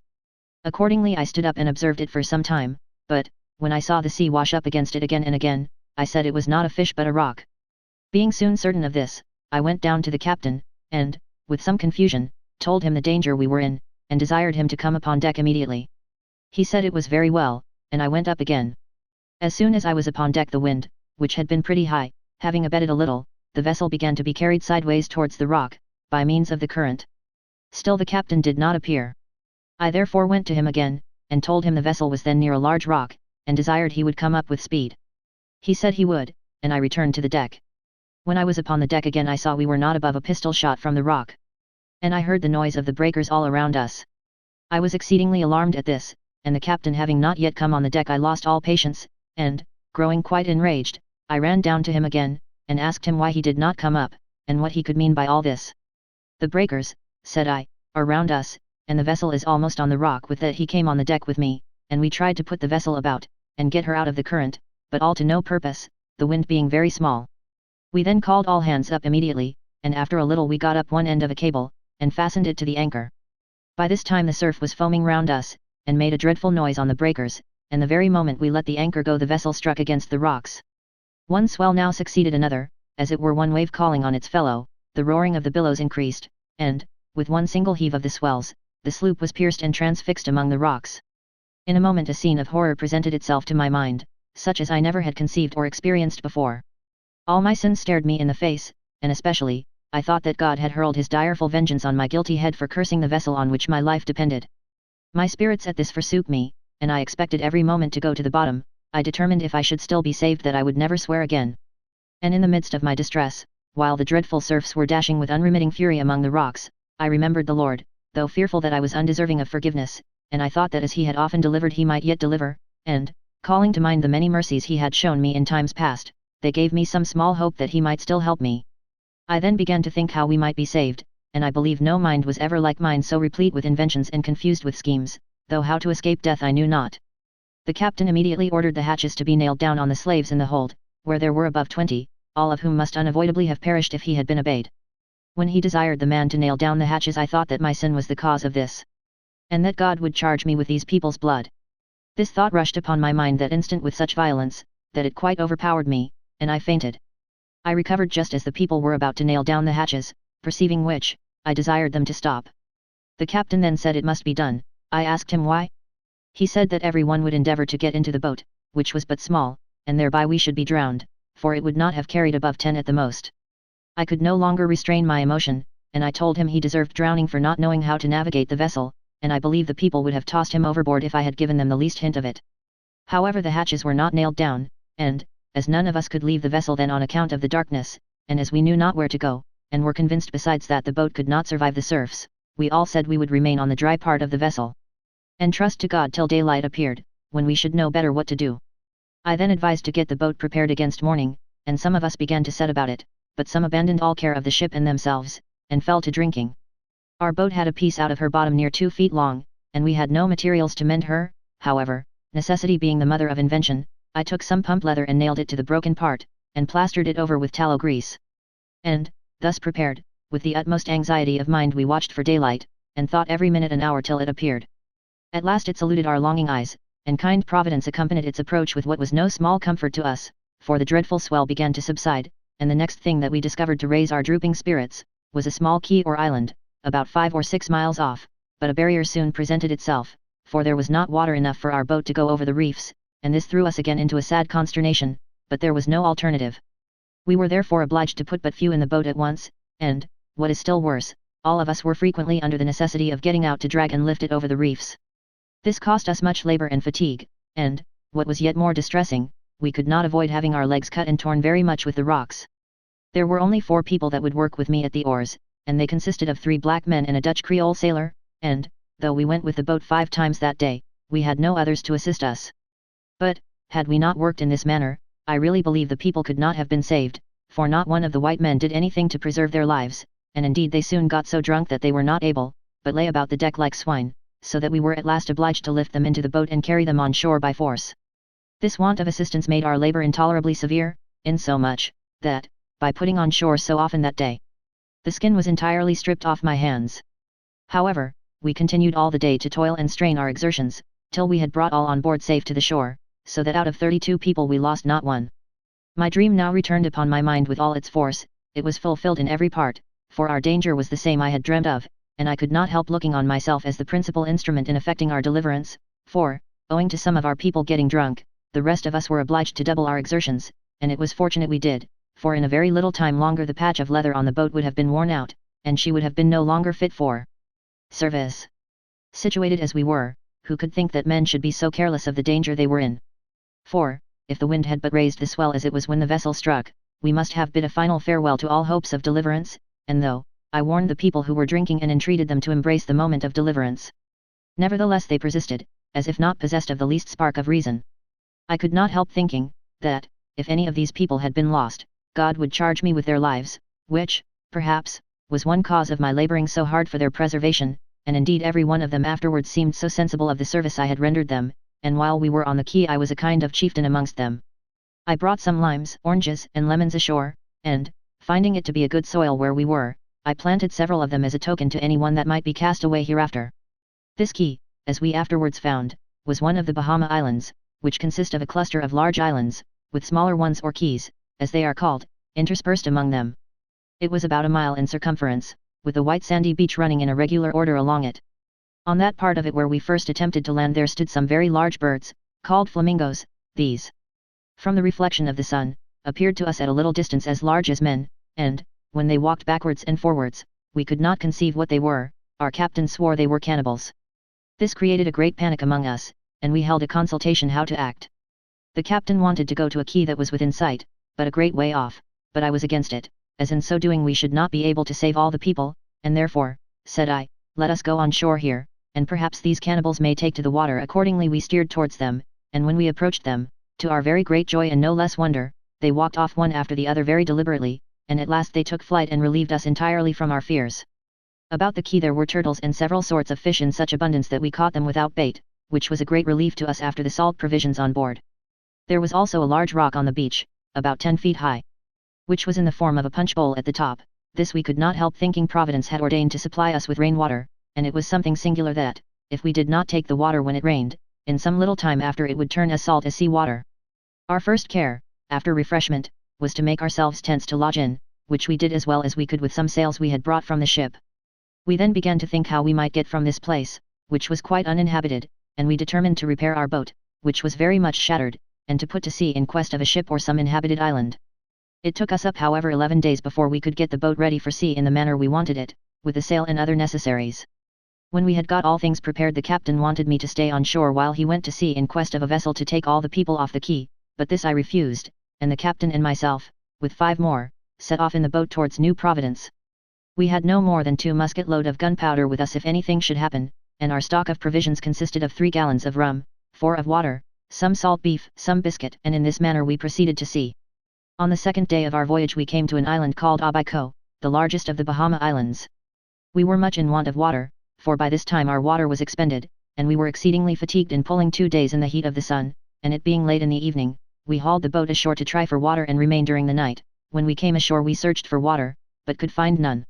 Accordingly I stood up and observed it for some time, but, when I saw the sea wash up against it again and again, I said it was not a fish but a rock. Being soon certain of this, I went down to the captain, and, with some confusion, told him the danger we were in, and desired him to come upon deck immediately. He said it was very well, and I went up again. As soon as I was upon deck the wind, which had been pretty high, having abated a little, the vessel began to be carried sideways towards the rock, by means of the current. Still the captain did not appear. I therefore went to him again, and told him the vessel was then near a large rock, and desired he would come up with speed. He said he would, and I returned to the deck. When I was upon the deck again I saw we were not above a pistol shot from the rock. And I heard the noise of the breakers all around us. I was exceedingly alarmed at this, and the captain having not yet come on the deck I lost all patience, and, growing quite enraged, I ran down to him again, and asked him why he did not come up, and what he could mean by all this. "The breakers," said I, "are round us, and the vessel is almost on the rock." With that he came on the deck with me, and we tried to put the vessel about, and get her out of the current, but all to no purpose, the wind being very small. We then called all hands up immediately, and after a little we got up one end of a cable, and fastened it to the anchor. By this time the surf was foaming round us, and made a dreadful noise on the breakers, and the very moment we let the anchor go the vessel struck against the rocks. One swell now succeeded another, as it were one wave calling on its fellow, the roaring of the billows increased, and, with one single heave of the swells, the sloop was pierced and transfixed among the rocks. In a moment a scene of horror presented itself to my mind, such as I never had conceived or experienced before. All my sins stared me in the face, and especially, I thought that God had hurled his direful vengeance on my guilty head for cursing the vessel on which my life depended. My spirits at this forsook me, and I expected every moment to go to the bottom. I determined if I should still be saved that I would never swear again. And in the midst of my distress, while the dreadful surfs were dashing with unremitting fury among the rocks, I remembered the Lord, though fearful that I was undeserving of forgiveness, and I thought that as he had often delivered he might yet deliver, and, Calling to mind the many mercies he had shown me in times past, they gave me some small hope that he might still help me. I then began to think how we might be saved, and I believe no mind was ever like mine, so replete with inventions and confused with schemes, though how to escape death I knew not. The captain immediately ordered the hatches to be nailed down on the slaves in the hold, where there were above 20, all of whom must unavoidably have perished if he had been obeyed. When he desired the man to nail down the hatches, I thought that my sin was the cause of this, and that God would charge me with these people's blood. This thought rushed upon my mind that instant with such violence, that it quite overpowered me, and I fainted. I recovered just as the people were about to nail down the hatches, perceiving which, I desired them to stop. The captain then said it must be done. I asked him why. He said that every one would endeavour to get into the boat, which was but small, and thereby we should be drowned, for it would not have carried above 10 at the most. I could no longer restrain my emotion, and I told him he deserved drowning for not knowing how to navigate the vessel, and I believe the people would have tossed him overboard if I had given them the least hint of it. However, the hatches were not nailed down, and, as none of us could leave the vessel then on account of the darkness, and as we knew not where to go, and were convinced besides that the boat could not survive the surfs, we all said we would remain on the dry part of the vessel, and trust to God till daylight appeared, when we should know better what to do. I then advised to get the boat prepared against morning, and some of us began to set about it, but some abandoned all care of the ship and themselves, and fell to drinking. Our boat had a piece out of her bottom near 2 feet long, and we had no materials to mend her. However, necessity being the mother of invention, I took some pump leather and nailed it to the broken part, and plastered it over with tallow grease. And, thus prepared, with the utmost anxiety of mind we watched for daylight, and thought every minute and hour till it appeared. At last it saluted our longing eyes, and kind Providence accompanied its approach with what was no small comfort to us, for the dreadful swell began to subside, and the next thing that we discovered to raise our drooping spirits, was a small key or island, about 5 or 6 miles off, but a barrier soon presented itself, for there was not water enough for our boat to go over the reefs, and this threw us again into a sad consternation, but there was no alternative. We were therefore obliged to put but few in the boat at once, and, what is still worse, all of us were frequently under the necessity of getting out to drag and lift it over the reefs. This cost us much labor and fatigue, and, what was yet more distressing, we could not avoid having our legs cut and torn very much with the rocks. There were only 4 people that would work with me at the oars, and they consisted of 3 black men and a Dutch Creole sailor, and, though we went with the boat 5 times that day, we had no others to assist us. But, had we not worked in this manner, I really believe the people could not have been saved, for not one of the white men did anything to preserve their lives, and indeed they soon got so drunk that they were not able, but lay about the deck like swine, so that we were at last obliged to lift them into the boat and carry them on shore by force. This want of assistance made our labor intolerably severe, insomuch, that, by putting on shore so often that day, the skin was entirely stripped off my hands. However, we continued all the day to toil and strain our exertions, till we had brought all on board safe to the shore, so that out of 32 people we lost not one. My dream now returned upon my mind with all its force. It was fulfilled in every part, for our danger was the same I had dreamt of, and I could not help looking on myself as the principal instrument in effecting our deliverance, for, owing to some of our people getting drunk, the rest of us were obliged to double our exertions, and it was fortunate we did, for in a very little time longer the patch of leather on the boat would have been worn out, and she would have been no longer fit for service. Situated as we were, who could think that men should be so careless of the danger they were in? For, if the wind had but raised the swell as it was when the vessel struck, we must have bid a final farewell to all hopes of deliverance, and though, I warned the people who were drinking and entreated them to embrace the moment of deliverance, nevertheless they persisted, as if not possessed of the least spark of reason. I could not help thinking, that, if any of these people had been lost, God would charge me with their lives, which, perhaps, was one cause of my laboring so hard for their preservation, and indeed every one of them afterwards seemed so sensible of the service I had rendered them, and while we were on the quay I was a kind of chieftain amongst them. I brought some limes, oranges, and lemons ashore, and, finding it to be a good soil where we were, I planted several of them as a token to any one that might be cast away hereafter. This key, as we afterwards found, was one of the Bahama Islands, which consist of a cluster of large islands, with smaller ones or keys, as they are called, interspersed among them. It was about a mile in circumference, with a white sandy beach running in a regular order along it. On that part of it where we first attempted to land there stood some very large birds, called flamingos. These, from the reflection of the sun, appeared to us at a little distance as large as men, and, when they walked backwards and forwards, we could not conceive what they were. Our captain swore they were cannibals. This created a great panic among us, and we held a consultation how to act. The captain wanted to go to a quay that was within sight, but a great way off, but I was against it, as in so doing we should not be able to save all the people, and therefore, said I, let us go on shore here, and perhaps these cannibals may take to the water. Accordingly we steered towards them, and when we approached them, to our very great joy and no less wonder, they walked off one after the other very deliberately, and at last they took flight and relieved us entirely from our fears. About the quay there were turtles and several sorts of fish in such abundance that we caught them without bait, which was a great relief to us after the salt provisions on board. There was also a large rock on the beach, about 10 feet high, which was in the form of a punch bowl at the top. This we could not help thinking Providence had ordained to supply us with rainwater, and it was something singular that, if we did not take the water when it rained, in some little time after it would turn as salt as sea water. Our first care, after refreshment, was to make ourselves tents to lodge in, which we did as well as we could with some sails we had brought from the ship. We then began to think how we might get from this place, which was quite uninhabited, and we determined to repair our boat, which was very much shattered, and to put to sea in quest of a ship or some inhabited island. It took us up however 11 days before we could get the boat ready for sea in the manner we wanted it, with the sail and other necessaries. When we had got all things prepared, the captain wanted me to stay on shore while he went to sea in quest of a vessel to take all the people off the quay, but this I refused, and the captain and myself, with 5 more, set off in the boat towards New Providence. We had no more than 2 musket load of gunpowder with us if anything should happen, and our stock of provisions consisted of 3 gallons of rum, 4 of water, some salt beef, some biscuit, and in this manner we proceeded to sea. On the 2nd day of our voyage we came to an island called Abaco, the largest of the Bahama Islands. We were much in want of water, for by this time our water was expended, and we were exceedingly fatigued in pulling 2 days in the heat of the sun, and it being late in the evening, we hauled the boat ashore to try for water and remain during the night. When we came ashore we searched for water, but could find none.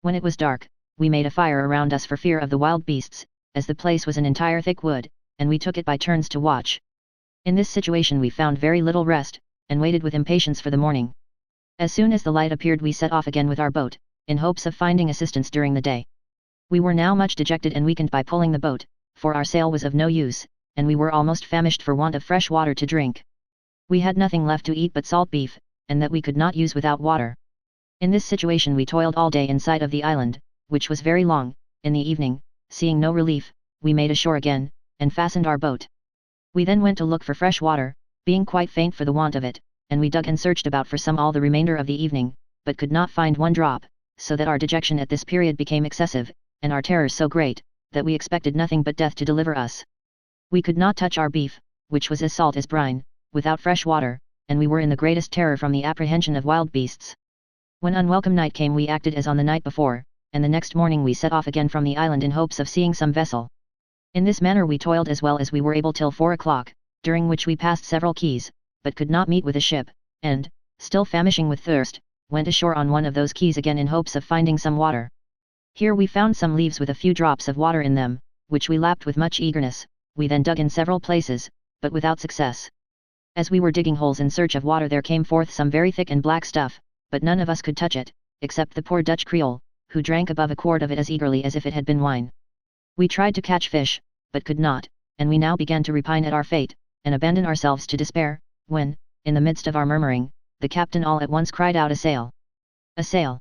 When it was dark, we made a fire around us for fear of the wild beasts, as the place was an entire thick wood, and we took it by turns to watch. In this situation we found very little rest, and waited with impatience for the morning. As soon as the light appeared we set off again with our boat, in hopes of finding assistance during the day. We were now much dejected and weakened by pulling the boat, for our sail was of no use, and we were almost famished for want of fresh water to drink. We had nothing left to eat but salt beef, and that we could not use without water. In this situation we toiled all day in sight of the island, which was very long. In the evening, seeing no relief, we made ashore again, and fastened our boat. We then went to look for fresh water, being quite faint for the want of it, and we dug and searched about for some all the remainder of the evening, but could not find one drop, so that our dejection at this period became excessive, and our terrors so great, that we expected nothing but death to deliver us. We could not touch our beef, which was as salt as brine, without fresh water, and we were in the greatest terror from the apprehension of wild beasts. When unwelcome night came we acted as on the night before, and the next morning we set off again from the island in hopes of seeing some vessel. In this manner we toiled as well as we were able till 4 o'clock, during which we passed several quays, but could not meet with a ship, and, still famishing with thirst, went ashore on one of those quays again in hopes of finding some water. Here we found some leaves with a few drops of water in them, which we lapped with much eagerness. We then dug in several places, but without success. As we were digging holes in search of water there came forth some very thick and black stuff, but none of us could touch it, except the poor Dutch Creole, who drank above a quart of it as eagerly as if it had been wine. We tried to catch fish, but could not, and we now began to repine at our fate, and abandon ourselves to despair, when, in the midst of our murmuring, the captain all at once cried out, "A sail! A sail!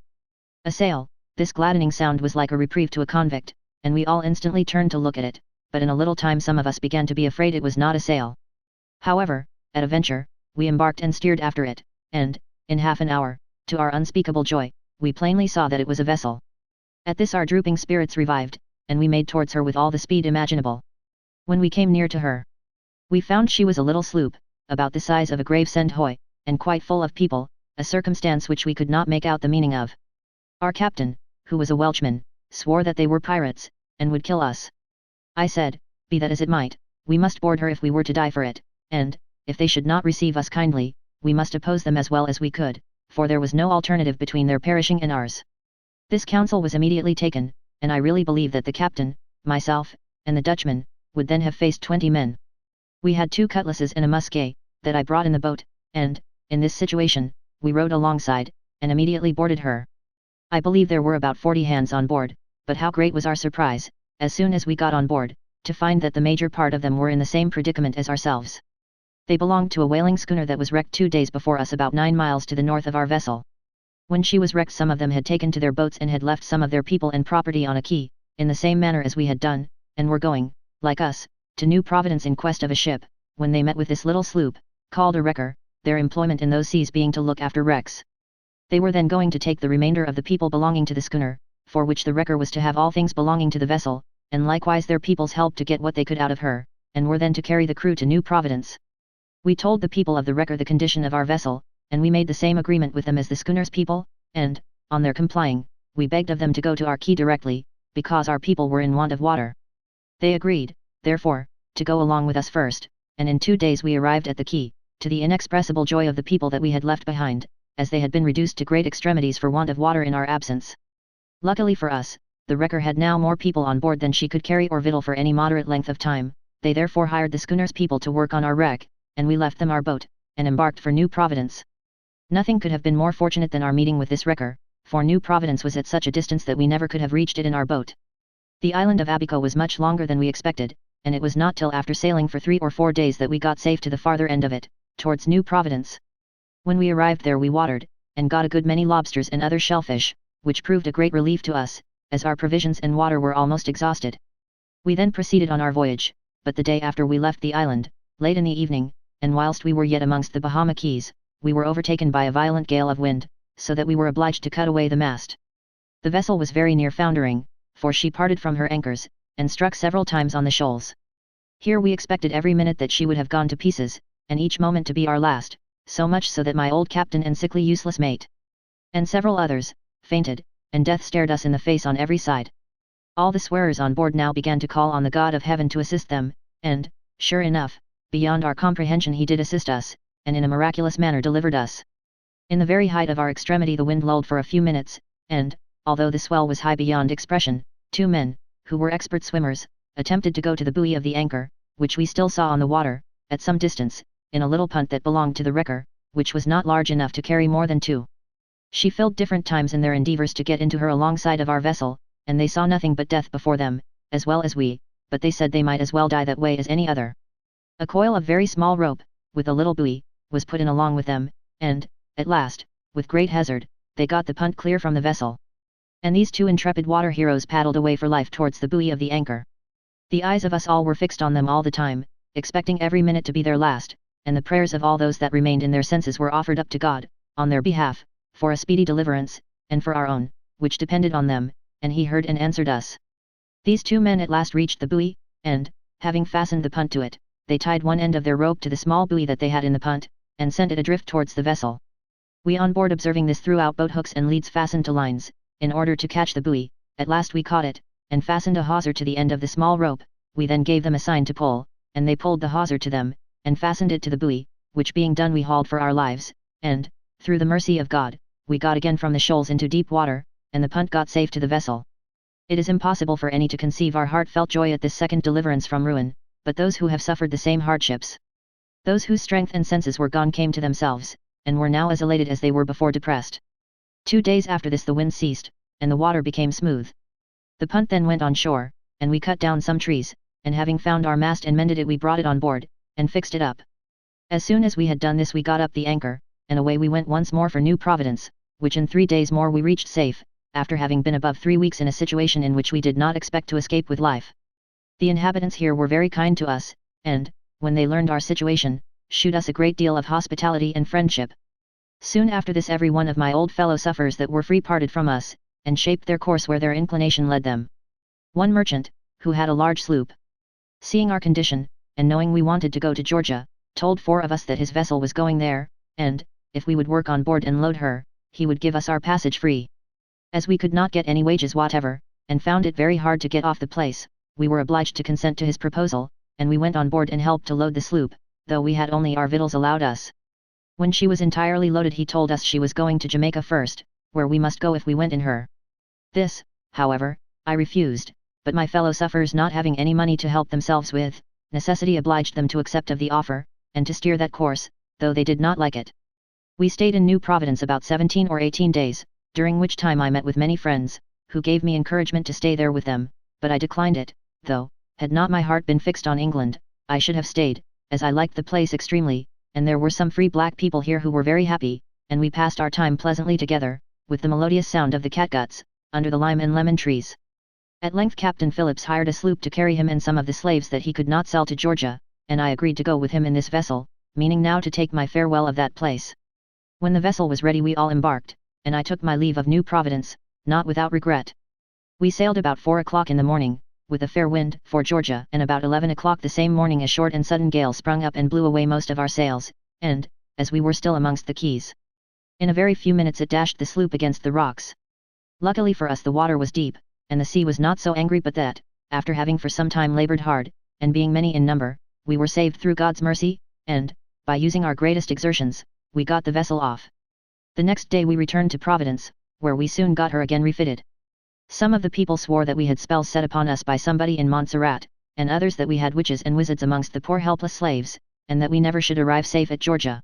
A sail!" This gladdening sound was like a reprieve to a convict, and we all instantly turned to look at it, but in a little time some of us began to be afraid it was not a sail. However, at a venture, we embarked and steered after it, and, in half an hour, to our unspeakable joy, we plainly saw that it was a vessel. At this our drooping spirits revived, and we made towards her with all the speed imaginable. When we came near to her, we found she was a little sloop, about the size of a Gravesend hoy, and quite full of people, a circumstance which we could not make out the meaning of. Our captain, who was a Welshman, swore that they were pirates, and would kill us. I said, be that as it might, we must board her if we were to die for it, and, if they should not receive us kindly, we must oppose them as well as we could, for there was no alternative between their perishing and ours. This counsel was immediately taken, and I really believe that the captain, myself, and the Dutchman, would then have faced 20 men. We had 2 cutlasses and a musket, that I brought in the boat, and, in this situation, we rowed alongside, and immediately boarded her. I believe there were about 40 hands on board, but how great was our surprise, as soon as we got on board, to find that the major part of them were in the same predicament as ourselves. They belonged to a whaling schooner that was wrecked 2 days before us about 9 miles to the north of our vessel. When she was wrecked some of them had taken to their boats and had left some of their people and property on a quay, in the same manner as we had done, and were going, like us, to New Providence in quest of a ship, when they met with this little sloop, called a wrecker, their employment in those seas being to look after wrecks. They were then going to take the remainder of the people belonging to the schooner, for which the wrecker was to have all things belonging to the vessel, and likewise their people's help to get what they could out of her, and were then to carry the crew to New Providence. We told the people of the wrecker the condition of our vessel, and we made the same agreement with them as the schooner's people, and, on their complying, we begged of them to go to our quay directly, because our people were in want of water. They agreed, therefore, to go along with us first, and in 2 days we arrived at the quay, to the inexpressible joy of the people that we had left behind, as they had been reduced to great extremities for want of water in our absence. Luckily for us, the wrecker had now more people on board than she could carry or victual for any moderate length of time. They therefore hired the schooner's people to work on our wreck, and we left them our boat, and embarked for New Providence. Nothing could have been more fortunate than our meeting with this wrecker, for New Providence was at such a distance that we never could have reached it in our boat. The island of Abico was much longer than we expected, and it was not till after sailing for 3 or 4 days that we got safe to the farther end of it, towards New Providence. When we arrived there we watered, and got a good many lobsters and other shellfish, which proved a great relief to us, as our provisions and water were almost exhausted. We then proceeded on our voyage, but the day after we left the island, late in the evening, and whilst we were yet amongst the Bahama Keys, we were overtaken by a violent gale of wind, so that we were obliged to cut away the mast. The vessel was very near foundering, for she parted from her anchors, and struck several times on the shoals. Here we expected every minute that she would have gone to pieces, and each moment to be our last, so much so that my old captain and sickly useless mate, and several others, fainted, and death stared us in the face on every side. All the swearers on board now began to call on the God of heaven to assist them, and, sure enough, beyond our comprehension he did assist us, and in a miraculous manner delivered us. In the very height of our extremity the wind lulled for a few minutes, and, although the swell was high beyond expression, 2 men, who were expert swimmers, attempted to go to the buoy of the anchor, which we still saw on the water, at some distance, in a little punt that belonged to the wrecker, which was not large enough to carry more than 2. She filled different times in their endeavours to get into her alongside of our vessel, and they saw nothing but death before them, as well as we, but they said they might as well die that way as any other. A coil of very small rope, with a little buoy, was put in along with them, and, at last, with great hazard, they got the punt clear from the vessel. And these 2 intrepid water heroes paddled away for life towards the buoy of the anchor. The eyes of us all were fixed on them all the time, expecting every minute to be their last, and the prayers of all those that remained in their senses were offered up to God, on their behalf, for a speedy deliverance, and for our own, which depended on them, and he heard and answered us. These 2 men at last reached the buoy, and, having fastened the punt to it, they tied one end of their rope to the small buoy that they had in the punt, and sent it adrift towards the vessel. We on board observing this threw out boat hooks and leads fastened to lines, in order to catch the buoy. At last we caught it, and fastened a hawser to the end of the small rope. We then gave them a sign to pull, and they pulled the hawser to them, and fastened it to the buoy, which being done we hauled for our lives, and, through the mercy of God, we got again from the shoals into deep water, and the punt got safe to the vessel. It is impossible for any to conceive our heartfelt joy at this second deliverance from ruin, but those who have suffered the same hardships, those whose strength and senses were gone came to themselves, and were now as elated as they were before depressed. 2 days after this the wind ceased, and the water became smooth. The punt then went on shore, and we cut down some trees, and having found our mast and mended it we brought it on board, and fixed it up. As soon as we had done this we got up the anchor, and away we went once more for New Providence, which in 3 days more we reached safe, after having been above 3 weeks in a situation in which we did not expect to escape with life. The inhabitants here were very kind to us, and, when they learned our situation, shewed us a great deal of hospitality and friendship. Soon after this every one of my old fellow sufferers that were free parted from us, and shaped their course where their inclination led them. One merchant, who had a large sloop, seeing our condition, and knowing we wanted to go to Georgia, told 4 of us that his vessel was going there, and, if we would work on board and load her, he would give us our passage free. As we could not get any wages whatever, and found it very hard to get off the place, we were obliged to consent to his proposal, and we went on board and helped to load the sloop, though we had only our victuals allowed us. When she was entirely loaded he told us she was going to Jamaica first, where we must go if we went in her. This, however, I refused, but my fellow sufferers not having any money to help themselves with, necessity obliged them to accept of the offer, and to steer that course, though they did not like it. We stayed in New Providence about 17 or 18 days, during which time I met with many friends, who gave me encouragement to stay there with them, but I declined it, though, had not my heart been fixed on England, I should have stayed, as I liked the place extremely, and there were some free black people here who were very happy, and we passed our time pleasantly together, with the melodious sound of the catguts, under the lime and lemon trees. At length Captain Phillips hired a sloop to carry him and some of the slaves that he could not sell to Georgia, and I agreed to go with him in this vessel, meaning now to take my farewell of that place. When the vessel was ready we all embarked, and I took my leave of New Providence, not without regret. We sailed about 4 o'clock in the morning, with a fair wind for Georgia, and about 11 o'clock the same morning a short and sudden gale sprung up and blew away most of our sails, and, as we were still amongst the keys, in a very few minutes it dashed the sloop against the rocks. Luckily for us the water was deep, and the sea was not so angry but that, after having for some time laboured hard, and being many in number, we were saved through God's mercy, and, by using our greatest exertions, we got the vessel off. The next day we returned to Providence, where we soon got her again refitted. Some of the people swore that we had spells set upon us by somebody in Montserrat, and others that we had witches and wizards amongst the poor helpless slaves, and that we never should arrive safe at Georgia.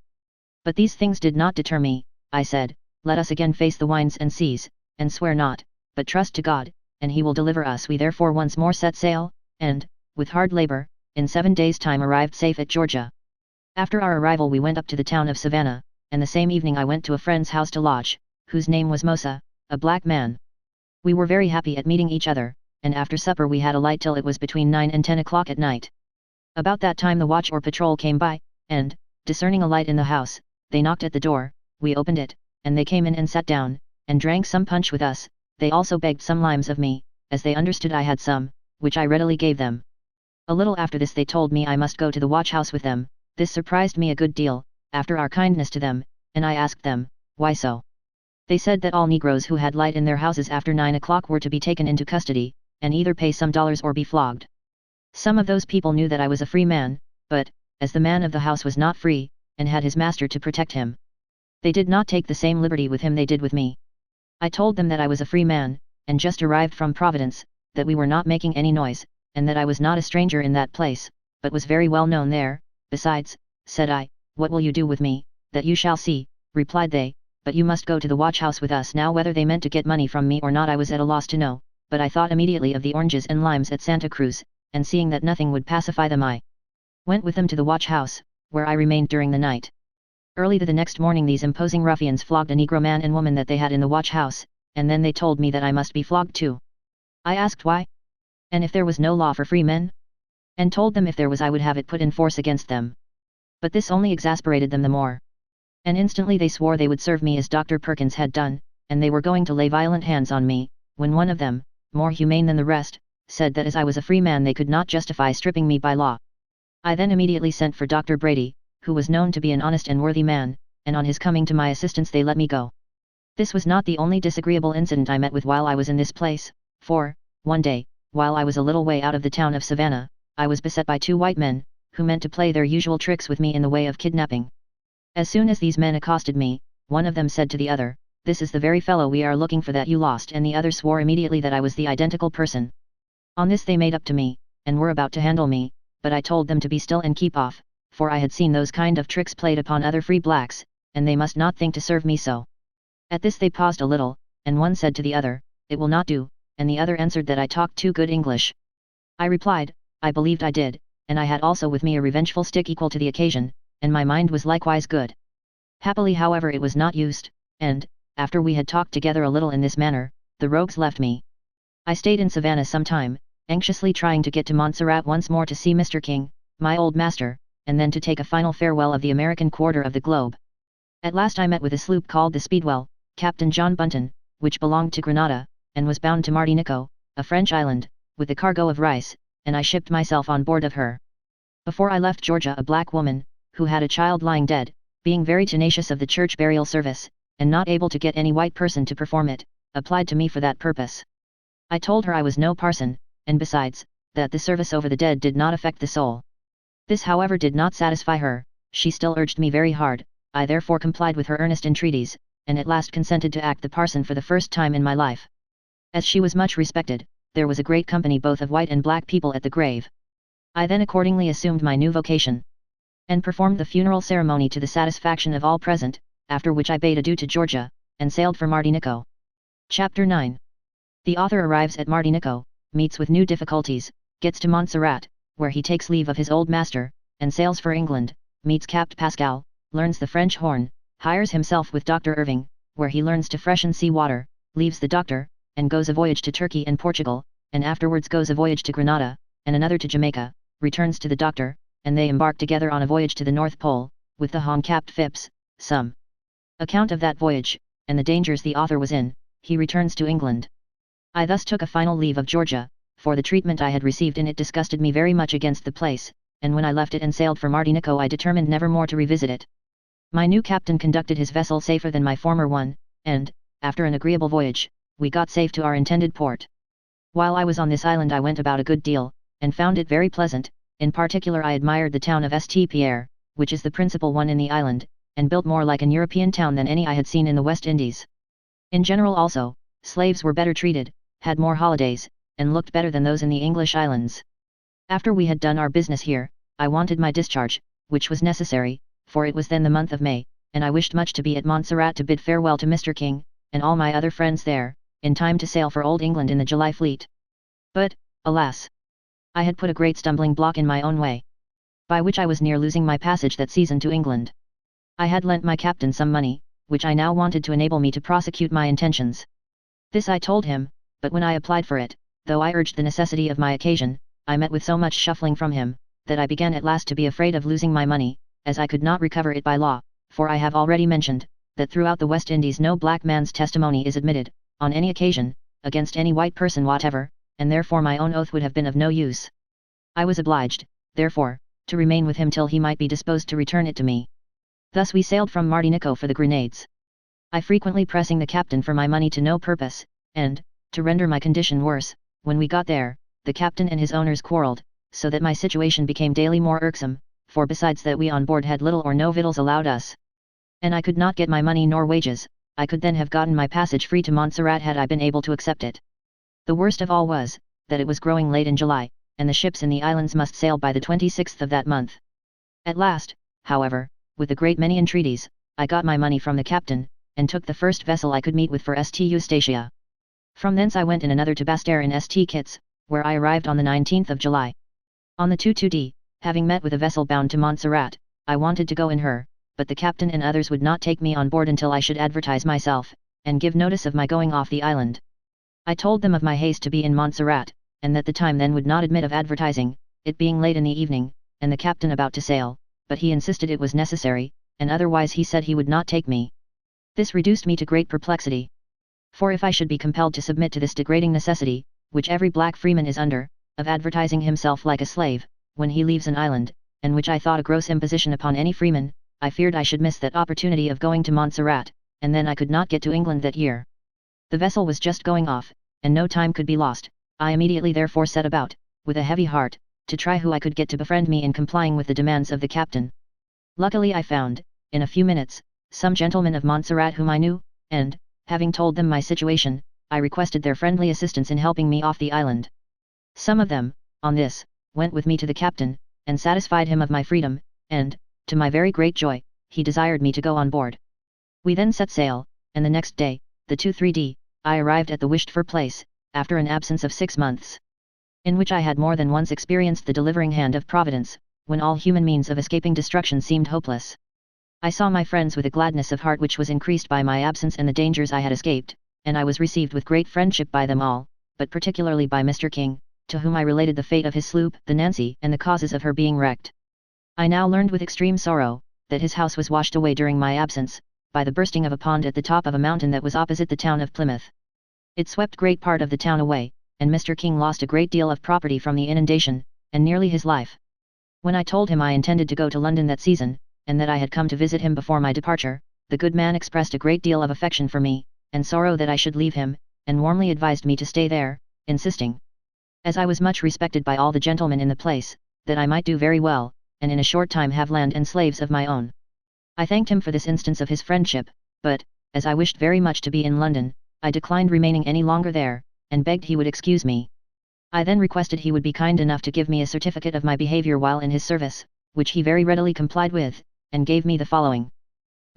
But these things did not deter me. I said, let us again face the winds and seas, and swear not, but trust to God, and he will deliver us. We therefore once more set sail, and, with hard labour, in 7 days' time arrived safe at Georgia. After our arrival we went up to the town of Savannah, and the same evening I went to a friend's house to lodge, whose name was Mosa, a black man. We were very happy at meeting each other, and after supper we had a light till it was between 9 and 10 o'clock at night. About that time the watch or patrol came by, and, discerning a light in the house, they knocked at the door, we opened it, and they came in and sat down, and drank some punch with us. They also begged some limes of me, as they understood I had some, which I readily gave them. A little after this they told me I must go to the watch house with them. This surprised me a good deal, after our kindness to them, and I asked them, why so? They said that all Negroes who had light in their houses after 9 o'clock were to be taken into custody, and either pay some dollars or be flogged. Some of those people knew that I was a free man, but, as the man of the house was not free, and had his master to protect him, they did not take the same liberty with him they did with me. I told them that I was a free man, and just arrived from Providence, that we were not making any noise, and that I was not a stranger in that place, but was very well known there. Besides, said I, what will you do with me? That you shall see, replied they, but you must go to the watch house with us. Now whether they meant to get money from me or not I was at a loss to know, but I thought immediately of the oranges and limes at Santa Cruz, and seeing that nothing would pacify them I went with them to the watch house, where I remained during the night. Early the next morning these imposing ruffians flogged a Negro man and woman that they had in the watch house, and then they told me that I must be flogged too. I asked why? And if there was no law for free men? And told them if there was I would have it put in force against them. But this only exasperated them the more. And instantly they swore they would serve me as Dr. Perkins had done, and they were going to lay violent hands on me, when one of them, more humane than the rest, said that as I was a free man they could not justify stripping me by law. I then immediately sent for Dr. Brady, who was known to be an honest and worthy man, and on his coming to my assistance they let me go. This was not the only disagreeable incident I met with while I was in this place, for, one day, while I was a little way out of the town of Savannah, I was beset by 2 white men, who meant to play their usual tricks with me in the way of kidnapping. As soon as these men accosted me, one of them said to the other, this is the very fellow we are looking for that you lost, and the other swore immediately that I was the identical person. On this they made up to me, and were about to handle me, but I told them to be still and keep off, for I had seen those kind of tricks played upon other free blacks, and they must not think to serve me so. At this they paused a little, and one said to the other, it will not do, and the other answered that I talked too good English. I replied, I believed I did, and I had also with me a revengeful stick equal to the occasion, and my mind was likewise good. Happily however it was not used, and, after we had talked together a little in this manner, the rogues left me. I stayed in Savannah some time, anxiously trying to get to Montserrat once more to see Mr. King, my old master, and then to take a final farewell of the American quarter of the globe. At last I met with a sloop called the Speedwell, Captain John Bunton, which belonged to Grenada, and was bound to Martinico, a French island, with a cargo of rice, and I shipped myself on board of her. Before I left Georgia a black woman, who had a child lying dead, being very tenacious of the church burial service, and not able to get any white person to perform it, applied to me for that purpose. I told her I was no parson, and besides, that the service over the dead did not affect the soul. This however did not satisfy her, she still urged me very hard, I therefore complied with her earnest entreaties, and at last consented to act the parson for the first time in my life. As she was much respected, there was a great company both of white and black people at the grave. I then accordingly assumed my new vocation, and performed the funeral ceremony to the satisfaction of all present, after which I bade adieu to Georgia, and sailed for Martinico. Chapter 9. The author arrives at Martinico, meets with new difficulties, gets to Montserrat, where he takes leave of his old master, and sails for England, meets Capt. Pascal, learns the French horn, hires himself with Dr. Irving, where he learns to freshen sea water, leaves the doctor, and goes a voyage to Turkey and Portugal, and afterwards goes a voyage to Grenada, and another to Jamaica, returns to the doctor, and they embark together on a voyage to the North Pole, with the Hon. Capt. Phipps. Some account of that voyage, and the dangers the author was in. He returns to England. I thus took a final leave of Georgia, for the treatment I had received in it disgusted me very much against the place, and when I left it and sailed for Martinico I determined never more to revisit it. My new captain conducted his vessel safer than my former one, and, after an agreeable voyage, we got safe to our intended port. While I was on this island I went about a good deal, and found it very pleasant. In particular I admired the town of St. Pierre, which is the principal one in the island, and built more like an European town than any I had seen in the West Indies. In general also, slaves were better treated, had more holidays, and looked better than those in the English islands. After we had done our business here, I wanted my discharge, which was necessary, for it was then the month of May, and I wished much to be at Montserrat to bid farewell to Mr. King, and all my other friends there, in time to sail for Old England in the July fleet. But, alas! I had put a great stumbling block in my own way, by which I was near losing my passage that season to England. I had lent my captain some money, which I now wanted to enable me to prosecute my intentions. This I told him, but when I applied for it, though I urged the necessity of my occasion, I met with so much shuffling from him, that I began at last to be afraid of losing my money, as I could not recover it by law, for I have already mentioned, that throughout the West Indies no black man's testimony is admitted, on any occasion, against any white person whatever, and therefore my own oath would have been of no use. I was obliged, therefore, to remain with him till he might be disposed to return it to me. Thus we sailed from Martinico for the Grenades. I frequently pressing the captain for my money to no purpose, and, to render my condition worse, when we got there, the captain and his owners quarrelled, so that my situation became daily more irksome, for besides that we on board had little or no victuals allowed us, and I could not get my money nor wages, I could then have gotten my passage free to Montserrat had I been able to accept it. The worst of all was, that it was growing late in July, and the ships in the islands must sail by the 26th of that month. At last, however, with a great many entreaties, I got my money from the captain, and took the first vessel I could meet with for St. Eustatia. From thence I went in another to Basse-Terre in St. Kitts, where I arrived on the 19th of July. On the 2-2d, having met with a vessel bound to Montserrat, I wanted to go in her, but the captain and others would not take me on board until I should advertise myself, and give notice of my going off the island. I told them of my haste to be in Montserrat, and that the time then would not admit of advertising, it being late in the evening, and the captain about to sail, but he insisted it was necessary, and otherwise he said he would not take me. This reduced me to great perplexity. For if I should be compelled to submit to this degrading necessity, which every black freeman is under, of advertising himself like a slave, when he leaves an island, and which I thought a gross imposition upon any freeman, I feared I should miss that opportunity of going to Montserrat, and then I could not get to England that year. The vessel was just going off, and no time could be lost. I immediately therefore set about, with a heavy heart, to try who I could get to befriend me in complying with the demands of the captain. Luckily I found, in a few minutes, some gentlemen of Montserrat whom I knew, and, having told them my situation, I requested their friendly assistance in helping me off the island. Some of them, on this, went with me to the captain, and satisfied him of my freedom, and, to my very great joy, he desired me to go on board. We then set sail, and the next day, the 2-3d, I arrived at the wished-for place, after an absence of 6 months, in which I had more than once experienced the delivering hand of Providence, when all human means of escaping destruction seemed hopeless. I saw my friends with a gladness of heart which was increased by my absence and the dangers I had escaped, and I was received with great friendship by them all, but particularly by Mr. King, to whom I related the fate of his sloop, the Nancy, and the causes of her being wrecked. I now learned with extreme sorrow, that his house was washed away during my absence, by the bursting of a pond at the top of a mountain that was opposite the town of Plymouth. It swept great part of the town away, and Mr. King lost a great deal of property from the inundation, and nearly his life. When I told him I intended to go to London that season, and that I had come to visit him before my departure, the good man expressed a great deal of affection for me, and sorrow that I should leave him, and warmly advised me to stay there, insisting, as I was much respected by all the gentlemen in the place, that I might do very well, and in a short time have land and slaves of my own. I thanked him for this instance of his friendship, but, as I wished very much to be in London, I declined remaining any longer there, and begged he would excuse me. I then requested he would be kind enough to give me a certificate of my behaviour while in his service, which he very readily complied with, and gave me the following.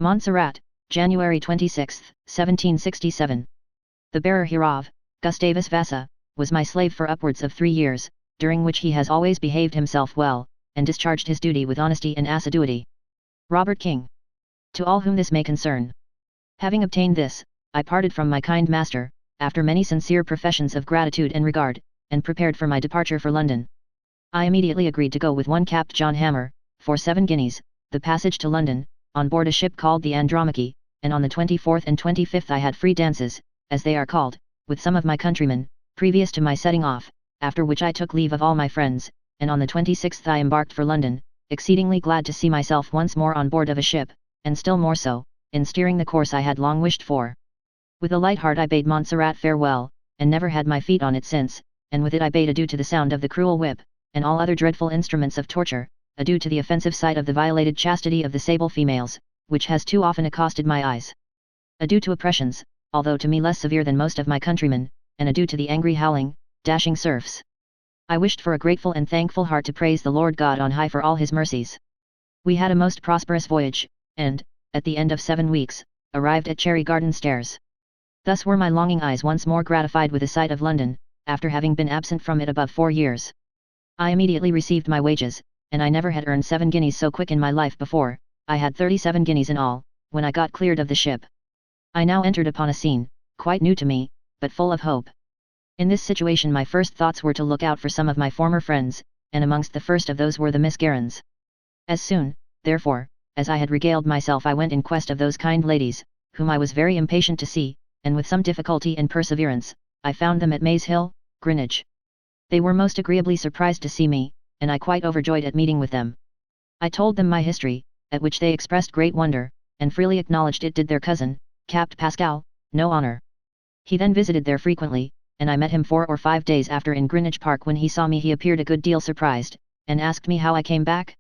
Montserrat, January 26, 1767. The bearer hereof, Gustavus Vassa, was my slave for upwards of 3 years, during which he has always behaved himself well, and discharged his duty with honesty and assiduity. Robert King. To all whom this may concern. Having obtained this, I parted from my kind master, after many sincere professions of gratitude and regard, and prepared for my departure for London. I immediately agreed to go with one Capt. John Hammer, for 7 guineas, the passage to London, on board a ship called the Andromache, and on the 24th and 25th I had free dances, as they are called, with some of my countrymen, previous to my setting off, after which I took leave of all my friends, and on the 26th I embarked for London, exceedingly glad to see myself once more on board of a ship, and still more so, in steering the course I had long wished for. With a light heart I bade Montserrat farewell, and never had my feet on it since, and with it I bade adieu to the sound of the cruel whip, and all other dreadful instruments of torture, adieu to the offensive sight of the violated chastity of the sable females, which has too often accosted my eyes. Adieu to oppressions, although to me less severe than most of my countrymen, and adieu to the angry howling, dashing surfs. I wished for a grateful and thankful heart to praise the Lord God on high for all his mercies. We had a most prosperous voyage, and, at the end of 7 weeks, arrived at Cherry Garden Stairs. Thus were my longing eyes once more gratified with the sight of London, after having been absent from it above 4 years. I immediately received my wages, and I never had earned 7 guineas so quick in my life before. I had 37 guineas in all, when I got cleared of the ship. I now entered upon a scene, quite new to me, but full of hope. In this situation my first thoughts were to look out for some of my former friends, and amongst the first of those were the Miss Garons. As soon, therefore, as I had regaled myself I went in quest of those kind ladies, whom I was very impatient to see, and with some difficulty and perseverance, I found them at Maze Hill, Greenwich. They were most agreeably surprised to see me, and I quite overjoyed at meeting with them. I told them my history, at which they expressed great wonder, and freely acknowledged it did their cousin, Capt. Pascal, no honour. He then visited there frequently, and I met him 4 or 5 days after in Greenwich Park. When he saw me he appeared a good deal surprised, and asked me how I came back.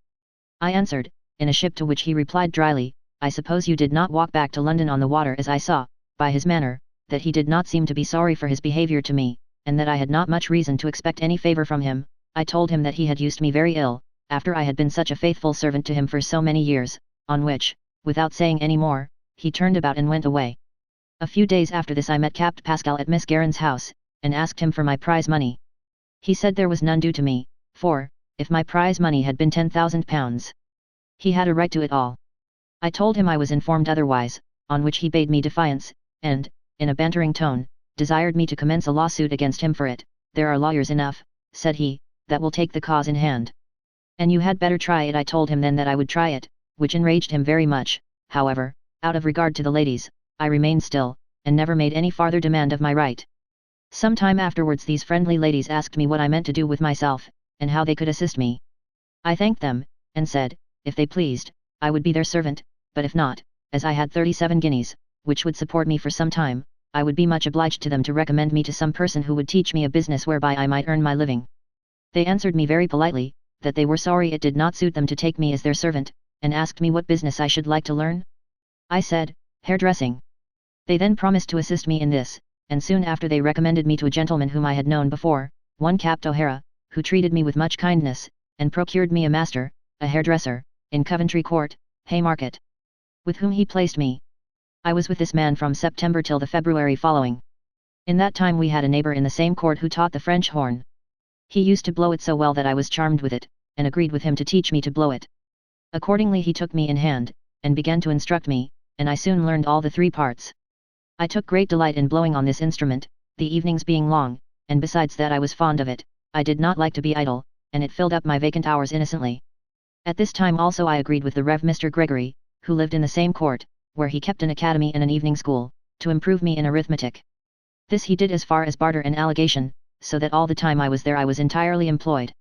I answered, in a ship, to which he replied dryly, I suppose you did not walk back to London on the water, as I saw, by his manner, that he did not seem to be sorry for his behaviour to me, and that I had not much reason to expect any favour from him. I told him that he had used me very ill, after I had been such a faithful servant to him for so many years, on which, without saying any more, he turned about and went away. A few days after this I met Capt. Pascal at Miss Garon's house, and asked him for my prize money. He said there was none due to me, for, if my prize money had been £10,000, he had a right to it all. I told him I was informed otherwise, on which he bade me defiance, and, in a bantering tone, desired me to commence a lawsuit against him for it. There are lawyers enough, said he, that will take the cause in hand. And you had better try it. I told him then that I would try it, which enraged him very much. However, out of regard to the ladies, I remained still, and never made any farther demand of my right. Some time afterwards these friendly ladies asked me what I meant to do with myself, and how they could assist me. I thanked them, and said, if they pleased, I would be their servant, but if not, as I had 37 guineas, which would support me for some time, I would be much obliged to them to recommend me to some person who would teach me a business whereby I might earn my living. They answered me very politely, that they were sorry it did not suit them to take me as their servant, and asked me what business I should like to learn. I said, hairdressing. They then promised to assist me in this, and soon after they recommended me to a gentleman whom I had known before, one Capt. O'Hara, who treated me with much kindness, and procured me a master, a hairdresser, in Coventry Court, Haymarket, with whom he placed me. I was with this man from September till the February following. In that time we had a neighbour in the same court who taught the French horn. He used to blow it so well that I was charmed with it, and agreed with him to teach me to blow it. Accordingly he took me in hand, and began to instruct me, and I soon learned all the 3 parts. I took great delight in blowing on this instrument, the evenings being long, and besides that I was fond of it. I did not like to be idle, and it filled up my vacant hours innocently. At this time also I agreed with the Rev. Mr. Gregory, who lived in the same court, where he kept an academy and an evening school, to improve me in arithmetic. This he did as far as barter and allegation, so that all the time I was there I was entirely employed.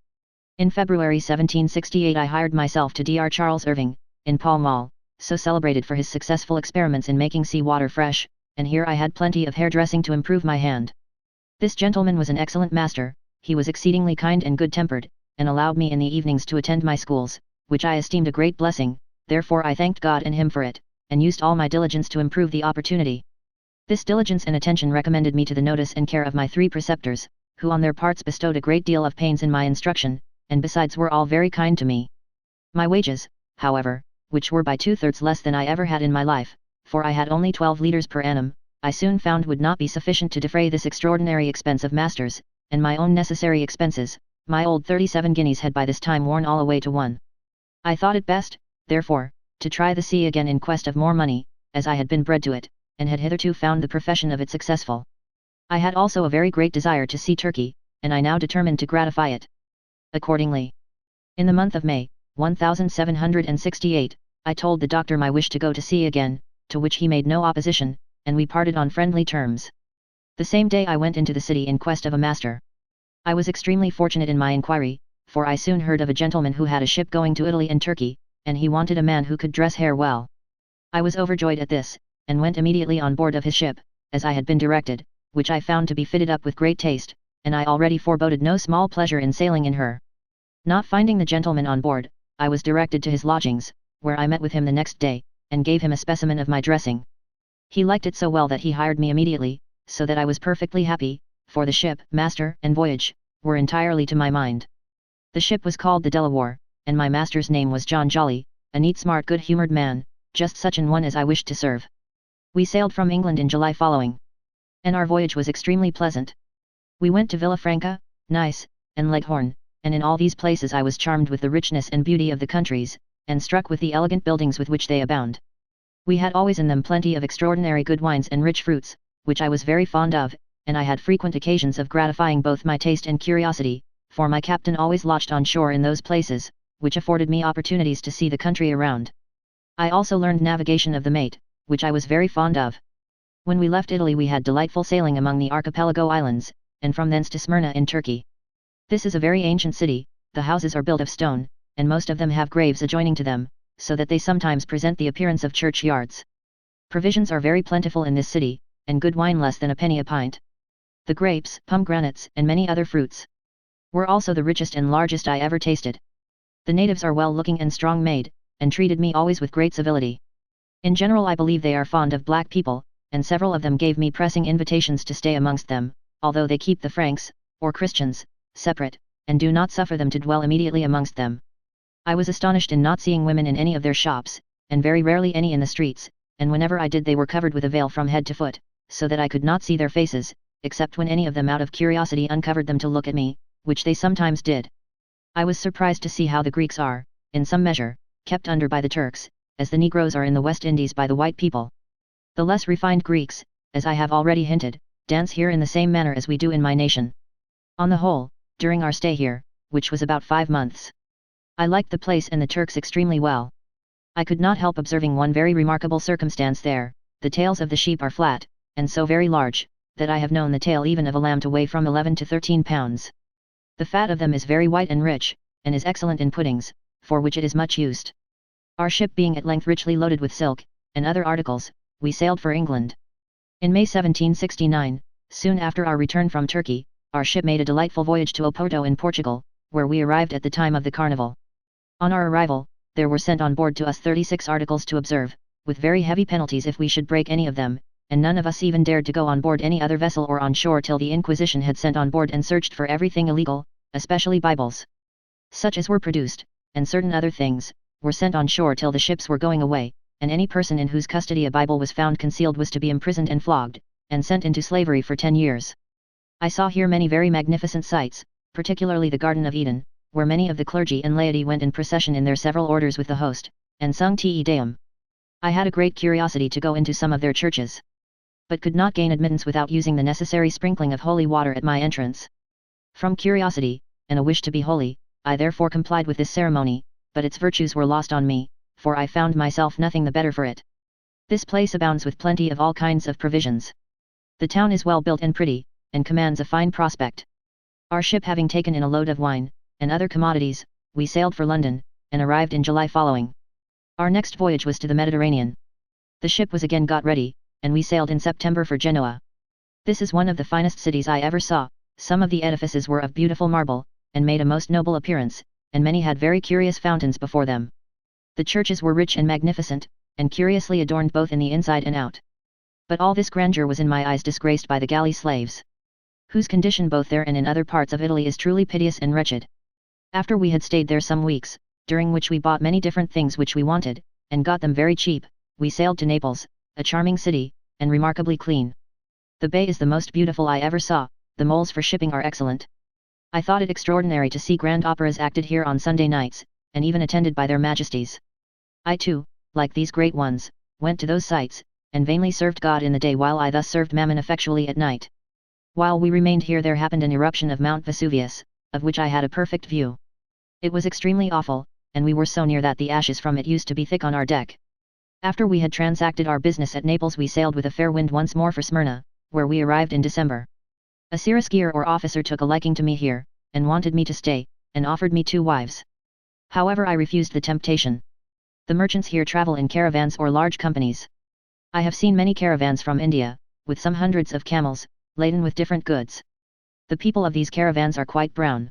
In February 1768 I hired myself to Dr. Charles Irving, in Pall Mall, so celebrated for his successful experiments in making sea water fresh, and here I had plenty of hairdressing to improve my hand. This gentleman was an excellent master. He was exceedingly kind and good-tempered, and allowed me in the evenings to attend my schools, which I esteemed a great blessing. Therefore I thanked God and him for it, and used all my diligence to improve the opportunity. This diligence and attention recommended me to the notice and care of my 3 preceptors, who on their parts bestowed a great deal of pains in my instruction, and besides were all very kind to me. My wages, however, which were by 2/3 less than I ever had in my life, for I had only 12 litres per annum, I soon found would not be sufficient to defray this extraordinary expense of masters, and my own necessary expenses. My old 37 guineas had by this time worn all away to 1. I thought it best, therefore, to try the sea again in quest of more money, as I had been bred to it, and had hitherto found the profession of it successful. I had also a very great desire to see Turkey, and I now determined to gratify it. Accordingly, in the month of May, 1768, I told the doctor my wish to go to sea again, to which he made no opposition, and we parted on friendly terms. The same day I went into the city in quest of a master. I was extremely fortunate in my inquiry, for I soon heard of a gentleman who had a ship going to Italy and Turkey, and he wanted a man who could dress hair well. I was overjoyed at this, and went immediately on board of his ship, as I had been directed, which I found to be fitted up with great taste, and I already foreboded no small pleasure in sailing in her. Not finding the gentleman on board, I was directed to his lodgings, where I met with him the next day, and gave him a specimen of my dressing. He liked it so well that he hired me immediately, so that I was perfectly happy, for the ship, master, and voyage, were entirely to my mind. The ship was called the Delaware, and my master's name was John Jolly, a neat smart good-humoured man, just such an one as I wished to serve. We sailed from England in July following, and our voyage was extremely pleasant. We went to Villafranca, Nice, and Leghorn, and in all these places I was charmed with the richness and beauty of the countries, and struck with the elegant buildings with which they abound. We had always in them plenty of extraordinary good wines and rich fruits, which I was very fond of, and I had frequent occasions of gratifying both my taste and curiosity, for my captain always lodged on shore in those places, which afforded me opportunities to see the country around. I also learned navigation of the mate, which I was very fond of. When we left Italy we had delightful sailing among the archipelago islands, and from thence to Smyrna in Turkey. This is a very ancient city, the houses are built of stone, and most of them have graves adjoining to them, so that they sometimes present the appearance of churchyards. Provisions are very plentiful in this city, and good wine less than a penny a pint. The grapes, pomegranates, and many other fruits were also the richest and largest I ever tasted. The natives are well looking and strong made, and treated me always with great civility. In general I believe they are fond of black people, and several of them gave me pressing invitations to stay amongst them, although they keep the Franks, or Christians, separate, and do not suffer them to dwell immediately amongst them. I was astonished in not seeing women in any of their shops, and very rarely any in the streets, and whenever I did they were covered with a veil from head to foot, so that I could not see their faces, except when any of them out of curiosity uncovered them to look at me, which they sometimes did. I was surprised to see how the Greeks are, in some measure, kept under by the Turks, as the Negroes are in the West Indies by the white people. The less refined Greeks, as I have already hinted, dance here in the same manner as we do in my nation. On the whole, during our stay here, which was about 5 months, I liked the place and the Turks extremely well. I could not help observing one very remarkable circumstance there: the tails of the sheep are flat, and so very large, that I have known the tail even of a lamb to weigh from 11 to 13 pounds. The fat of them is very white and rich, and is excellent in puddings, for which it is much used. Our ship being at length richly loaded with silk, and other articles, we sailed for England. In May 1769, soon after our return from Turkey, our ship made a delightful voyage to Oporto in Portugal, where we arrived at the time of the carnival. On our arrival, there were sent on board to us 36 articles to observe, with very heavy penalties if we should break any of them, and none of us even dared to go on board any other vessel or on shore till the Inquisition had sent on board and searched for everything illegal, especially Bibles, such as were produced, and certain other things, were sent on shore till the ships were going away, and any person in whose custody a Bible was found concealed was to be imprisoned and flogged, and sent into slavery for 10 years. I saw here many very magnificent sights, particularly the Garden of Eden, where many of the clergy and laity went in procession in their several orders with the host, and sung Te Deum. I had a great curiosity to go into some of their churches, but could not gain admittance without using the necessary sprinkling of holy water at my entrance. From curiosity, and a wish to be holy, I therefore complied with this ceremony, but its virtues were lost on me, for I found myself nothing the better for it. This place abounds with plenty of all kinds of provisions. The town is well built and pretty, and commands a fine prospect. Our ship having taken in a load of wine, and other commodities, we sailed for London, and arrived in July following. Our next voyage was to the Mediterranean. The ship was again got ready, and we sailed in September for Genoa. This is one of the finest cities I ever saw. Some of the edifices were of beautiful marble, and made a most noble appearance, and many had very curious fountains before them. The churches were rich and magnificent, and curiously adorned both in the inside and out. But all this grandeur was in my eyes disgraced by the galley slaves, whose condition both there and in other parts of Italy is truly piteous and wretched. After we had stayed there some weeks, during which we bought many different things which we wanted, and got them very cheap, we sailed to Naples, a charming city, and remarkably clean. The bay is the most beautiful I ever saw, the moles for shipping are excellent. I thought it extraordinary to see grand operas acted here on Sunday nights, and even attended by their majesties. I too, like these great ones, went to those sights, and vainly served God in the day while I thus served Mammon effectually at night. While we remained here there happened an eruption of Mount Vesuvius, of which I had a perfect view. It was extremely awful, and we were so near that the ashes from it used to be thick on our deck. After we had transacted our business at Naples we sailed with a fair wind once more for Smyrna, where we arrived in December. A Seraskier or officer took a liking to me here, and wanted me to stay, and offered me 2 wives. However, I refused the temptation. The merchants here travel in caravans or large companies. I have seen many caravans from India, with some hundreds of camels, laden with different goods. The people of these caravans are quite brown.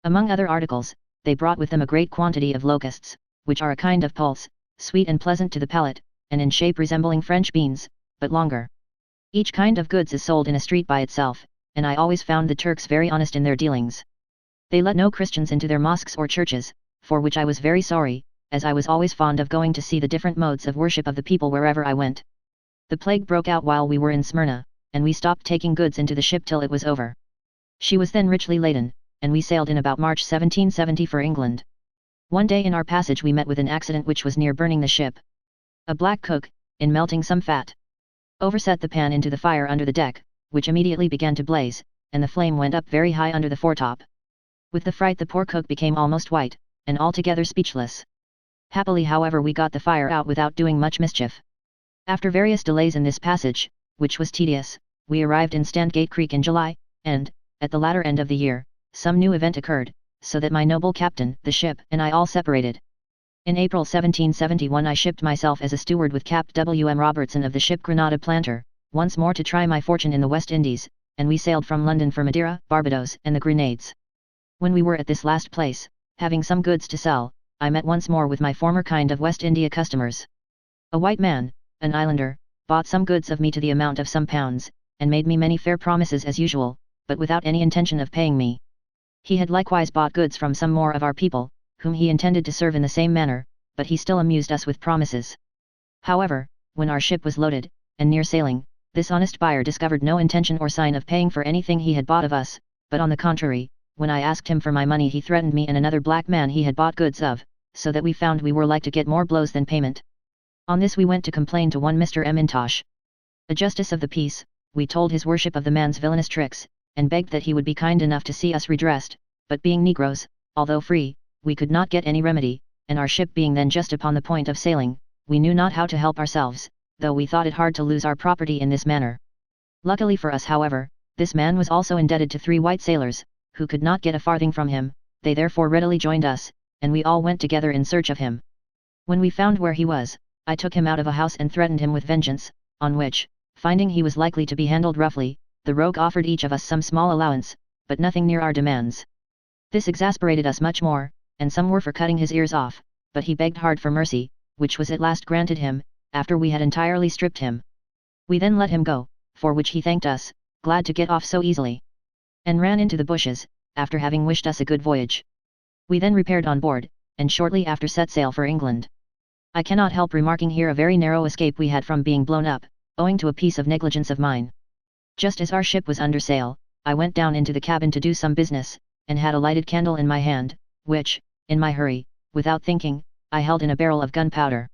Among other articles, they brought with them a great quantity of locusts, which are a kind of pulse, sweet and pleasant to the palate, and in shape resembling French beans, but longer. Each kind of goods is sold in a street by itself, and I always found the Turks very honest in their dealings. They let no Christians into their mosques or churches, for which I was very sorry, as I was always fond of going to see the different modes of worship of the people wherever I went. The plague broke out while we were in Smyrna, and we stopped taking goods into the ship till it was over. She was then richly laden, and we sailed in about March 1770 for England. One day in our passage we met with an accident which was near burning the ship. A black cook, in melting some fat, overset the pan into the fire under the deck, which immediately began to blaze, and the flame went up very high under the foretop. With the fright the poor cook became almost white, and altogether speechless. Happily, however, we got the fire out without doing much mischief. After various delays in this passage, which was tedious, we arrived in Standgate Creek in July, and, at the latter end of the year, some new event occurred, so that my noble captain, the ship, and I all separated. In April 1771 I shipped myself as a steward with Capt. W.M. Robertson of the ship Granada Planter, once more to try my fortune in the West Indies, and we sailed from London for Madeira, Barbados, and the Grenades. When we were at this last place, having some goods to sell, I met once more with my former kind of West India customers. A white man, an islander, bought some goods of me to the amount of some pounds, and made me many fair promises as usual, but without any intention of paying me. He had likewise bought goods from some more of our people, whom he intended to serve in the same manner, but he still amused us with promises. However, when our ship was loaded, and near sailing, this honest buyer discovered no intention or sign of paying for anything he had bought of us, but on the contrary, when I asked him for my money he threatened me and another black man he had bought goods of, so that we found we were like to get more blows than payment. On this we went to complain to one Mr. M'Intosh, a justice of the peace. We told his worship of the man's villainous tricks, and begged that he would be kind enough to see us redressed, but being Negroes, although free, we could not get any remedy, and our ship being then just upon the point of sailing, we knew not how to help ourselves, though we thought it hard to lose our property in this manner. Luckily for us, however, this man was also indebted to 3 white sailors, who could not get a farthing from him. They therefore readily joined us, and we all went together in search of him. When we found where he was, I took him out of a house and threatened him with vengeance, on which, finding he was likely to be handled roughly, the rogue offered each of us some small allowance, but nothing near our demands. This exasperated us much more, and some were for cutting his ears off, but he begged hard for mercy, which was at last granted him, after we had entirely stripped him. We then let him go, for which he thanked us, glad to get off so easily, and ran into the bushes, after having wished us a good voyage. We then repaired on board, and shortly after set sail for England. I cannot help remarking here a very narrow escape we had from being blown up, owing to a piece of negligence of mine. Just as our ship was under sail, I went down into the cabin to do some business, and had a lighted candle in my hand, which, in my hurry, without thinking, I held in a barrel of gunpowder.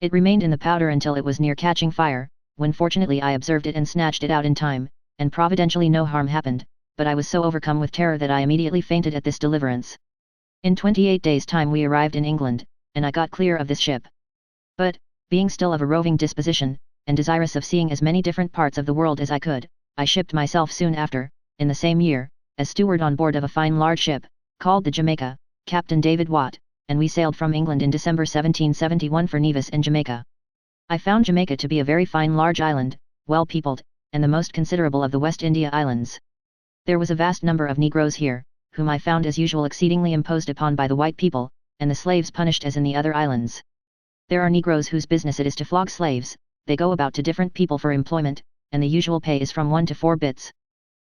It remained in the powder until it was near catching fire, when fortunately I observed it and snatched it out in time, and providentially no harm happened, but I was so overcome with terror that I immediately fainted at this deliverance. In 28 days' time we arrived in England, and I got clear of this ship. But, being still of a roving disposition, and desirous of seeing as many different parts of the world as I could, I shipped myself soon after, in the same year, as steward on board of a fine large ship, called the Jamaica, Captain David Watt, and we sailed from England in December 1771 for Nevis in Jamaica. I found Jamaica to be a very fine large island, well peopled, and the most considerable of the West India Islands. There was a vast number of Negroes here, whom I found as usual exceedingly imposed upon by the white people, and the slaves punished as in the other islands. There are Negroes whose business it is to flog slaves. They go about to different people for employment, and the usual pay is from 1 to 4 bits.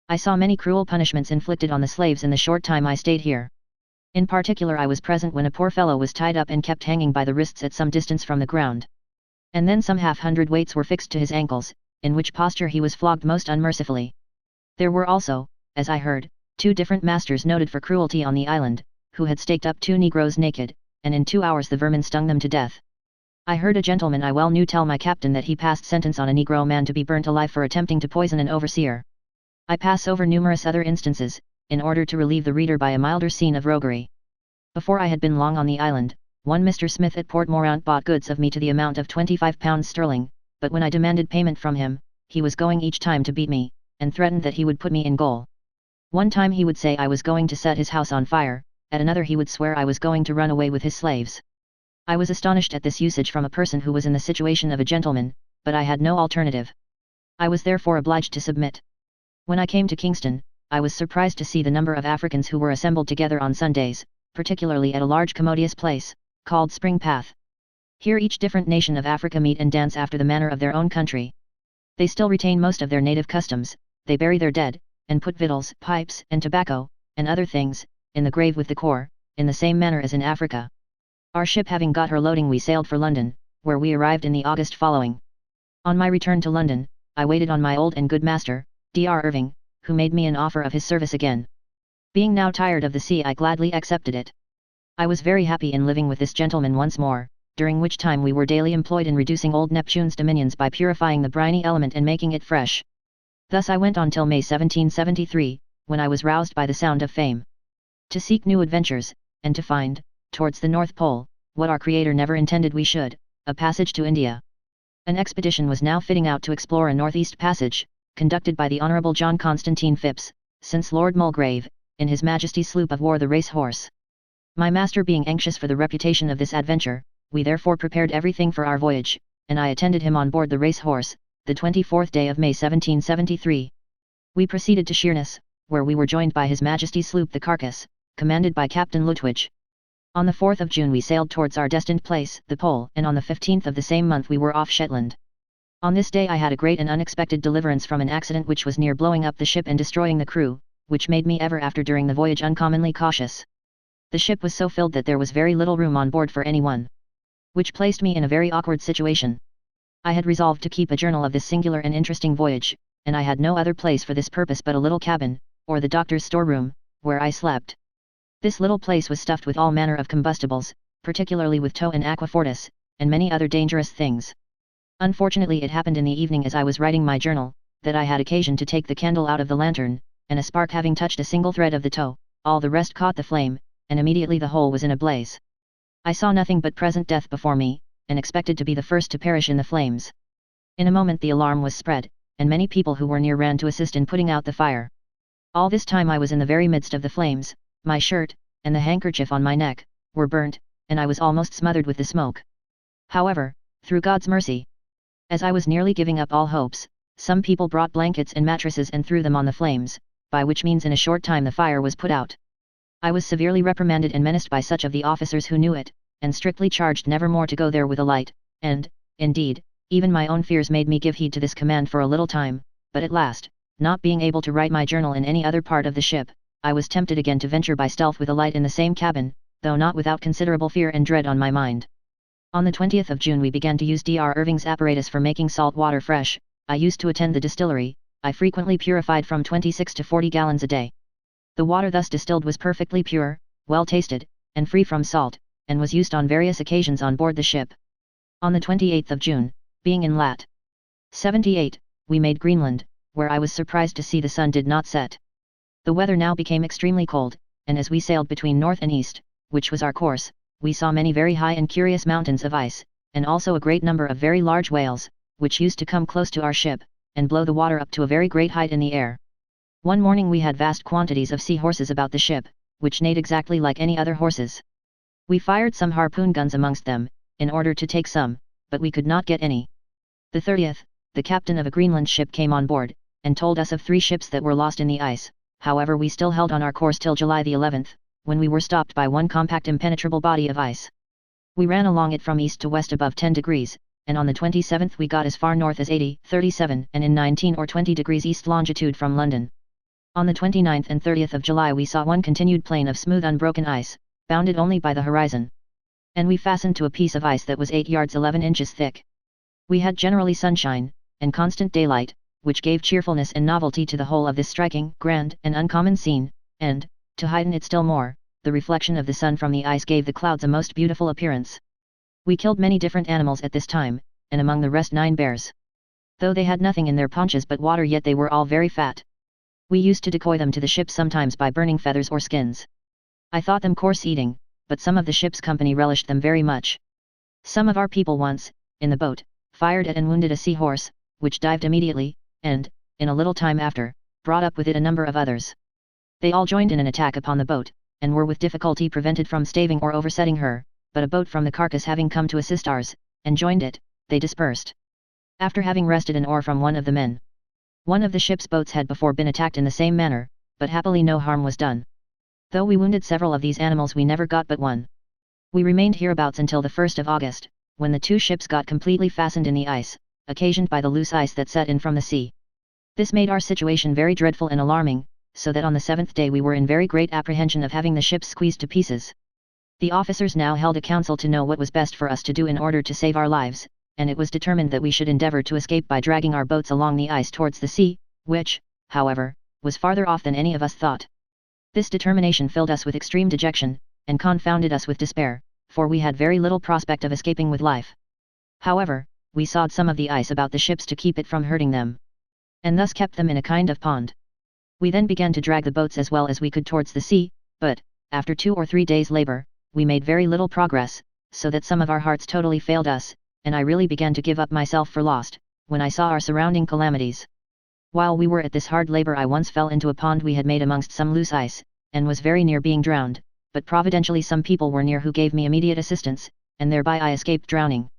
I saw many cruel punishments inflicted on the slaves in the short time I stayed here. In particular I was present when a poor fellow was tied up and kept hanging by the wrists at some distance from the ground. And then some 1/2 weights were fixed to his ankles, in which posture he was flogged most unmercifully. There were also, as I heard, 2 different masters noted for cruelty on the island, who had staked up 2 Negroes naked, and in 2 hours the vermin stung them to death. I heard a gentleman I well knew tell my captain that he passed sentence on a Negro man to be burnt alive for attempting to poison an overseer. I pass over numerous other instances, in order to relieve the reader by a milder scene of roguery. Before I had been long on the island, one Mr. Smith at Port Morant bought goods of me to the amount of £25 sterling, but when I demanded payment from him, he was going each time to beat me, and threatened that he would put me in gaol. One time he would say I was going to set his house on fire, at another he would swear I was going to run away with his slaves. I was astonished at this usage from a person who was in the situation of a gentleman, but I had no alternative. I was therefore obliged to submit. When I came to Kingston, I was surprised to see the number of Africans who were assembled together on Sundays, particularly at a large commodious place, called Spring Path. Here each different nation of Africa meet and dance after the manner of their own country. They still retain most of their native customs, they bury their dead, and put victuals, pipes, and tobacco, and other things, in the grave with the core, in the same manner as in Africa. Our ship having got her loading we sailed for London, where we arrived in the August following. On my return to London, I waited on my old and good master, Dr. Irving, who made me an offer of his service again. Being now tired of the sea I gladly accepted it. I was very happy in living with this gentleman once more, during which time we were daily employed in reducing old Neptune's dominions by purifying the briny element and making it fresh. Thus I went on till May 1773, when I was roused by the sound of fame. To seek new adventures, and to find, towards the North Pole, what our Creator never intended we should, a passage to India. An expedition was now fitting out to explore a northeast passage, conducted by the Honourable John Constantine Phipps, since Lord Mulgrave, in His Majesty's sloop of war the Race Horse. My master being anxious for the reputation of this adventure, we therefore prepared everything for our voyage, and I attended him on board the Race Horse, the 24th day of May 1773. We proceeded to Sheerness, where we were joined by His Majesty's sloop the Carcass, commanded by Captain Lutwidge. On the 4th of June we sailed towards our destined place, the Pole, and on the 15th of the same month we were off Shetland. On this day I had a great and unexpected deliverance from an accident which was near blowing up the ship and destroying the crew, which made me ever after during the voyage uncommonly cautious. The ship was so filled that there was very little room on board for anyone, which placed me in a very awkward situation. I had resolved to keep a journal of this singular and interesting voyage, and I had no other place for this purpose but a little cabin, or the doctor's storeroom, where I slept. This little place was stuffed with all manner of combustibles, particularly with tow and aquafortis, and many other dangerous things. Unfortunately it happened in the evening as I was writing my journal, that I had occasion to take the candle out of the lantern, and a spark having touched a single thread of the tow, all the rest caught the flame, and immediately the whole was in a blaze. I saw nothing but present death before me, and expected to be the first to perish in the flames. In a moment the alarm was spread, and many people who were near ran to assist in putting out the fire. All this time I was in the very midst of the flames, my shirt, and the handkerchief on my neck, were burnt, and I was almost smothered with the smoke. However, through God's mercy, as I was nearly giving up all hopes, some people brought blankets and mattresses and threw them on the flames, by which means in a short time the fire was put out. I was severely reprimanded and menaced by such of the officers who knew it, and strictly charged never more to go there with a light, and, indeed, even my own fears made me give heed to this command for a little time, but at last, not being able to write my journal in any other part of the ship, I was tempted again to venture by stealth with a light in the same cabin, though not without considerable fear and dread on my mind. On the 20th of June we began to use Dr. Irving's apparatus for making salt water fresh. I used to attend the distillery. I frequently purified from 26 to 40 gallons a day. The water thus distilled was perfectly pure, well tasted, and free from salt, and was used on various occasions on board the ship. On the 28th of June, being in lat. 78, we made Greenland, where I was surprised to see the sun did not set. The weather now became extremely cold, and as we sailed between north and east, which was our course, we saw many very high and curious mountains of ice, and also a great number of very large whales, which used to come close to our ship, and blow the water up to a very great height in the air. One morning we had vast quantities of sea horses about the ship, which neighed exactly like any other horses. We fired some harpoon guns amongst them, in order to take some, but we could not get any. The 30th, the captain of a Greenland ship came on board, and told us of 3 ships that were lost in the ice. However, we still held on our course till July the 11th, when we were stopped by one compact impenetrable body of ice. We ran along it from east to west above 10 degrees, and on the 27th we got as far north as 80, 37, and in 19 or 20 degrees east longitude from London. On the 29th and 30th of July we saw one continued plain of smooth unbroken ice, bounded only by the horizon. And we fastened to a piece of ice that was 8 yards 11 inches thick. We had generally sunshine, and constant daylight, which gave cheerfulness and novelty to the whole of this striking, grand, and uncommon scene, and, to heighten it still more, the reflection of the sun from the ice gave the clouds a most beautiful appearance. We killed many different animals at this time, and among the rest 9 bears. Though they had nothing in their paunches but water, yet they were all very fat. We used to decoy them to the ship sometimes by burning feathers or skins. I thought them coarse eating, but some of the ship's company relished them very much. Some of our people once, in the boat, fired at and wounded a seahorse, which dived immediately, and, in a little time after, brought up with it a number of others. They all joined in an attack upon the boat, and were with difficulty prevented from staving or oversetting her, but a boat from the carcass having come to assist ours, and joined it, they dispersed. After having wrested an oar from one of the men. One of the ship's boats had before been attacked in the same manner, but happily no harm was done. Though we wounded several of these animals, we never got but one. We remained hereabouts until the 1st of August, when the 2 ships got completely fastened in the ice, occasioned by the loose ice that set in from the sea. This made our situation very dreadful and alarming, so that on the 7th day we were in very great apprehension of having the ships squeezed to pieces. The officers now held a council to know what was best for us to do in order to save our lives, and it was determined that we should endeavour to escape by dragging our boats along the ice towards the sea, which, however, was farther off than any of us thought. This determination filled us with extreme dejection, and confounded us with despair, for we had very little prospect of escaping with life. However, we sawed some of the ice about the ships to keep it from hurting them, and thus kept them in a kind of pond. We then began to drag the boats as well as we could towards the sea, but, after 2 or 3 days' labour, we made very little progress, so that some of our hearts totally failed us, and I really began to give up myself for lost, when I saw our surrounding calamities. While we were at this hard labour, I once fell into a pond we had made amongst some loose ice, and was very near being drowned, but providentially some people were near who gave me immediate assistance, and thereby I escaped drowning.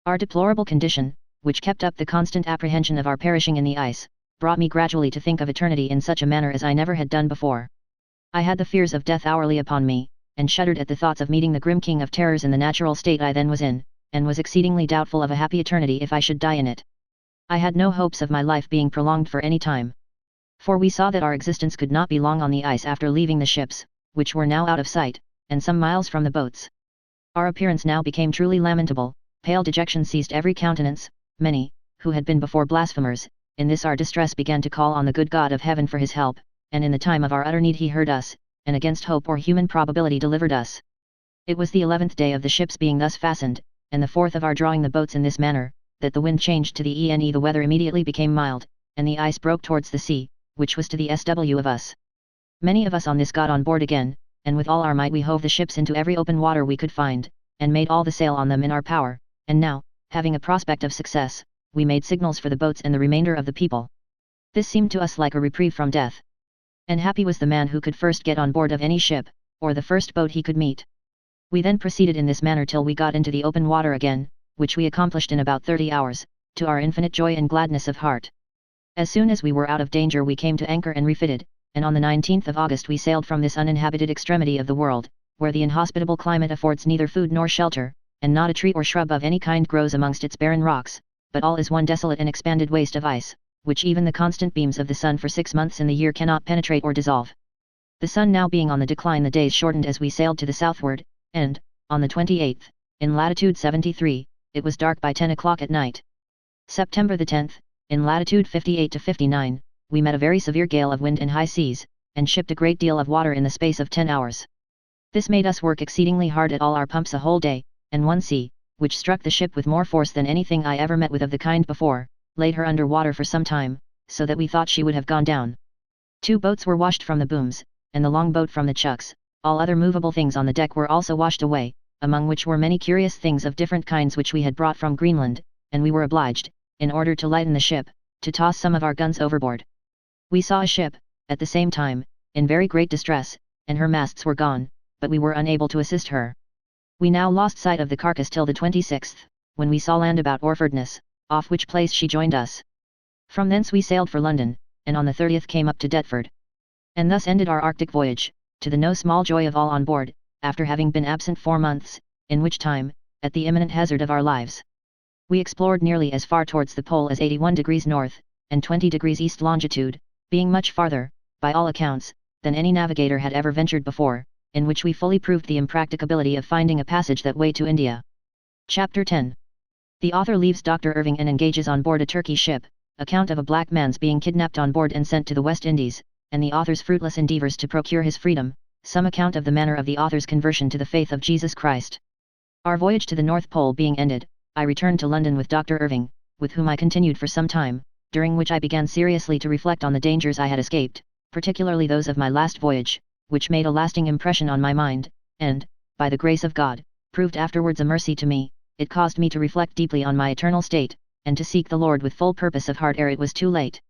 Our deplorable condition, which kept up the constant apprehension of our perishing in the ice, brought me gradually to think of eternity in such a manner as I never had done before. I had the fears of death hourly upon me, and shuddered at the thoughts of meeting the grim king of terrors in the natural state I then was in, and was exceedingly doubtful of a happy eternity if I should die in it. I had no hopes of my life being prolonged for any time. For we saw that our existence could not be long on the ice after leaving the ships, which were now out of sight, and some miles from the boats. Our appearance now became truly lamentable, pale dejection seized every countenance, many, who had been before blasphemers, in this our distress began to call on the good God of heaven for his help, and in the time of our utter need he heard us, and against hope or human probability delivered us. It was the 11th day of the ships being thus fastened, and the 4th of our drawing the boats in this manner, that the wind changed to the ENE. The weather immediately became mild, and the ice broke towards the sea, which was to the SW of us. Many of us on this got on board again, and with all our might we hove the ships into every open water we could find, and made all the sail on them in our power, and now, having a prospect of success, we made signals for the boats and the remainder of the people. This seemed to us like a reprieve from death. And happy was the man who could first get on board of any ship, or the first boat he could meet. We then proceeded in this manner till we got into the open water again, which we accomplished in about 30 hours, to our infinite joy and gladness of heart. As soon as we were out of danger we came to anchor and refitted, and on the 19th of August we sailed from this uninhabited extremity of the world, where the inhospitable climate affords neither food nor shelter, and not a tree or shrub of any kind grows amongst its barren rocks, but all is one desolate and expanded waste of ice, which even the constant beams of the sun for 6 months in the year cannot penetrate or dissolve. The sun now being on the decline, the days shortened as we sailed to the southward, and, on the 28th, in latitude 73, it was dark by 10 o'clock at night. September the 10th, in latitude 58 to 59, we met a very severe gale of wind and high seas, and shipped a great deal of water in the space of 10 hours. This made us work exceedingly hard at all our pumps a whole day, and one sea, which struck the ship with more force than anything I ever met with of the kind before, laid her under water for some time, so that we thought she would have gone down. 2 boats were washed from the booms, and the long boat from the chucks. All other movable things on the deck were also washed away, among which were many curious things of different kinds which we had brought from Greenland, and we were obliged, in order to lighten the ship, to toss some of our guns overboard. We saw a ship, at the same time, in very great distress, and her masts were gone, but we were unable to assist her. We now lost sight of the carcass till the 26th, when we saw land about Orfordness, off which place she joined us. From thence we sailed for London, and on the 30th came up to Deptford. And thus ended our Arctic voyage, to the no small joy of all on board, after having been absent 4 months, in which time, at the imminent hazard of our lives, we explored nearly as far towards the pole as 81 degrees north, and 20 degrees east longitude, being much farther, by all accounts, than any navigator had ever ventured before, in which we fully proved the impracticability of finding a passage that way to India. Chapter 10. The author leaves Dr. Irving and engages on board a Turkey ship, account of a black man's being kidnapped on board and sent to the West Indies, and the author's fruitless endeavours to procure his freedom, some account of the manner of the author's conversion to the faith of Jesus Christ. Our voyage to the North Pole being ended, I returned to London with Dr. Irving, with whom I continued for some time, during which I began seriously to reflect on the dangers I had escaped, particularly those of my last voyage, which made a lasting impression on my mind, and, by the grace of God, proved afterwards a mercy to me. It caused me to reflect deeply on my eternal state, and to seek the Lord with full purpose of heart ere it was too late.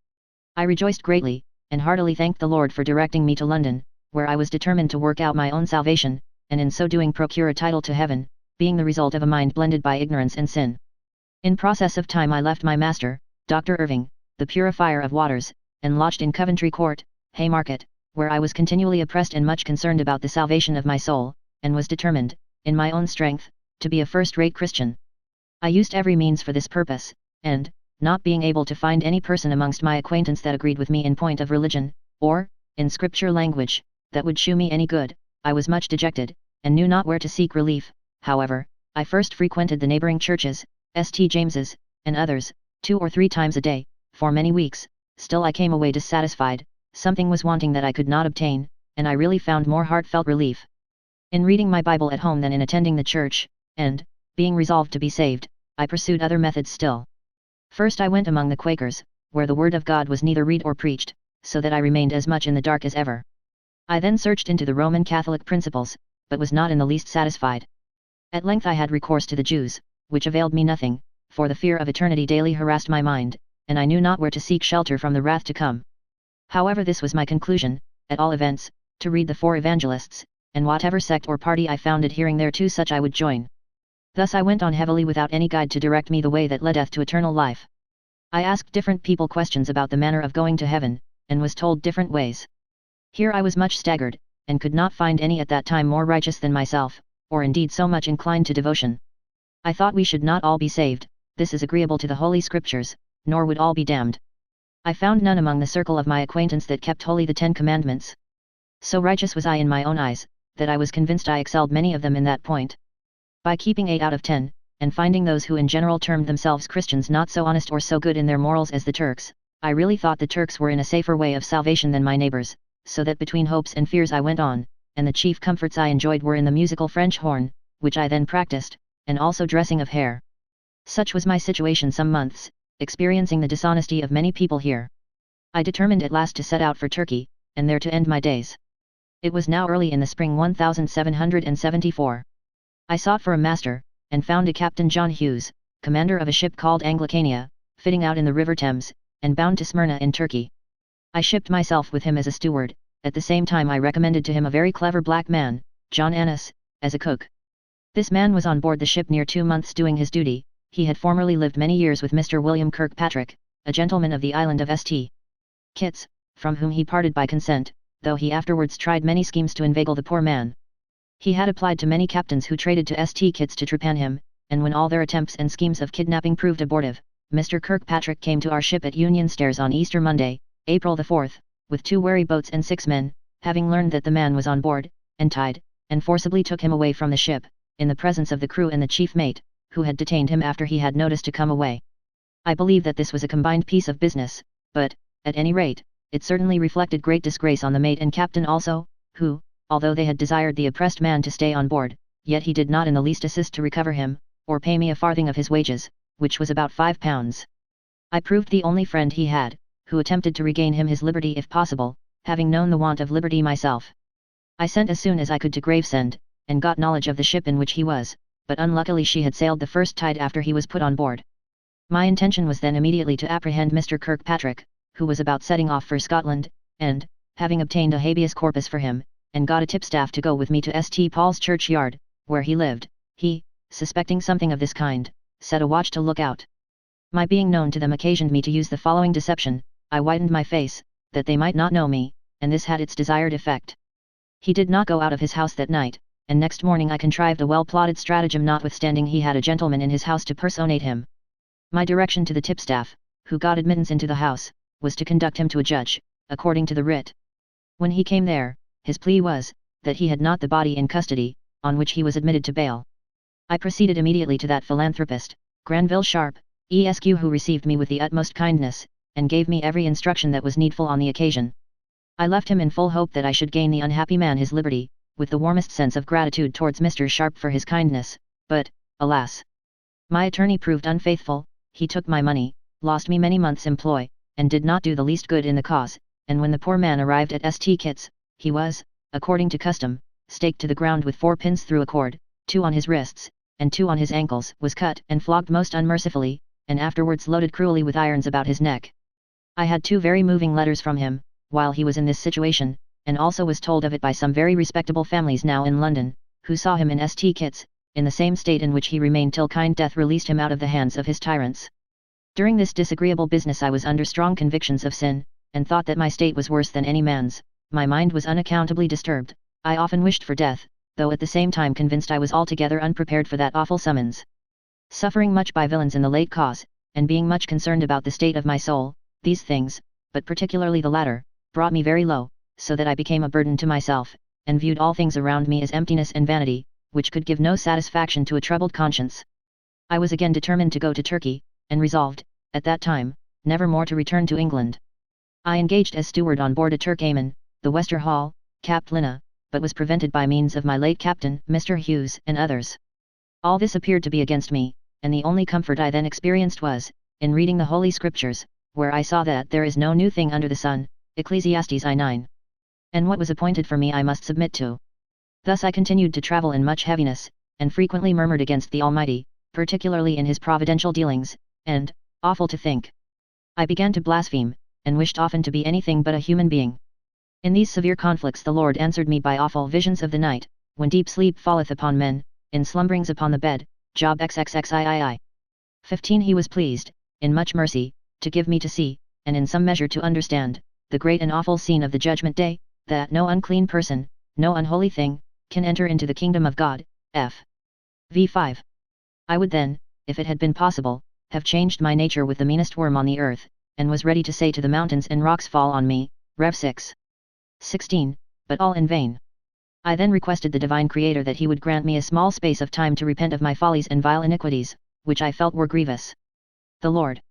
I rejoiced greatly, and heartily thanked the Lord for directing me to London, where I was determined to work out my own salvation, and in so doing procure a title to heaven, being the result of a mind blended by ignorance and sin. In process of time I left my master, Dr. Irving, the purifier of waters, and lodged in Coventry Court, Haymarket, where I was continually oppressed and much concerned about the salvation of my soul, and was determined, in my own strength, to be a first-rate Christian. I used every means for this purpose, and, not being able to find any person amongst my acquaintance that agreed with me in point of religion, or, in scripture language, that would shew me any good, I was much dejected, and knew not where to seek relief. However, I first frequented the neighbouring churches, St. James's, and others, 2 or 3 times a day, for many weeks. Still I came away dissatisfied, something was wanting that I could not obtain, and I really found more heartfelt relief in reading my Bible at home than in attending the church, and, being resolved to be saved, I pursued other methods still. First I went among the Quakers, where the word of God was neither read or preached, so that I remained as much in the dark as ever. I then searched into the Roman Catholic principles, but was not in the least satisfied. At length I had recourse to the Jews, which availed me nothing, for the fear of eternity daily harassed my mind, and I knew not where to seek shelter from the wrath to come. However, this was my conclusion, at all events, to read the 4 evangelists, and whatever sect or party I found adhering thereto such I would join. Thus I went on heavily without any guide to direct me the way that leadeth to eternal life. I asked different people questions about the manner of going to heaven, and was told different ways. Here I was much staggered, and could not find any at that time more righteous than myself, or indeed so much inclined to devotion. I thought we should not all be saved, this is agreeable to the Holy Scriptures, nor would all be damned. I found none among the circle of my acquaintance that kept holy the 10 Commandments. So righteous was I in my own eyes, that I was convinced I excelled many of them in that point. By keeping 8 out of 10, and finding those who in general termed themselves Christians not so honest or so good in their morals as the Turks, I really thought the Turks were in a safer way of salvation than my neighbours, so that between hopes and fears I went on, and the chief comforts I enjoyed were in the musical French horn, which I then practised, and also dressing of hair. Such was my situation some months, experiencing the dishonesty of many people here. I determined at last to set out for Turkey, and there to end my days. It was now early in the spring 1774. I sought for a master, and found a Captain John Hughes, commander of a ship called Anglicania, fitting out in the river Thames, and bound to Smyrna in Turkey. I shipped myself with him as a steward, at the same time I recommended to him a very clever black man, John Annis, as a cook. This man was on board the ship near 2 months doing his duty. He had formerly lived many years with Mr. William Kirkpatrick, a gentleman of the island of St. Kitts, from whom he parted by consent, though he afterwards tried many schemes to inveigle the poor man. He had applied to many captains who traded to St. Kitts to trepan him, and when all their attempts and schemes of kidnapping proved abortive, Mr. Kirkpatrick came to our ship at Union Stairs on Easter Monday, April the 4th, with 2 wherry boats and 6 men, having learned that the man was on board, and tied, and forcibly took him away from the ship, in the presence of the crew and the chief mate, who had detained him after he had notice to come away. I believe that this was a combined piece of business, but, at any rate, it certainly reflected great disgrace on the mate and captain also, who, although they had desired the oppressed man to stay on board, yet he did not in the least assist to recover him, or pay me a farthing of his wages, which was about £5. I proved the only friend he had, who attempted to regain him his liberty if possible, having known the want of liberty myself. I sent as soon as I could to Gravesend, and got knowledge of the ship in which he was, but unluckily she had sailed the first tide after he was put on board. My intention was then immediately to apprehend Mr. Kirkpatrick, who was about setting off for Scotland, and, having obtained a habeas corpus for him, and got a tipstaff to go with me to St. Paul's churchyard, where he lived, he, suspecting something of this kind, set a watch to look out. My being known to them occasioned me to use the following deception: I whitened my face, that they might not know me, and this had its desired effect. He did not go out of his house that night, and next morning I contrived a well-plotted stratagem notwithstanding he had a gentleman in his house to personate him. My direction to the tipstaff, who got admittance into the house, was to conduct him to a judge, according to the writ. When he came there, his plea was, that he had not the body in custody, on which he was admitted to bail. I proceeded immediately to that philanthropist, Granville Sharp, Esq., who received me with the utmost kindness, and gave me every instruction that was needful on the occasion. I left him in full hope that I should gain the unhappy man his liberty, with the warmest sense of gratitude towards Mr. Sharp for his kindness, but, alas! My attorney proved unfaithful, he took my money, lost me many months' employ, and did not do the least good in the cause, and when the poor man arrived at St. Kitts, he was, according to custom, staked to the ground with 4 pins through a cord, 2 on his wrists, and 2 on his ankles, was cut and flogged most unmercifully, and afterwards loaded cruelly with irons about his neck. I had 2 very moving letters from him, while he was in this situation, and also was told of it by some very respectable families now in London, who saw him in St. Kitts, in the same state in which he remained till kind death released him out of the hands of his tyrants. During this disagreeable business I was under strong convictions of sin, and thought that my state was worse than any man's. My mind was unaccountably disturbed. I often wished for death, though at the same time convinced I was altogether unprepared for that awful summons. Suffering much by villains in the late cause, and being much concerned about the state of my soul, these things, but particularly the latter, brought me very low, so that I became a burden to myself, and viewed all things around me as emptiness and vanity, which could give no satisfaction to a troubled conscience. I was again determined to go to Turkey, and resolved, at that time, never more to return to England. I engaged as steward on board a Turk Aman, the Wester Hall, Cap Lina, but was prevented by means of my late captain, Mr. Hughes, and others. All this appeared to be against me, and the only comfort I then experienced was, in reading the Holy Scriptures, where I saw that there is no new thing under the sun, Ecclesiastes I9. And what was appointed for me I must submit to. Thus I continued to travel in much heaviness, and frequently murmured against the Almighty, particularly in his providential dealings, and, awful to think, I began to blaspheme, and wished often to be anything but a human being. In these severe conflicts the Lord answered me by awful visions of the night, when deep sleep falleth upon men, in slumberings upon the bed, Job XXXIII. 15 He was pleased, in much mercy, to give me to see, and in some measure to understand, the great and awful scene of the judgment day, that no unclean person, no unholy thing, can enter into the kingdom of God. F. V. 5. I would then, if it had been possible, have changed my nature with the meanest worm on the earth, and was ready to say to the mountains and rocks fall on me, Rev. 6. 16, but all in vain. I then requested the divine Creator that he would grant me a small space of time to repent of my follies and vile iniquities, which I felt were grievous. The Lord,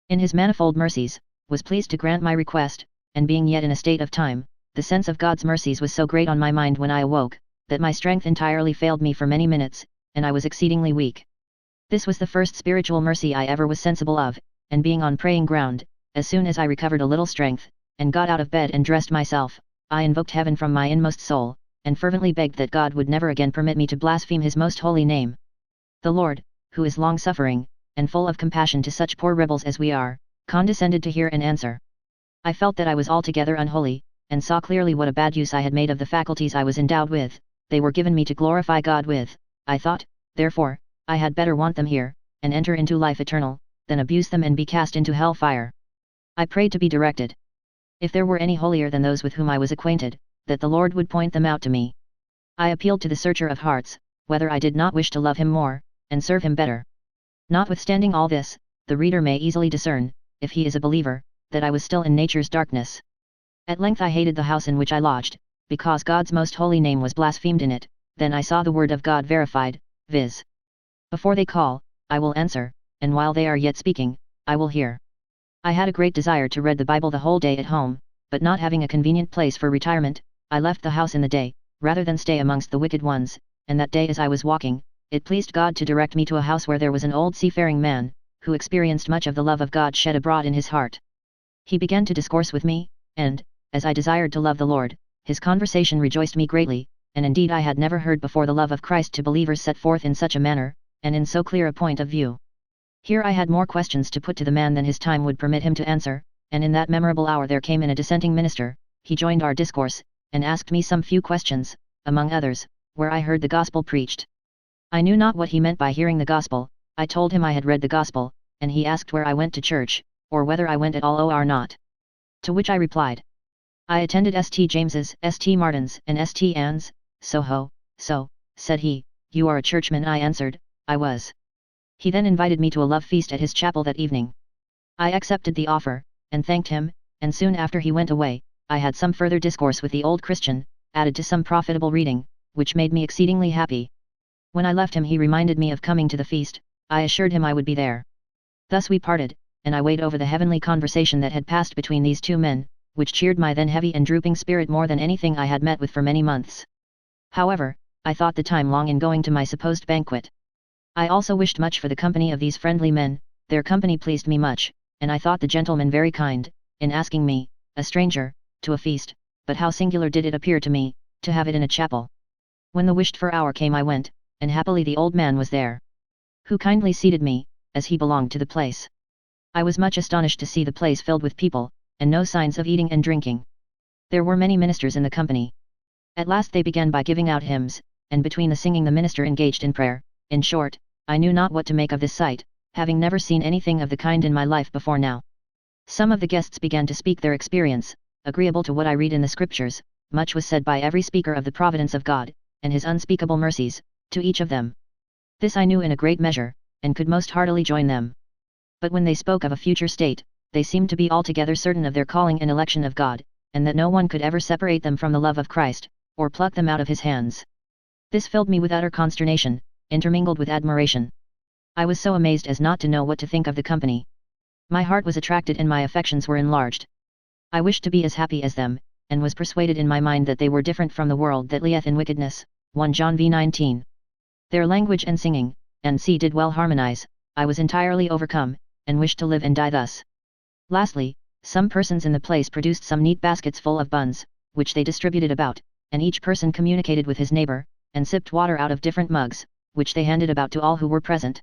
in his manifold mercies, was pleased to grant my request, and being yet in a state of time, the sense of God's mercies was so great on my mind when I awoke, that my strength entirely failed me for many minutes, and I was exceedingly weak. This was the first spiritual mercy I ever was sensible of, and being on praying ground, as soon as I recovered a little strength, and got out of bed and dressed myself, I invoked heaven from my inmost soul, and fervently begged that God would never again permit me to blaspheme his most holy name. The Lord, who is long-suffering, and full of compassion to such poor rebels as we are, condescended to hear and answer. I felt that I was altogether unholy, and saw clearly what a bad use I had made of the faculties I was endowed with. They were given me to glorify God with. I thought, therefore, I had better want them here, and enter into life eternal, than abuse them and be cast into hell fire. I prayed to be directed, if there were any holier than those with whom I was acquainted, that the Lord would point them out to me. I appealed to the Searcher of hearts, whether I did not wish to love him more, and serve him better. Notwithstanding all this, the reader may easily discern, if he is a believer, that I was still in nature's darkness. At length I hated the house in which I lodged, because God's most holy name was blasphemed in it. Then I saw the word of God verified, viz. Before they call, I will answer, and while they are yet speaking, I will hear. I had a great desire to read the Bible the whole day at home, but not having a convenient place for retirement, I left the house in the day, rather than stay amongst the wicked ones, and that day as I was walking, it pleased God to direct me to a house where there was an old seafaring man, who experienced much of the love of God shed abroad in his heart. He began to discourse with me, and, as I desired to love the Lord, his conversation rejoiced me greatly, and indeed I had never heard before the love of Christ to believers set forth in such a manner, and in so clear a point of view. Here I had more questions to put to the man than his time would permit him to answer, and in that memorable hour there came in a dissenting minister. He joined our discourse, and asked me some few questions, among others, where I heard the gospel preached. I knew not what he meant by hearing the gospel. I told him I had read the gospel, and he asked where I went to church, or whether I went at all or not. To which I replied, I attended St. James's, St. Martin's, and St. Anne's. So, said he, you are a churchman. I answered, I was. He then invited me to a love feast at his chapel that evening. I accepted the offer, and thanked him, and soon after he went away, I had some further discourse with the old Christian, added to some profitable reading, which made me exceedingly happy. When I left him he reminded me of coming to the feast. I assured him I would be there. Thus we parted, and I weighed over the heavenly conversation that had passed between these two men, which cheered my then heavy and drooping spirit more than anything I had met with for many months. However, I thought the time long in going to my supposed banquet. I also wished much for the company of these friendly men. Their company pleased me much, and I thought the gentlemen very kind, in asking me, a stranger, to a feast, but how singular did it appear to me, to have it in a chapel. When the wished-for hour came I went, and happily the old man was there, who kindly seated me, as he belonged to the place. I was much astonished to see the place filled with people, and no signs of eating and drinking. There were many ministers in the company. At last they began by giving out hymns, and between the singing the minister engaged in prayer. In short, I knew not what to make of this sight, having never seen anything of the kind in my life before now. Some of the guests began to speak their experience, agreeable to what I read in the scriptures. Much was said by every speaker of the providence of God, and his unspeakable mercies, to each of them. This I knew in a great measure, and could most heartily join them. But when they spoke of a future state, they seemed to be altogether certain of their calling and election of God, and that no one could ever separate them from the love of Christ, or pluck them out of his hands. This filled me with utter consternation, intermingled with admiration. I was so amazed as not to know what to think of the company. My heart was attracted and my affections were enlarged. I wished to be as happy as them, and was persuaded in my mind that they were different from the world that lieth in wickedness. 1 John v:19. Their language and singing, and see did well harmonize. I was entirely overcome, and wished to live and die thus. Lastly, some persons in the place produced some neat baskets full of buns, which they distributed about, and each person communicated with his neighbor, and sipped water out of different mugs, which they handed about to all who were present.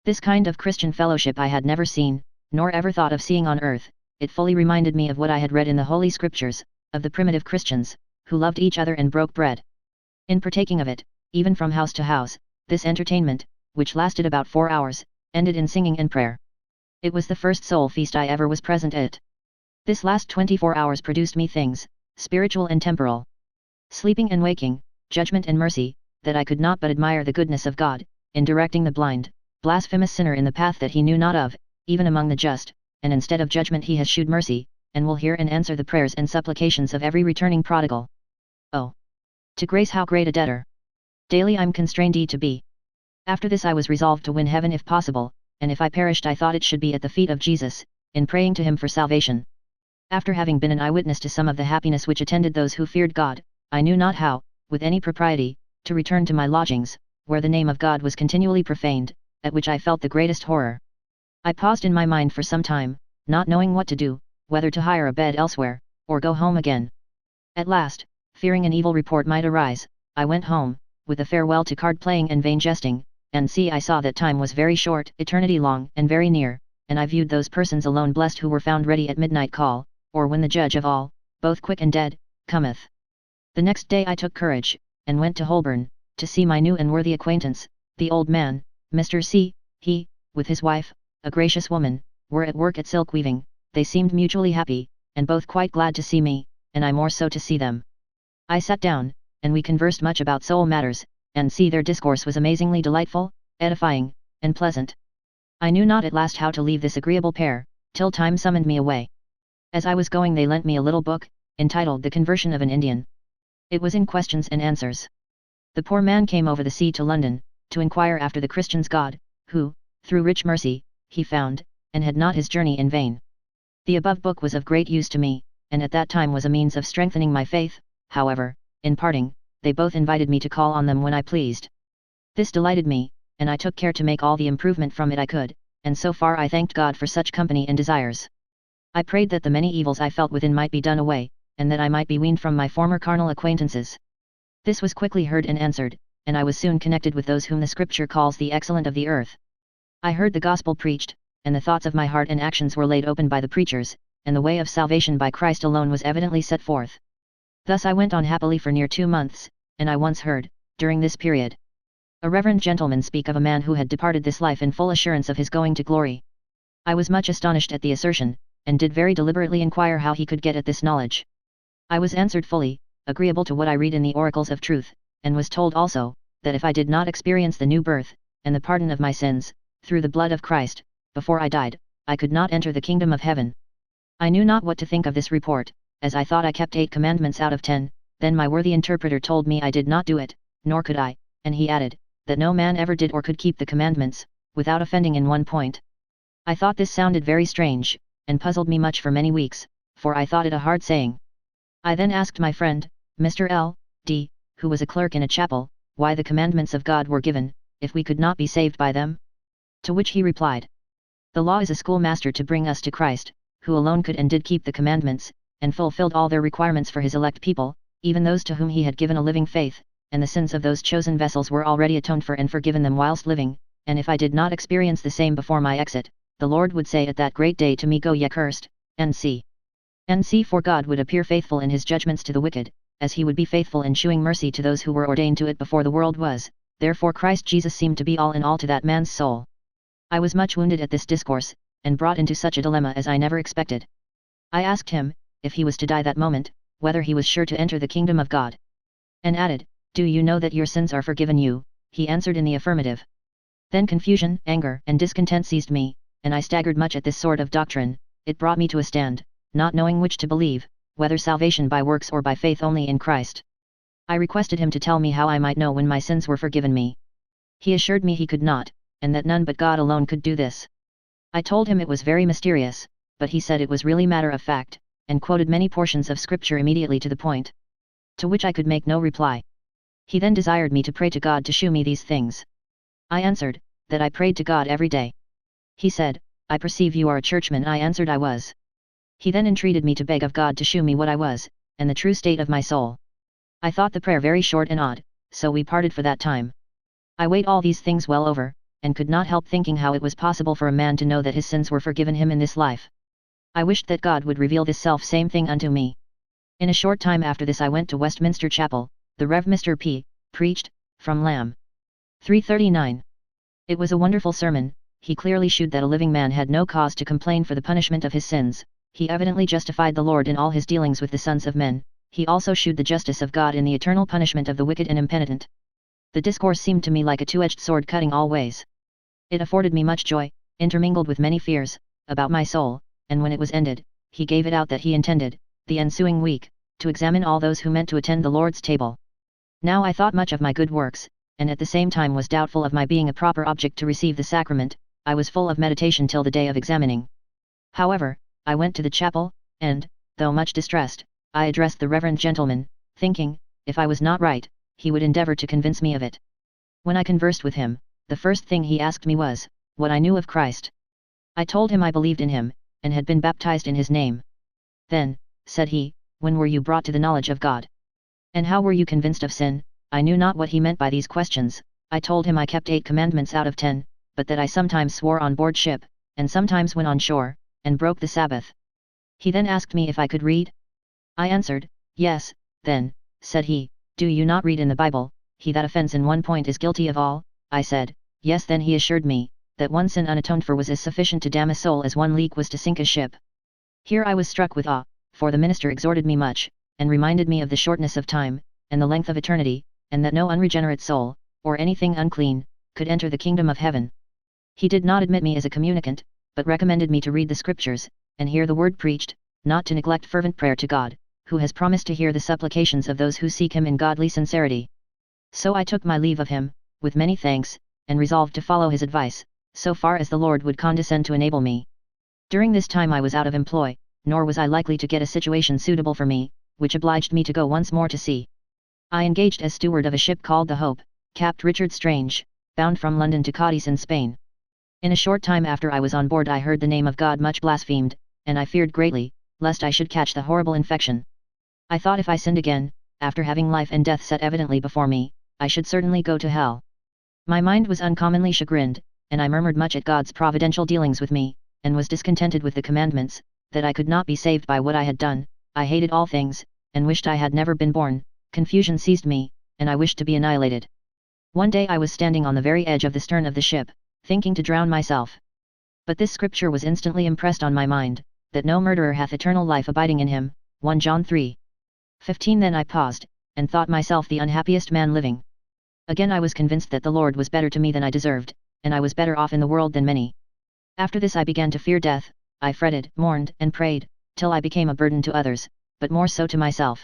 This kind of Christian fellowship I had never seen, nor ever thought of seeing on earth. It fully reminded me of what I had read in the Holy Scriptures, of the primitive Christians, who loved each other and broke bread. In partaking of it, even from house to house, this entertainment, which lasted about 4 hours, ended in singing and prayer. It was the first soul feast I ever was present at. This last 24 hours produced me things, spiritual and temporal, sleeping and waking, judgment and mercy, that I could not but admire the goodness of God, in directing the blind, blasphemous sinner in the path that he knew not of, even among the just, and instead of judgment he has shewed mercy, and will hear and answer the prayers and supplications of every returning prodigal. Oh! To grace how great a debtor daily I'm constrained to be. After this I was resolved to win heaven if possible, and if I perished I thought it should be at the feet of Jesus, in praying to him for salvation. After having been an eyewitness to some of the happiness which attended those who feared God, I knew not how, with any propriety, to return to my lodgings, where the name of God was continually profaned, at which I felt the greatest horror. I paused in my mind for some time, not knowing what to do, whether to hire a bed elsewhere, or go home again. At last, fearing an evil report might arise, I went home, with a farewell to card playing and vain jesting, and I saw that time was very short, eternity long, and very near, and I viewed those persons alone blessed who were found ready at midnight call, or when the Judge of all, both quick and dead, cometh. The next day I took courage, and went to Holborn, to see my new and worthy acquaintance, the old man, Mr. C. He, with his wife, a gracious woman, were at work at silk weaving. They seemed mutually happy, and both quite glad to see me, and I more so to see them. I sat down, and we conversed much about soul matters, and their discourse was amazingly delightful, edifying, and pleasant. I knew not at last how to leave this agreeable pair, till time summoned me away. As I was going they lent me a little book, entitled The Conversion of an Indian. It was in questions and answers. The poor man came over the sea to London, to inquire after the Christian's God, who, through rich mercy, he found, and had not his journey in vain. The above book was of great use to me, and at that time was a means of strengthening my faith. However, in parting, they both invited me to call on them when I pleased. This delighted me, and I took care to make all the improvement from it I could, and so far I thanked God for such company and desires. I prayed that the many evils I felt within might be done away, and that I might be weaned from my former carnal acquaintances. This was quickly heard and answered, and I was soon connected with those whom the Scripture calls the excellent of the earth. I heard the gospel preached, and the thoughts of my heart and actions were laid open by the preachers, and the way of salvation by Christ alone was evidently set forth. Thus I went on happily for near 2 months, and I once heard, during this period, a reverend gentleman speak of a man who had departed this life in full assurance of his going to glory. I was much astonished at the assertion, and did very deliberately inquire how he could get at this knowledge. I was answered fully, agreeable to what I read in the oracles of truth, and was told also, that if I did not experience the new birth, and the pardon of my sins, through the blood of Christ, before I died, I could not enter the kingdom of heaven. I knew not what to think of this report, as I thought I kept 8 commandments out of 10, then my worthy interpreter told me I did not do it, nor could I, and he added, that no man ever did or could keep the commandments, without offending in one point. I thought this sounded very strange, and puzzled me much for many weeks, for I thought it a hard saying. I then asked my friend, Mr. L. D., who was a clerk in a chapel, why the commandments of God were given, if we could not be saved by them? To which he replied, the law is a schoolmaster to bring us to Christ, who alone could and did keep the commandments, and fulfilled all their requirements for his elect people, even those to whom he had given a living faith, and the sins of those chosen vessels were already atoned for and forgiven them whilst living, and if I did not experience the same before my exit, the Lord would say at that great day to me, Go ye cursed, N.C. For God would appear faithful in his judgments to the wicked, as he would be faithful in shewing mercy to those who were ordained to it before the world was. Therefore Christ Jesus seemed to be all in all to that man's soul. I was much wounded at this discourse, and brought into such a dilemma as I never expected. I asked him, if he was to die that moment, whether he was sure to enter the kingdom of God. And added, Do you know that your sins are forgiven you? He answered in the affirmative. Then confusion, anger, and discontent seized me, and I staggered much at this sort of doctrine. It brought me to a stand, not knowing which to believe, whether salvation by works or by faith only in Christ. I requested him to tell me how I might know when my sins were forgiven me. He assured me he could not, and that none but God alone could do this. I told him it was very mysterious, but he said it was really matter of fact, and quoted many portions of Scripture immediately to the point. To which I could make no reply. He then desired me to pray to God to shew me these things. I answered, that I prayed to God every day. He said, I perceive you are a churchman. I answered I was. He then entreated me to beg of God to shew me what I was, and the true state of my soul. I thought the prayer very short and odd, so we parted for that time. I weighed all these things well over, and could not help thinking how it was possible for a man to know that his sins were forgiven him in this life. I wished that God would reveal this self-same thing unto me. In a short time after this I went to Westminster Chapel. The Rev. Mr. P. preached, from Lamb. 339. It was a wonderful sermon. He clearly shewed that a living man had no cause to complain for the punishment of his sins. He evidently justified the Lord in all his dealings with the sons of men. He also shewed the justice of God in the eternal punishment of the wicked and impenitent. The discourse seemed to me like a two-edged sword cutting all ways. It afforded me much joy, intermingled with many fears, about my soul, and when it was ended, he gave it out that he intended, the ensuing week, to examine all those who meant to attend the Lord's table. Now I thought much of my good works, and at the same time was doubtful of my being a proper object to receive the sacrament. I was full of meditation till the day of examining. However, I went to the chapel, and, though much distressed, I addressed the reverend gentleman, thinking, if I was not right, he would endeavour to convince me of it. When I conversed with him, the first thing he asked me was, what I knew of Christ. I told him I believed in him, and had been baptized in his name. Then, said he, when were you brought to the knowledge of God? And how were you convinced of sin? I knew not what he meant by these questions. I told him I kept 8 commandments out of 10, but that I sometimes swore on board ship, and sometimes when on shore, and broke the Sabbath. He then asked me if I could read. I answered, yes. Then, said he, do you not read in the Bible, he that offends in one point is guilty of all? I said, yes. Then he assured me, that one sin unatoned for was as sufficient to damn a soul as one leak was to sink a ship. Here I was struck with awe, for the minister exhorted me much, and reminded me of the shortness of time, and the length of eternity, and that no unregenerate soul, or anything unclean, could enter the kingdom of heaven. He did not admit me as a communicant, but recommended me to read the Scriptures, and hear the word preached, not to neglect fervent prayer to God, who has promised to hear the supplications of those who seek him in godly sincerity. So I took my leave of him, with many thanks, and resolved to follow his advice, so far as the Lord would condescend to enable me. During this time I was out of employ, nor was I likely to get a situation suitable for me, which obliged me to go once more to sea. I engaged as steward of a ship called the Hope, Capt. Richard Strange, bound from London to Cadiz in Spain. In a short time after I was on board I heard the name of God much blasphemed, and I feared greatly, lest I should catch the horrible infection. I thought if I sinned again, after having life and death set evidently before me, I should certainly go to hell. My mind was uncommonly chagrined, and I murmured much at God's providential dealings with me, and was discontented with the commandments, that I could not be saved by what I had done. I hated all things, and wished I had never been born. Confusion seized me, and I wished to be annihilated. One day I was standing on the very edge of the stern of the ship, thinking to drown myself. But this scripture was instantly impressed on my mind, that no murderer hath eternal life abiding in him, 1 John 3:15. Then I paused, and thought myself the unhappiest man living. Again I was convinced that the Lord was better to me than I deserved, and I was better off in the world than many. After this I began to fear death. I fretted, mourned, and prayed, till I became a burden to others, but more so to myself.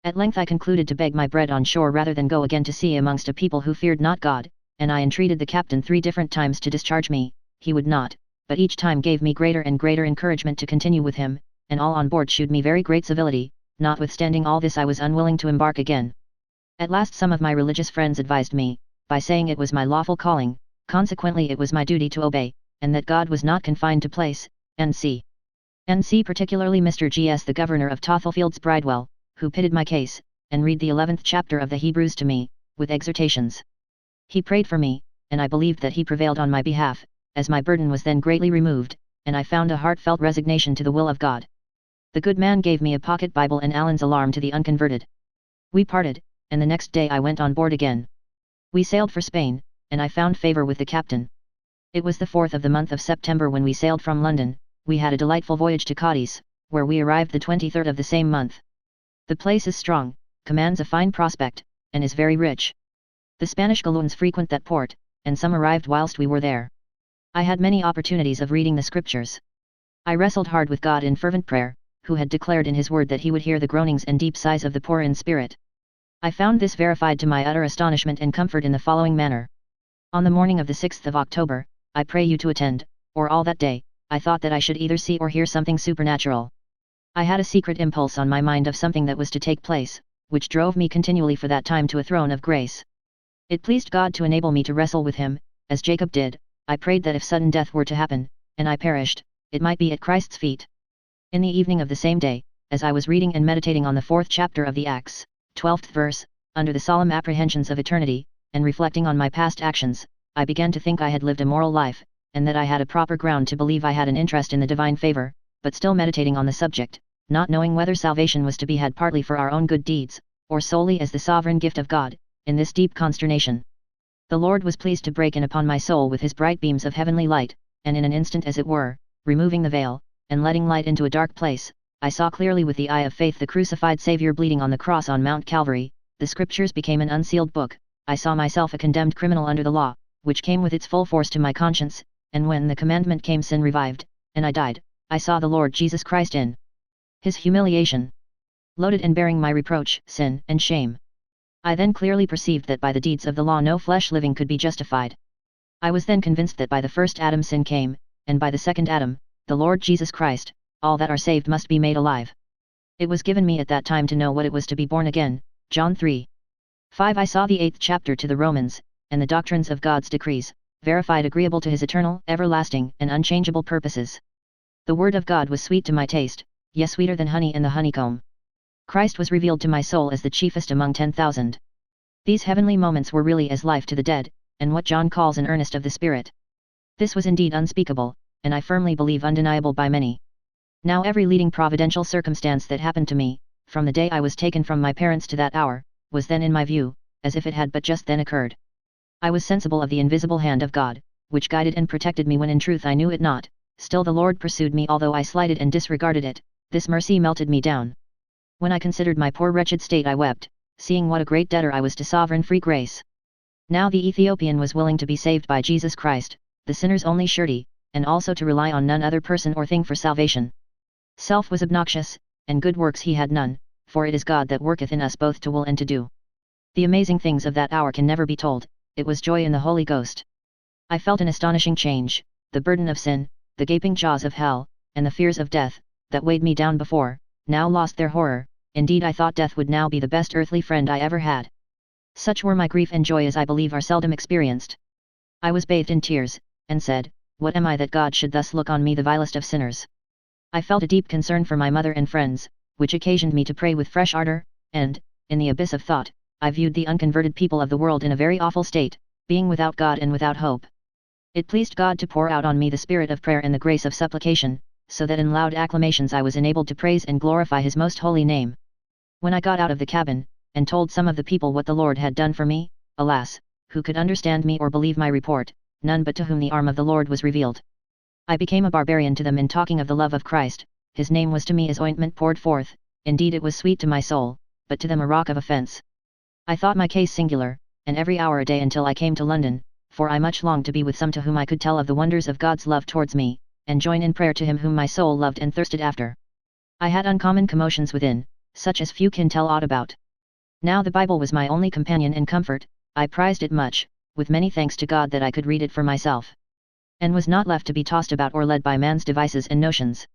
At length I concluded to beg my bread on shore rather than go again to sea amongst a people who feared not God, and I entreated the captain 3 different times to discharge me. He would not, but each time gave me greater and greater encouragement to continue with him, and all on board shewed me very great civility. Notwithstanding all this I was unwilling to embark again. At last some of my religious friends advised me, by saying it was my lawful calling, consequently it was my duty to obey, and that God was not confined to place, N.C. Particularly Mr. G.S. the governor of Tothelfield's Bridewell, who pitted my case, and read the 11th chapter of the Hebrews to me, with exhortations. He prayed for me, and I believed that he prevailed on my behalf, as my burden was then greatly removed, and I found a heartfelt resignation to the will of God. The good man gave me a pocket Bible and Alan's alarm to the unconverted. We parted, and the next day I went on board again. We sailed for Spain, and I found favor with the captain. It was the 4th of the month of September when we sailed from London. We had a delightful voyage to Cadiz, where we arrived the 23rd of the same month. The place is strong, commands a fine prospect, and is very rich. The Spanish galloons frequent that port, and some arrived whilst we were there. I had many opportunities of reading the Scriptures. I wrestled hard with God in fervent prayer, who had declared in his word that he would hear the groanings and deep sighs of the poor in spirit. I found this verified to my utter astonishment and comfort in the following manner. On the morning of the 6th of October, I pray you to attend, or all that day, I thought that I should either see or hear something supernatural. I had a secret impulse on my mind of something that was to take place, which drove me continually for that time to a throne of grace. It pleased God to enable me to wrestle with him, as Jacob did. I prayed that if sudden death were to happen, and I perished, it might be at Christ's feet. In the evening of the same day, as I was reading and meditating on the 4th chapter of the Acts, 12th verse, under the solemn apprehensions of eternity, and reflecting on my past actions, I began to think I had lived a moral life, and that I had a proper ground to believe I had an interest in the divine favor, but still meditating on the subject, not knowing whether salvation was to be had partly for our own good deeds, or solely as the sovereign gift of God. In this deep consternation, the Lord was pleased to break in upon my soul with his bright beams of heavenly light, and in an instant as it were, removing the veil, and letting light into a dark place, I saw clearly with the eye of faith the crucified Saviour bleeding on the cross on Mount Calvary. The Scriptures became an unsealed book. I saw myself a condemned criminal under the law, which came with its full force to my conscience, and when the commandment came sin revived, and I died, I saw the Lord Jesus Christ in his humiliation, loaded and bearing my reproach, sin, and shame. I then clearly perceived that by the deeds of the law no flesh living could be justified. I was then convinced that by the first Adam sin came, and by the second Adam, the Lord Jesus Christ, all that are saved must be made alive. It was given me at that time to know what it was to be born again. John 3:5. I saw the 8th chapter to the Romans, and the doctrines of God's decrees, verified agreeable to his eternal, everlasting, and unchangeable purposes. The word of God was sweet to my taste, yes, sweeter than honey in the honeycomb. Christ was revealed to my soul as the chiefest among 10,000. These heavenly moments were really as life to the dead, and what John calls an earnest of the Spirit. This was indeed unspeakable, and I firmly believe undeniable by many. Now every leading providential circumstance that happened to me, from the day I was taken from my parents to that hour, was then in my view, as if it had but just then occurred. I was sensible of the invisible hand of God, which guided and protected me when in truth I knew it not. Still the Lord pursued me although I slighted and disregarded it. This mercy melted me down. When I considered my poor wretched state I wept, seeing what a great debtor I was to sovereign free grace. Now the Ethiopian was willing to be saved by Jesus Christ, the sinner's only surety, and also to rely on none other person or thing for salvation. Self was obnoxious, and good works he had none, for it is God that worketh in us both to will and to do. The amazing things of that hour can never be told. It was joy in the Holy Ghost. I felt an astonishing change. The burden of sin, the gaping jaws of hell, and the fears of death, that weighed me down before, now lost their horror. Indeed I thought death would now be the best earthly friend I ever had. Such were my grief and joy as I believe are seldom experienced. I was bathed in tears, and said, what am I that God should thus look on me the vilest of sinners? I felt a deep concern for my mother and friends, which occasioned me to pray with fresh ardor, and, in the abyss of thought, I viewed the unconverted people of the world in a very awful state, being without God and without hope. It pleased God to pour out on me the spirit of prayer and the grace of supplication, so that in loud acclamations I was enabled to praise and glorify his most holy name. When I got out of the cabin, and told some of the people what the Lord had done for me, alas, who could understand me or believe my report? None but to whom the arm of the Lord was revealed. I became a barbarian to them in talking of the love of Christ. His name was to me as ointment poured forth. Indeed it was sweet to my soul, but to them a rock of offence. I thought my case singular, and every hour a day until I came to London, for I much longed to be with some to whom I could tell of the wonders of God's love towards me, and join in prayer to him whom my soul loved and thirsted after. I had uncommon commotions within, such as few can tell aught about. Now the Bible was my only companion and comfort. I prized it much, with many thanks to God that I could read it for myself, and was not left to be tossed about or led by man's devices and notions.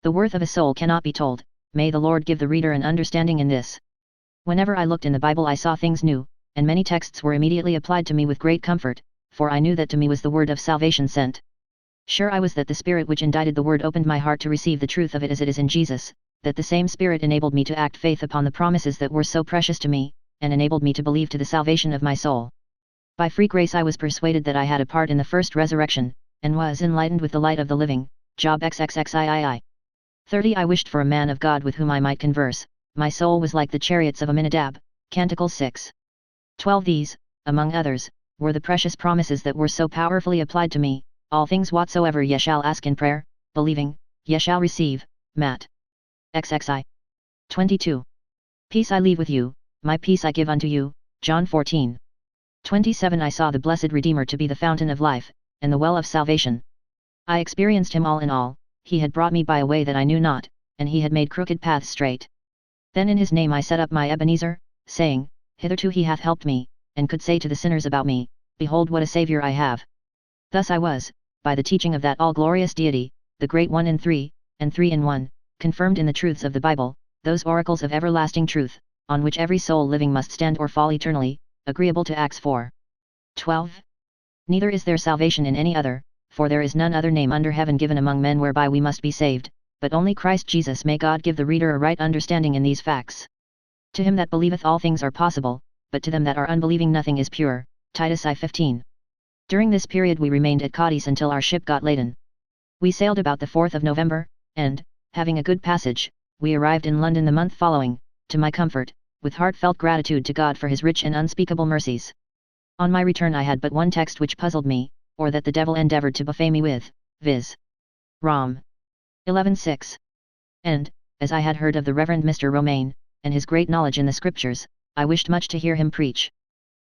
The worth of a soul cannot be told. May the Lord give the reader an understanding in this. Whenever I looked in the Bible I saw things new, and many texts were immediately applied to me with great comfort, for I knew that to me was the word of salvation sent. Sure I was that the Spirit which indited the word opened my heart to receive the truth of it as it is in Jesus, that the same Spirit enabled me to act faith upon the promises that were so precious to me, and enabled me to believe to the salvation of my soul. By free grace I was persuaded that I had a part in the first resurrection, and was enlightened with the light of the living. Job XXXIII. 30 I wished for a man of God with whom I might converse, my soul was like the chariots of Aminadab. Canticles 6. 12 These, among others, were the precious promises that were so powerfully applied to me. All things whatsoever ye shall ask in prayer, believing, ye shall receive. Matt. XXI. 22. Peace I leave with you, my peace I give unto you. John 14. 27 I saw the blessed Redeemer to be the fountain of life, and the well of salvation. I experienced him all in all, he had brought me by a way that I knew not, and he had made crooked paths straight. Then in his name I set up my Ebenezer, saying, hitherto he hath helped me, and could say to the sinners about me, behold what a Saviour I have. Thus I was, by the teaching of that all-glorious Deity, the great One in Three, and Three in One, confirmed in the truths of the Bible, those oracles of everlasting truth, on which every soul living must stand or fall eternally, agreeable to Acts 4. 12. Neither is there salvation in any other, for there is none other name under heaven given among men whereby we must be saved, but only Christ Jesus. May God give the reader a right understanding in these facts. To him that believeth all things are possible, but to them that are unbelieving nothing is pure. Titus I 15. During this period we remained at Cadiz until our ship got laden. We sailed about the 4th of November, and, having a good passage, we arrived in London the month following, to my comfort, with heartfelt gratitude to God for his rich and unspeakable mercies. On my return I had but one text which puzzled me, or that the devil endeavoured to buffet me with, viz. Rom. 11:6. And, as I had heard of the Reverend Mr. Romaine, and his great knowledge in the Scriptures, I wished much to hear him preach.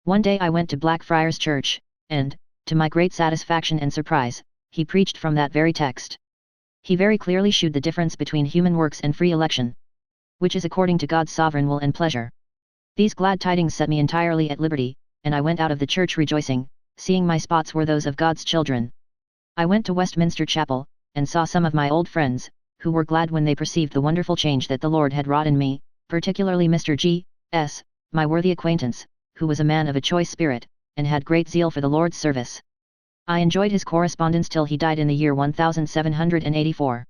One day I went to Blackfriars Church, and, to my great satisfaction and surprise, he preached from that very text. He very clearly shewed the difference between human works and free election, which is according to God's sovereign will and pleasure. These glad tidings set me entirely at liberty, and I went out of the church rejoicing, seeing my spots were those of God's children. I went to Westminster Chapel, and saw some of my old friends, who were glad when they perceived the wonderful change that the Lord had wrought in me, particularly Mr. G. S., my worthy acquaintance, who was a man of a choice spirit, and had great zeal for the Lord's service. I enjoyed his correspondence till he died in the year 1784.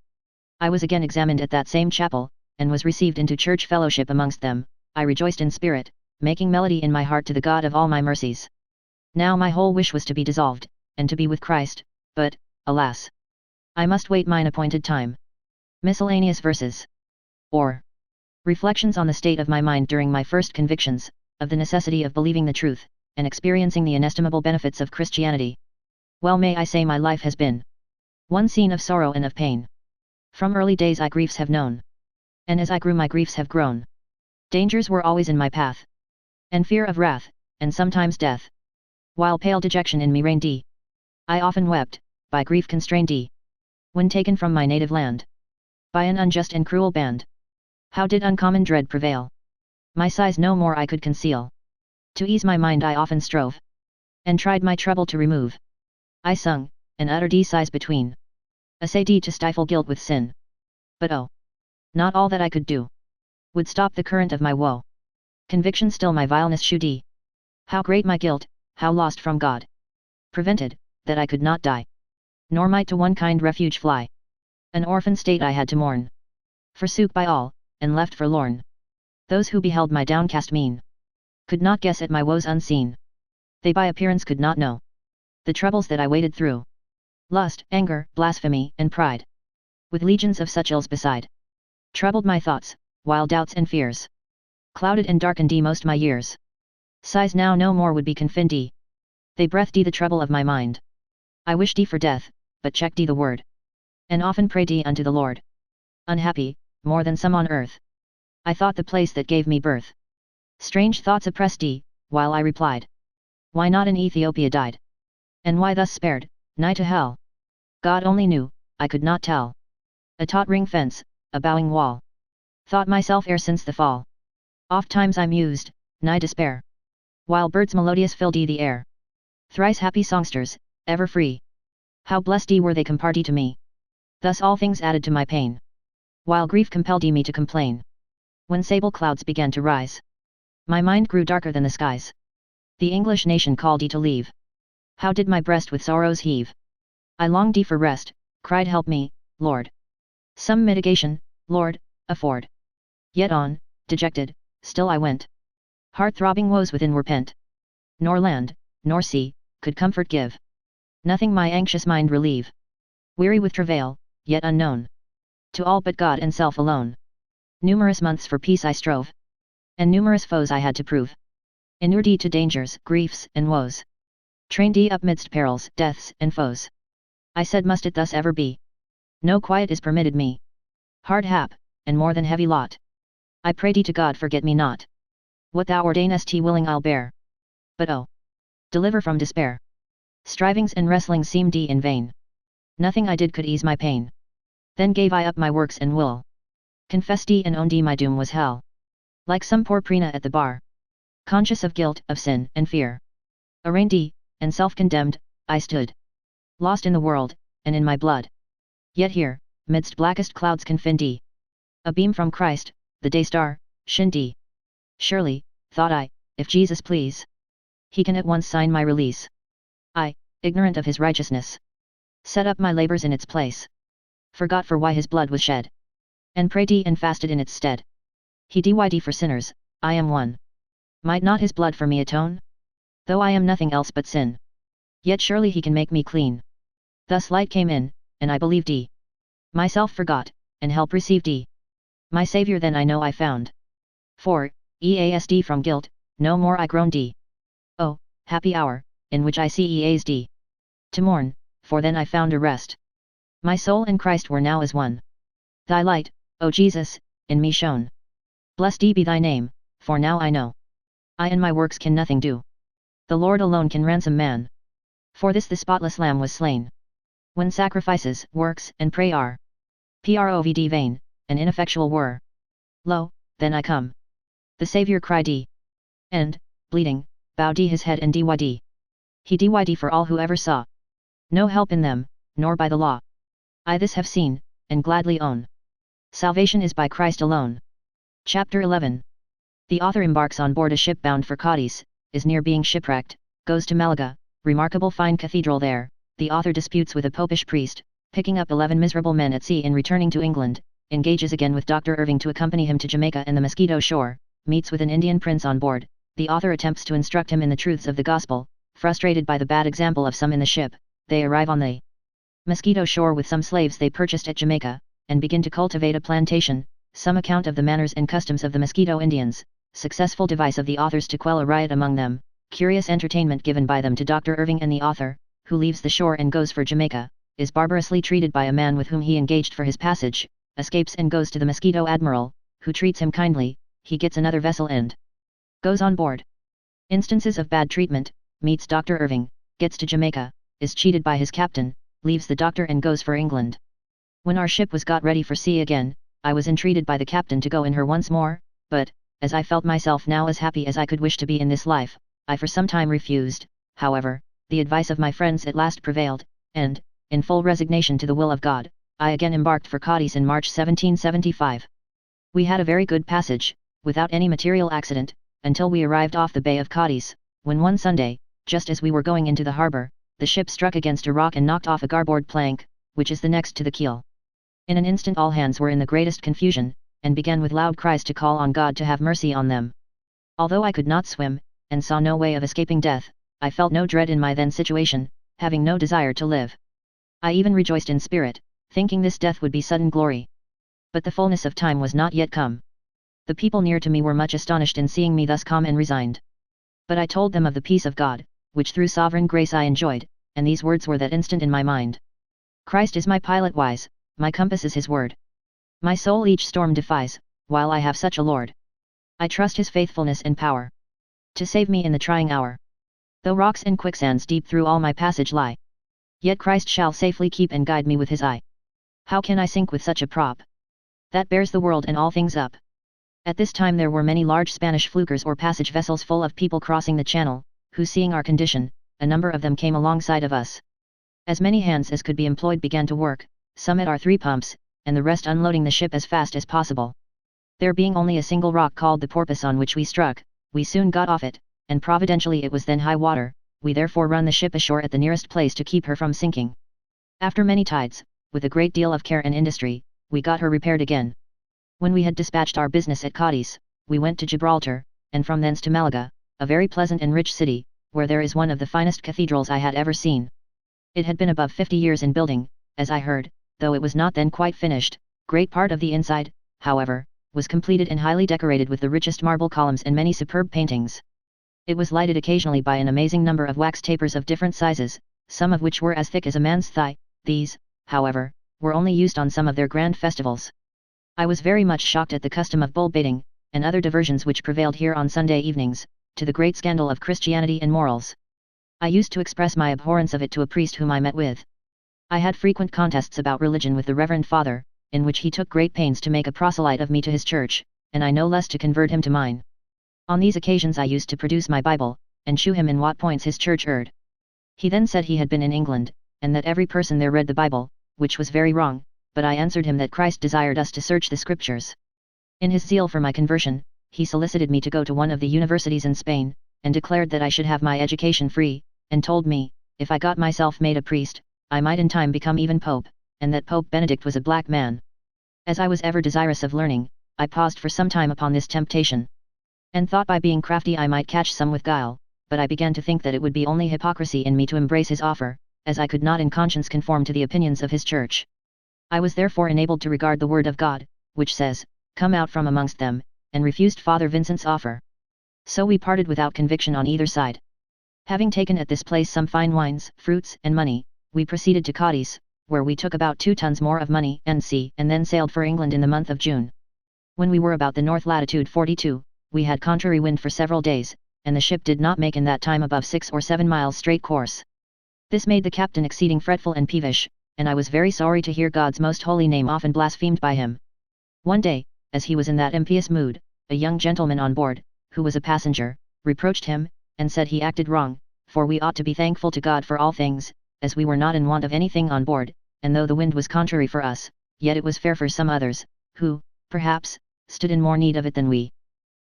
I was again examined at that same chapel, and was received into church fellowship amongst them. I rejoiced in spirit, making melody in my heart to the God of all my mercies. Now my whole wish was to be dissolved, and to be with Christ, but, alas! I must wait mine appointed time. Miscellaneous verses. Or. Reflections on the state of my mind during my first convictions, of the necessity of believing the truth, and experiencing the inestimable benefits of Christianity. Well may I say my life has been one scene of sorrow and of pain. From early days I griefs have known. And as I grew my griefs have grown. Dangers were always in my path. And fear of wrath, and sometimes death. While pale dejection in me reigned. I often wept, by grief constrained. When taken from my native land. By an unjust and cruel band. How did uncommon dread prevail? My sighs no more I could conceal. To ease my mind I often strove. And tried my trouble to remove. I sung, and uttered sighs between. Essayed to stifle guilt with sin. But oh! Not all that I could do would stop the current of my woe. Conviction still my vileness shewed. How great my guilt, how lost from God. Prevented, that I could not die. Nor might to one kind refuge fly. An orphan state I had to mourn. Forsook by all, and left forlorn. Those who beheld my downcast mien could not guess at my woes unseen. They by appearance could not know the troubles that I waded through. Lust, anger, blasphemy, and pride, with legions of such ills beside, troubled my thoughts, while doubts and fears clouded and darkened most my years. Sighs now no more would be confined. They breathed the trouble of my mind. I wished for death, but checked the word. And often prayed unto the Lord. Unhappy, more than some on earth. I thought the place that gave me birth. Strange thoughts oppressed while I replied. Why not in Ethiopia died? And why thus spared, nigh to hell? God only knew, I could not tell. A tottering fence, a bowing wall. Thought myself ere since the fall. Oft times I mused, nigh despair. While birds melodious filled the air. Thrice happy songsters, ever free. How blessed were they compared to me. Thus all things added to my pain. While grief compelled me to complain. When sable clouds began to rise. My mind grew darker than the skies. The English nation called to leave. How did my breast with sorrows heave? I longed for rest, cried help me, Lord. Some mitigation, Lord, afford. Yet on, dejected, still I went. Heart-throbbing woes within were pent. Nor land, nor sea, could comfort give. Nothing my anxious mind relieve. Weary with travail, yet unknown to all but God and self alone. Numerous months for peace I strove, and numerous foes I had to prove. Inured to dangers, griefs, and woes. Trained up midst perils, deaths, and foes. I said, must it thus ever be? No quiet is permitted me. Hard hap, and more than heavy lot. I pray to God forget me not. What thou ordainest willing I'll bear. But oh! Deliver from despair. Strivings and wrestlings seemed in vain. Nothing I did could ease my pain. Then gave I up my works and will. Confessed and owned my doom was hell. Like some poor prina at the bar. Conscious of guilt, of sin, and fear. Arraigned, and self-condemned, I stood. Lost in the world, and in my blood. Yet here, midst blackest clouds confined, a beam from Christ, the day star, shined. Surely, thought I, if Jesus please, he can at once sign my release. I, ignorant of his righteousness, set up my labors in its place. Forgot for why his blood was shed. And prayed and fasted in its stead. He dyd for sinners, I am one. Might not his blood for me atone? Though I am nothing else but sin. Yet surely he can make me clean. Thus light came in, and I believed myself forgot, and help received my Saviour then I know I found. For, eased from guilt, no more I groaned. Oh, happy hour, in which I ceased to mourn, for then I found a rest. My soul and Christ were now as one. Thy light, O Jesus, in me shone. Blessed be thy name, for now I know. I and my works can nothing do. The Lord alone can ransom man. For this the spotless Lamb was slain. When sacrifices, works, and pray are proved vain, and ineffectual were. Lo, then I come. The Saviour cried and, bleeding, bowed his head and dyd. He dyd for all who ever saw. No help in them, nor by the law. I this have seen, and gladly own. Salvation is by Christ alone. Chapter 11. The author embarks on board a ship bound for Cadiz, is near being shipwrecked, goes to Malaga, remarkable fine cathedral there. The author disputes with a popish priest, picking up 11 miserable men at sea and returning to England, engages again with Dr. Irving to accompany him to Jamaica and the Mosquito Shore, meets with an Indian prince on board. The author attempts to instruct him in the truths of the gospel, frustrated by the bad example of some in the ship. They arrive on the Mosquito Shore with some slaves they purchased at Jamaica, and begin to cultivate a plantation. Some account of the manners and customs of the Mosquito Indians, successful device of the authors to quell a riot among them, curious entertainment given by them to Dr. Irving, and the author, who leaves the shore and goes for Jamaica, is barbarously treated by a man with whom he engaged for his passage, escapes and goes to the Mosquito Admiral, who treats him kindly. He gets another vessel and goes on board. Instances of bad treatment, meets Dr. Irving, gets to Jamaica, is cheated by his captain, leaves the doctor and goes for England. When our ship was got ready for sea again, I was entreated by the captain to go in her once more, but, as I felt myself now as happy as I could wish to be in this life, I for some time refused. However, the advice of my friends at last prevailed, and, in full resignation to the will of God, I again embarked for Cadiz in March 1775. We had a very good passage, without any material accident, until we arrived off the Bay of Cadiz, when one Sunday, just as we were going into the harbour, the ship struck against a rock and knocked off a garboard plank, which is the next to the keel. In an instant all hands were in the greatest confusion, and began with loud cries to call on God to have mercy on them. Although I could not swim, and saw no way of escaping death, I felt no dread in my then situation, having no desire to live. I even rejoiced in spirit, thinking this death would be sudden glory. But the fullness of time was not yet come. The people near to me were much astonished in seeing me thus calm and resigned. But I told them of the peace of God, which through sovereign grace I enjoyed, and these words were that instant in my mind. Christ is my pilot wise, my compass is his word. My soul each storm defies, while I have such a Lord. I trust his faithfulness and power to save me in the trying hour. Though rocks and quicksands deep through all my passage lie, yet Christ shall safely keep and guide me with his eye. How can I sink with such a prop that bears the world and all things up? At this time there were many large Spanish flukers or passage vessels full of people crossing the channel, who seeing our condition, a number of them came alongside of us. As many hands as could be employed began to work, some at our 3 pumps, and the rest unloading the ship as fast as possible. There being only a single rock called the Porpoise on which we struck, we soon got off it, and providentially it was then high water. We therefore run the ship ashore at the nearest place to keep her from sinking. After many tides, with a great deal of care and industry, we got her repaired again. When we had dispatched our business at Cadiz, we went to Gibraltar, and from thence to Malaga, a very pleasant and rich city, where there is one of the finest cathedrals I had ever seen. It had been above 50 years in building, as I heard, though it was not then quite finished. Great part of the inside, however, was completed and highly decorated with the richest marble columns and many superb paintings. It was lighted occasionally by an amazing number of wax tapers of different sizes, some of which were as thick as a man's thigh. These, however, were only used on some of their grand festivals. I was very much shocked at the custom of bull baiting, and other diversions which prevailed here on Sunday evenings, to the great scandal of Christianity and morals. I used to express my abhorrence of it to a priest whom I met with. I had frequent contests about religion with the Reverend Father, in which he took great pains to make a proselyte of me to his church, and I no less to convert him to mine. On these occasions I used to produce my Bible, and shew him in what points his church erred. He then said he had been in England, and that every person there read the Bible, which was very wrong, but I answered him that Christ desired us to search the Scriptures. In his zeal for my conversion, he solicited me to go to one of the universities in Spain, and declared that I should have my education free, and told me, if I got myself made a priest, I might in time become even Pope, and that Pope Benedict was a black man. As I was ever desirous of learning, I paused for some time upon this temptation, and thought by being crafty I might catch some with guile, but I began to think that it would be only hypocrisy in me to embrace his offer, as I could not in conscience conform to the opinions of his church. I was therefore enabled to regard the word of God, which says, "Come out from amongst them," and refused Father Vincent's offer. So we parted without conviction on either side. Having taken at this place some fine wines, fruits, and money, we proceeded to Cadiz, where we took about 2 tons more of money and sea, and then sailed for England in the month of June. When we were about the north latitude 42, we had contrary wind for several days, and the ship did not make in that time above 6 or 7 miles straight course. This made the captain exceeding fretful and peevish, and I was very sorry to hear God's most holy name often blasphemed by him. One day, as he was in that impious mood, a young gentleman on board, who was a passenger, reproached him, and said he acted wrong, for we ought to be thankful to God for all things, as we were not in want of anything on board, and though the wind was contrary for us, yet it was fair for some others, who, perhaps, stood in more need of it than we.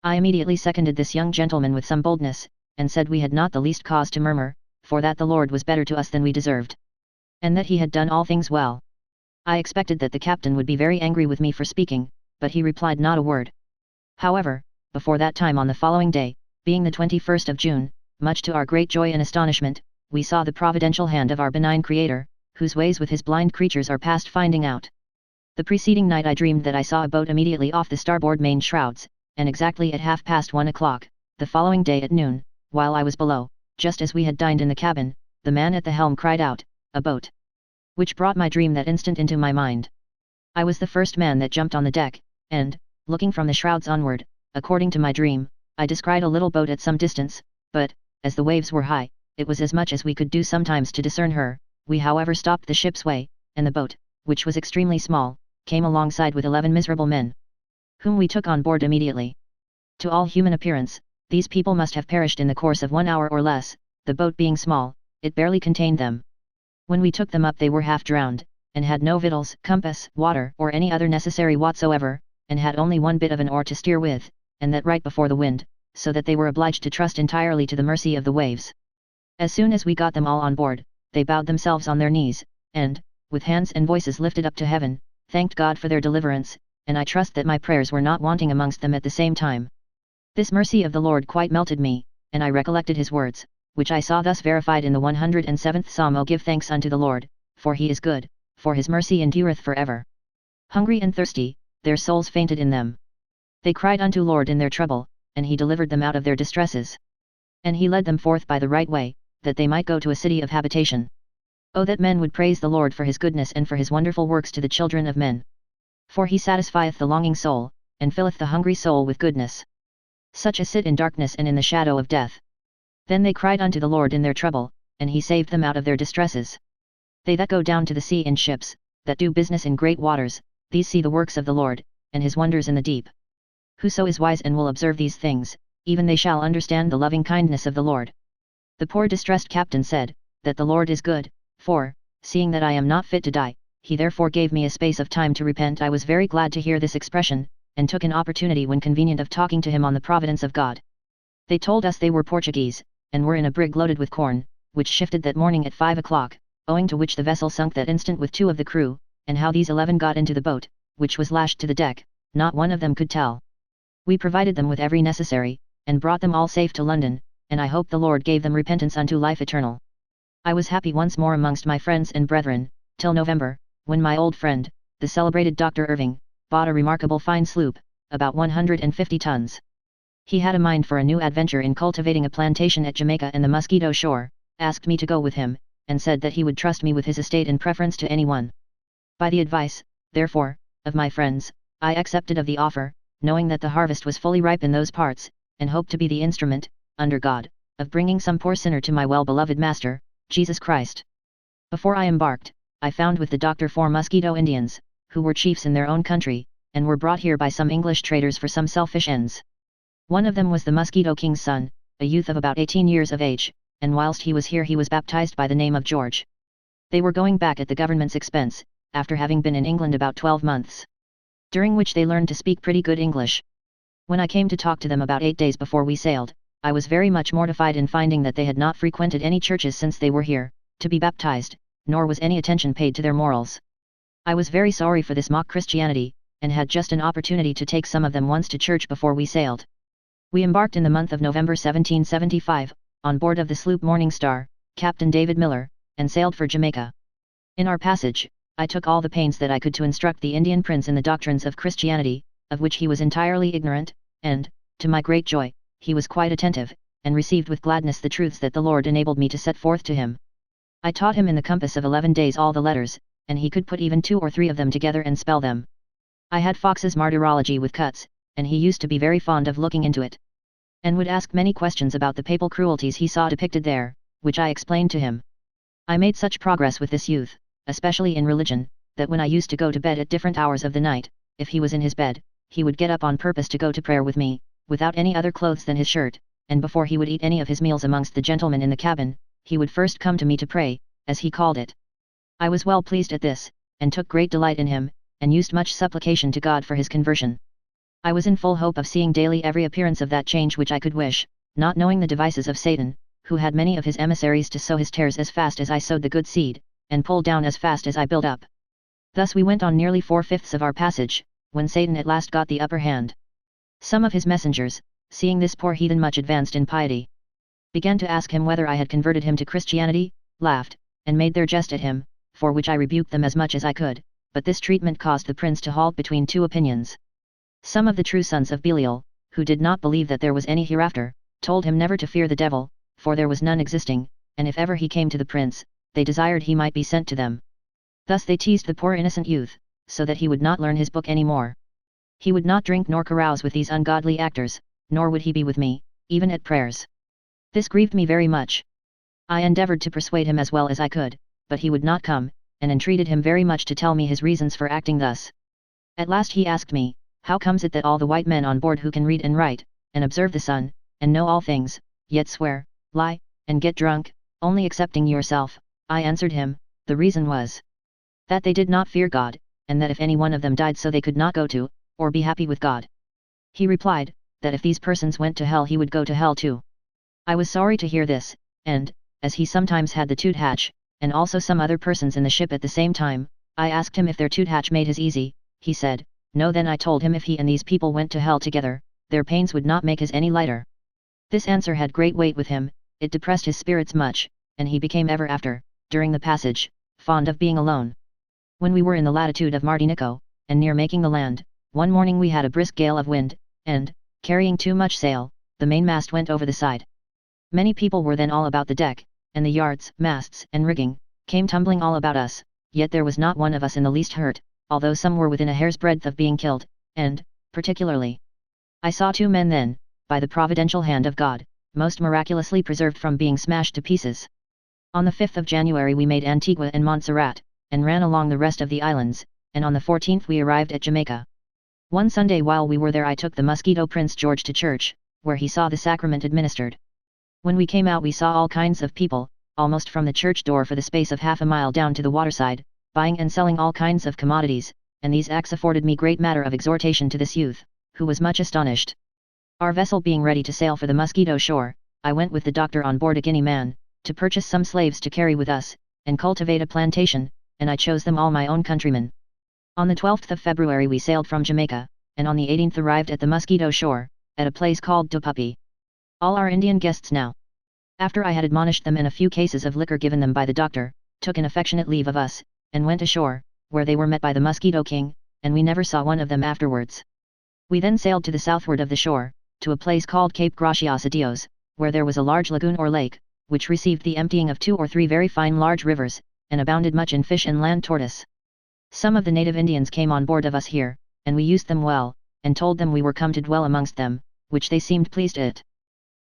I immediately seconded this young gentleman with some boldness, and said we had not the least cause to murmur, for that the Lord was better to us than we deserved, and that he had done all things well. I expected that the captain would be very angry with me for speaking, but he replied not a word. However, before that time on the following day, being the 21st of June, much to our great joy and astonishment, we saw the providential hand of our benign Creator, whose ways with his blind creatures are past finding out. The preceding night I dreamed that I saw a boat immediately off the starboard main shrouds, and exactly at 1:30, the following day at noon, while I was below, just as we had dined in the cabin, the man at the helm cried out, "A boat!" which brought my dream that instant into my mind. I was the first man that jumped on the deck, and, looking from the shrouds onward, according to my dream, I descried a little boat at some distance, but, as the waves were high, it was as much as we could do sometimes to discern her. We however stopped the ship's way, and the boat, which was extremely small, came alongside with 11 miserable men, whom we took on board immediately. To all human appearance, these people must have perished in the course of 1 hour or less, the boat being small, it barely contained them. When we took them up they were half drowned, and had no victuals, compass, water, or any other necessary whatsoever, and had only one bit of an oar to steer with, and that right before the wind, so that they were obliged to trust entirely to the mercy of the waves. As soon as we got them all on board, they bowed themselves on their knees, and, with hands and voices lifted up to heaven, thanked God for their deliverance, and I trust that my prayers were not wanting amongst them at the same time. This mercy of the Lord quite melted me, and I recollected his words, which I saw thus verified in the 107th Psalm: O give thanks unto the Lord, for he is good, for his mercy endureth for ever. Hungry and thirsty, their souls fainted in them. They cried unto Lord in their trouble, and he delivered them out of their distresses. And he led them forth by the right way, that they might go to a city of habitation. O that men would praise the Lord for his goodness and for his wonderful works to the children of men. For he satisfieth the longing soul, and filleth the hungry soul with goodness. Such as sit in darkness and in the shadow of death. Then they cried unto the Lord in their trouble, and he saved them out of their distresses. They that go down to the sea in ships, that do business in great waters, these see the works of the Lord, and his wonders in the deep. Whoso is wise and will observe these things, even they shall understand the loving kindness of the Lord. The poor distressed captain said, that the Lord is good, for, seeing that I am not fit to die, he therefore gave me a space of time to repent. I was very glad to hear this expression, and took an opportunity when convenient of talking to him on the providence of God. They told us they were Portuguese, and were in a brig loaded with corn, which shifted that morning at 5 o'clock, owing to which the vessel sunk that instant with 2 of the crew, and how these 11 got into the boat, which was lashed to the deck, not one of them could tell. We provided them with every necessary, and brought them all safe to London, and I hope the Lord gave them repentance unto life eternal. I was happy once more amongst my friends and brethren, till November, when my old friend, the celebrated Dr. Irving, bought a remarkable fine sloop, about 150 tons. He had a mind for a new adventure in cultivating a plantation at Jamaica and the Mosquito shore, asked me to go with him, and said that he would trust me with his estate in preference to anyone. By the advice, therefore, of my friends, I accepted of the offer, knowing that the harvest was fully ripe in those parts, and hoped to be the instrument, under God, of bringing some poor sinner to my well-beloved Master, Jesus Christ. Before I embarked, I found with the doctor 4 Mosquito Indians, who were chiefs in their own country, and were brought here by some English traders for some selfish ends. One of them was the Mosquito King's son, a youth of about 18 years of age, and whilst he was here he was baptized by the name of George. They were going back at the government's expense, after having been in England about 12 months. During which they learned to speak pretty good English. When I came to talk to them about 8 days before we sailed, I was very much mortified in finding that they had not frequented any churches since they were here, to be baptized, nor was any attention paid to their morals. I was very sorry for this mock Christianity, and had just an opportunity to take some of them once to church before we sailed. We embarked in the month of November 1775, on board of the sloop Morning Star, Captain David Miller, and sailed for Jamaica. In our passage, I took all the pains that I could to instruct the Indian prince in the doctrines of Christianity, of which he was entirely ignorant, and, to my great joy, he was quite attentive, and received with gladness the truths that the Lord enabled me to set forth to him. I taught him in the compass of 11 days all the letters, and he could put even 2 or 3 of them together and spell them. I had Fox's Martyrology with cuts, and he used to be very fond of looking into it, and would ask many questions about the papal cruelties he saw depicted there, which I explained to him. I made such progress with this youth, especially in religion, that when I used to go to bed at different hours of the night, if he was in his bed, he would get up on purpose to go to prayer with me, without any other clothes than his shirt, and before he would eat any of his meals amongst the gentlemen in the cabin, he would first come to me to pray, as he called it. I was well pleased at this, and took great delight in him, and used much supplication to God for his conversion. I was in full hope of seeing daily every appearance of that change which I could wish, not knowing the devices of Satan, who had many of his emissaries to sow his tares as fast as I sowed the good seed, and pull down as fast as I build up. Thus we went on nearly 4/5 of our passage, when Satan at last got the upper hand. Some of his messengers, seeing this poor heathen much advanced in piety, began to ask him whether I had converted him to Christianity, laughed, and made their jest at him, for which I rebuked them as much as I could, but this treatment caused the prince to halt between 2 opinions. Some of the true sons of Belial, who did not believe that there was any hereafter, told him never to fear the devil, for there was none existing, and if ever he came to the prince, they desired he might be sent to them. Thus they teased the poor innocent youth, so that he would not learn his book any more. He would not drink nor carouse with these ungodly actors, nor would he be with me, even at prayers. This grieved me very much. I endeavoured to persuade him as well as I could, but he would not come, and entreated him very much to tell me his reasons for acting thus. At last he asked me, how comes it that all the white men on board who can read and write, and observe the sun, and know all things, yet swear, lie, and get drunk, only excepting yourself? I answered him, the reason was that they did not fear God, and that if any one of them died so they could not go to, or be happy with God. He replied, that if these persons went to hell he would go to hell too. I was sorry to hear this, and, as he sometimes had the toot hatch, and also some other persons in the ship at the same time, I asked him if their toot hatch made his easy. He said, no. Then I told him if he and these people went to hell together, their pains would not make his any lighter. This answer had great weight with him, it depressed his spirits much, and he became ever after, during the passage, fond of being alone. When we were in the latitude of Martinico, and near making the land, one morning we had a brisk gale of wind, and, carrying too much sail, the mainmast went over the side. Many people were then all about the deck, and the yards, masts, and rigging, came tumbling all about us, yet there was not one of us in the least hurt, although some were within a hair's breadth of being killed, and, particularly, I saw 2 men then, by the providential hand of God, most miraculously preserved from being smashed to pieces. On the 5th of January we made Antigua and Montserrat, and ran along the rest of the islands, and on the 14th we arrived at Jamaica. One Sunday while we were there I took the Mosquito Prince George to church, where he saw the sacrament administered. When we came out we saw all kinds of people, almost from the church door for the space of half a mile down to the waterside, buying and selling all kinds of commodities, and these acts afforded me great matter of exhortation to this youth, who was much astonished. Our vessel being ready to sail for the Mosquito shore, I went with the doctor on board a Guinea man, to purchase some slaves to carry with us, and cultivate a plantation, and I chose them all my own countrymen. On the 12th of February we sailed from Jamaica, and on the 18th arrived at the Mosquito shore, at a place called Dupupi. All our Indian guests now After I had admonished them and a few cases of liquor given them by the doctor, took an affectionate leave of us, and went ashore, where they were met by the Mosquito King, and we never saw one of them afterwards. We then sailed to the southward of the shore, to a place called Cape Gracias a Dios, where there was a large lagoon or lake, which received the emptying of 2 or 3 very fine large rivers, and abounded much in fish and land tortoise. Some of the native Indians came on board of us here, and we used them well, and told them we were come to dwell amongst them, which they seemed pleased at.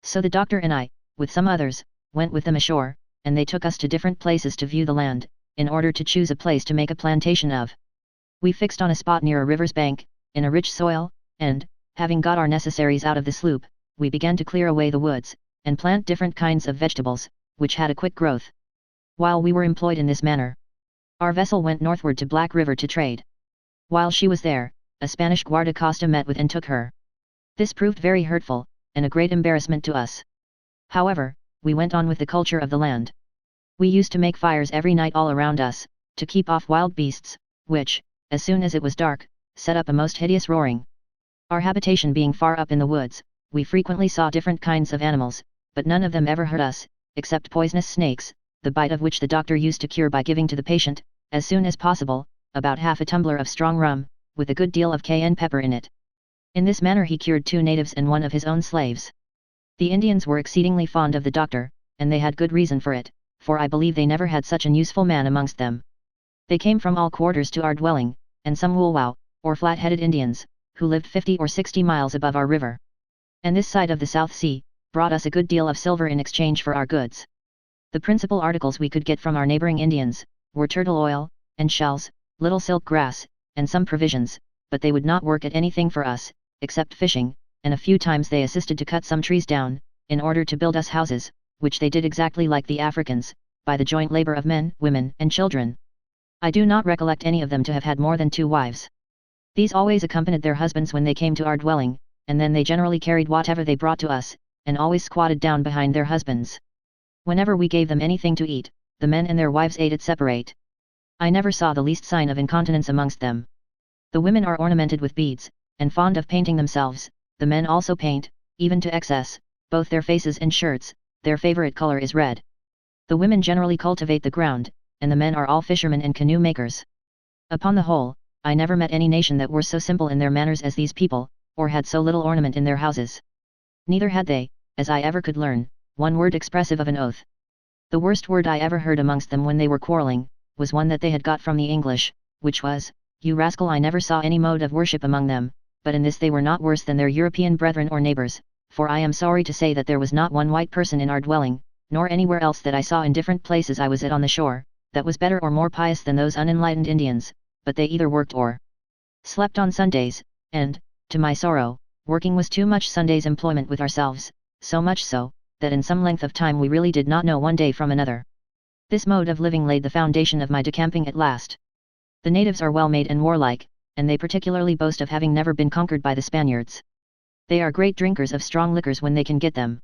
So the doctor and I, with some others, went with them ashore, and they took us to different places to view the land, in order to choose a place to make a plantation of. We fixed on a spot near a river's bank, in a rich soil, and, having got our necessaries out of the sloop, we began to clear away the woods, and plant different kinds of vegetables, which had a quick growth. While we were employed in this manner, our vessel went northward to Black River to trade. While she was there, a Spanish guardacosta met with and took her. This proved very hurtful, and a great embarrassment to us. However, we went on with the culture of the land. We used to make fires every night all around us, to keep off wild beasts, which, as soon as it was dark, set up a most hideous roaring. Our habitation being far up in the woods, we frequently saw different kinds of animals, but none of them ever hurt us, except poisonous snakes, the bite of which the doctor used to cure by giving to the patient, as soon as possible, about half a tumbler of strong rum, with a good deal of cayenne pepper in it. In this manner he cured 2 natives and 1 of his own slaves. The Indians were exceedingly fond of the doctor, and they had good reason for it, for I believe they never had such an useful man amongst them. They came from all quarters to our dwelling, and some Woolwow, or flat-headed Indians, who lived 50 or 60 miles above our river. And this side of the South Sea, brought us a good deal of silver in exchange for our goods. The principal articles we could get from our neighboring Indians, were turtle oil, and shells, little silk grass, and some provisions, but they would not work at anything for us, except fishing, and a few times they assisted to cut some trees down, in order to build us houses, which they did exactly like the Africans, by the joint labor of men, women, and children. I do not recollect any of them to have had more than 2 wives. These always accompanied their husbands when they came to our dwelling, and then they generally carried whatever they brought to us, and always squatted down behind their husbands. Whenever we gave them anything to eat, the men and their wives ate it separate. I never saw the least sign of incontinence amongst them. The women are ornamented with beads, and fond of painting themselves, the men also paint, even to excess, both their faces and shirts. Their favorite color is red. The women generally cultivate the ground, and the men are all fishermen and canoe makers. Upon the whole, I never met any nation that were so simple in their manners as these people, or had so little ornament in their houses. Neither had they, as I ever could learn, one word expressive of an oath. The worst word I ever heard amongst them when they were quarrelling, was one that they had got from the English, which was, "You rascal." I never saw any mode of worship among them, but in this they were not worse than their European brethren or neighbors, for I am sorry to say that there was not one white person in our dwelling, nor anywhere else that I saw in different places I was at on the shore, that was better or more pious than those unenlightened Indians, but they either worked or slept on Sundays, and, to my sorrow, working was too much Sunday's employment with ourselves, so much so, that in some length of time we really did not know one day from another. This mode of living laid the foundation of my decamping at last. The natives are well made and warlike, and they particularly boast of having never been conquered by the Spaniards. They are great drinkers of strong liquors when they can get them.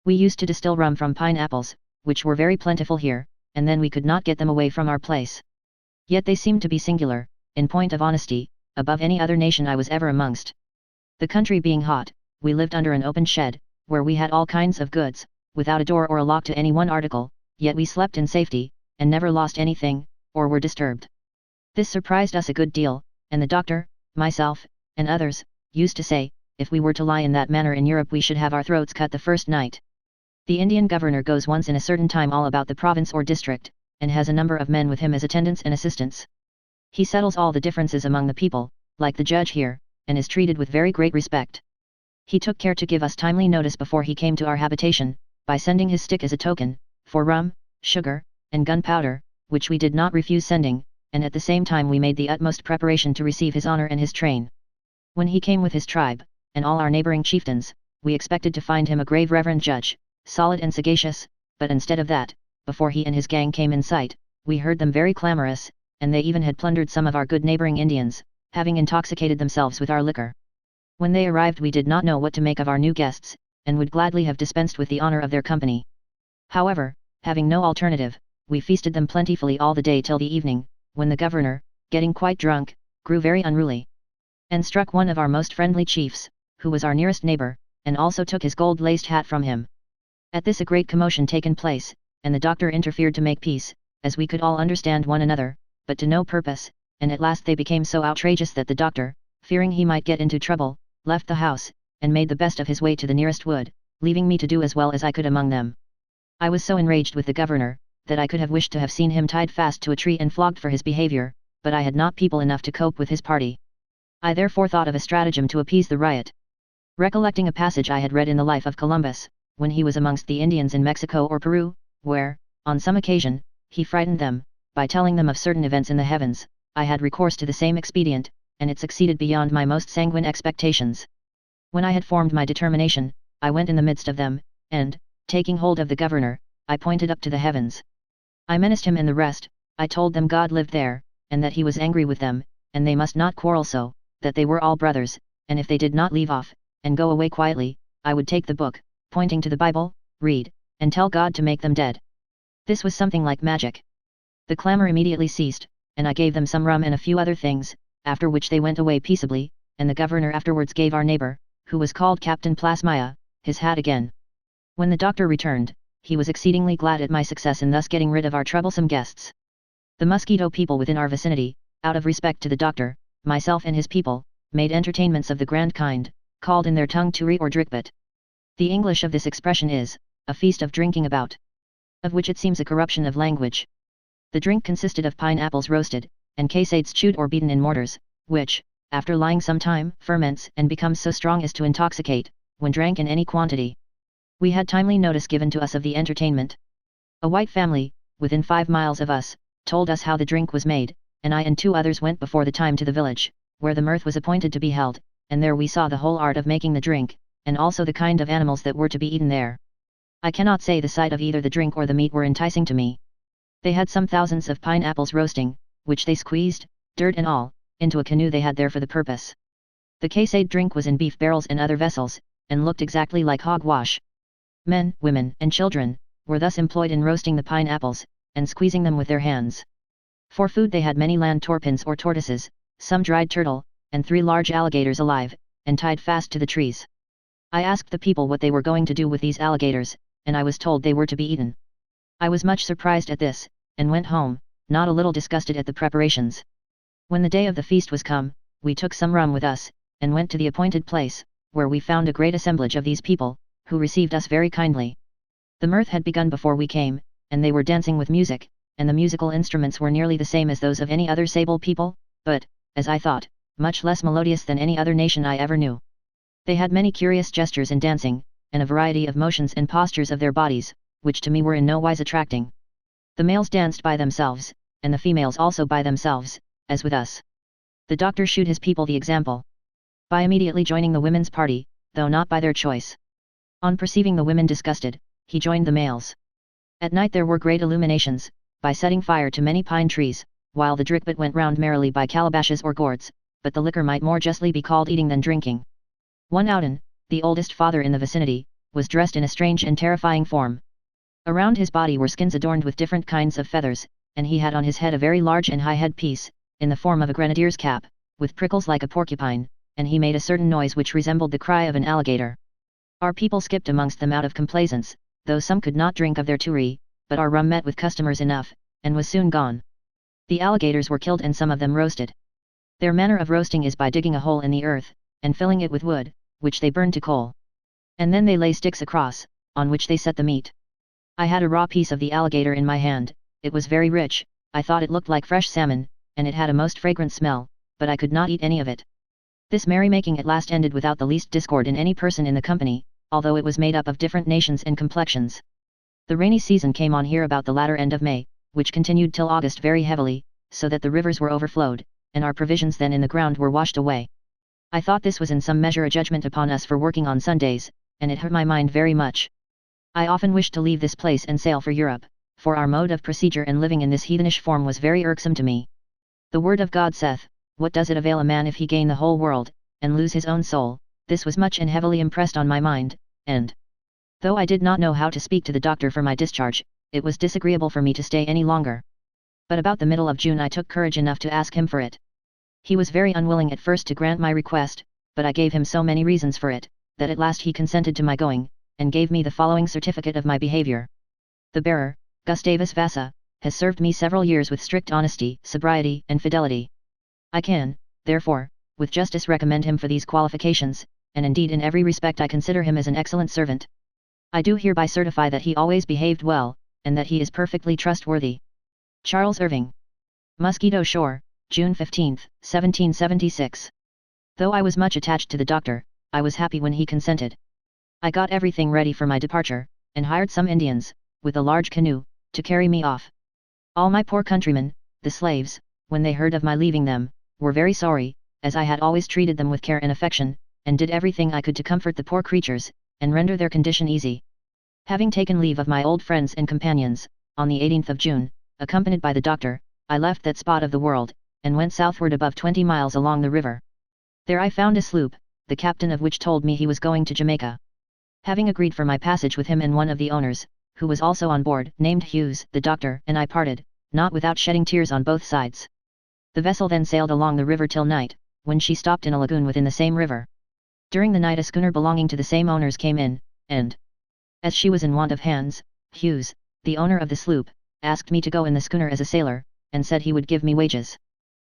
We used to distill rum from pineapples, which were very plentiful here, and then we could not get them away from our place. Yet they seemed to be singular, in point of honesty, above any other nation I was ever amongst. The country being hot, we lived under an open shed, where we had all kinds of goods, without a door or a lock to any one article, yet we slept in safety, and never lost anything, or were disturbed. This surprised us a good deal, and the doctor, myself, and others, used to say, if we were to lie in that manner in Europe we should have our throats cut the first night. The Indian governor goes once in a certain time all about the province or district, and has a number of men with him as attendants and assistants. He settles all the differences among the people, like the judge here, and is treated with very great respect. He took care to give us timely notice before he came to our habitation, by sending his stick as a token, for rum, sugar, and gunpowder, which we did not refuse sending, and at the same time we made the utmost preparation to receive his honor and his train. When he came with his tribe, and all our neighboring chieftains, we expected to find him a grave reverend judge, solid and sagacious, but instead of that, before he and his gang came in sight, we heard them very clamorous, and they even had plundered some of our good neighboring Indians, having intoxicated themselves with our liquor. When they arrived we did not know what to make of our new guests, and would gladly have dispensed with the honor of their company. However, having no alternative, we feasted them plentifully all the day till the evening, when the governor, getting quite drunk, grew very unruly, and struck one of our most friendly chiefs, who was our nearest neighbor, and also took his gold-laced hat from him. At this a great commotion taken place, and the doctor interfered to make peace, as we could all understand one another, but to no purpose, and at last they became so outrageous that the doctor, fearing he might get into trouble, left the house, and made the best of his way to the nearest wood, leaving me to do as well as I could among them. I was so enraged with the governor, that I could have wished to have seen him tied fast to a tree and flogged for his behavior, but I had not people enough to cope with his party. I therefore thought of a stratagem to appease the riot. Recollecting a passage I had read in the life of Columbus, when he was amongst the Indians in Mexico or Peru, where, on some occasion, he frightened them, by telling them of certain events in the heavens, I had recourse to the same expedient, and it succeeded beyond my most sanguine expectations. When I had formed my determination, I went in the midst of them, and, taking hold of the governor, I pointed up to the heavens. I menaced him and the rest, I told them God lived there, and that he was angry with them, and they must not quarrel so, that they were all brothers, and if they did not leave off, and go away quietly, I would take the book, pointing to the Bible, read, and tell God to make them dead. This was something like magic. The clamour immediately ceased, and I gave them some rum and a few other things, after which they went away peaceably, and the governor afterwards gave our neighbour, who was called Captain Plasmaya, his hat again. When the doctor returned, he was exceedingly glad at my success in thus getting rid of our troublesome guests. The Mosquito people within our vicinity, out of respect to the doctor, myself and his people, made entertainments of the grand kind, called in their tongue turi or drickbit. The English of this expression is, a feast of drinking about, of which it seems a corruption of language. The drink consisted of pineapples roasted, and casades chewed or beaten in mortars, which, after lying some time, ferments and becomes so strong as to intoxicate, when drank in any quantity. We had timely notice given to us of the entertainment. A white family, within 5 miles of us, told us how the drink was made, and I and 2 others went before the time to the village, where the mirth was appointed to be held, and there we saw the whole art of making the drink, and also the kind of animals that were to be eaten there. I cannot say the sight of either the drink or the meat were enticing to me. They had some thousands of pineapples roasting, which they squeezed, dirt and all, into a canoe they had there for the purpose. The casade drink was in beef barrels and other vessels, and looked exactly like hogwash. Men, women, and children, were thus employed in roasting the pineapples, and squeezing them with their hands. For food they had many land torpins or tortoises, some dried turtle, and 3 large alligators alive, and tied fast to the trees. I asked the people what they were going to do with these alligators, and I was told they were to be eaten. I was much surprised at this, and went home, not a little disgusted at the preparations. When the day of the feast was come, we took some rum with us, and went to the appointed place, where we found a great assemblage of these people, who received us very kindly. The mirth had begun before we came, and they were dancing with music, and the musical instruments were nearly the same as those of any other sable people, but, as I thought, much less melodious than any other nation I ever knew. They had many curious gestures in dancing, and a variety of motions and postures of their bodies, which to me were in no wise attracting. The males danced by themselves, and the females also by themselves, as with us. The doctor shewed his people the example, by immediately joining the women's party, though not by their choice. On perceiving the women disgusted, he joined the males. At night there were great illuminations, by setting fire to many pine trees, while the drickbit went round merrily by calabashes or gourds, but the liquor might more justly be called eating than drinking. One Oudin, the oldest father in the vicinity, was dressed in a strange and terrifying form. Around his body were skins adorned with different kinds of feathers, and he had on his head a very large and high head-piece, in the form of a grenadier's cap, with prickles like a porcupine, and he made a certain noise which resembled the cry of an alligator. Our people skipped amongst them out of complaisance, though some could not drink of their turi, but our rum met with customers enough, and was soon gone. The alligators were killed and some of them roasted. Their manner of roasting is by digging a hole in the earth, and filling it with wood, which they burn to coal. And then they lay sticks across, on which they set the meat. I had a raw piece of the alligator in my hand, it was very rich, I thought it looked like fresh salmon, and it had a most fragrant smell, but I could not eat any of it. This merrymaking at last ended without the least discord in any person in the company, although it was made up of different nations and complexions. The rainy season came on here about the latter end of May, which continued till August very heavily, so that the rivers were overflowed, and our provisions then in the ground were washed away. I thought this was in some measure a judgment upon us for working on Sundays, and it hurt my mind very much. I often wished to leave this place and sail for Europe, for our mode of procedure and living in this heathenish form was very irksome to me. The word of God saith, "What does it avail a man if he gain the whole world, and lose his own soul?" This was much and heavily impressed on my mind, and, though I did not know how to speak to the doctor for my discharge, it was disagreeable for me to stay any longer. But about the middle of June I took courage enough to ask him for it. He was very unwilling at first to grant my request, but I gave him so many reasons for it, that at last he consented to my going, and gave me the following certificate of my behavior. The bearer, Gustavus Vassa, has served me several years with strict honesty, sobriety, and fidelity. I can, therefore, with justice recommend him for these qualifications, and indeed in every respect I consider him as an excellent servant. I do hereby certify that he always behaved well, and that he is perfectly trustworthy. Charles Irving. Mosquito Shore, June 15, 1776. Though I was much attached to the doctor, I was happy when he consented. I got everything ready for my departure, and hired some Indians, with a large canoe, to carry me off. All my poor countrymen, the slaves, when they heard of my leaving them, were very sorry, as I had always treated them with care and affection, and did everything I could to comfort the poor creatures, and render their condition easy. Having taken leave of my old friends and companions, on the 18th of June, accompanied by the doctor, I left that spot of the world, and went southward above 20 miles along the river. There I found a sloop, the captain of which told me he was going to Jamaica. Having agreed for my passage with him and one of the owners, who was also on board, named Hughes, the doctor and I parted, not without shedding tears on both sides. The vessel then sailed along the river till night, when she stopped in a lagoon within the same river. During the night a schooner belonging to the same owners came in, and, as she was in want of hands, Hughes, the owner of the sloop, asked me to go in the schooner as a sailor, and said he would give me wages.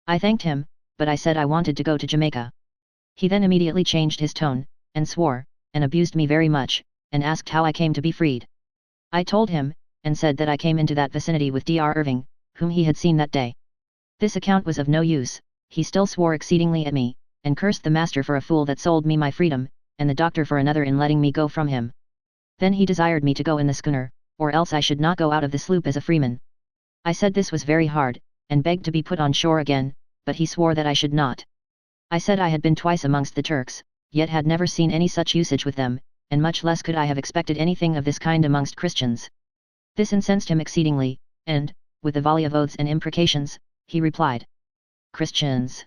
I thanked him, but I said I wanted to go to Jamaica. He then immediately changed his tone, and swore, and abused me very much, and asked how I came to be freed. I told him, and said that I came into that vicinity with Dr. Irving, whom he had seen that day. This account was of no use. He still swore exceedingly at me, and cursed the master for a fool that sold me my freedom, and the doctor for another in letting me go from him. Then he desired me to go in the schooner, or else I should not go out of the sloop as a freeman. I said this was very hard, and begged to be put on shore again, but he swore that I should not. I said I had been twice amongst the Turks, yet had never seen any such usage with them, and much less could I have expected anything of this kind amongst Christians. This incensed him exceedingly, and, with a volley of oaths and imprecations, he replied, "Christians!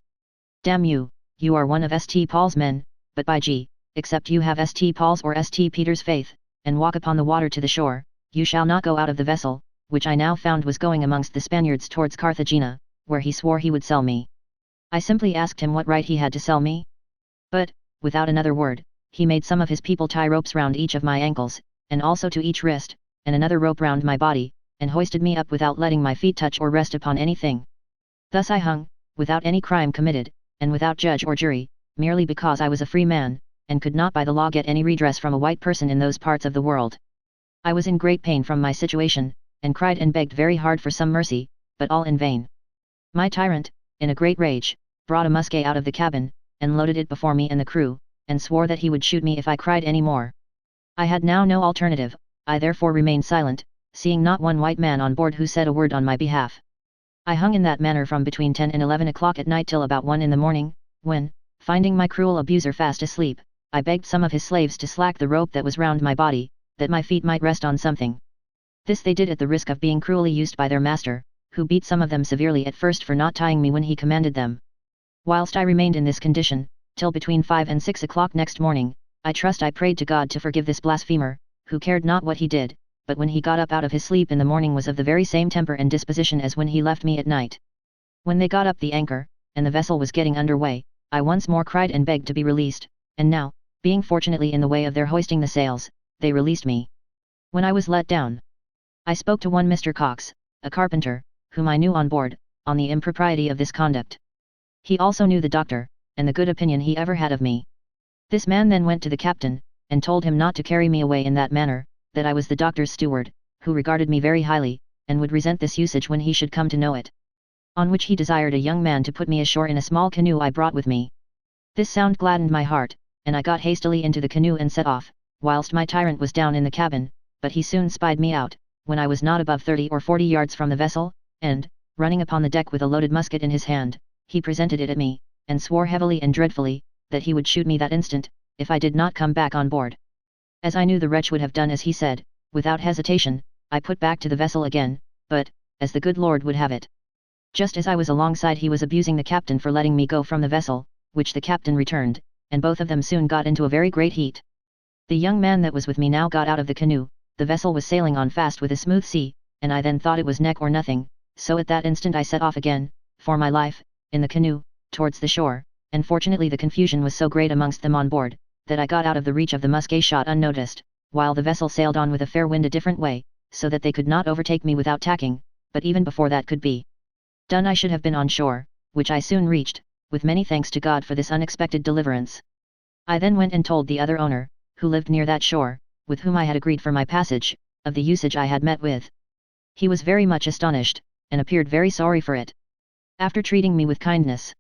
Damn you, you are one of St. Paul's men, but by G, except you have St. Paul's or St. Peter's faith, and walk upon the water to the shore, you shall not go out of the vessel," which I now found was going amongst the Spaniards towards Carthagena, where he swore he would sell me. I simply asked him what right he had to sell me. But, without another word, he made some of his people tie ropes round each of my ankles, and also to each wrist, and another rope round my body, and hoisted me up without letting my feet touch or rest upon anything. Thus I hung, without any crime committed, and without judge or jury, merely because I was a free man, and could not by the law get any redress from a white person in those parts of the world. I was in great pain from my situation, and cried and begged very hard for some mercy, but all in vain. My tyrant, in a great rage, brought a musket out of the cabin, and loaded it before me and the crew, and swore that he would shoot me if I cried any more. I had now no alternative, I therefore remained silent, seeing not one white man on board who said a word on my behalf. I hung in that manner from between 10 and 11 o'clock at night till about 1 in the morning, when, finding my cruel abuser fast asleep, I begged some of his slaves to slack the rope that was round my body, that my feet might rest on something. This they did at the risk of being cruelly used by their master, who beat some of them severely at first for not tying me when he commanded them. Whilst I remained in this condition, till between 5 and 6 o'clock next morning, I trust I prayed to God to forgive this blasphemer, who cared not what he did, but when he got up out of his sleep in the morning was of the very same temper and disposition as when he left me at night. When they got up the anchor, and the vessel was getting under way, I once more cried and begged to be released, and now, being fortunately in the way of their hoisting the sails, they released me. When I was let down, I spoke to one Mr. Cox, a carpenter, whom I knew on board, on the impropriety of this conduct. He also knew the doctor, and the good opinion he ever had of me. This man then went to the captain, and told him not to carry me away in that manner, that I was the doctor's steward, who regarded me very highly, and would resent this usage when he should come to know it. On which he desired a young man to put me ashore in a small canoe I brought with me. This sound gladdened my heart, and I got hastily into the canoe and set off, whilst my tyrant was down in the cabin, but he soon spied me out, when I was not above 30 or 40 yards from the vessel, and, running upon the deck with a loaded musket in his hand, he presented it at me, and swore heavily and dreadfully, that he would shoot me that instant, if I did not come back on board. As I knew the wretch would have done as he said, without hesitation, I put back to the vessel again, but, as the good Lord would have it, just as I was alongside he was abusing the captain for letting me go from the vessel, which the captain returned, and both of them soon got into a very great heat. The young man that was with me now got out of the canoe, the vessel was sailing on fast with a smooth sea, and I then thought it was neck or nothing, so at that instant I set off again, for my life, in the canoe, towards the shore, and fortunately the confusion was so great amongst them on board, that I got out of the reach of the musket shot unnoticed, while the vessel sailed on with a fair wind a different way, so that they could not overtake me without tacking, but even before that could be done I should have been on shore, which I soon reached, with many thanks to God for this unexpected deliverance. I then went and told the other owner, who lived near that shore, with whom I had agreed for my passage, of the usage I had met with. He was very much astonished, and appeared very sorry for it. After treating me with kindness,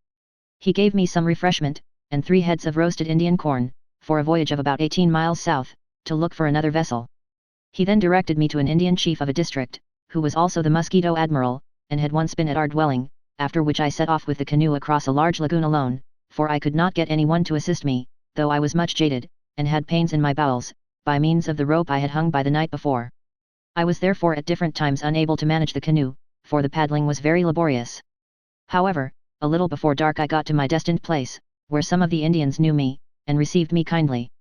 he gave me some refreshment, and 3 heads of roasted Indian corn, for a voyage of about 18 miles south, to look for another vessel. He then directed me to an Indian chief of a district, who was also the Mosquito Admiral, and had once been at our dwelling, after which I set off with the canoe across a large lagoon alone, for I could not get any one to assist me, though I was much jaded, and had pains in my bowels, by means of the rope I had hung by the night before. I was therefore at different times unable to manage the canoe, for the paddling was very laborious. However, a little before dark I got to my destined place, where some of the Indians knew me, and received me kindly.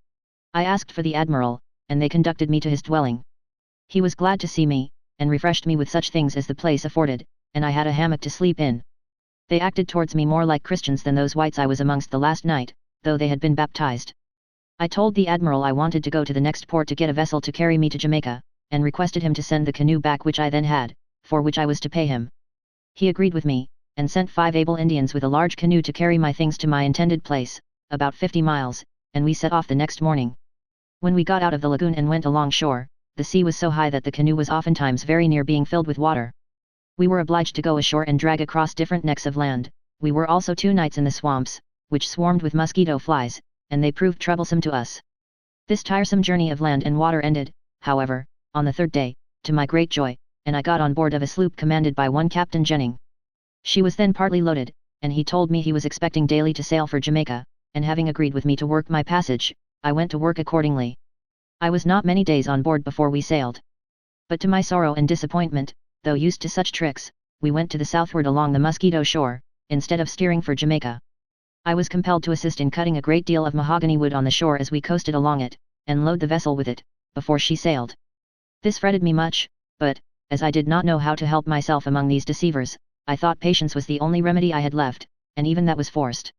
I asked for the Admiral, and they conducted me to his dwelling. He was glad to see me, and refreshed me with such things as the place afforded, and I had a hammock to sleep in. They acted towards me more like Christians than those whites I was amongst the last night, though they had been baptized. I told the Admiral I wanted to go to the next port to get a vessel to carry me to Jamaica, and requested him to send the canoe back which I then had, for which I was to pay him. He agreed with me, and sent 5 able Indians with a large canoe to carry my things to my intended place, about 50 miles, and we set off the next morning. When we got out of the lagoon and went along shore, the sea was so high that the canoe was oftentimes very near being filled with water. We were obliged to go ashore and drag across different necks of land. We were also 2 nights in the swamps, which swarmed with mosquito flies, and they proved troublesome to us. This tiresome journey of land and water ended, however, on the 3rd day, to my great joy, and I got on board of a sloop commanded by one Captain Jennings. She was then partly loaded, and he told me he was expecting daily to sail for Jamaica, and having agreed with me to work my passage, I went to work accordingly. I was not many days on board before we sailed. But to my sorrow and disappointment, though used to such tricks, we went to the southward along the Mosquito shore, instead of steering for Jamaica. I was compelled to assist in cutting a great deal of mahogany wood on the shore as we coasted along it, and load the vessel with it, before she sailed. This fretted me much, but, as I did not know how to help myself among these deceivers, I thought patience was the only remedy I had left, and even that was forced.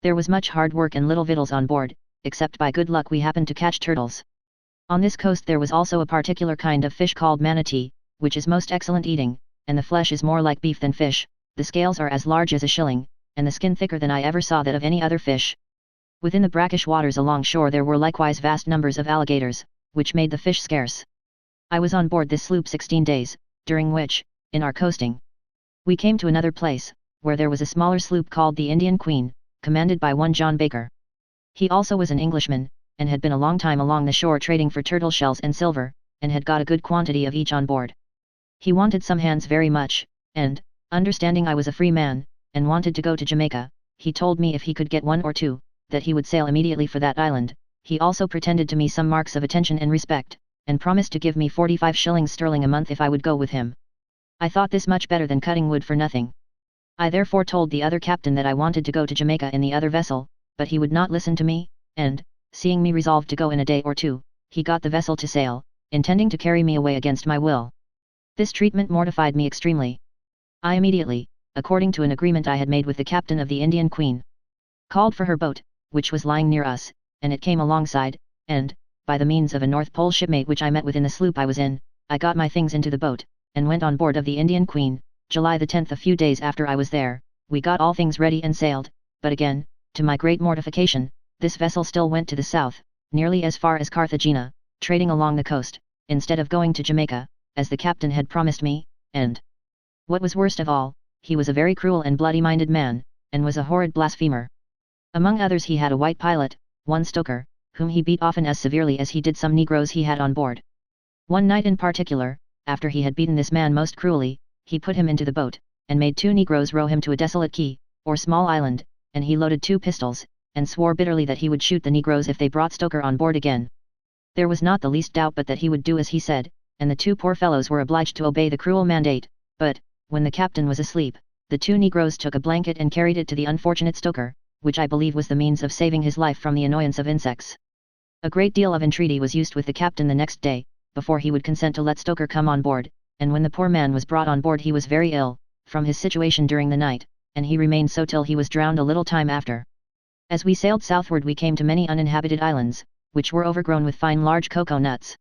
There was much hard work and little victuals on board, except by good luck we happened to catch turtles. On this coast there was also a particular kind of fish called manatee, which is most excellent eating, and the flesh is more like beef than fish, the scales are as large as a shilling, and the skin thicker than I ever saw that of any other fish. Within the brackish waters along shore there were likewise vast numbers of alligators, which made the fish scarce. I was on board this sloop 16 days, during which, in our coasting, we came to another place, where there was a smaller sloop called the Indian Queen, commanded by one John Baker. He also was an Englishman, and had been a long time along the shore trading for turtle shells and silver, and had got a good quantity of each on board. He wanted some hands very much, and, understanding I was a free man, and wanted to go to Jamaica, he told me if he could get 1 or 2, that he would sail immediately for that island. He also pretended to me some marks of attention and respect, and promised to give me 45 shillings sterling a month if I would go with him. I thought this much better than cutting wood for nothing. I therefore told the other captain that I wanted to go to Jamaica in the other vessel, but he would not listen to me, and, seeing me resolved to go in a day or 2, he got the vessel to sail, intending to carry me away against my will. This treatment mortified me extremely. I immediately, according to an agreement I had made with the captain of the Indian Queen, called for her boat, which was lying near us, and it came alongside, and, by the means of a North Pole shipmate which I met with in the sloop I was in, I got my things into the boat, and went on board of the Indian Queen, July the 10th. A few days after I was there, we got all things ready and sailed, but again, to my great mortification, this vessel still went to the south, nearly as far as Carthagena, trading along the coast, instead of going to Jamaica, as the captain had promised me, and, what was worst of all, he was a very cruel and bloody-minded man, and was a horrid blasphemer. Among others he had a white pilot, one stoker, whom he beat often as severely as he did some negroes he had on board. One night in particular, after he had beaten this man most cruelly, he put him into the boat, and made 2 negroes row him to a desolate key, or small island, and he loaded 2 pistols, and swore bitterly that he would shoot the negroes if they brought Stoker on board again. There was not the least doubt but that he would do as he said, and the 2 poor fellows were obliged to obey the cruel mandate, but, when the captain was asleep, the 2 negroes took a blanket and carried it to the unfortunate Stoker, which I believe was the means of saving his life from the annoyance of insects. A great deal of entreaty was used with the captain the next day, before he would consent to let Stoker come on board, and when the poor man was brought on board he was very ill, from his situation during the night, and he remained so till he was drowned a little time after. As we sailed southward we came to many uninhabited islands, which were overgrown with fine large cocoa nuts.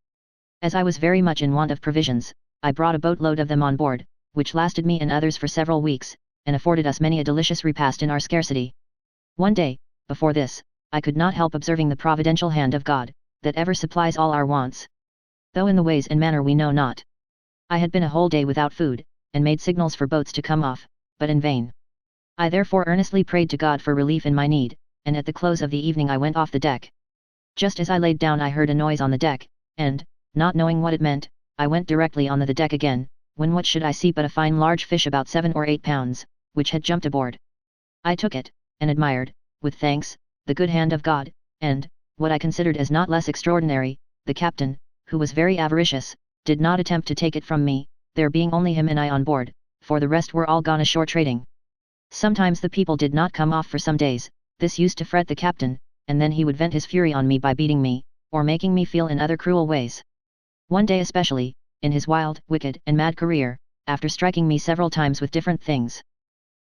As I was very much in want of provisions, I brought a boatload of them on board, which lasted me and others for several weeks, and afforded us many a delicious repast in our scarcity. One day, before this, I could not help observing the providential hand of God, that ever supplies all our wants, though in the ways and manner we know not. I had been a whole day without food, and made signals for boats to come off, but in vain. I therefore earnestly prayed to God for relief in my need, and at the close of the evening I went off the deck. Just as I laid down I heard a noise on the deck, and, not knowing what it meant, I went directly on the deck again, when what should I see but a fine large fish about 7 or 8 pounds, which had jumped aboard. I took it, and admired, with thanks, the good hand of God, and, what I considered as not less extraordinary, the captain, who was very avaricious, did not attempt to take it from me, there being only him and I on board, for the rest were all gone ashore trading. Sometimes the people did not come off for some days, this used to fret the captain, and then he would vent his fury on me by beating me, or making me feel in other cruel ways. One day especially, in his wild, wicked, and mad career, after striking me several times with different things,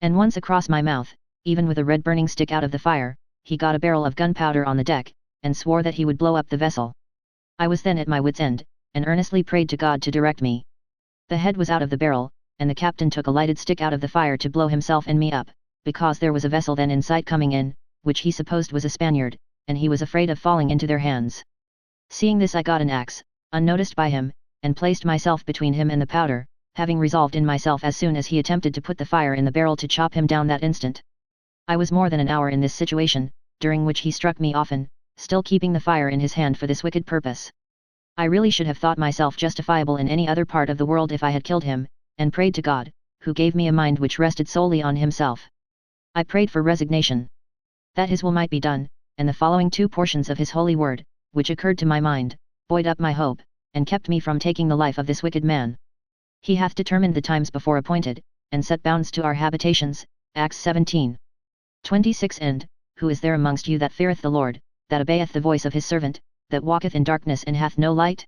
and once across my mouth, even with a red burning stick out of the fire, he got a barrel of gunpowder on the deck, and swore that he would blow up the vessel. I was then at my wits' end, and earnestly prayed to God to direct me. The head was out of the barrel, and the captain took a lighted stick out of the fire to blow himself and me up, because there was a vessel then in sight coming in, which he supposed was a Spaniard, and he was afraid of falling into their hands. Seeing this I got an axe, unnoticed by him, and placed myself between him and the powder, having resolved in myself as soon as he attempted to put the fire in the barrel to chop him down that instant. I was more than an hour in this situation, during which he struck me often, still keeping the fire in his hand for this wicked purpose. I really should have thought myself justifiable in any other part of the world if I had killed him, and prayed to God, who gave me a mind which rested solely on himself. I prayed for resignation, that his will might be done, and the following 2 portions of his holy word, which occurred to my mind, buoyed up my hope, and kept me from taking the life of this wicked man. He hath determined the times before appointed, and set bounds to our habitations, Acts 17:26. And, who is there amongst you that feareth the Lord, that obeyeth the voice of his servant, that walketh in darkness and hath no light?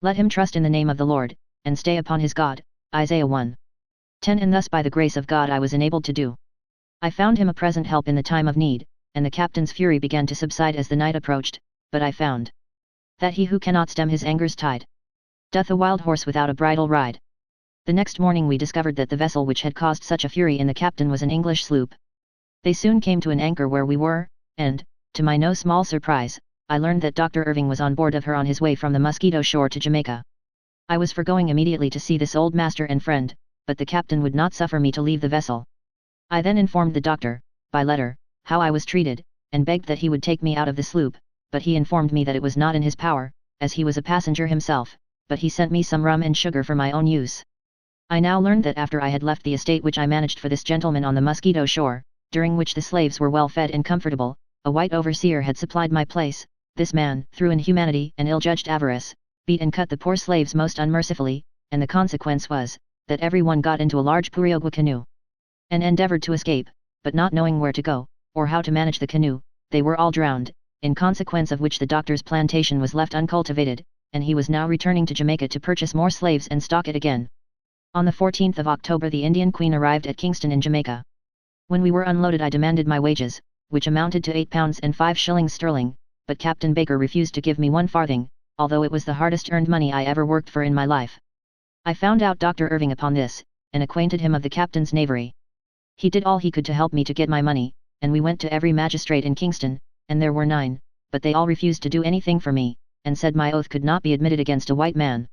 Let him trust in the name of the Lord, and stay upon his God, Isaiah 1:10. And thus by the grace of God I was enabled to do. I found him a present help in the time of need, and the captain's fury began to subside as the night approached, but I found that he who cannot stem his anger's tide, doth a wild horse without a bridle ride. The next morning we discovered that the vessel which had caused such a fury in the captain was an English sloop. They soon came to an anchor where we were, and, to my no small surprise, I learned that Dr. Irving was on board of her on his way from the Mosquito shore to Jamaica. I was for going immediately to see this old master and friend, but the captain would not suffer me to leave the vessel. I then informed the doctor, by letter, how I was treated, and begged that he would take me out of the sloop, but he informed me that it was not in his power, as he was a passenger himself, but he sent me some rum and sugar for my own use. I now learned that after I had left the estate which I managed for this gentleman on the Mosquito shore, during which the slaves were well fed and comfortable, a white overseer had supplied my place. This man, through inhumanity and ill-judged avarice, beat and cut the poor slaves most unmercifully, and the consequence was, that every one got into a large periagua canoe, and endeavored to escape, but not knowing where to go, or how to manage the canoe, they were all drowned, in consequence of which the doctor's plantation was left uncultivated, and he was now returning to Jamaica to purchase more slaves and stock it again. On the 14th of October the Indian Queen arrived at Kingston in Jamaica. When we were unloaded I demanded my wages, which amounted to £8 and 5 shillings sterling, but Captain Baker refused to give me 1 farthing, although it was the hardest earned money I ever worked for in my life. I found out Dr. Irving upon this, and acquainted him of the captain's knavery. He did all he could to help me to get my money, and we went to every magistrate in Kingston, and there were 9, but they all refused to do anything for me, and said my oath could not be admitted against a white man.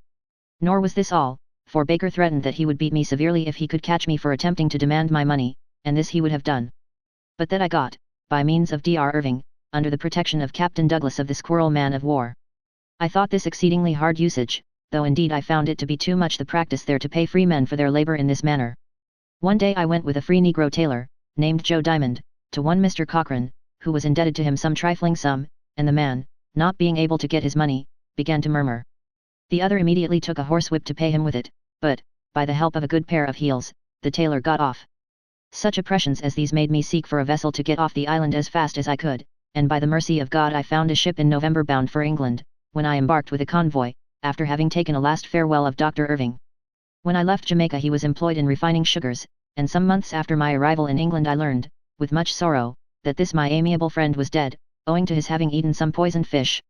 Nor was this all, for Baker threatened that he would beat me severely if he could catch me for attempting to demand my money, and this he would have done. But that I got, by means of Dr. Irving, under the protection of Captain Douglas of the Squirrel man of war. I thought this exceedingly hard usage, though indeed I found it to be too much the practice there to pay free men for their labor in this manner. One day I went with a free negro tailor, named Joe Diamond, to one Mr. Cochran, who was indebted to him some trifling sum, and the man, not being able to get his money, began to murmur. The other immediately took a horsewhip to pay him with it, but, by the help of a good pair of heels, the tailor got off. Such oppressions as these made me seek for a vessel to get off the island as fast as I could, and by the mercy of God I found a ship in November bound for England, when I embarked with a convoy, after having taken a last farewell of Dr. Irving. When I left Jamaica he was employed in refining sugars, and some months after my arrival in England I learned, with much sorrow, that this my amiable friend was dead, owing to his having eaten some poisoned fish.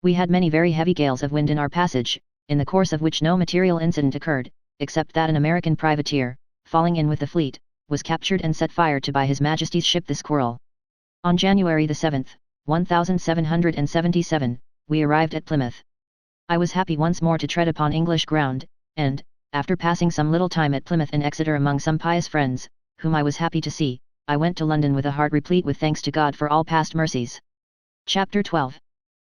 We had many very heavy gales of wind in our passage, in the course of which no material incident occurred, except that an American privateer, falling in with the fleet, was captured and set fire to by His Majesty's ship the Squirrel. On January the 7th, 1777, we arrived at Plymouth. I was happy once more to tread upon English ground, and, after passing some little time at Plymouth and Exeter among some pious friends, whom I was happy to see, I went to London with a heart replete with thanks to God for all past mercies. Chapter 12.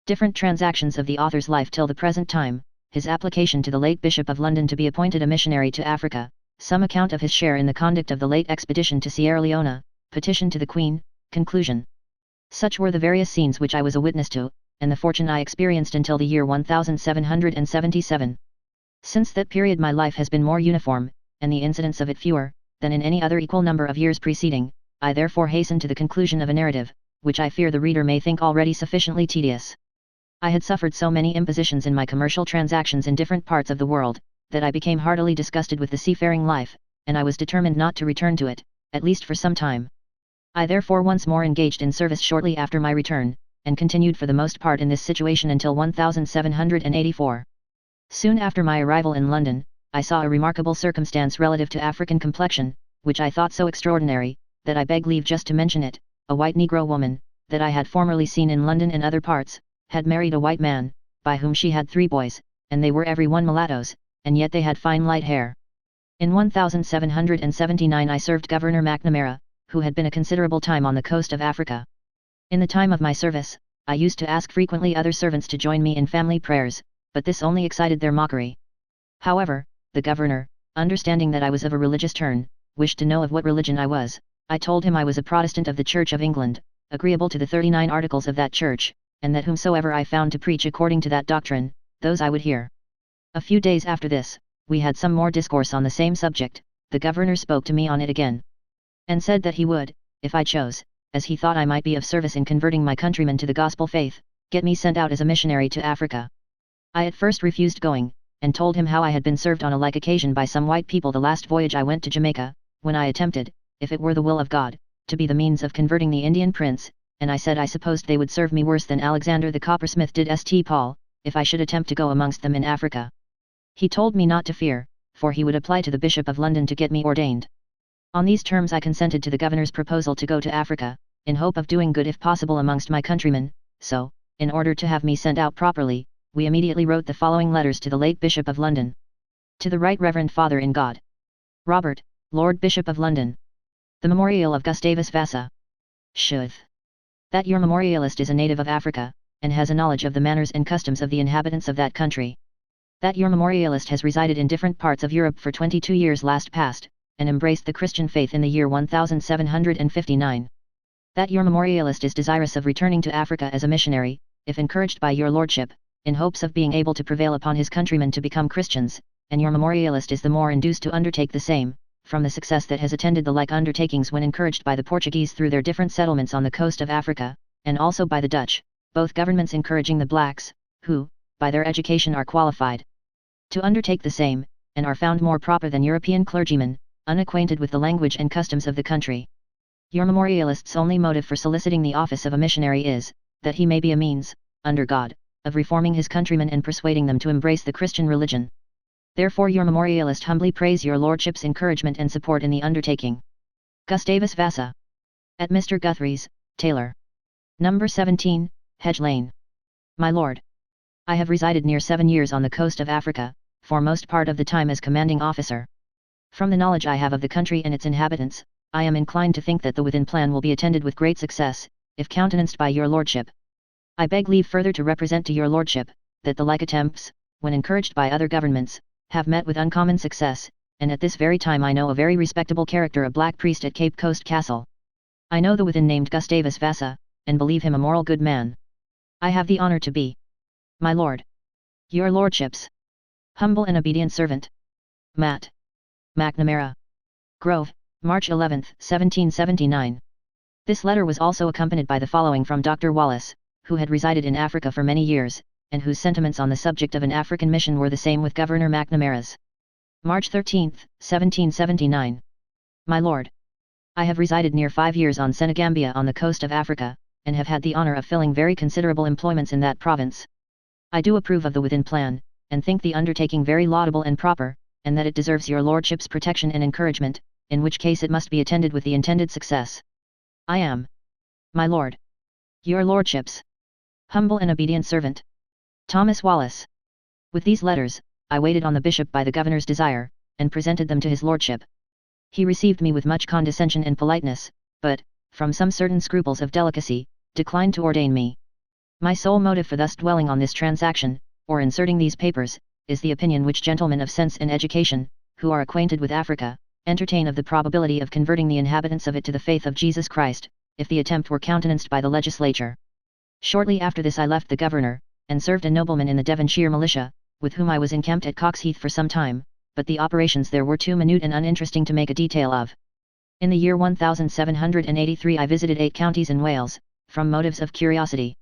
Different transactions of the author's life till the present time, his application to the late Bishop of London to be appointed a missionary to Africa, some account of his share in the conduct of the late expedition to Sierra Leone, petition to the Queen, conclusion. Such were the various scenes which I was a witness to, and the fortune I experienced until the year 1777. Since that period my life has been more uniform, and the incidents of it fewer, than in any other equal number of years preceding. I therefore hasten to the conclusion of a narrative, which I fear the reader may think already sufficiently tedious. I had suffered so many impositions in my commercial transactions in different parts of the world, that I became heartily disgusted with the seafaring life, and I was determined not to return to it, at least for some time. I therefore once more engaged in service shortly after my return, and continued for the most part in this situation until 1784. Soon after my arrival in London, I saw a remarkable circumstance relative to African complexion, which I thought so extraordinary, that I beg leave just to mention it. A white Negro woman, that I had formerly seen in London and other parts, had married a white man, by whom she had 3 boys, and they were every one mulattoes, and yet they had fine light hair. In 1779 I served Governor McNamara, who had been a considerable time on the coast of Africa. In the time of my service, I used to ask frequently other servants to join me in family prayers, but this only excited their mockery. However, the governor, understanding that I was of a religious turn, wished to know of what religion I was. I told him I was a Protestant of the Church of England, agreeable to the 39 articles of that church, and that whomsoever I found to preach according to that doctrine, those I would hear. A few days after this, we had some more discourse on the same subject. The governor spoke to me on it again, and said that he would, if I chose, as he thought I might be of service in converting my countrymen to the gospel faith, get me sent out as a missionary to Africa. I at first refused going, and told him how I had been served on a like occasion by some white people the last voyage I went to Jamaica, when I attempted, if it were the will of God, to be the means of converting the Indian prince, and I said I supposed they would serve me worse than Alexander the coppersmith did St. Paul, if I should attempt to go amongst them in Africa. He told me not to fear, for he would apply to the Bishop of London to get me ordained. On these terms I consented to the governor's proposal to go to Africa, in hope of doing good if possible amongst my countrymen. So, in order to have me sent out properly, we immediately wrote the following letters to the late Bishop of London. To the Right Reverend Father in God, Robert, Lord Bishop of London. The Memorial of Gustavus Vassa. Shouth. That your memorialist is a native of Africa, and has a knowledge of the manners and customs of the inhabitants of that country. That your memorialist has resided in different parts of Europe for 22 years last past, and embraced the Christian faith in the year 1759. That your memorialist is desirous of returning to Africa as a missionary, if encouraged by your lordship, in hopes of being able to prevail upon his countrymen to become Christians, and your memorialist is the more induced to undertake the same, from the success that has attended the like undertakings when encouraged by the Portuguese through their different settlements on the coast of Africa, and also by the Dutch, both governments encouraging the blacks, who, by their education are qualified to undertake the same, and are found more proper than European clergymen, unacquainted with the language and customs of the country. Your memorialist's only motive for soliciting the office of a missionary is, that he may be a means, under God, of reforming his countrymen and persuading them to embrace the Christian religion. Therefore your memorialist humbly prays your lordship's encouragement and support in the undertaking. Gustavus Vassa. At Mr. Guthrie's, Taylor. Number 17, Hedge Lane. My lord. I have resided near 7 years on the coast of Africa, for most part of the time as commanding officer. From the knowledge I have of the country and its inhabitants, I am inclined to think that the within plan will be attended with great success, if countenanced by your lordship. I beg leave further to represent to your lordship, that the like attempts, when encouraged by other governments, have met with uncommon success, and at this very time I know a very respectable character a black priest at Cape Coast Castle. I know the within named Gustavus Vassa, and believe him a moral good man. I have the honour to be, my lord, your lordship's humble and obedient servant, Matt McNamara. Grove, March 11, 1779. This letter was also accompanied by the following from Dr. Wallace, who had resided in Africa for many years, and whose sentiments on the subject of an African mission were the same with Governor McNamara's. March 13, 1779. My lord, I have resided near 5 years on Senegambia on the coast of Africa, and have had the honour of filling very considerable employments in that province. I do approve of the within plan, and think the undertaking very laudable and proper, and that it deserves your lordship's protection and encouragement, in which case it must be attended with the intended success. I am, my lord, your lordship's humble and obedient servant, Thomas Wallace. With these letters, I waited on the bishop by the governor's desire, and presented them to his lordship. He received me with much condescension and politeness, but, from some certain scruples of delicacy, declined to ordain me. My sole motive for thus dwelling on this transaction, or inserting these papers, is the opinion which gentlemen of sense and education, who are acquainted with Africa, entertain of the probability of converting the inhabitants of it to the faith of Jesus Christ, if the attempt were countenanced by the legislature. Shortly after this I left the governor, and served a nobleman in the Devonshire militia, with whom I was encamped at Coxheath for some time, but the operations there were too minute and uninteresting to make a detail of. In the year 1783 I visited 8 counties in Wales, from motives of curiosity.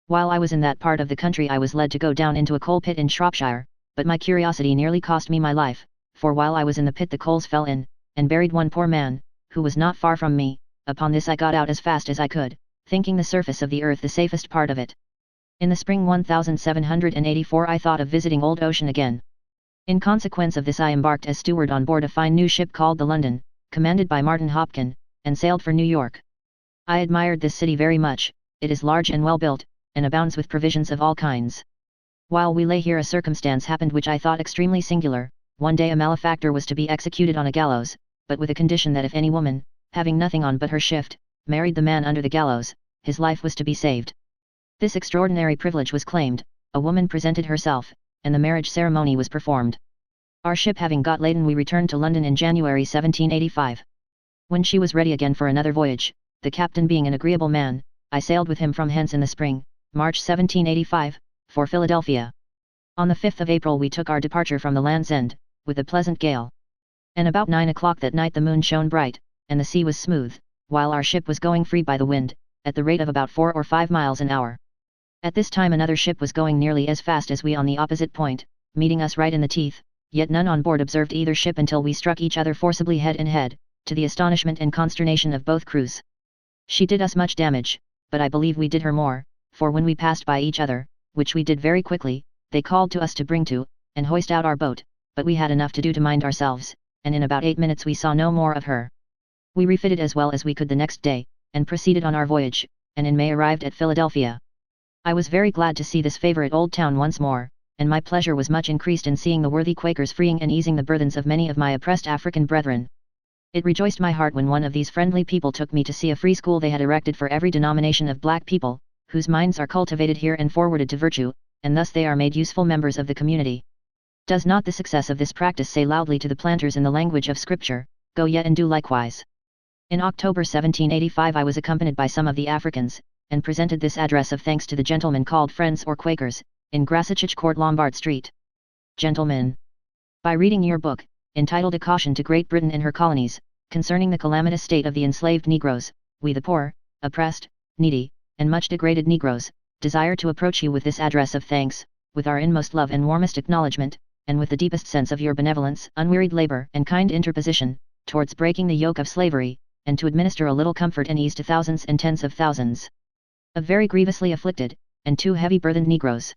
While I was in that part of the country I was led to go down into a coal pit in Shropshire, but my curiosity nearly cost me my life, for while I was in the pit the coals fell in, and buried one poor man, who was not far from me. Upon this I got out as fast as I could, thinking the surface of the earth the safest part of it. In the spring 1784 I thought of visiting Old Ocean again. In consequence of this I embarked as steward on board a fine new ship called the London, commanded by Martin Hopkin, and sailed for New York. I admired this city very much. It is large and well built, and abounds with provisions of all kinds. While we lay here a circumstance happened which I thought extremely singular. One day a malefactor was to be executed on a gallows, but with a condition that if any woman, having nothing on but her shift, married the man under the gallows, his life was to be saved. This extraordinary privilege was claimed, a woman presented herself, and the marriage ceremony was performed. Our ship having got laden we returned to London in January 1785. When she was ready again for another voyage, the captain being an agreeable man, I sailed with him from hence in the spring, March 1785, for Philadelphia. On the 5th of April we took our departure from the Land's End, with a pleasant gale. And about 9 o'clock that night the moon shone bright, and the sea was smooth, while our ship was going free by the wind, at the rate of about 4 or 5 miles an hour. At this time another ship was going nearly as fast as we on the opposite point, meeting us right in the teeth, yet none on board observed either ship until we struck each other forcibly head in head, to the astonishment and consternation of both crews. She did us much damage, but I believe we did her more, for when we passed by each other, which we did very quickly, they called to us to bring to, and hoist out our boat, but we had enough to do to mind ourselves, and in about 8 minutes we saw no more of her. We refitted as well as we could the next day, and proceeded on our voyage, and in May arrived at Philadelphia. I was very glad to see this favourite old town once more, and my pleasure was much increased in seeing the worthy Quakers freeing and easing the burthens of many of my oppressed African brethren. It rejoiced my heart when one of these friendly people took me to see a free school they had erected for every denomination of black people, whose minds are cultivated here and forwarded to virtue, and thus they are made useful members of the community. Does not the success of this practice say loudly to the planters in the language of Scripture, "Go yet and do likewise"? In October 1785 I was accompanied by some of the Africans, and presented this address of thanks to the gentlemen called Friends or Quakers, in Grasachich Court, Lombard Street. Gentlemen, by reading your book, entitled A Caution to Great Britain and Her Colonies, concerning the calamitous state of the enslaved Negroes, we the poor, oppressed, needy, and much degraded Negroes, desire to approach you with this address of thanks, with our inmost love and warmest acknowledgement, and with the deepest sense of your benevolence, unwearied labor, and kind interposition, towards breaking the yoke of slavery, and to administer a little comfort and ease to thousands and tens of thousands of very grievously afflicted, and too heavy burthened Negroes.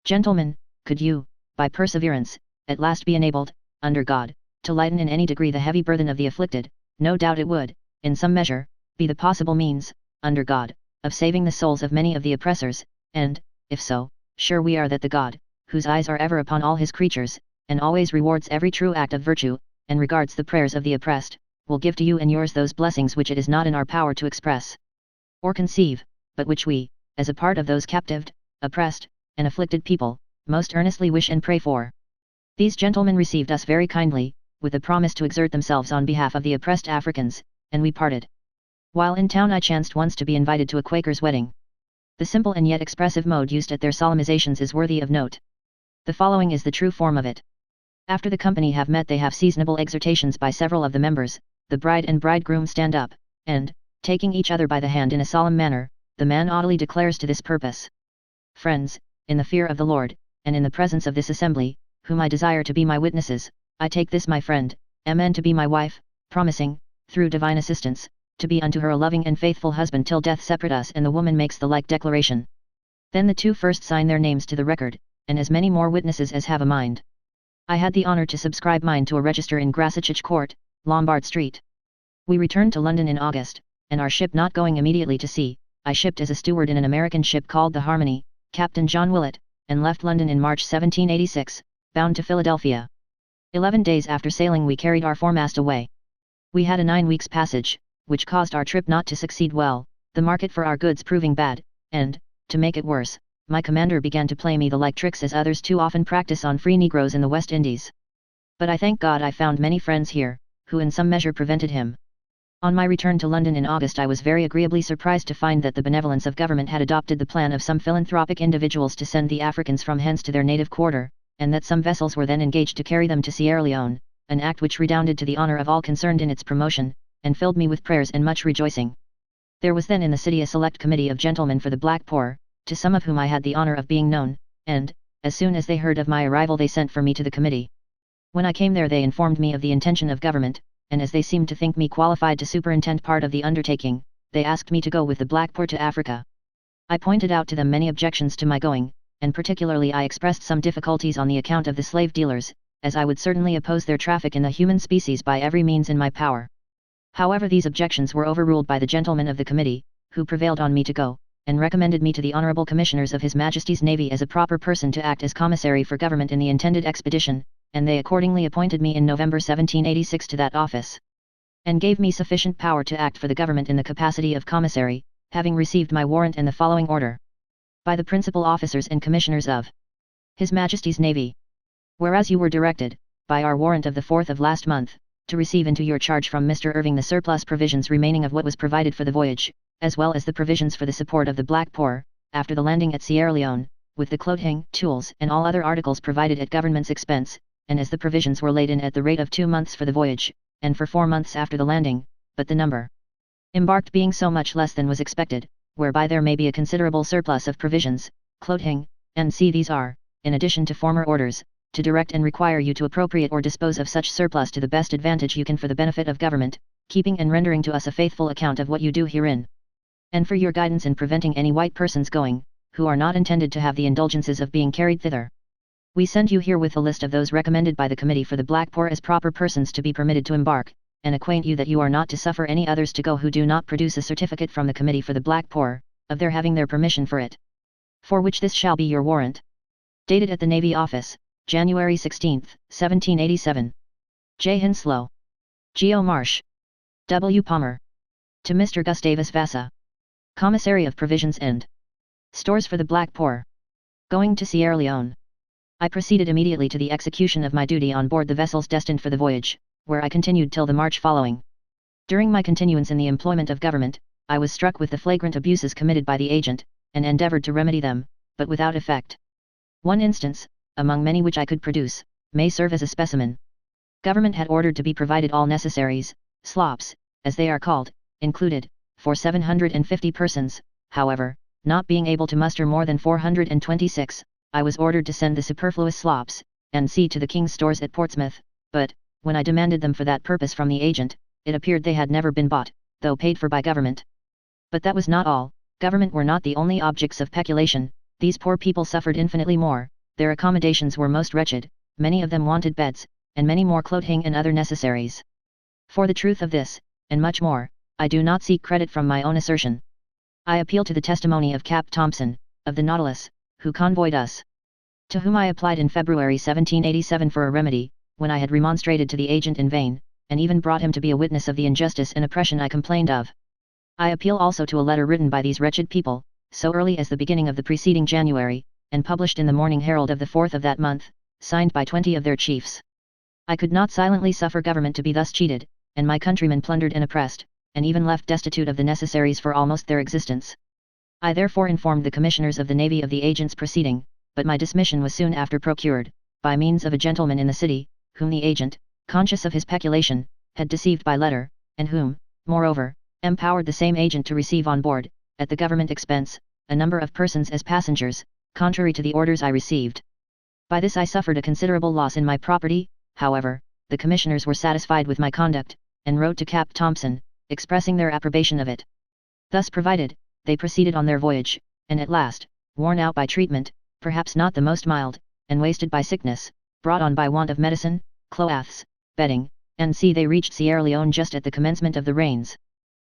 Gentlemen, could you, by perseverance, at last be enabled, under God, to lighten in any degree the heavy burthen of the afflicted, no doubt it would, in some measure, be the possible means, under God, of saving the souls of many of the oppressors, and, if so, sure we are that the God, whose eyes are ever upon all his creatures, and always rewards every true act of virtue, and regards the prayers of the oppressed, will give to you and yours those blessings which it is not in our power to express or conceive, but which we, as a part of those captived, oppressed, and afflicted people, most earnestly wish and pray for. These gentlemen received us very kindly, with a promise to exert themselves on behalf of the oppressed Africans, and we parted. While in town I chanced once to be invited to a Quaker's wedding. The simple and yet expressive mode used at their solemnizations is worthy of note. The following is the true form of it. After the company have met they have seasonable exhortations by several of the members, the bride and bridegroom stand up, and, taking each other by the hand in a solemn manner, the man audibly declares to this purpose: Friends, in the fear of the Lord, and in the presence of this assembly, whom I desire to be my witnesses, I take this my friend, Mn to be my wife, promising, through divine assistance, to be unto her a loving and faithful husband till death separate us, and the woman makes the like declaration. Then the two first sign their names to the record, and as many more witnesses as have a mind. I had the honour to subscribe mine to a register in Grasachich Court, Lombard Street. We returned to London in August, and our ship not going immediately to sea, I shipped as a steward in an American ship called the Harmony, Captain John Willett, and left London in March 1786, bound to Philadelphia. 11 days after sailing we carried our foremast away. We had a 9 weeks' passage, which caused our trip not to succeed well, the market for our goods proving bad, and, to make it worse, my commander began to play me the like tricks as others too often practice on free negroes in the West Indies. But I thank God I found many friends here, who in some measure prevented him. On my return to London in August I was very agreeably surprised to find that the benevolence of government had adopted the plan of some philanthropic individuals to send the Africans from hence to their native quarter, and that some vessels were then engaged to carry them to Sierra Leone, an act which redounded to the honour of all concerned in its promotion, and filled me with prayers and much rejoicing. There was then in the city a select committee of gentlemen for the black poor, to some of whom I had the honour of being known, and, as soon as they heard of my arrival they sent for me to the committee. When I came there they informed me of the intention of government, and as they seemed to think me qualified to superintend part of the undertaking, they asked me to go with the black poor to Africa. I pointed out to them many objections to my going, and particularly I expressed some difficulties on the account of the slave dealers, as I would certainly oppose their traffic in the human species by every means in my power. However, these objections were overruled by the gentlemen of the committee, who prevailed on me to go, and recommended me to the honourable commissioners of His Majesty's Navy as a proper person to act as commissary for government in the intended expedition, and they accordingly appointed me in November 1786 to that office, and gave me sufficient power to act for the government in the capacity of commissary, having received my warrant and the following order. By the principal officers and commissioners of His Majesty's Navy. Whereas you were directed, by our warrant of the 4th of last month, to receive into your charge from Mr. Irving the surplus provisions remaining of what was provided for the voyage, as well as the provisions for the support of the black poor, after the landing at Sierra Leone, with the clothing, tools and all other articles provided at government's expense, and as the provisions were laid in at the rate of 2 months for the voyage, and for 4 months after the landing, but the number embarked being so much less than was expected, whereby there may be a considerable surplus of provisions, clothing, and these are, in addition to former orders, to direct and require you to appropriate or dispose of such surplus to the best advantage you can for the benefit of government, keeping and rendering to us a faithful account of what you do herein. And for your guidance in preventing any white persons going, who are not intended to have the indulgences of being carried thither. We send you herewith a list of those recommended by the committee for the black poor as proper persons to be permitted to embark, and acquaint you that you are not to suffer any others to go who do not produce a certificate from the committee for the black poor, of their having their permission for it. For which this shall be your warrant. Dated at the Navy Office, January 16, 1787. J. Hinslow. Geo. Marsh. W. Palmer. To Mr. Gustavus Vassa, Commissary of Provisions and Stores for the Black Poor. Going to Sierra Leone. I proceeded immediately to the execution of my duty on board the vessels destined for the voyage, where I continued till the March following. During my continuance in the employment of government, I was struck with the flagrant abuses committed by the agent, and endeavoured to remedy them, but without effect. One instance, among many which I could produce, may serve as a specimen. Government had ordered to be provided all necessaries, slops, as they are called, included, for 750 persons, however, not being able to muster more than 426, I was ordered to send the superfluous slops, and see to the King's stores at Portsmouth, but, when I demanded them for that purpose from the agent, it appeared they had never been bought, though paid for by government. But that was not all, government were not the only objects of peculation, these poor people suffered infinitely more, their accommodations were most wretched, many of them wanted beds, and many more clothing and other necessaries. For the truth of this, and much more, I do not seek credit from my own assertion. I appeal to the testimony of Cap Thompson, of the Nautilus, who convoyed us, to whom I applied in February 1787 for a remedy, when I had remonstrated to the agent in vain, and even brought him to be a witness of the injustice and oppression I complained of. I appeal also to a letter written by these wretched people, so early as the beginning of the preceding January, and published in the Morning Herald of the 4th of that month, signed by 20 of their chiefs. I could not silently suffer government to be thus cheated, and my countrymen plundered and oppressed, and even left destitute of the necessaries for almost their existence. I therefore informed the commissioners of the Navy of the agent's proceeding, but my dismission was soon after procured, by means of a gentleman in the city, whom the agent, conscious of his peculation, had deceived by letter, and whom, moreover, empowered the same agent to receive on board, at the government expense, a number of persons as passengers, contrary to the orders I received. By this I suffered a considerable loss in my property, however, the commissioners were satisfied with my conduct, and wrote to Cap Thompson, expressing their approbation of it. Thus provided, they proceeded on their voyage, and at last, worn out by treatment, perhaps not the most mild, and wasted by sickness, brought on by want of medicine, clothes, bedding, and they reached Sierra Leone just at the commencement of the rains.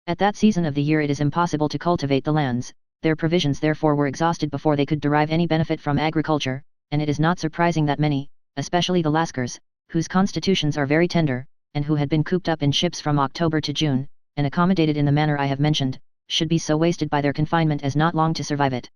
At that season of the year it is impossible to cultivate the lands, their provisions therefore were exhausted before they could derive any benefit from agriculture, and it is not surprising that many, especially the Lascars, whose constitutions are very tender, and who had been cooped up in ships from October to June, and accommodated in the manner I have mentioned, should be so wasted by their confinement as not long to survive it.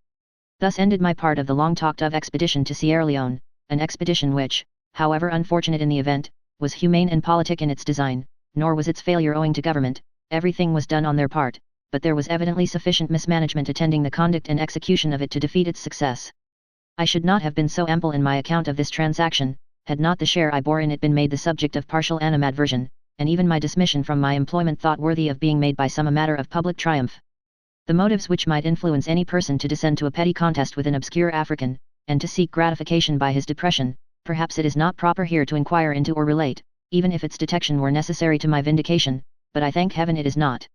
Thus ended my part of the long-talked-of expedition to Sierra Leone, an expedition which, however unfortunate in the event, was humane and politic in its design, nor was its failure owing to government. Everything was done on their part, but there was evidently sufficient mismanagement attending the conduct and execution of it to defeat its success. I should not have been so ample in my account of this transaction, had not the share I bore in it been made the subject of partial animadversion, and even my dismission from my employment thought worthy of being made by some a matter of public triumph. The motives which might influence any person to descend to a petty contest with an obscure African, and to seek gratification by his depression, perhaps it is not proper here to inquire into or relate, even if its detection were necessary to my vindication, but I thank heaven it is not.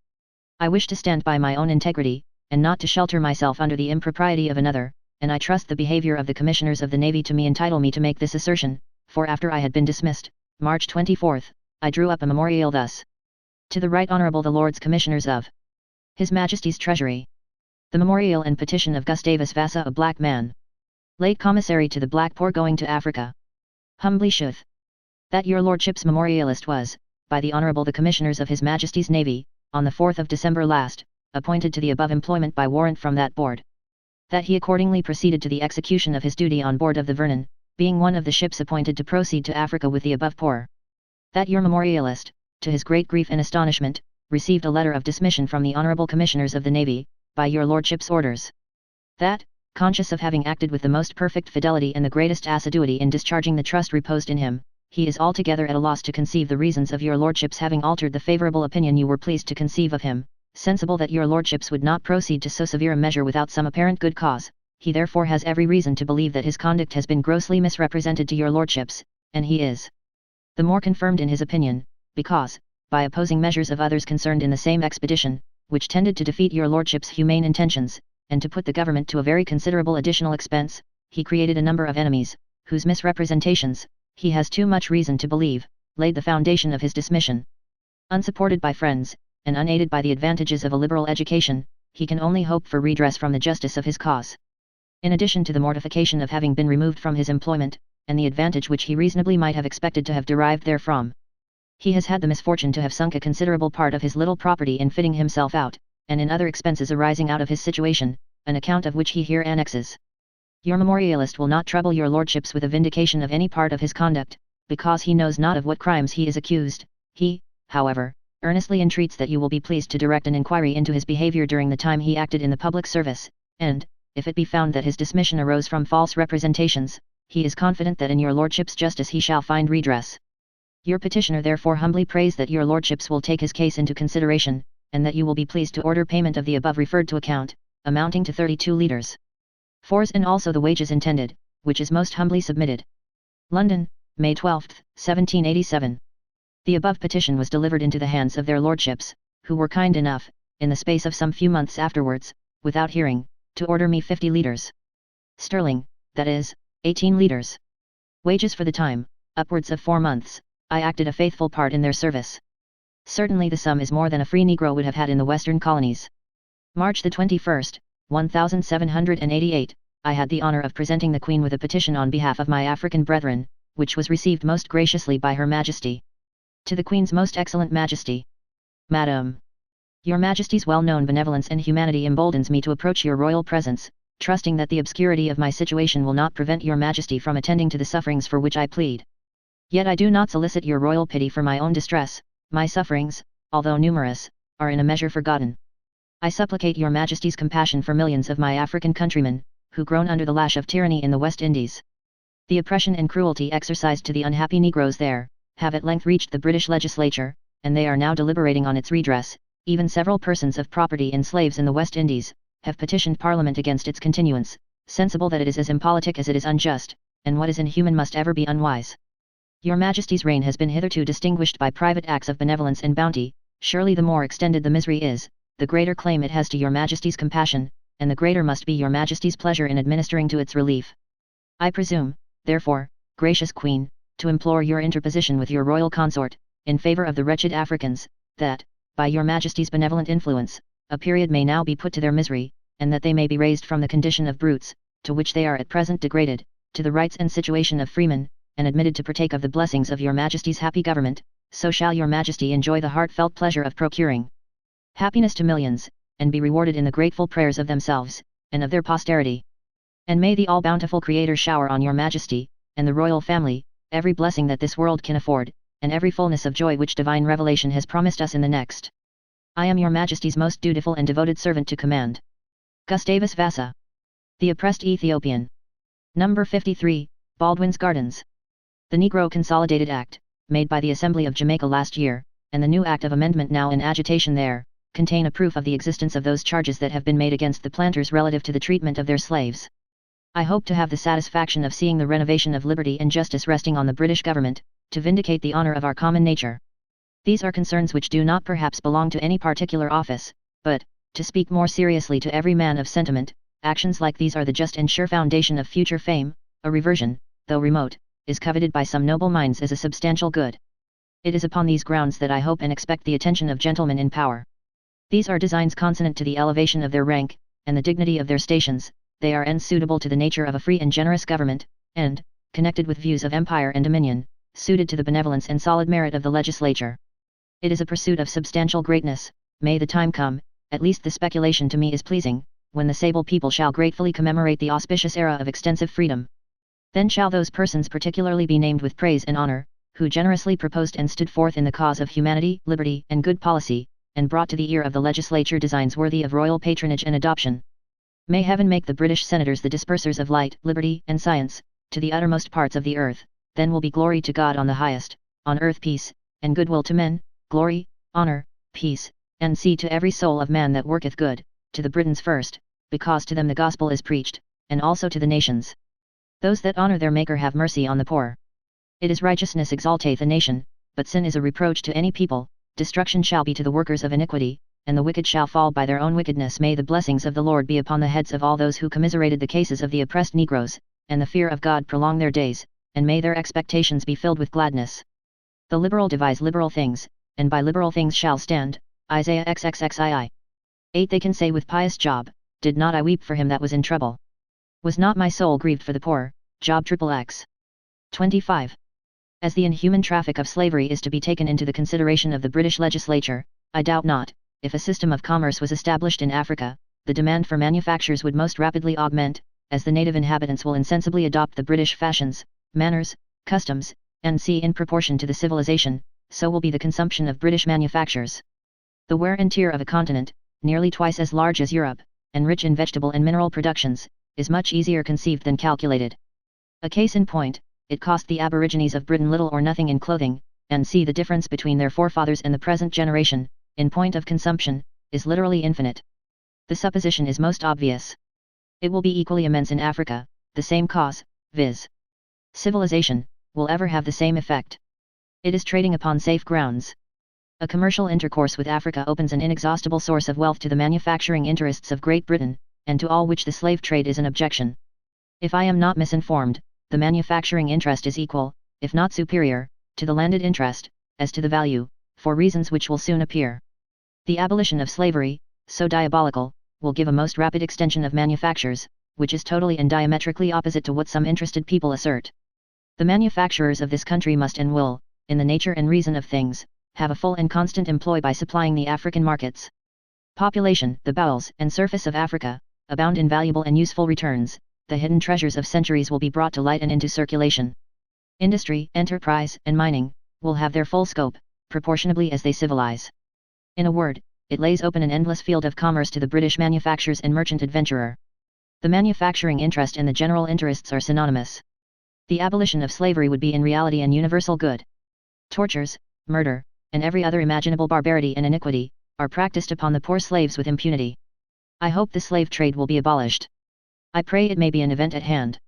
I wish to stand by my own integrity, and not to shelter myself under the impropriety of another, and I trust the behavior of the Commissioners of the Navy to me entitle me to make this assertion, for after I had been dismissed, March 24th, I drew up a memorial thus. To the Right Honourable the Lords Commissioners of His Majesty's Treasury. The memorial and petition of Gustavus Vassa, a black man, late commissary to the Black Poor going to Africa. Humbly shouth. That your Lordship's memorialist was, by the Honourable the Commissioners of His Majesty's Navy, on the 4th of December last, appointed to the above employment by warrant from that board. That he accordingly proceeded to the execution of his duty on board of the Vernon, being one of the ships appointed to proceed to Africa with the above poor. That your memorialist, to his great grief and astonishment, received a letter of dismission from the Honourable Commissioners of the Navy, by your Lordship's orders. That, conscious of having acted with the most perfect fidelity and the greatest assiduity in discharging the trust reposed in him, he is altogether at a loss to conceive the reasons of your Lordship's having altered the favourable opinion you were pleased to conceive of him, sensible that your Lordships would not proceed to so severe a measure without some apparent good cause. He therefore has every reason to believe that his conduct has been grossly misrepresented to your Lordships, and he is the more confirmed in his opinion, because, by opposing measures of others concerned in the same expedition, which tended to defeat your Lordship's humane intentions, and to put the government to a very considerable additional expense, he created a number of enemies, whose misrepresentations, he has too much reason to believe, laid the foundation of his dismission. Unsupported by friends, and unaided by the advantages of a liberal education, he can only hope for redress from the justice of his cause. In addition to the mortification of having been removed from his employment, and the advantage which he reasonably might have expected to have derived therefrom, he has had the misfortune to have sunk a considerable part of his little property in fitting himself out, and in other expenses arising out of his situation, an account of which he here annexes. Your memorialist will not trouble your Lordships with a vindication of any part of his conduct, because he knows not of what crimes he is accused. He, however, earnestly entreats that you will be pleased to direct an inquiry into his behaviour during the time he acted in the public service, and, if it be found that his dismission arose from false representations, he is confident that in your Lordship's justice he shall find redress. Your petitioner therefore humbly prays that your Lordships will take his case into consideration, and that you will be pleased to order payment of the above referred to account, amounting to 32 litres. 4s and also the wages intended, which is most humbly submitted. London, May 12, 1787. The above petition was delivered into the hands of their Lordships, who were kind enough, in the space of some few months afterwards, without hearing, to order me 50 litres sterling, that is, 18 litres. Wages for the time, upwards of 4 months, I acted a faithful part in their service. Certainly the sum is more than a free Negro would have had in the Western colonies. March the 21st, 1788, I had the honour of presenting the Queen with a petition on behalf of my African brethren, which was received most graciously by Her Majesty. To the Queen's most excellent Majesty. Madam, Your Majesty's well-known benevolence and humanity emboldens me to approach your royal presence, trusting that the obscurity of my situation will not prevent your Majesty from attending to the sufferings for which I plead. Yet I do not solicit your royal pity for my own distress. My sufferings, although numerous, are in a measure forgotten. I supplicate your Majesty's compassion for millions of my African countrymen, who groan under the lash of tyranny in the West Indies. The oppression and cruelty exercised to the unhappy Negroes there, have at length reached the British legislature, and they are now deliberating on its redress. Even several persons of property in slaves in the West Indies, have petitioned Parliament against its continuance, sensible that it is as impolitic as it is unjust, and what is inhuman must ever be unwise. Your Majesty's reign has been hitherto distinguished by private acts of benevolence and bounty. Surely the more extended the misery is, the greater claim it has to your Majesty's compassion, and the greater must be your Majesty's pleasure in administering to its relief. I presume, therefore, gracious Queen, to implore your interposition with your royal consort, in favour of the wretched Africans, that, by your Majesty's benevolent influence, a period may now be put to their misery, and that they may be raised from the condition of brutes, to which they are at present degraded, to the rights and situation of freemen, and admitted to partake of the blessings of your Majesty's happy government, so shall your Majesty enjoy the heartfelt pleasure of procuring happiness to millions, and be rewarded in the grateful prayers of themselves, and of their posterity. And may the all-bountiful Creator shower on your Majesty, and the royal family, every blessing that this world can afford, and every fullness of joy which divine revelation has promised us in the next. I am your Majesty's most dutiful and devoted servant to command. Gustavus Vassa. The Oppressed Ethiopian. Number 53, Baldwin's Gardens. The Negro Consolidated Act, made by the Assembly of Jamaica last year, and the new Act of Amendment now in agitation there, contain a proof of the existence of those charges that have been made against the planters relative to the treatment of their slaves. I hope to have the satisfaction of seeing the renovation of liberty and justice resting on the British government, to vindicate the honour of our common nature. These are concerns which do not perhaps belong to any particular office, but, to speak more seriously to every man of sentiment, actions like these are the just and sure foundation of future fame. A reversion, though remote, is coveted by some noble minds as a substantial good. It is upon these grounds that I hope and expect the attention of gentlemen in power. These are designs consonant to the elevation of their rank, and the dignity of their stations. They are ends suitable to the nature of a free and generous government, and, connected with views of empire and dominion, suited to the benevolence and solid merit of the legislature. It is a pursuit of substantial greatness. May the time come, at least the speculation to me is pleasing, when the sable people shall gratefully commemorate the auspicious era of extensive freedom. Then shall those persons particularly be named with praise and honour, who generously proposed and stood forth in the cause of humanity, liberty, and good policy, and brought to the ear of the legislature designs worthy of royal patronage and adoption. May heaven make the British senators the dispersers of light, liberty, and science, to the uttermost parts of the earth. Then will be glory to God on the highest, on earth peace, and goodwill to men, glory, honour, peace, and see to every soul of man that worketh good, to the Britons first, because to them the gospel is preached, and also to the nations. Those that honour their Maker have mercy on the poor. It is righteousness exalteth a nation, but sin is a reproach to any people. Destruction shall be to the workers of iniquity, and the wicked shall fall by their own wickedness. May the blessings of the Lord be upon the heads of all those who commiserated the cases of the oppressed Negroes, and the fear of God prolong their days, and may their expectations be filled with gladness. The liberal devise liberal things, and by liberal things shall stand. Isaiah XXXII. 8. They can say with pious Job, did not I weep for him that was in trouble? Was not my soul grieved for the poor? Job XXX. 25. As the inhuman traffic of slavery is to be taken into the consideration of the British legislature, I doubt not, if a system of commerce was established in Africa, the demand for manufactures would most rapidly augment, as the native inhabitants will insensibly adopt the British fashions, manners, customs, and see in proportion to the civilization, so will be the consumption of British manufactures. The wear and tear of a continent, nearly twice as large as Europe, and rich in vegetable and mineral productions, is much easier conceived than calculated. A case in point, it cost the aborigines of Britain little or nothing in clothing, and see the difference between their forefathers and the present generation, in point of consumption, is literally infinite. The supposition is most obvious. It will be equally immense in Africa. The same cause, viz. civilization, will ever have the same effect. It is trading upon safe grounds. A commercial intercourse with Africa opens an inexhaustible source of wealth to the manufacturing interests of Great Britain, and to all which the slave trade is an objection. If I am not misinformed, the manufacturing interest is equal, if not superior, to the landed interest, as to the value, for reasons which will soon appear. The abolition of slavery, so diabolical, will give a most rapid extension of manufactures, which is totally and diametrically opposite to what some interested people assert. The manufacturers of this country must and will, in the nature and reason of things, have a full and constant employ by supplying the African markets. Population, the bowels and surface of Africa, abound in valuable and useful returns. The hidden treasures of centuries will be brought to light and into circulation. Industry, enterprise, and mining, will have their full scope, proportionably as they civilize. In a word, it lays open an endless field of commerce to the British manufacturers and merchant adventurer. The manufacturing interest and the general interests are synonymous. The abolition of slavery would be in reality an universal good. Tortures, murder, and every other imaginable barbarity and iniquity, are practiced upon the poor slaves with impunity. I hope the slave trade will be abolished. I pray it may be an event at hand.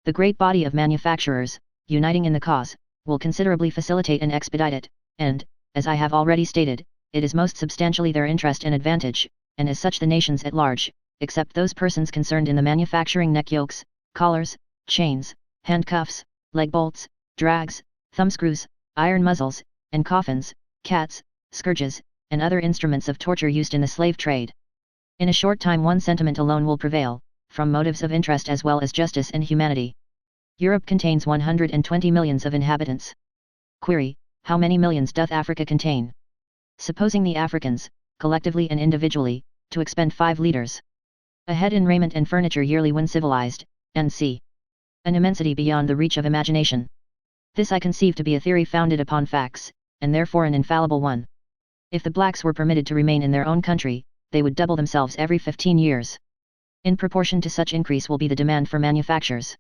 The great body of manufacturers, uniting in the cause, will considerably facilitate and expedite it, and, as I have already stated, it is most substantially their interest and advantage, and as such the nations at large, except those persons concerned in the manufacturing neck yokes, collars, chains, handcuffs, leg bolts, drags, thumbscrews, iron muzzles, and coffins, cats, scourges, and other instruments of torture used in the slave trade. In a short time one sentiment alone will prevail, from motives of interest as well as justice and humanity. Europe contains 120 millions of inhabitants. Query, how many millions doth Africa contain? Supposing the Africans, collectively and individually, to expend 5 liters a head in raiment and furniture yearly when civilized, n.c. an immensity beyond the reach of imagination. This I conceive to be a theory founded upon facts, and therefore an infallible one. If the blacks were permitted to remain in their own country, they would double themselves every 15 years. In proportion to such increase will be the demand for manufactures.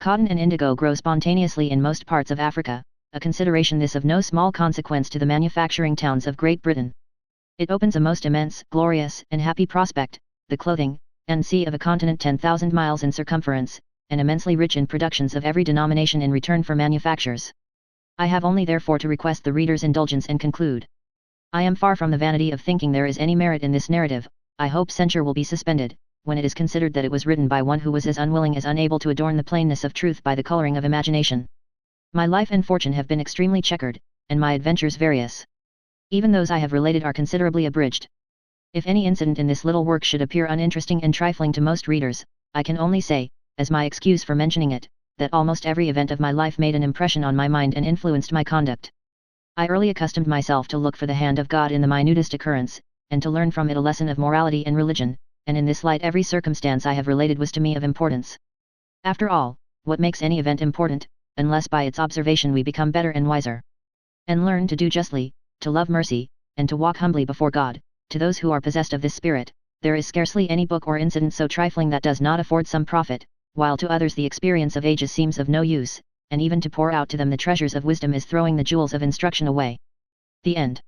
Cotton and indigo grow spontaneously in most parts of Africa, a consideration this of no small consequence to the manufacturing towns of Great Britain. It opens a most immense, glorious, and happy prospect, the clothing, n.c. of a continent 10,000 miles in circumference, and immensely rich in productions of every denomination in return for manufactures. I have only therefore to request the reader's indulgence and conclude. I am far from the vanity of thinking there is any merit in this narrative. I hope censure will be suspended, when it is considered that it was written by one who was as unwilling as unable to adorn the plainness of truth by the coloring of imagination. My life and fortune have been extremely checkered, and my adventures various. Even those I have related are considerably abridged. If any incident in this little work should appear uninteresting and trifling to most readers, I can only say, as my excuse for mentioning it, that almost every event of my life made an impression on my mind and influenced my conduct. I early accustomed myself to look for the hand of God in the minutest occurrence, and to learn from it a lesson of morality and religion, and in this light every circumstance I have related was to me of importance. After all, what makes any event important, unless by its observation we become better and wiser, and learn to do justly, to love mercy, and to walk humbly before God? To those who are possessed of this spirit, there is scarcely any book or incident so trifling that does not afford some profit, while to others the experience of ages seems of no use, and even to pour out to them the treasures of wisdom is throwing the jewels of instruction away. The end.